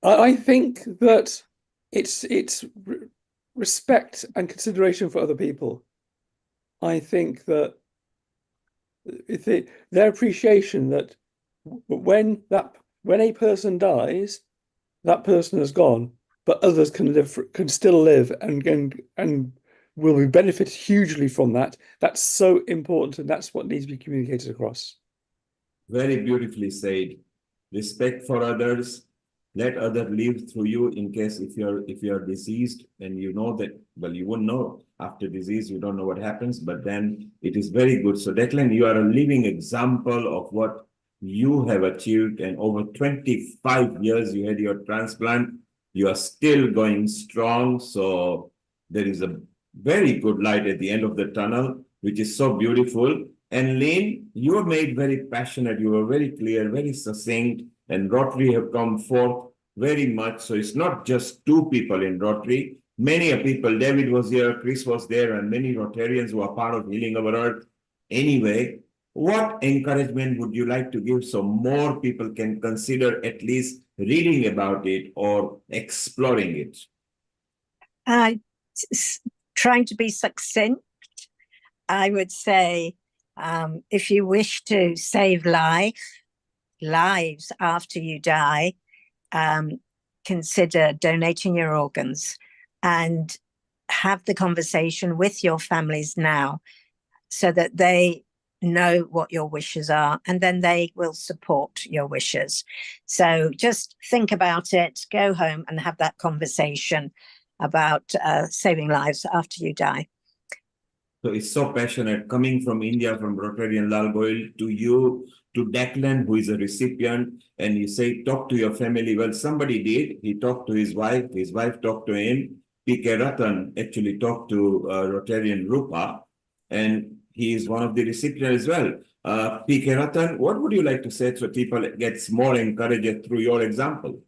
S13: I think that it's respect and consideration for other people. I think that their appreciation that when a person dies, that person has gone, but others can still live and will be benefited hugely from that. That's so important, and that's what needs to be communicated across.
S7: Very beautifully said. Respect for others. Let others live through you in case if you're deceased and you know that, well, you won't know after disease, you don't know what happens, but then it is very good. So Declan, you are a living example of what you have achieved, and over 25 years you had your transplant. You are still going strong. So there is a very good light at the end of the tunnel, which is so beautiful. And Lynn, you were made very passionate. You were very clear, very succinct, and Rotary have come forth very much. So it's not just two people in Rotary. Many people, David was here, Chris was there, and many Rotarians who are part of Healing Our Earth. Anyway, what encouragement would you like to give so more people can consider at least reading about it or exploring it?
S15: Trying to be succinct, I would say, if you wish to save lives after you die, consider donating your organs and have the conversation with your families now so that they know what your wishes are, and then they will support your wishes. So just think about it, go home and have that conversation about saving lives after you die.
S7: So it's so passionate coming from India, from Rotarian Lal Goyal to you, to Declan, who is a recipient, and you say, talk to your family. Well, somebody did. He talked to his wife talked to him. P.K. Ratan actually talked to Rotarian Rupa, and he is one of the recipients as well. P.K. Ratan, what would you like to say so people gets more encouraged through your example?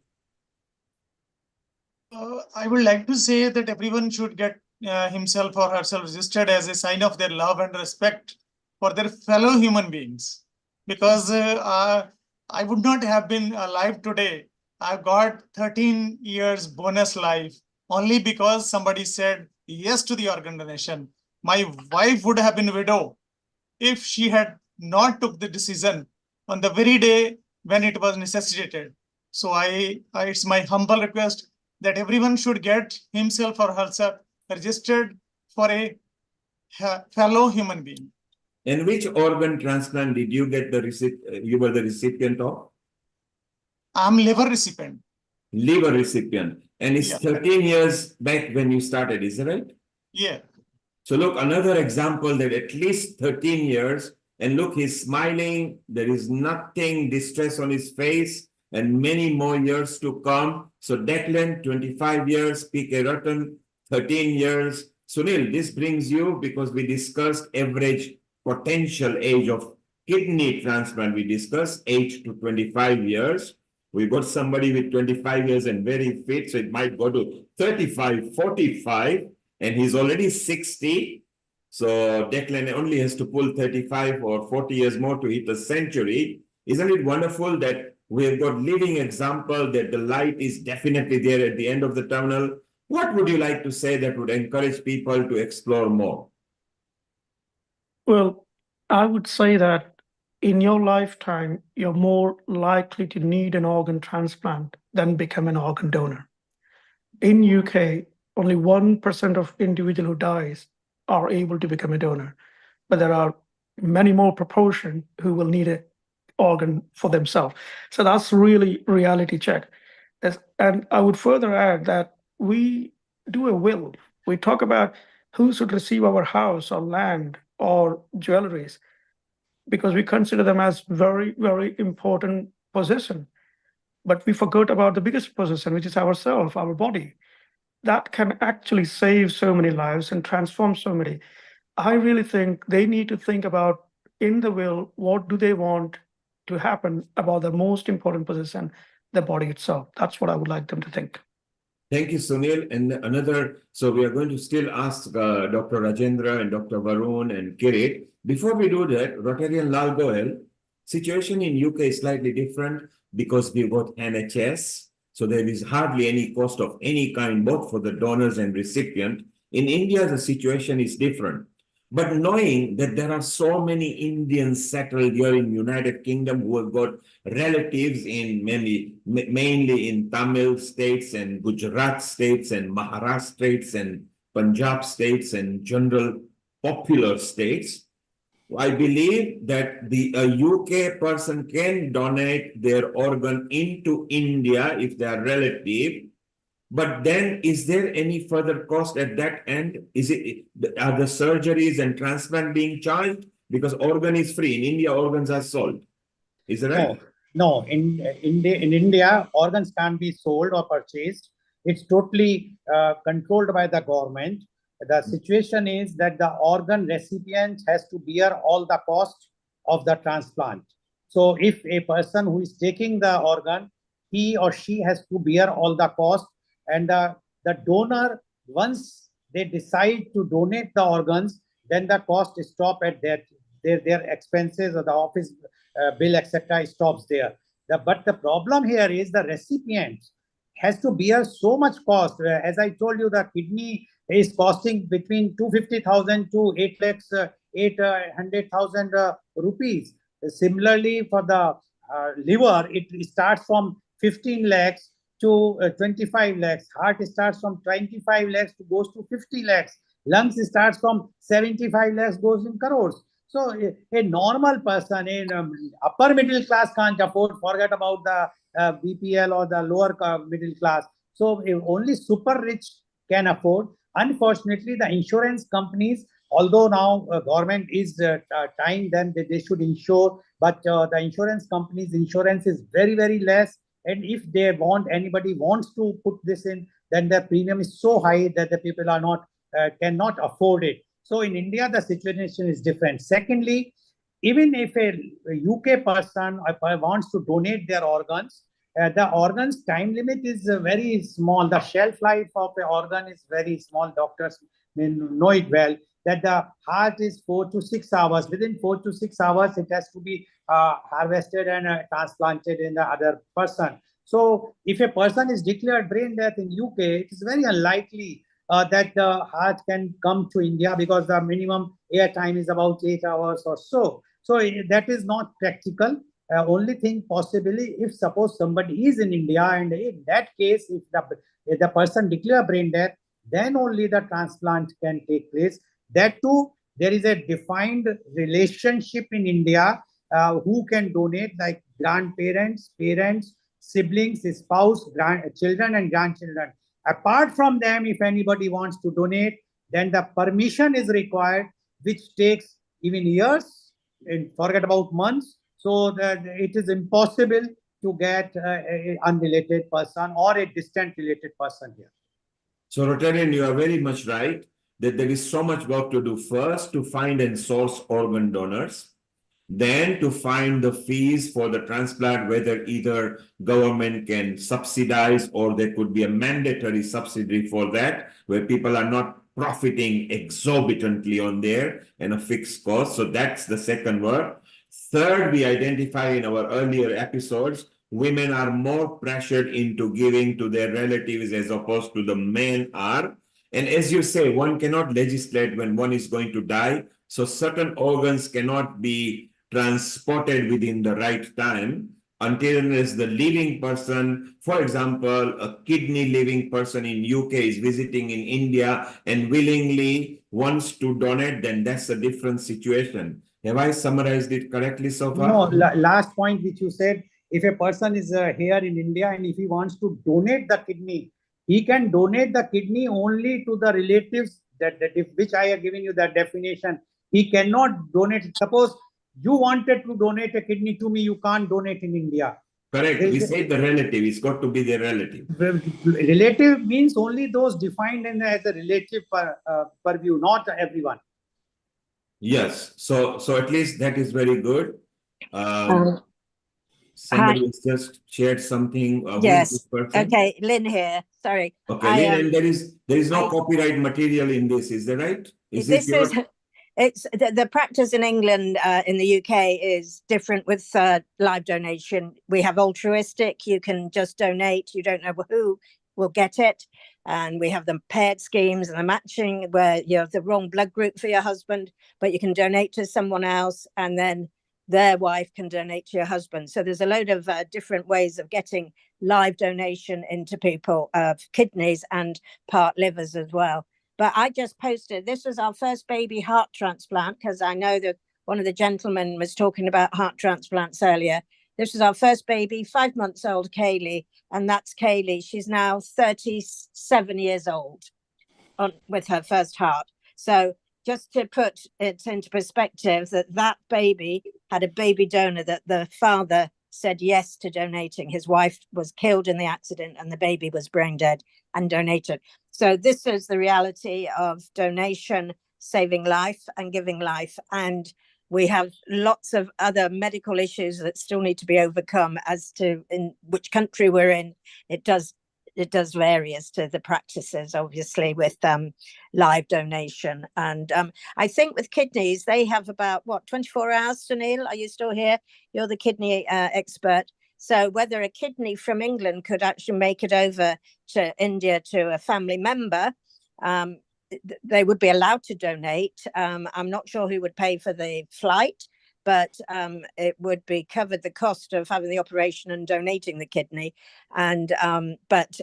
S19: I would like to say that everyone should get himself or herself registered as a sign of their love and respect for their fellow human beings. Because I would not have been alive today. I've got 13 years bonus life only because somebody said yes to the organ donation. My wife would have been a widow if she had not took the decision on the very day when it was necessitated. So it's my humble request that everyone should get himself or herself registered for a fellow human being.
S7: And which organ transplant did you get you were the recipient of?
S19: I'm liver recipient.
S7: Liver recipient. And it's 13 years back when you started, is that right?
S19: Yeah.
S7: So look, another example that at least 13 years, and look, he's smiling. There is nothing distress on his face, and many more years to come. So Declan, 25 years, P.K. Ratan, 13 years. Sunil, this brings you, because we discussed average potential age of kidney transplant. We discussed age to 25 years. We got somebody with 25 years and very fit, so it might go to 35, 45, and he's already 60. So Declan only has to pull 35 or 40 years more to hit a century. Isn't it wonderful that we have got living example that the light is definitely there at the end of the tunnel? What would you like to say that would encourage people to explore more?
S12: Well, I would say that in your lifetime, you're more likely to need an organ transplant than become an organ donor. In UK, only 1% of individual who dies are able to become a donor, but there are many more proportion who will need an organ for themselves. So that's really reality check. And I would further add that we do a will We talk about who should receive our house or land or jewelries because we consider them as very, very important possession. But we forgot about the biggest possession, which is ourselves, our body. That can actually save so many lives and transform so many. I really think they need to think about in the will, what do they want to happen about the most important possession, the body itself. That's what I would like them to think.
S7: Thank you, Sunil. And so we are going to still ask Dr. Rajendra and Dr. Varun and Kirit. Before we do that, Rotarian Lal Goel, situation in UK is slightly different because we've got NHS. So there is hardly any cost of any kind, both for the donors and recipient. In India, the situation is different. But knowing that there are so many Indians settled here in United Kingdom who have got relatives in mainly in Tamil states and Gujarat states and Maharashtra states and Punjab states and general popular states, I believe that a UK person can donate their organ into India if they are relative. But then, is there any further cost at that end? Are the surgeries and transplant being charged? Because organ is free. In India, organs are sold. Is that right?
S16: No. In India, organs can't be sold or purchased. It's totally controlled by the government. The situation is that the organ recipient has to bear all the cost of the transplant. So if a person who is taking the organ, he or she has to bear all the cost, and the donor, once they decide to donate the organs, then the cost stop at their expenses or the office bill, etc. stops there. But the problem here is the recipient has to bear so much cost. As I told you, the kidney is costing between 250,000 to 800,000 rupees. Similarly, for the liver, it starts from 15 lakhs to 25 lakhs. Heart starts from 25 lakhs to goes to 50 lakhs. Lungs starts from 75 lakhs, goes in crores. So a normal person in upper middle class can't afford, forget about the BPL or the lower middle class. So only super rich can afford. Unfortunately, the insurance companies, although now government is tying them that they should insure, but the insurance companies' insurance is very, very less. And if anybody wants to put this in, then the premium is so high that the people are not cannot afford it. So in India, the situation is different. Secondly, even if a UK person wants to donate their organs, the organ's time limit is very small. The shelf life of an organ is very small. Doctors know it well, that the heart is 4 to 6 hours. Within 4 to 6 hours, it has to be harvested and transplanted in the other person. So if a person is declared brain death in UK, it is very unlikely that the heart can come to India because the minimum air time is about 8 hours or so. So that is not practical. Only thing possibly if suppose somebody is in India, and in that case, if the person declare brain death, then only the transplant can take place. That too, there is a defined relationship in India who can donate, like grandparents, parents, siblings, spouse, children and grandchildren. Apart from them, if anybody wants to donate, then the permission is required, which takes even years and forget about months. So that it is impossible to get an unrelated person or a distant related person here.
S7: So Rotarian, you are very much right that there is so much work to do. First, to find and source organ donors. Then to find the fees for the transplant, whether either government can subsidize or there could be a mandatory subsidy for that, where people are not profiting exorbitantly on there and a fixed cost. So that's the second work. Third, we identify in our earlier episodes, women are more pressured into giving to their relatives as opposed to the men are. And as you say, one cannot legislate when one is going to die. So certain organs cannot be transported within the right time until unless the living person, for example, a kidney living person in UK is visiting in India and willingly wants to donate, then that's a different situation. Have I summarized it correctly so far?
S16: No, last point which you said, if a person is here in India and if he wants to donate the kidney, He can donate the kidney only to the relatives which I have given you that definition. He cannot donate. Suppose you wanted to donate a kidney to me, you can't donate in India.
S7: Correct. We say the relative. It's got to be the relative.
S16: Relative means only those defined as a relative purview, not everyone.
S7: Yes. So at least that is very good. Somebody has just shared something.
S15: Yes.
S7: Person?
S15: Okay, Lynn here. Sorry.
S7: Okay, Lynn, and there is no copyright material in this. Is that right?
S15: It's the practice in England, in the UK is different with live donation. We have altruistic. You can just donate. You don't know who will get it. And we have the paired schemes and the matching where you have the wrong blood group for your husband, but you can donate to someone else and then their wife can donate to your husband. So there's a load of different ways of getting live donation into people of kidneys and part livers as well. But I just posted, this was our first baby heart transplant, because I know that one of the gentlemen was talking about heart transplants earlier. This was our first baby, 5 months old, Kaylee, and that's Kaylee. She's now 37 years old with her first heart. So just to put it into perspective, that baby had a baby donor that the father said yes to donating. His wife was killed in the accident and the baby was brain dead and donated. So this is the reality of donation, saving life and giving life. And we have lots of other medical issues that still need to be overcome as to in which country we're in. It does vary as to the practices, obviously, with live donation. And I think with kidneys, they have about, 24 hours, Sunil? Are you still here? You're the kidney expert. So whether a kidney from England could actually make it over to India to a family member, they would be allowed to donate. I'm not sure who would pay for the flight, but it would be covered the cost of having the operation and donating the kidney. And but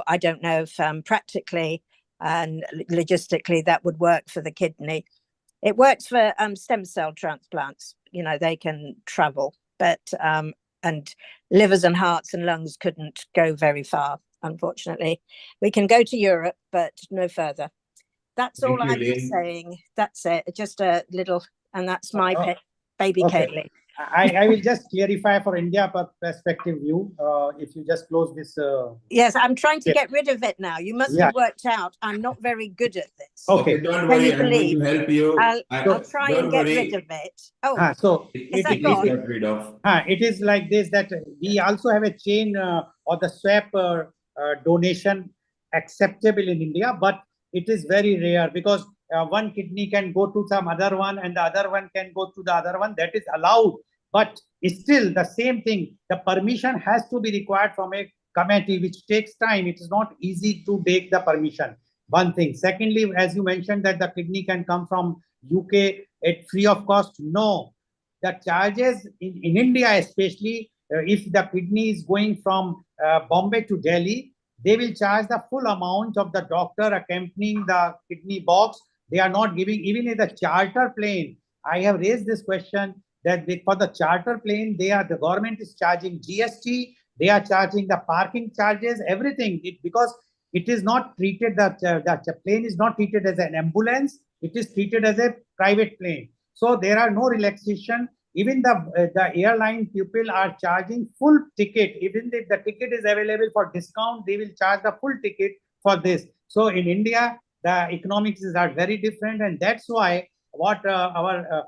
S15: I don't know if practically and logistically that would work for the kidney. It works for stem cell transplants. They can travel, but and livers and hearts and lungs couldn't go very far, unfortunately. We can go to Europe, but no further. That's all I'm saying. That's it. Just a little, and that's my baby Kaylee.
S16: I will just clarify for India perspective view. If you just close this.
S15: Yes, I'm trying to get rid of it now. You must have worked out I'm not very good at this.
S16: Okay,
S7: don't worry. I'm going to help you.
S15: I'll try and get rid of it. Oh,
S16: so
S15: is that gone?
S16: It is like this, that we also have a chain or the swap donation acceptable in India, but it is very rare because one kidney can go to some other one and the other one can go to the other one. That is allowed, but still the same thing. The permission has to be required from a committee, which takes time. It is not easy to take the permission. One thing. Secondly, as you mentioned that the kidney can come from UK at free of cost. No, the charges in India, especially if the kidney is going from Bombay to Delhi, they will charge the full amount of the doctor accompanying the kidney box. They are not giving, even in the charter plane. I have raised this question that for the charter plane, the government is charging GST. They are charging the parking charges, everything, because it is not treated, the plane is not treated as an ambulance. It is treated as a private plane. So there are no relaxation. Even the airline people are charging full ticket. Even if the ticket is available for discount, they will charge the full ticket for this. So in India, the economics are very different, and that's why what our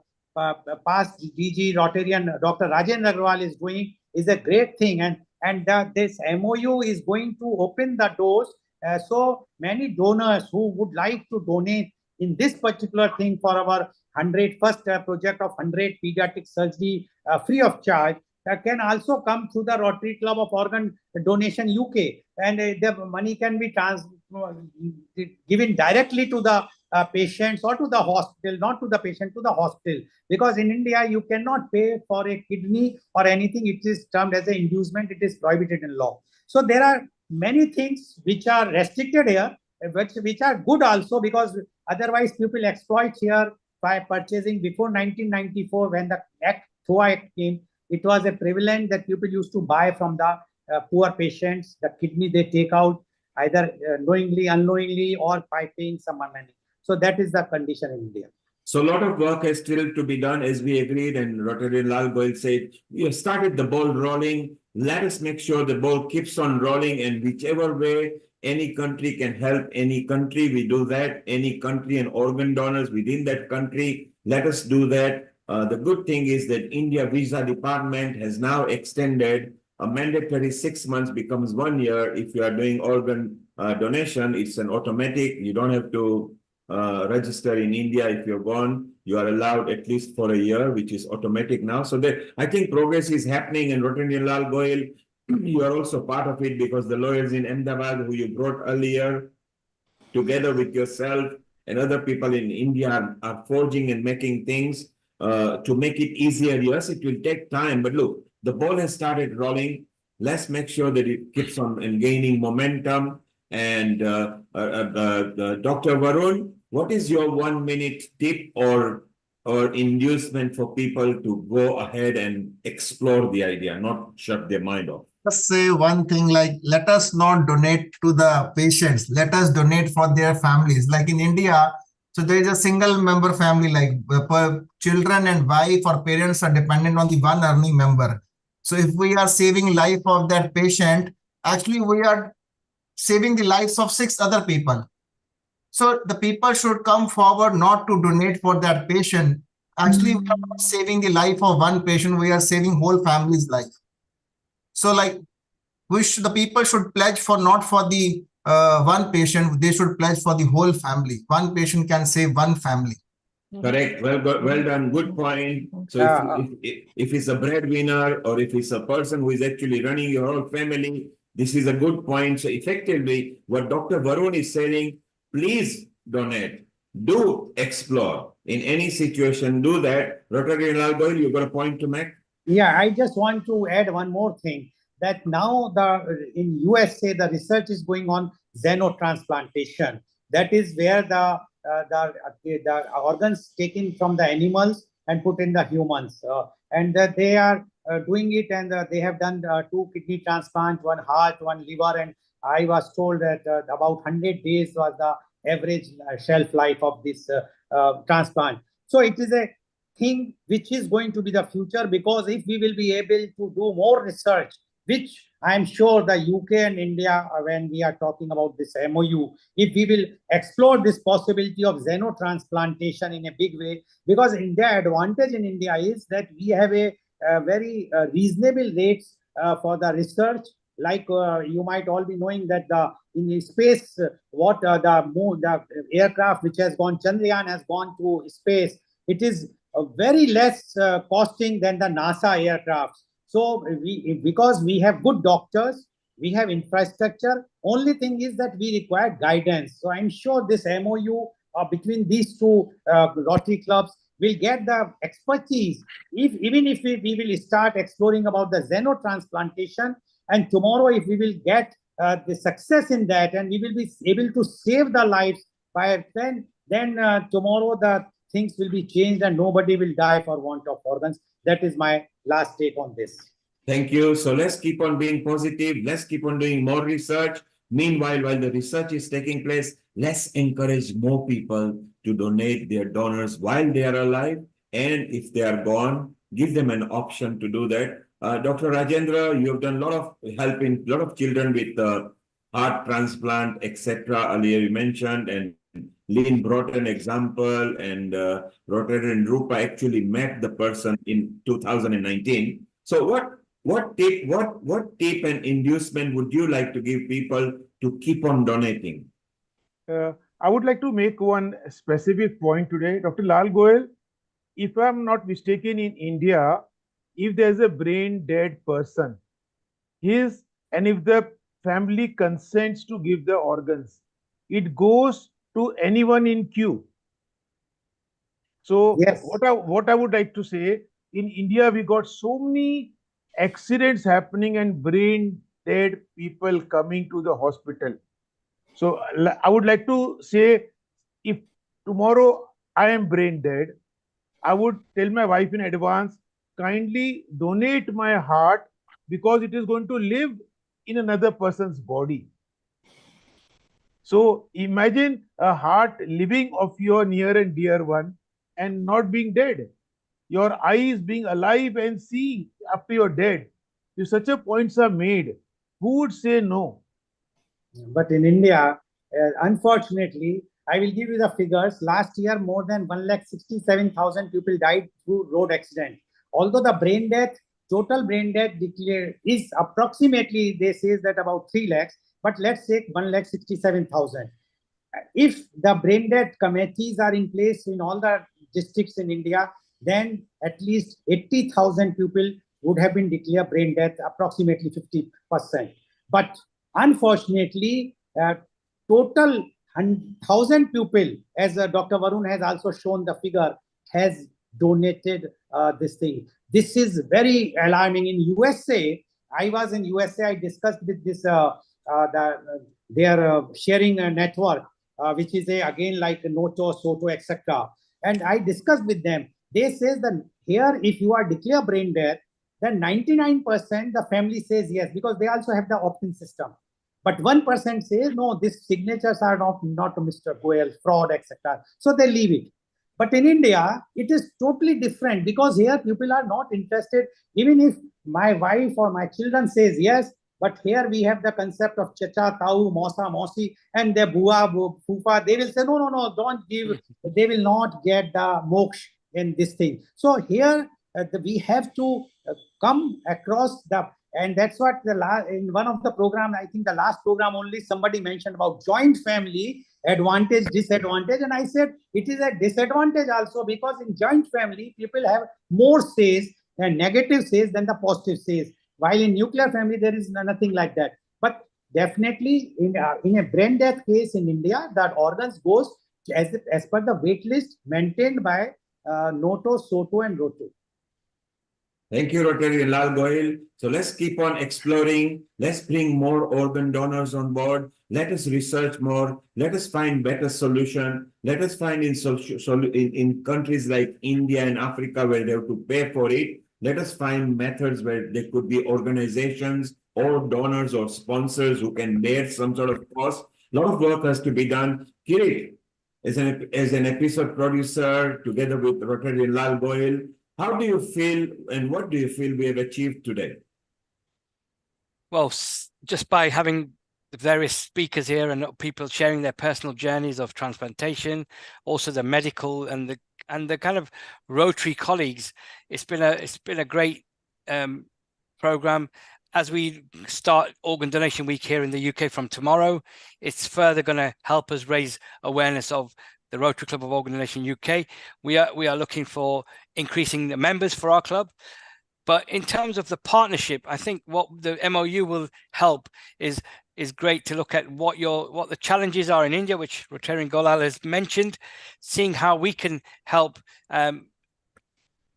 S16: past DG Rotarian Dr. Rajendra Agrawal is doing is a great thing, and this MOU is going to open the doors. So many donors who would like to donate in this particular thing for our first project of 100 pediatric surgery free of charge can also come through the Rotary Club of Organ Donation UK, and the money can be given directly to the patients or to the hospital, not to the patient, to the hospital, because in India you cannot pay for a kidney or anything. It is termed as an inducement. It is prohibited in law. So there are many things which are restricted here, which are good also, because otherwise people exploit here by purchasing. Before 1994, when the THOA Act came, it was a prevalent that people used to buy from the poor patients, the kidney they take out. either knowingly, unknowingly, or by paying some money. So that is the condition in India.
S7: So a lot of work has still to be done, as we agreed, and Rotary Lal Goyal said, you have started the ball rolling. Let us make sure the ball keeps on rolling, and whichever way any country can help any country, we do that. Any country and organ donors within that country, let us do that. The good thing is that India Visa Department has now extended a mandatory 6 months becomes 1 year. If you are doing organ donation, it's an automatic. You don't have to register in India. If you're gone, you are allowed at least for a year, which is automatic now. So I think progress is happening, and Rotary Lal Goyal, you are also part of it, because the lawyers in Ahmedabad who you brought earlier, together with yourself and other people in India, are forging and making things to make it easier. Yes, it will take time, but look, the ball has started rolling. Let's make sure that it keeps on and gaining momentum. And Dr. Varun, what is your 1 minute tip or inducement for people to go ahead and explore the idea, not shut their mind off?
S18: Just say one thing, like, let us not donate to the patients, let us donate for their families. Like in India, so there is a single member family, like children and wife or parents are dependent on the one earning member. So if we are saving life of that patient, actually we are saving the lives of 6 other people. So the people should come forward not to donate for that patient. Actually, we are not saving the life of one patient, we are saving whole family's life. So like, the people should pledge for not for the one patient, they should pledge for the whole family. One patient can save one family.
S7: Correct. Well done. Good point. So if it's a breadwinner, or if it's a person who is actually running your whole family, this is a good point. So effectively, what Dr. Varun is saying, please donate. Do explore. In any situation, do that. Rotary Lal Goyal, you've got a point to make?
S16: Yeah, I just want to add one more thing, that now in USA the research is going on xenotransplantation. That is where the organs taken from the animals and put in the humans, and they are doing it, and they have done 2 kidney transplants, 1 heart, 1 liver, and I was told that about 100 days was the average shelf life of this transplant. So it is a thing which is going to be the future, because if we will be able to do more research, which I am sure the UK and India, when we are talking about this MOU, if we will explore this possibility of xenotransplantation in a big way, because India advantage in India is that we have a very reasonable rates for the research. Like you might all be knowing that in space, the aircraft which has gone, Chandrayaan has gone to space, it is very less costing than the NASA aircraft. So because we have good doctors, we have infrastructure, only thing is that we require guidance. So I'm sure this MOU between these 2 Rotary clubs will get the expertise. Even if we will start exploring about the xenotransplantation, and tomorrow if we will get the success in that, and we will be able to save the lives, by then tomorrow the things will be changed and nobody will die for want of organs. That is my last take on this.
S7: Thank you. So let's keep on being positive. Let's keep on doing more research. Meanwhile, while the research is taking place, let's encourage more people to donate their donors while they are alive. And if they are gone, give them an option to do that. Dr. Rajendra, you have done a lot of helping a lot of children with heart transplant, etc. Earlier you mentioned, and Lynn brought an example, and Rotary and Rupa actually met the person in 2019. So what tip and inducement would you like to give people to keep on donating?
S17: I would like to make one specific point today. Dr. Lal Goyal, if I'm not mistaken, in India, if there's a brain dead person, and if the family consents to give the organs, it goes to anyone in queue. So yes, what I would like to say, in India we got so many accidents happening and brain dead people coming to the hospital. So I would like to say, if tomorrow I am brain dead, I would tell my wife in advance, kindly donate my heart, because it is going to live in another person's body. So imagine a heart living of your near and dear one and not being dead. Your eyes being alive and seeing after you're dead. If such a points are made, who would say no?
S16: But in India, unfortunately, I will give you the figures. Last year, more than 1,67,000 people died through road accident. Although the brain death, total brain death declared is approximately, they say that about 3 lakhs, but let's say 1,67,000. If the brain death committees are in place in all the districts in India, then at least 80,000 people would have been declared brain death, approximately 50%. But unfortunately, total 1,000 people, as Dr. Varun has also shown the figure, has donated this thing. This is very alarming. In USA, I was in USA, I discussed with this, their sharing a network, which is again like Noto, Soto, etc. And I discussed with them. They says that here, if you are declared brain death, then 99% the family says yes, because they also have the opt-in system. But 1% says no, these signatures are not Mr. Goel, fraud, etc. So they leave it. But in India, it is totally different, because here people are not interested. Even if my wife or my children says yes, but here we have the concept of chacha, tau, mosa, mosi, and the bua, fufa. They will say, no, no, no, don't give. They will not get the moksha in this thing. So here we have to come across the, and that's what in one of the program, I think the last program only, somebody mentioned about joint family advantage, disadvantage, and I said it is a disadvantage also, because in joint family people have more says and negative says than the positive says, while in nuclear family there is nothing like that. But definitely in a brain death case in India, that organs goes as per the wait list maintained by Noto, Soto, and Roto.
S7: Thank you, Rotary Lal Goyal. So let's keep on exploring. Let's bring more organ donors on board. Let us research more. Let us find better solution. Let us find in countries like India and Africa where they have to pay for it. Let us find methods where there could be organizations or donors or sponsors who can bear some sort of cost. A lot of work has to be done. Kirit, as an episode producer, together with Rotary Lal Goyal, how do you feel and what do you feel we have achieved today?
S4: Well, just by having the various speakers here and people sharing their personal journeys of transplantation, also the medical and the kind of Rotary colleagues, it's been a great program. As we start Organ Donation Week here in the UK from tomorrow, it's further going to help us raise awareness of the Rotary Club of Organ Donation UK. We are looking for increasing the members for our club. But in terms of the partnership, I think what the MOU will help is great to look at what the challenges are in India, which Rotarian Golal has mentioned, seeing how we can help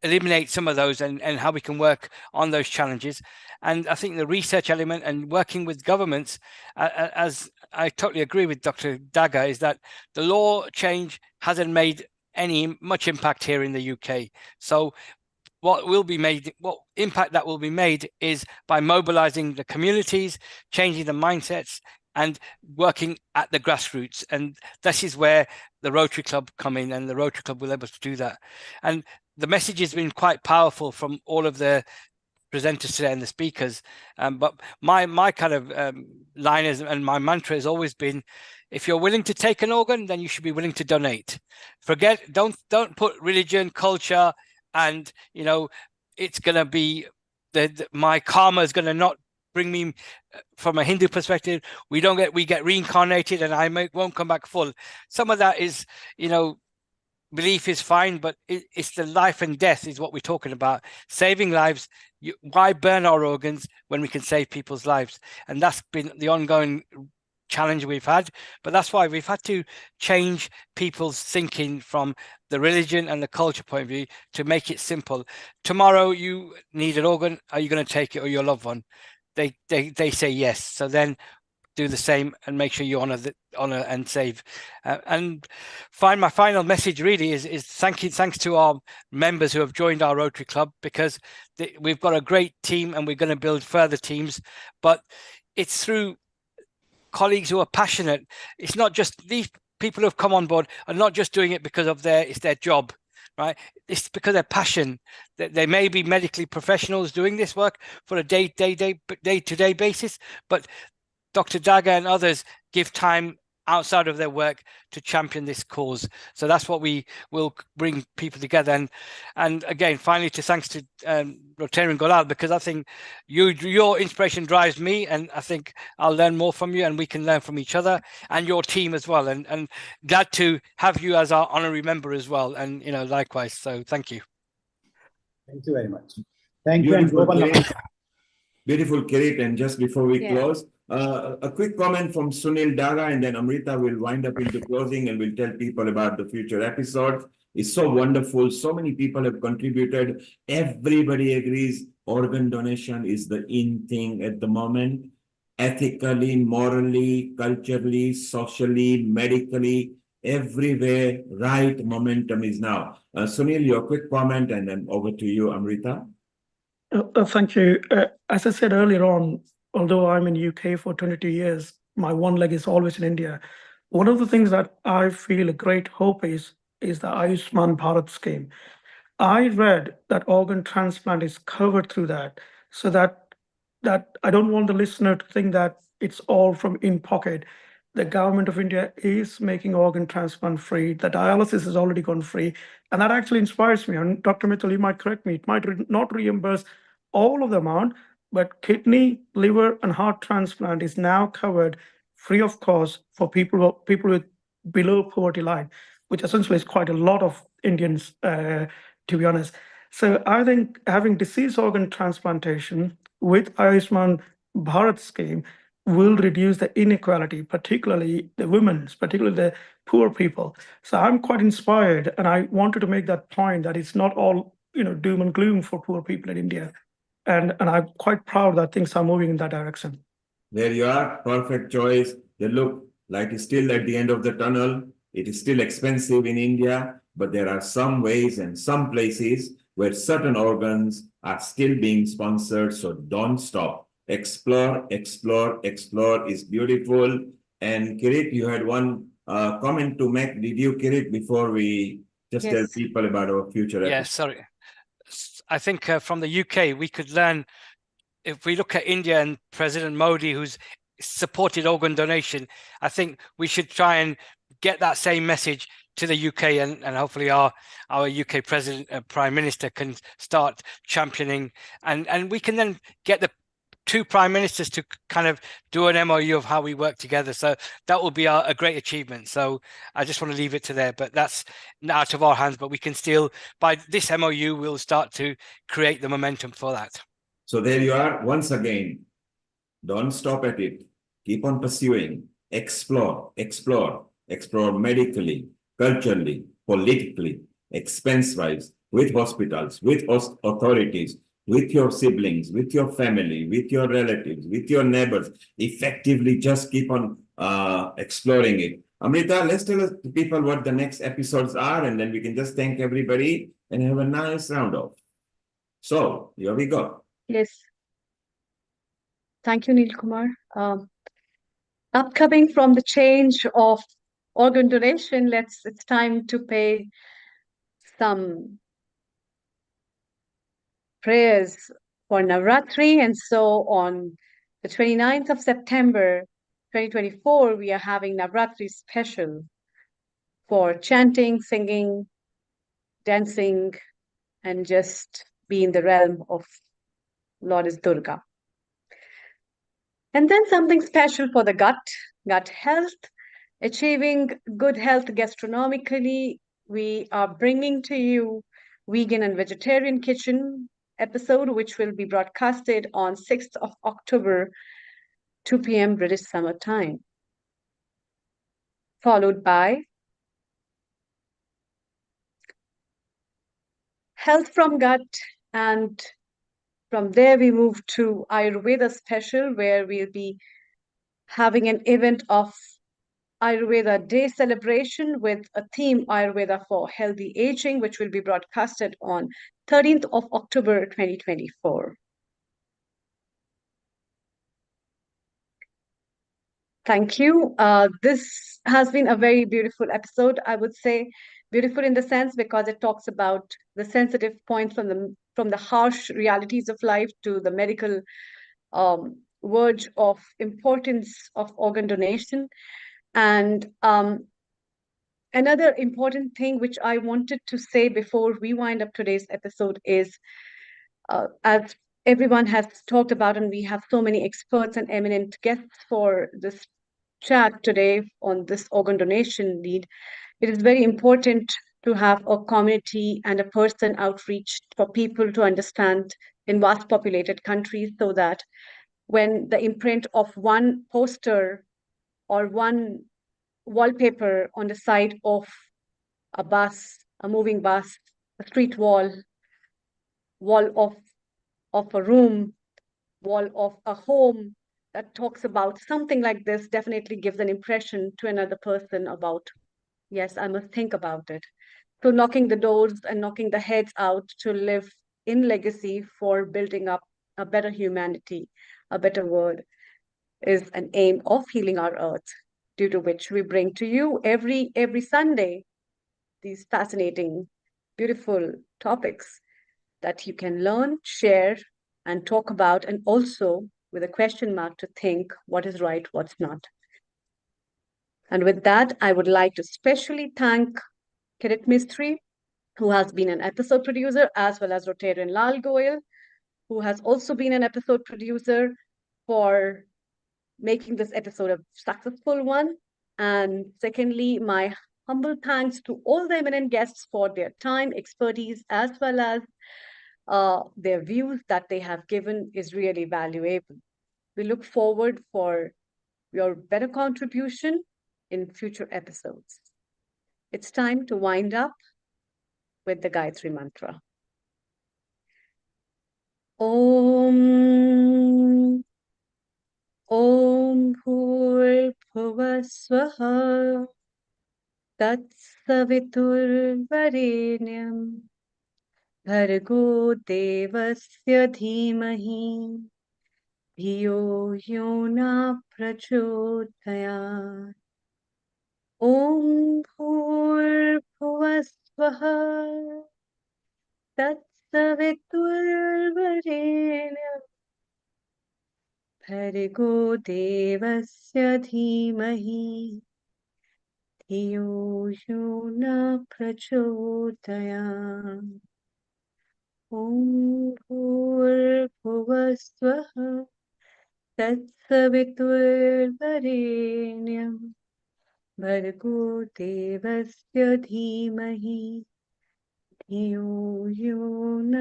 S4: eliminate some of those and how we can work on those challenges. And I think the research element and working with governments, as I totally agree with Dr. Daga, is that the law change hasn't made much impact here in the UK. So what impact that will be made is by mobilizing the communities, changing the mindsets, and working at the grassroots. And this is where the Rotary Club come in, and the Rotary Club will be able to do that. And the message has been quite powerful from all of the presenters today and the speakers. But my kind of line is, and my mantra has always been, if you're willing to take an organ, then you should be willing to donate. Don't put religion, culture, and it's gonna be my karma is gonna not bring me, from a Hindu perspective, we get reincarnated and I won't come back full. Some of that is, belief is fine, but it's the life and death is what we're talking about. Saving lives. Why burn our organs when we can save people's lives? And that's been the ongoing challenge we've had. But that's why we've had to change people's thinking from the religion and the culture point of view to make it simple. Tomorrow you need an organ. Are you going to take it, or your loved one? They say yes. So then do the same and make sure you honor and save. And my final message really is thanks to our members who have joined our Rotary Club, because we've got a great team and we're going to build further teams. But it's through colleagues who are passionate. It's not just these people who have come on board are not just doing it because of it's their job, right? It's because their passion. That they may be medically professionals doing this work for a day-to-day basis, but Dr. Daga and others give time outside of their work to champion this cause. So that's what we will bring people together. And again, finally, thanks to Rotarian Golal, because I think your inspiration drives me, and I think I'll learn more from you, and we can learn from each other and your team as well. And glad to have you as our honorary member as well. And likewise. So thank you.
S16: Thank you very much. Thank you. And global
S7: Beautiful, Kirit. And just before we close, a quick comment from Sunil Daga, and then Amrita will wind up into closing and will tell people about the future episodes. It's so wonderful. So many people have contributed. Everybody agrees organ donation is the in thing at the moment. Ethically, morally, culturally, socially, medically, everywhere, right momentum is now. Sunil, your quick comment, and then over to you, Amrita.
S12: Thank you. As I said earlier on, although I'm in UK for 22 years, my one leg is always in India. One of the things that I feel a great hope is the Ayushman Bharat scheme. I read that organ transplant is covered through that, so that I don't want the listener to think that it's all from in pocket. The government of India is making organ transplant free. The dialysis has already gone free. And that actually inspires me. And Dr. Mittal, you might correct me, it might not reimburse all of the amount, but kidney, liver, and heart transplant is now covered free of cost for people with below poverty line, which essentially is quite a lot of Indians, to be honest. So I think having disease organ transplantation with Ayushman Bharat scheme will reduce the inequality, particularly the women's, particularly the poor people. So I'm quite inspired, and I wanted to make that point that it's not all doom and gloom for poor people in India, and I'm quite proud that things are moving in that direction.
S7: There you are, perfect choice. The look, light is still at the end of the tunnel. It is still expensive in India, but there are some ways and some places where certain organs are still being sponsored. So don't stop. Explore, explore, explore is beautiful. And Kirit, you had one comment to make. Did you, Kirit, before we just tell people about our future episode?
S4: Yes, sorry. I think from the UK, we could learn, if we look at India and President Modi, who's supported organ donation, I think we should try and get that same message to the UK, and hopefully our UK President, Prime Minister can start championing, and we can then get the two prime ministers to kind of do an MOU of how we work together. So that will be a great achievement. So I just want to leave it to there, but that's out of our hands, but we can still, by this MOU, we'll start to create the momentum for that.
S7: So there you are. Once again, don't stop at it. Keep on pursuing. Explore, explore, explore medically, culturally, politically, expense-wise, with hospitals, with authorities, with your siblings, with your family, with your relatives, with your neighbors. Effectively, just keep on exploring it. Amrita, let's tell the people what the next episodes are, and then we can just thank everybody and have a nice round off. So here we go.
S6: Yes. Thank you, Neil Kumar. Upcoming from the change of organ donation, it's time to pay some prayers for Navratri. And so on the 29th of September, 2024, we are having Navratri special for chanting, singing, dancing, and just be in the realm of Goddess Durga. And then something special for the gut health, achieving good health gastronomically. We are bringing to you Vegan and Vegetarian Kitchen episode, which will be broadcasted on 6th of October, 2 p.m. British Summer Time. Followed by Health from Gut, and from there we move to Ayurveda special, where we'll be having an event of Ayurveda Day celebration with a theme Ayurveda for healthy aging, which will be broadcasted on 13th of October, 2024. Thank you. This has been a very beautiful episode. I would say beautiful in the sense because it talks about the sensitive points from the harsh realities of life to the medical verge of importance of organ donation. And another important thing which I wanted to say before we wind up today's episode is, as everyone has talked about, and we have so many experts and eminent guests for this chat today on this organ donation need, it is very important to have a community and a person outreach for people to understand in vast populated countries, so that when the imprint of one poster or one wallpaper on the side of a bus, a moving bus, a street wall of a room, wall of a home that talks about something like this definitely gives an impression to another person about, yes, I must think about it. So knocking the doors and knocking the heads out to live in legacy for building up a better humanity, a better world, is an aim of Healing Our Earth, due to which we bring to you every Sunday these fascinating, beautiful topics that you can learn, share, and talk about, and also with a question mark to think what is right, what's not. And with that, I would like to specially thank Kirit Mistry, who has been an episode producer, as well as Rotarian Lal Goyal, who has also been an episode producer, for making this episode a successful one. And secondly, my humble thanks to all the eminent guests for their time, expertise, as well as their views that they have given is really valuable. We look forward for your better contribution in future episodes. It's time to wind up with the Gayatri Mantra. Om Om Bhurbhuvasvaha Tatsaviturvarenyam Bhargo Devasya Dhimahi धियो यो न प्रचोदयात् ॐ भूर्भुवस्वः तत्सवितुर्वरेण्यं भर्गो देवस्य धीमहि धियो यो न प्रचोदयात् ॐ भूर्भुवस्वः तत्सवितुर्वरेण्यं भर्गो देवस्य धीमहि धियो यो न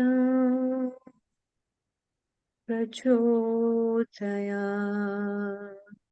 S6: प्रचोदयात्